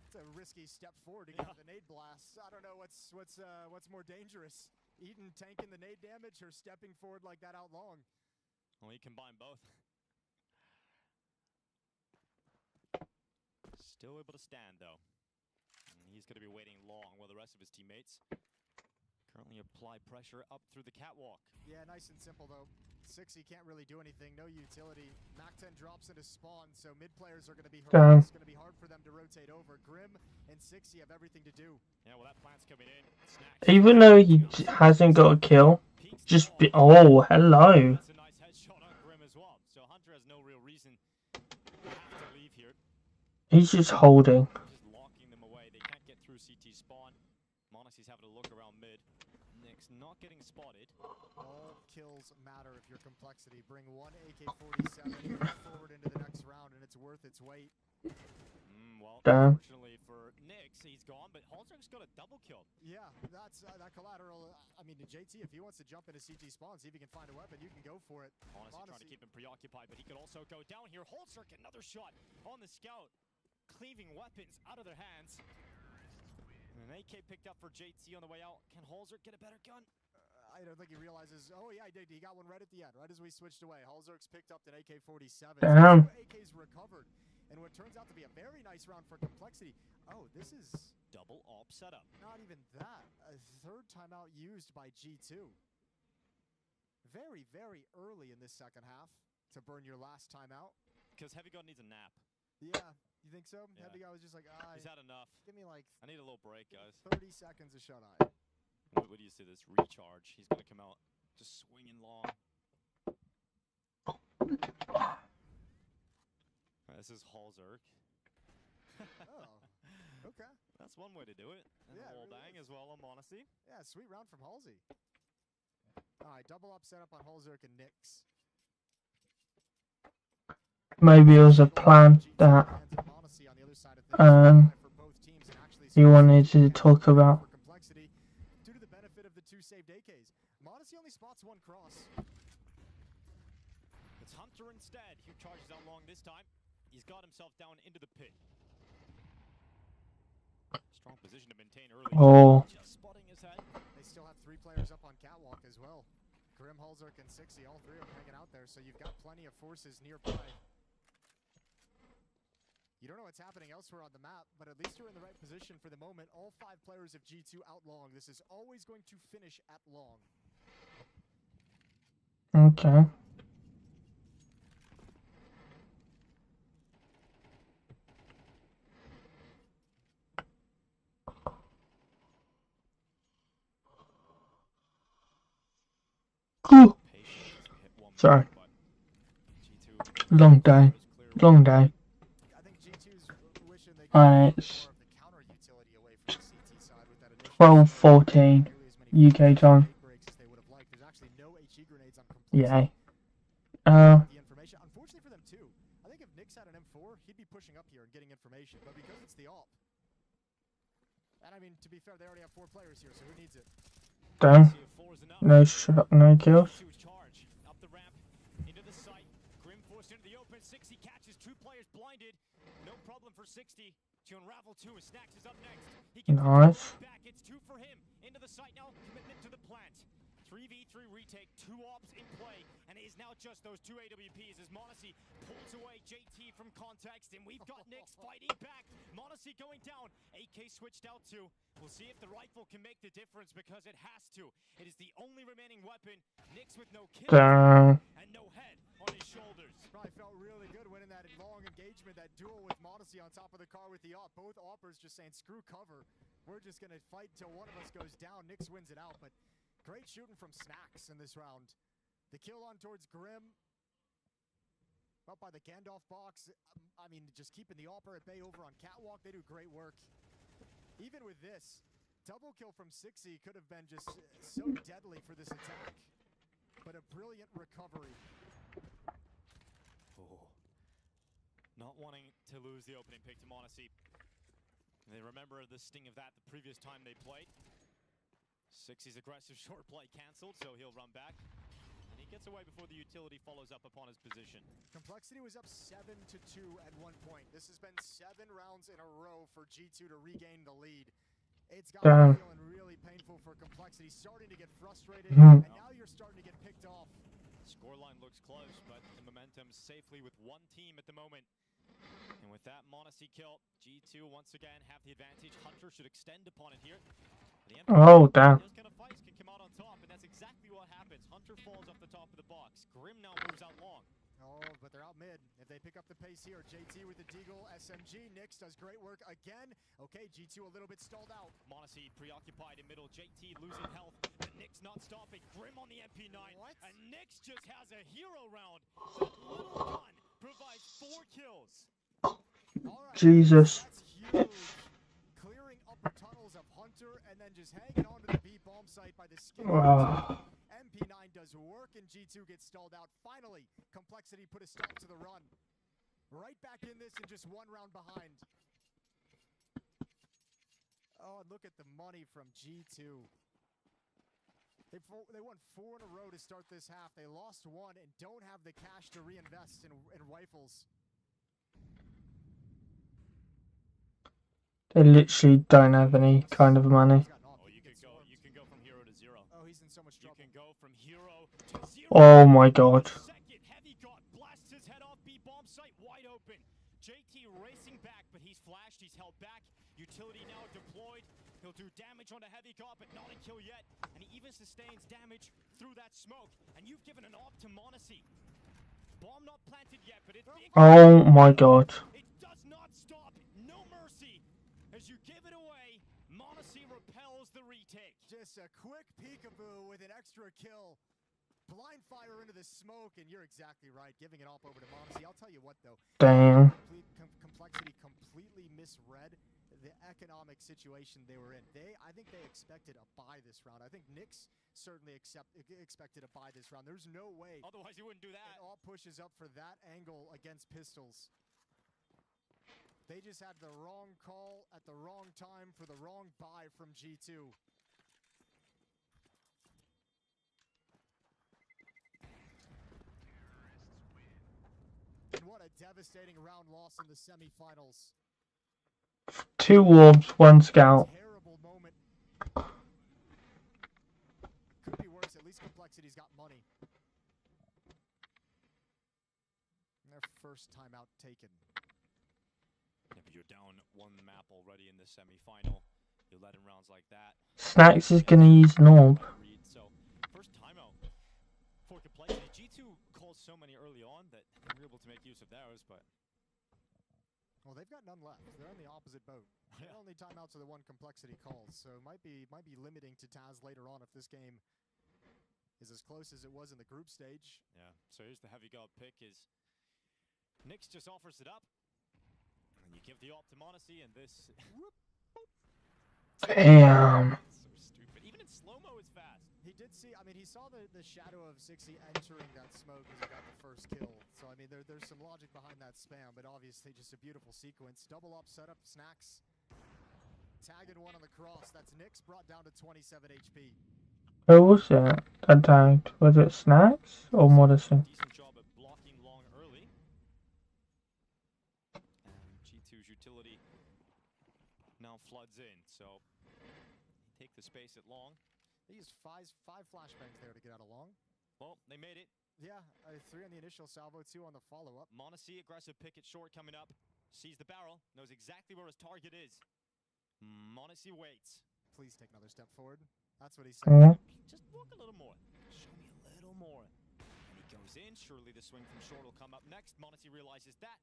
It's a risky step forward to get the nade blast. I don't know what's more dangerous, eating, tanking the nade damage, or stepping forward like that out long. Well, he combined both. Still able to stand, though. And he's going to be waiting long while the rest of his teammates currently apply pressure up through the catwalk. Yeah, nice and simple, though. 6, he can't really do anything. No utility. Mac-10 drops into spawn, so mid players are going to be hurt. It's going to be hard for them to rotate over. Grim and 6, have everything to do. Yeah, well, that plant's coming in. Snacks. Even though he hasn't got a kill, just be. Oh, hello. That's a nice headshot on Grim as well. So Hunter has no real reason to have to leave here. He's just holding. Just locking them away. They can't get through CT spawn. Monacy's having to look around mid. Nick's not getting spotted. All kills matter if you're Complexity. Bring one AK-47 forward into the next round, and it's worth its weight. Well, Damn. unfortunately for Nix, he's gone, but Holzer's got a double kill. Yeah, that's that collateral. I mean, to JT, if he wants to jump into CT spawn, see if he can find a weapon, you can go for it. Honestly, trying to keep him preoccupied, but he could also go down here. Holzer, another shot on the scout, cleaving weapons out of their hands. And an AK picked up for JT on the way out. Can Holzer get a better gun? I don't think he realizes. Oh yeah, he did. He got one right at the end, right as we switched away. Holzer's picked up an AK-47. Damn. So AK's recovered. And what turns out to be a very nice round for Complexity. Oh, this is double op setup. Not even that. A third timeout used by G2. Very, very early in this second half to burn your last timeout. Because Heavy God needs a nap. Yeah, you think so? Yeah. Heavy God was just like, he's had enough. Give me like I need a little break, guys. 30 seconds of shut-eye. What do you see this recharge? He's going to come out just swinging long. This is Holzerk. Oh, okay. That's one way to do it. And Yeah, a wall really bang is. as well on Monacy. Yeah, sweet round from Halsey. All right, double up setup on Holzerk and Nix. Maybe it was a plan that he wanted to talk about. Due to the benefit of the 2 saved AKs. Monacy only spots 1 cross. It's Hunter instead, who charges out long this time. He's got himself down into the pit. Strong position to maintain early. Oh. Just spotting his head. They still have 3 players up on catwalk as well. Grim, Holzerk, and 60, all 3 of them hanging out there, so you've got plenty of forces nearby. You don't know what's happening elsewhere on the map, but at least you're in the right position for the moment. All 5 players of G2 out long. This is always going to finish at long. Okay. Sorry. Long day. Long day. And it's 12:14 UK time. Yeah. Unfortunately for them too, I think if Nix had an M4, he'd be pushing up here and getting information. But because it's the AWP, and I mean, to be fair, they already have 4 players here, so who needs it? Damn. No shot, no kills. Up the ramp, into the site. Grim forced into the open. 60 catches 2 players blinded. No problem for 60 to unravel 2. Snacks is up next. He gets Nice. back. It's 2 for him. Into the site now. Commitment to the plant. 3v3 retake. 2 ops in play. And it is now just those 2 AWPs as Monacy pulls away JT from context. And we've got Nix fighting back. Monacy going down. AK switched out to. We'll see if the rifle can make the difference because it has to. It is the only remaining weapon. Nix with no kill Damn. and no head on his shoulders. Probably felt really good winning that long engagement, that duel with Monacy on top of the car with the AWP. Both AWPers just saying, screw cover. We're just going to fight till one of us goes down. Nix wins it out, but great shooting from Snacks in this round. The kill on towards Grim. Up by the Gandalf box. I mean, just keeping the AWPer at bay over on catwalk. They do great work. Even with this, double kill from 60 could have been just so deadly for this attack. But a brilliant recovery. Oh. Not wanting to lose the opening pick to Monacy. They remember the sting of that the previous time they played. 60's aggressive short play canceled, so he'll run back. And he gets away before the utility follows up upon his position. Complexity was up 7-2 at one point. This has been 7 rounds in a row for G2 to regain the lead. It's got me feeling really painful for Complexity, starting to get frustrated, and now you're starting to get picked off. Scoreline looks close, but the momentum safely with one team at the moment. And with that Monacy kill, G2 once again have the advantage. Hunter should extend upon it here. Oh, damn. Those kind of fights can come out on top, and that's exactly what happens. Hunter falls off the top of the box. Grim now moves out long. Oh, but they're out mid. If they pick up the pace here, JT with the Deagle, SMG, Nyx does great work again. Okay, G2 a little bit stalled out. Monacy preoccupied in middle, JT losing health, but Nyx not stopping. Grim on the MP9, What? and Nyx just has a hero round. That little gun provides 4 kills. All right, Jesus. that's huge. Clearing upper tunnels of Hunter and then just hanging on to the B bomb site by the skin. MP9 does work and G2 gets stalled out. Finally, Complexity put a stop to the run. Right back in this and just 1 round behind. Oh, and look at the money from G2. They won 4 in a row to start this half. They lost 1 and don't have the cash to reinvest in rifles. They literally don't have any kind of money. Oh, you can go from 0 to 0. Oh, he's in so much trouble. You can go from 0 to 0. Oh my god. Second, Heavy God blasts his head off B bomb site wide open. JT racing back, but he's flashed, he's held back. Utility now deployed. He'll do damage on the Heavy God, but not a kill yet. And he even sustains damage through that smoke. And you've given an op to Monacy. Bomb not planted yet, but it's being... Oh my god. It does not stop. No mercy. As you give it away, Monacy repels the retake. Just a quick peekaboo with an extra kill. Blind fire into the smoke, and you're exactly right. Giving it off over to Monacy. I'll tell you what, though. Damn. Complexity completely misread the economic situation they were in. I think they expected a buy this round. I think Nyx certainly expected a buy this round. There's no way. Otherwise, he wouldn't do that. It all pushes up for that angle against pistols. They just had the wrong call at the wrong time for the wrong buy from G2. And what a devastating round loss in the semifinals. 2 orbs, 1 scout. Terrible moment. Could be worse. At least Complexity's got money. Their first timeout taken. Yeah, but you're down 1 map already in the semifinal. You're letting rounds like that. Snacks is gonna use an orb. So, first timeout for Complexity. G2 calls so many early on that they were able to make use of theirs, but... Well, they've got none left. They're in the opposite boat. Their only timeouts are the 1 Complexity calls, so it might be limiting to Taz later on if this game is as close as it was in the group stage. Yeah, so here's the Heavy God pick is... Nyx just offers it up. And you give the op to Monacy, and this... Damn. So stupid. Even in slow-mo, it's fast. He did see, I mean, he saw the shadow of 60 entering that smoke as he got the first kill. So, I mean, there's some logic behind that spam, but obviously just a beautiful sequence. Double up setup, Snacks. Tagged 1 on the cross. That's Nyx brought down to 27 HP. Who was it that tagged? Was it Snacks or Modison? Decent job at blocking long early. And G2's utility now floods in, so take the space at long. They used five flashbangs there to get out of long. Well, they made it. Yeah, 3 on the initial salvo, 2 on the follow-up. Monacy, aggressive pick at short coming up. Sees the barrel, knows exactly where his target is. Monacy waits. Please take another step forward. That's what he said. Just walk a little more. Show me a little more. And he goes in. Surely the swing from short will come up next. Monacy realizes that.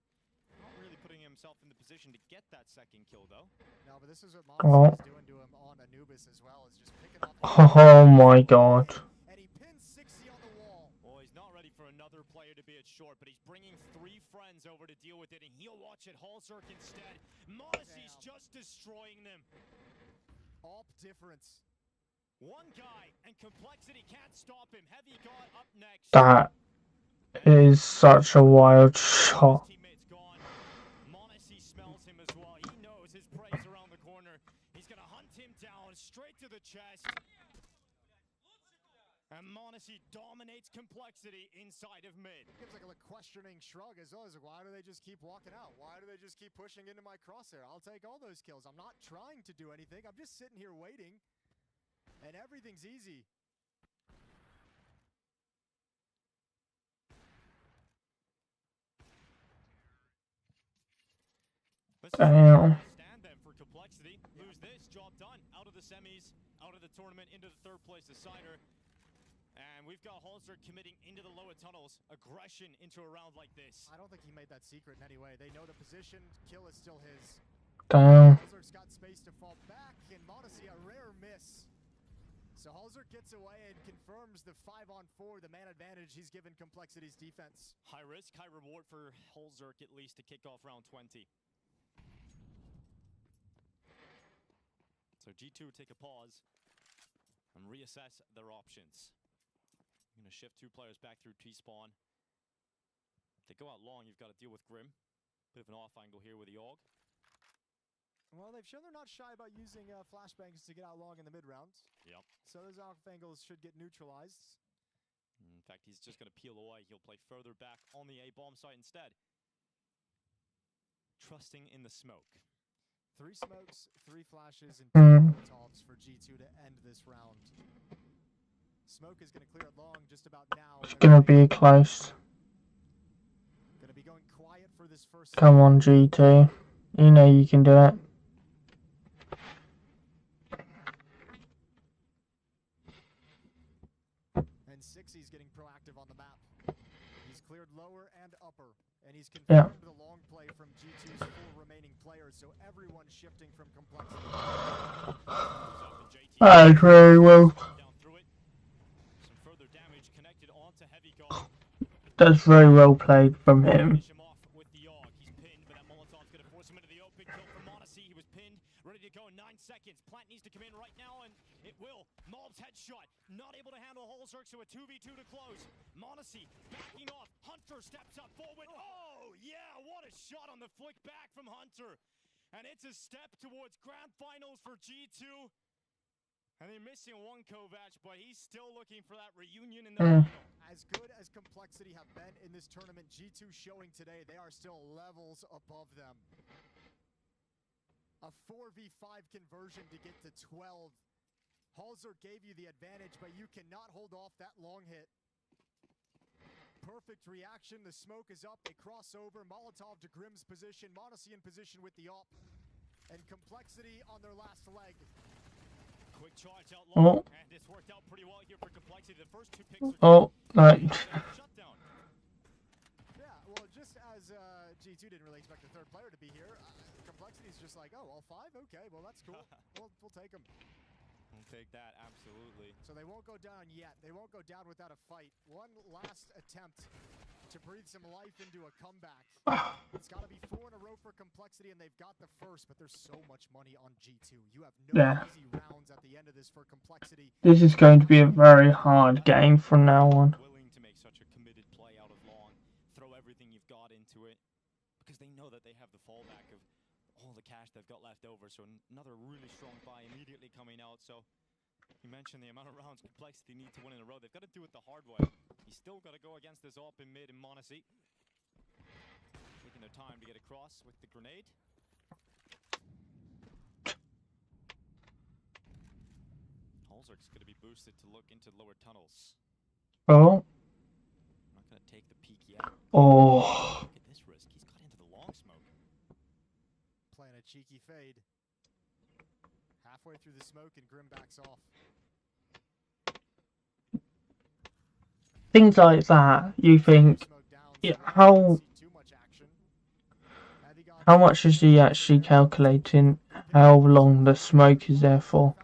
Not really putting himself in the position to get that second kill, though. No, but this is what Monacy is doing to him on Anubis as well. Is just picking off. Oh my god. And he pins 60 on the wall. Well, he's not ready for another player to be at short, but he's bringing 3 friends over to deal with it, and he'll watch it Halzerk instead. Monacy's just destroying them. Op difference. 1 guy, and Complexity can't stop him. Heavy God up next. That is such a wild shot. Teammate's gone. Monacy smells him as well. He knows his prey's around the corner. He's gonna hunt him down straight to the chest. And Monacy dominates Complexity inside of mid. Gives like a questioning shrug as well as why do they just keep walking out? Why do they just keep pushing into my crosshair? I'll take all those kills. I'm not trying to do anything. I'm just sitting here waiting. And everything's easy. Let's just Damn. stand them for complexity. Lose this, job done. Out of the semis, out of the tournament, into the third place decider. And we've got Holzer committing into the lower tunnels. Aggression into a round like this. I don't think he made that secret in any way. They know the position. Kill is still his. Damn. Halzer's got space to fall back, and Modesty a rare miss. So Halzer gets away and confirms the 5-on-4, the man advantage he's given Complexity's defense. High risk, high reward for Holzer at least to kick off round 20. So G2 take a pause and reassess their options. I'm going to shift 2 players back through T-spawn. If they go out long, you've got to deal with Grim. Bit of an off angle here with the AUG. Well, they've shown they're not shy about using flashbangs to get out long in the mid-round. Yep. So those off angles should get neutralized. In fact, he's just going to peel away. He'll play further back on the A-bomb site instead. Trusting in the smoke. 3 smokes, 3 flashes, and 2 Molotovs for G2 to end this round. Smoke is going to clear it long just about now. It's gonna be close. Going to be going quiet for this first. Come on, G2. You know you can do it. And Sixy's getting proactive on the map. He's cleared lower and upper, and he's confirmed the long play from G2's 4 remaining players, so everyone's shifting from Complexity. Very well. Some further damage connected onto Heavy God. That's very well played from him. Finish him off with the AUG. He's pinned, but that Molotov's going to force him into the open. Kill from Monacy. He was pinned, ready to go in 9 seconds. Plant needs to come in right now, and it will. Mob's headshot, not able to handle Holzerk, so a 2v2 to close. Monacy backing off. Hunter steps up forward. Oh, yeah, what a shot on the flick back from Hunter. And it's a step towards grand finals for G2. And they're missing one Kovac, but he's still looking for that reunion in the final. As good as Complexity have been in this tournament, G2 showing today, they are still levels above them. A 4v5 conversion to get to 12. Halzer gave you the advantage, but you cannot hold off that long hit. Perfect reaction. The smoke is up. They cross over. Molotov to Grim's position. Monacy in position with the op. And Complexity on their last leg. Quick charge out long, and it's worked out pretty well here for Complexity. The first 2 picks are shutdown. Yeah, well, just as G2 didn't really expect the 3rd player to be here, Complexity's just like, oh, all 5? Okay, well, that's cool. We'll take them. We'll take that, absolutely. So they won't go down yet. They won't go down without a fight. One last attempt to breathe some life into a comeback. It's got to be 4 in a row for Complexity, and they've got the first, but there's so much money on G2. You have no easy rounds at the end of this for Complexity. This is going to be a very hard game from now on. Willing to make such a committed play out of long, throw everything you've got into it, because they know that they have the fallback of all the cash they've got left over. So another really strong buy immediately coming out. So you mentioned the amount of rounds Complexity need to win in a row. They've got to do it the hard way. He's still got to go against this op in mid and Monacy. Taking their time to get across with the grenade. Holzerk's going to be boosted to look into lower tunnels. Oh. Not going to take the peek yet. Oh. Look at this risk. He's got into the long smoke. Playing a cheeky fade. Halfway through the smoke, and Grim backs off. Things like that, you think, yeah, how much is he actually calculating how long the smoke is there for?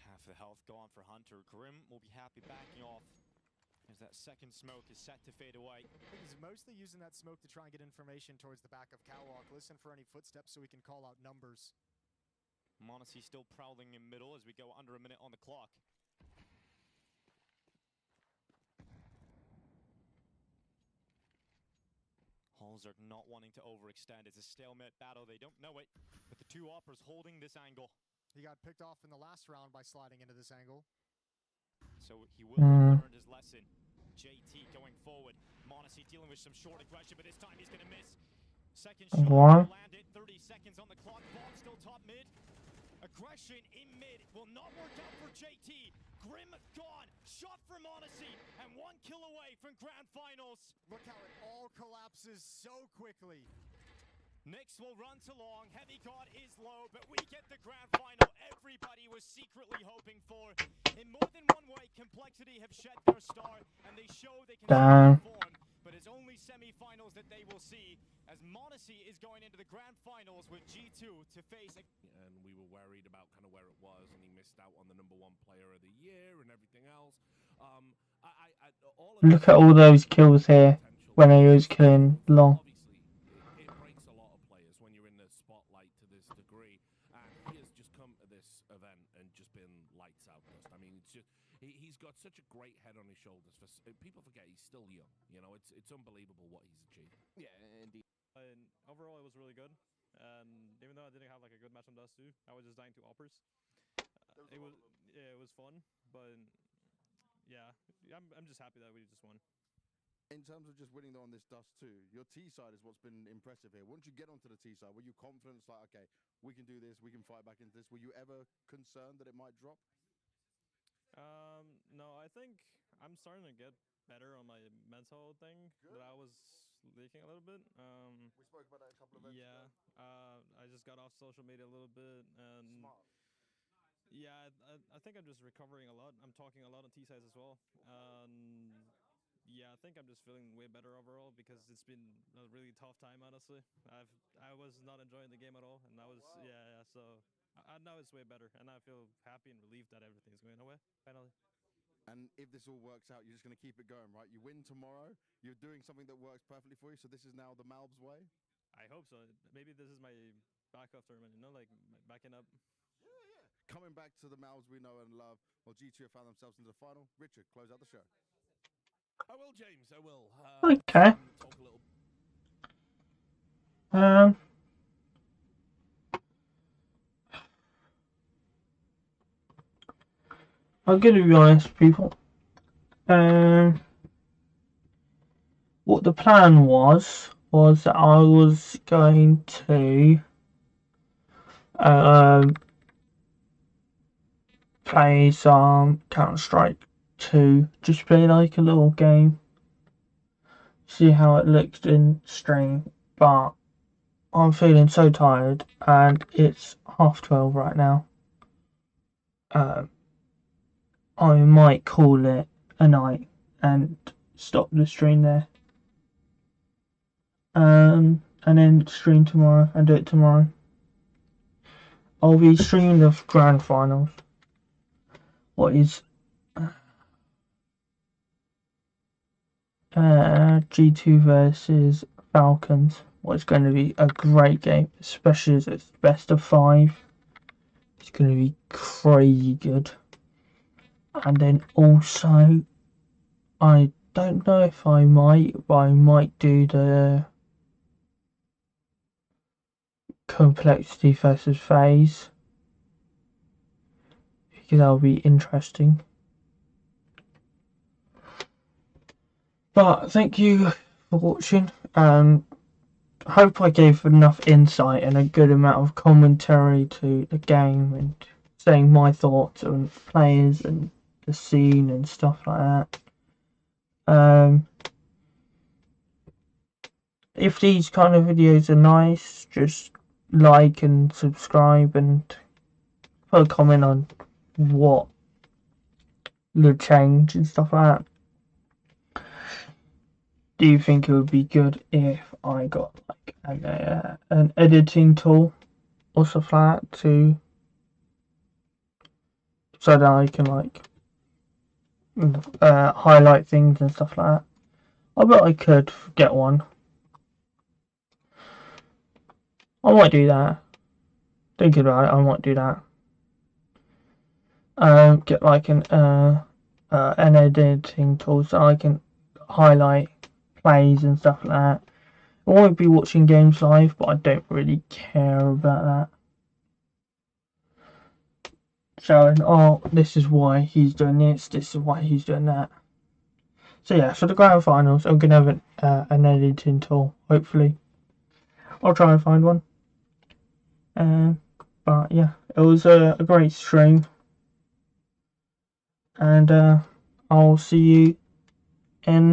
Half the health gone for Hunter. Grim will be happy backing off as that second smoke is set to fade away. He's mostly using that smoke to try and get information towards the back of Catwalk. Listen for any footsteps so we can call out numbers. Monacy still prowling in middle as we go under a minute on the clock. Holzerk not wanting to overextend. It's a stalemate battle. They don't know it, but the 2 oppers holding this angle. He got picked off in the last round by sliding into this angle. So he will have learned his lesson. JT going forward. Monacy dealing with some short aggression, but this time he's going to miss. Second shot landed. 30 seconds on the clock. Bomb still top mid. Aggression in mid will not work out for JT. Grim gone. Shot for Monacy. And 1 kill away from grand finals. Look how it all collapses so quickly. Nyx will run to long. Heavy God is low, but we get the grand final everybody was secretly hoping for. In more than one way, Complexity have shed their star, and they show they can still perform. But it's only semi-finals that they will see, as Monacy is going into the grand finals with G2 to face. And we were worried about kind of where it was, and he missed out on the #1 player of the year and everything else. Look at all those kills here when he was killing long. It breaks a lot of players when you're in the spotlight to this degree, and he has just come to this event and just been lights out. I mean, it's just he's got such a great head on his shoulders. People forget he's still young. You know, it's unbelievable what he's achieved. Yeah, indeed. And overall, it was really good. Even though I didn't have like a good match on Dust 2, I was just dying to Oppers. It was fun, but yeah, I'm just happy that we just won. In terms of just winning on this Dust 2, your T side is what's been impressive here. Once you get onto the T side, were you confident, it's like, okay, we can do this, we can fight back into this? Were you ever concerned that it might drop? No, I think I'm starting to get better on my mental thing that I was leaking a little bit. We spoke about that a couple of minutes ago. I just got off social media a little bit, and Smart. Yeah, I think I'm just recovering a lot. I'm talking a lot on T-sides as well. Yeah, I think I'm just feeling way better overall because it's been a really tough time, honestly. I was not enjoying the game at all, and I was so now it's way better, and I feel happy and relieved that everything's going away finally. And if this all works out, you're just going to keep it going, right? You win tomorrow, you're doing something that works perfectly for you, so this is now the Malbs way? I hope so. Maybe this is my backup tournament, you know, like backing up. Yeah. Coming back to the Malbs we know and love, well, G2 have found themselves into the final. Richard, close out the show. I will, James, I will. Okay. Talk a little. I'm gonna be honest, people. What the plan was that I was going to play some Counter-Strike 2, just play like a little game, see how it looked in stream, but I'm feeling so tired and it's 12:30 right now. I might call it a night and stop the stream there. And then stream tomorrow and do it tomorrow. I'll be streaming the grand finals. What is G2 versus Falcons? What's going to be a great game, especially as it's best of 5. It's going to be crazy good. And then also, I don't know if I might, but I might do the Complexity versus FaZe, because that'll be interesting. But thank you for watching, and I hope I gave enough insight and a good amount of commentary to the game and saying my thoughts on players and the scene and stuff like that. If these kind of videos are nice, just like and subscribe and put a comment on what the change and stuff like that. Do you think it would be good if I got like an editing tool or stuff like that so that I can like highlight things and stuff like that? I bet I could get one. I might do that. Thinking about it, I might do that. Get like an editing tool so I can highlight plays and stuff like that. I won't be watching games live, but I don't really care about that. Showing, oh, this is why he's doing this is why he's doing that. So yeah, for the grand finals, I'm gonna have an editing tool. Hopefully, I'll try and find one. But yeah, it was a great stream, and I'll see you in.